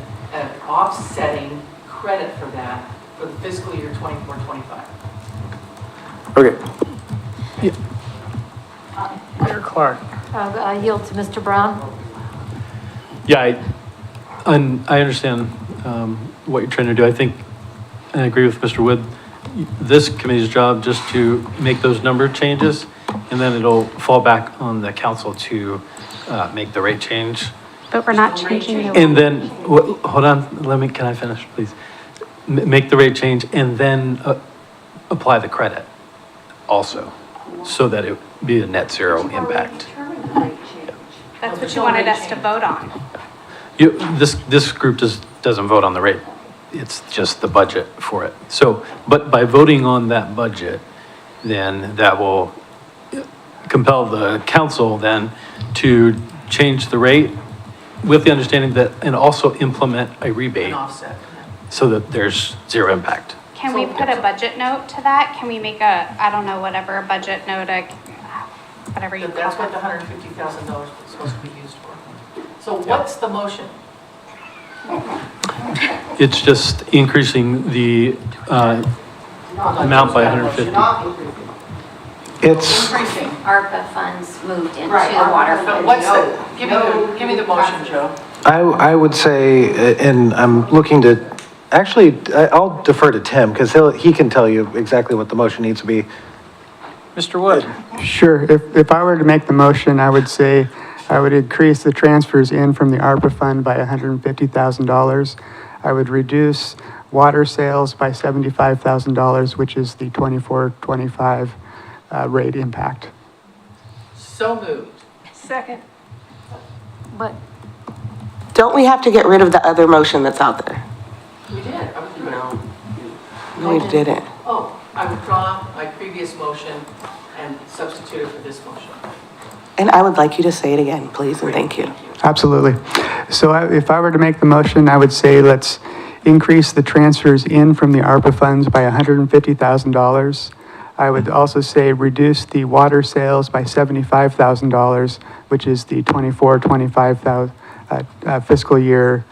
offsetting credit for that for the fiscal year 24-25. Okay, Mayor Clark. I yield to Mr. Brown. Yeah, I understand what you're trying to do. I think, and I agree with Mr. Wood, this committee's job just to make those number changes, and then it'll fall back on the council to make the rate change. But we're not changing the. And then, hold on, can I finish, please? Make the rate change and then apply the credit also, so that it be a net zero impact. That's what you wanted us to vote on. This group doesn't vote on the rate. It's just the budget for it. So, but by voting on that budget, then that will compel the council then to change the rate with the understanding that, and also implement a rebate An offset. so that there's zero impact. Can we put a budget note to that? Can we make a, I don't know, whatever, a budget note, whatever you call That's what the it? $150,000 is supposed to be used for. So what's the motion? It's just increasing the amount by 150. It's, Increasing. ARPA funds moved into Right. the water But fund. what's the, give me the motion, Joe. I would say, and I'm looking to, actually, I'll defer to Tim, because he can tell you exactly what the motion needs to be. Mr. Wood. Sure, if I were to make the motion, I would say I would increase the transfers in from the ARPA fund by $150,000. I would reduce water sales by $75,000, which is the 24-25 rate impact. So moved. Second. But Don't we have to get rid of the other motion that's out there? We did. I was No. No, we didn't. Oh, I withdraw my previous motion and substitute it for this motion. And I would like you to say it again, please, and thank you. Absolutely. So if I were to make the motion, I would say let's increase the transfers in from the ARPA funds by $150,000. I would also say reduce the water sales by $75,000, which is the 24-25 fiscal year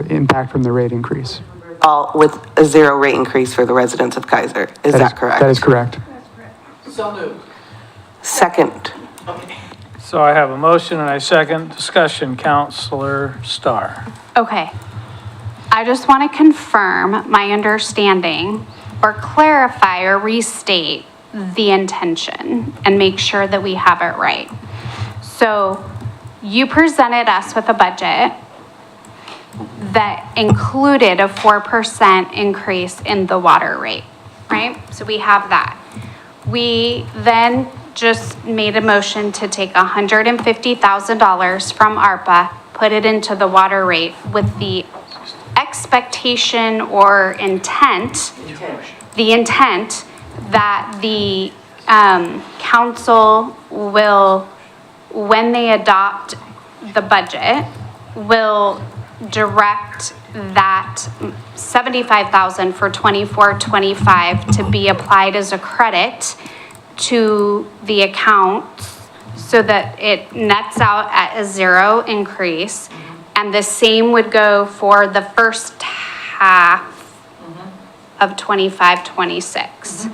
impact from the rate increase. All with a 0 rate increase for the residents of Keizer. Is that correct? That is correct. So moved. Second. So I have a motion and I second. Discussion, Counselor Starr. Okay. I just want to confirm my understanding or clarify or restate the intention and make sure that we have it right. So you presented us with a budget that included a 4% increase in the water rate, right? So we have that. We then just made a motion to take $150,000 from ARPA, put it into the water rate with the expectation or intent, the intent that the council will, when they adopt the budget, will direct that 75,000 for 24-25 to be applied as a credit to the accounts so that it nets out at a 0 increase. And the same would go for the first half of 25-26.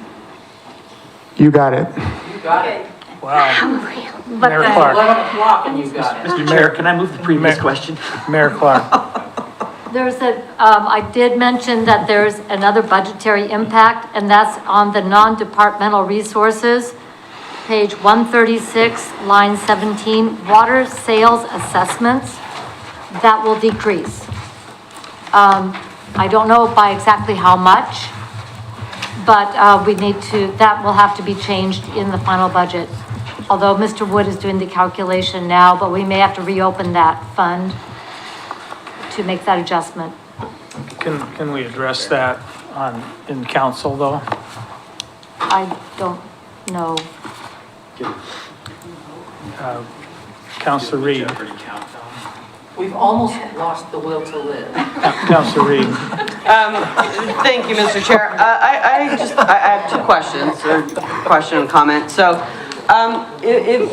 You got it. You got it. Wow. But Mayor the- Clark. 11 o'clock and you got it. Mr. Chair, can I move the previous question? Mayor Clark. there's I did mention that there's another budgetary impact, and that's on the non-departmental resources, page 136, line 17, water sales assessments, that will decrease. I don't know by exactly how much, but we need to, that will have to be changed in the final budget. Although Mr. Wood is doing the calculation now, but we may have to reopen that fund to make that adjustment. Can we address that in council though? I don't know. Counselor Reed. We've almost lost the will to live. Counselor Reed. Thank you, Mr. Chair. I have two questions, or question and comment. So,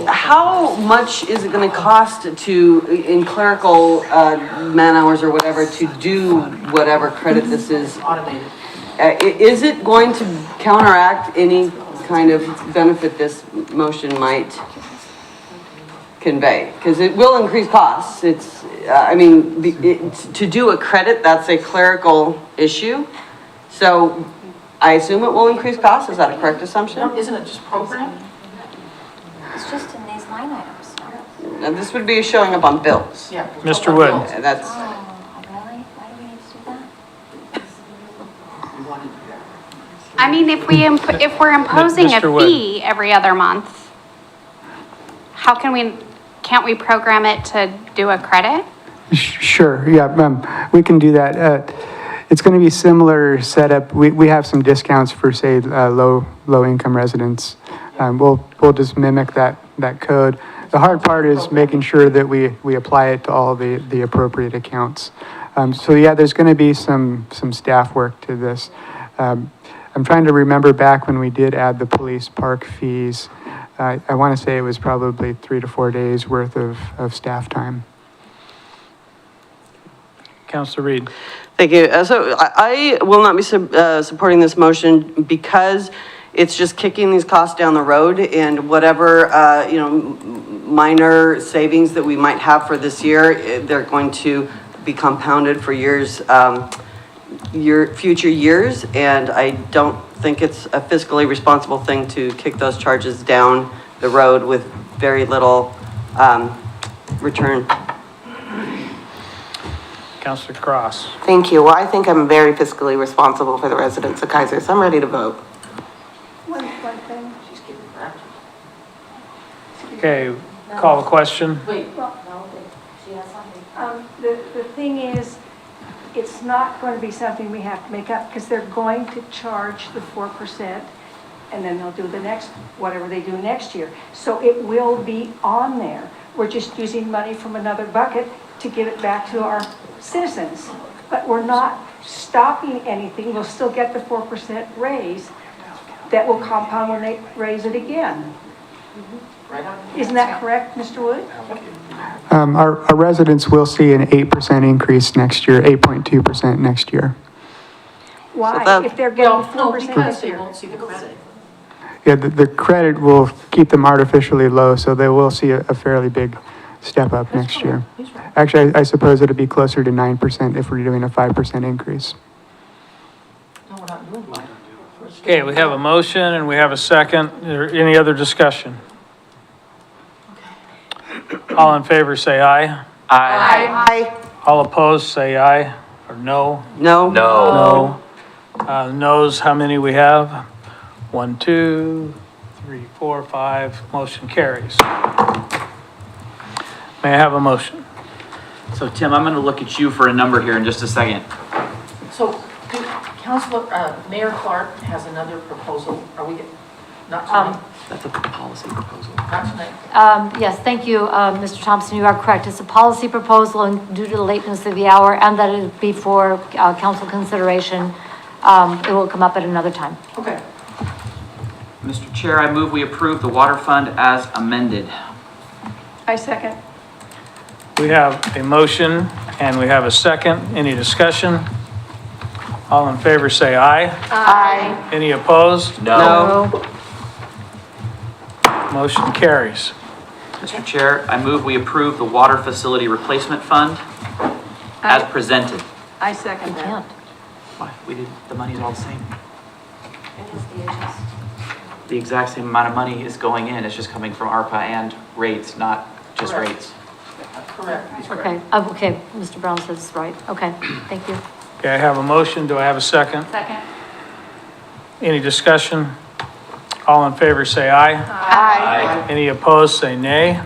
how much is it going to cost in clerical man hours or whatever to do whatever credit this is? Automated. Is it going to counteract any kind of benefit this motion might convey? Because it will increase costs. It's, to do a credit, that's a clerical issue. So I assume it will increase costs. Is that a correct assumption? Isn't it just programmed? It's just in these line items. Now, this would be showing up on bills. Yeah. Mr. Wood. That's, Oh, really? Why do we need to do that? I mean, if we're imposing a Mr. Wood. fee every other month, how can't we program it to do a credit? Sure, yeah, we can do that. It's going to be similar setup. We have some discounts for, say, low-income residents. We'll just mimic that code. The hard part is making sure that we apply it to all the appropriate accounts. So yeah, there's going to be some staff work to this. I'm trying to remember back when we did add the police park fees. I want to say it was probably 3 to 4 days worth of staff time. Counselor Reed. thank you. So I will not be supporting this motion because it's just kicking these costs down the road, and whatever, minor savings that we might have for this year, they're going to be compounded for future years, and I don't think it's a fiscally responsible thing to kick those charges down the road with very little return. Counselor Cross. Thank you. Well, I think I'm very fiscally responsible for the residents of Keizer, so I'm ready to vote. One thing, Okay, call the question. Wait, The thing is, it's not going to be something we have to make up, because they're going to charge the 4%, and then they'll do the next, whatever they do next year. So it will be on there. We're just using money from another bucket to give it back to our citizens. But we're not stopping anything. We'll still get the 4% raise that will compound when they raise it again. Isn't that correct, Mr. Wood? Our residents will see an 8% increase next year, 8.2% next year. Why? If they're getting no, 4% because this they year? won't see the credit. Yeah, the credit will keep them artificially low, so they will see a fairly big step up next year. Actually, I suppose it'll be closer to 9% if we're doing a 5% increase. No, we're not doing that. Okay, we have a motion and we have a second. Is there any other discussion? All in favor, say aye. Aye. All opposed, say aye, or no. No? No. Noes, how many we have? 1, 2, 3, 4, 5, motion carries. May I have a motion? So Tim, I'm gonna look at you for a number here in just a second. So, Councilor, Mayor Clark has another proposal. Are we, not tonight? That's a policy proposal. Not tonight. Yes, thank you, Mr. Thompson, you are correct. It's a policy proposal, and due to the lateness of the hour and that it be for council consideration, it will come up at another time. Okay. Mr. Chair, I move we approve the water fund as amended. I second. We have a motion and we have a second. Any discussion? All in favor, say aye. Aye. Any opposed? No. Motion carries. Mr. Chair, I move we approve the water facility replacement fund as presented. I second that. Can't. Why? We did, the money's all the same. The exact same amount of money is going in, it's just coming from ARPA and rates, not just Correct. rates. Correct. He's correct. Okay, okay, Mr. Brown says it's right. Okay, thank you. Okay, I have a motion. Do I have a second? Second. Any discussion? All in favor, say aye. Aye. Any opposed, say nay.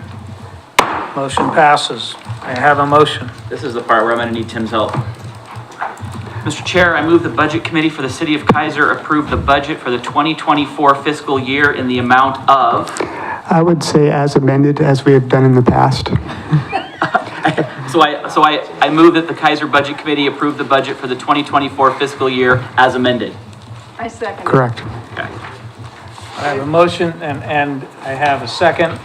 Motion passes. I have a motion. This is the part where I'm gonna need Tim's help. Mr. Chair, I move the Budget Committee for the City of Keizer approve the budget for the 2024 fiscal year in the amount of, I would say as amended, as we have done in the past. so I move that the Keizer Budget Committee approve the budget for the 2024 fiscal year as amended. I second. Correct. Okay. I have a motion and I have a second.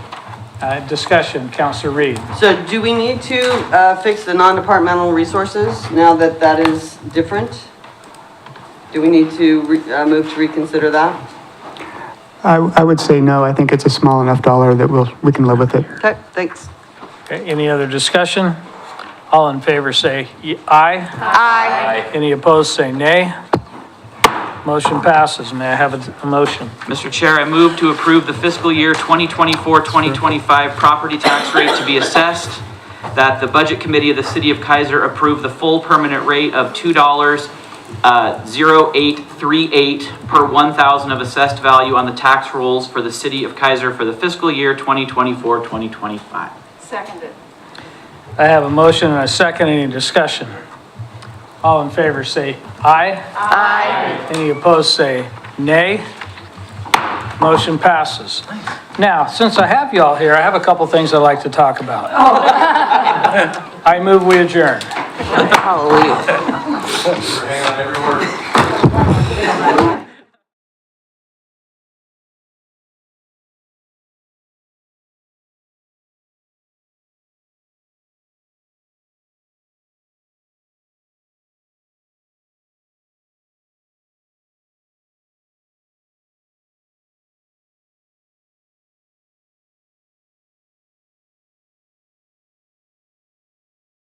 Discussion, Counselor Reed. So do we need to fix the non-departmental resources now that that is different? Do we need to move to reconsider that? I would say no. I think it's a small enough dollar that we can live with it. Okay, thanks. Okay, any other discussion? All in favor say aye. Aye. Any opposed say nay. Motion passes. May I have a motion? Mr. Chair, I move to approve the fiscal year 2024-2025 property tax rate to be assessed, that the Budget Committee of the City of Keizer approve the full permanent rate of $2.0838 per 1,000 of assessed value on the tax rolls for the City of Keizer for the fiscal year 2024-2025. Seconded. I have a motion and a second. Any discussion? All in favor say aye. Aye. Any opposed say nay. Motion passes. Now, since I have you all here, I have a couple things I'd like to talk about. I move we adjourn. Hallelujah. Hang on every word.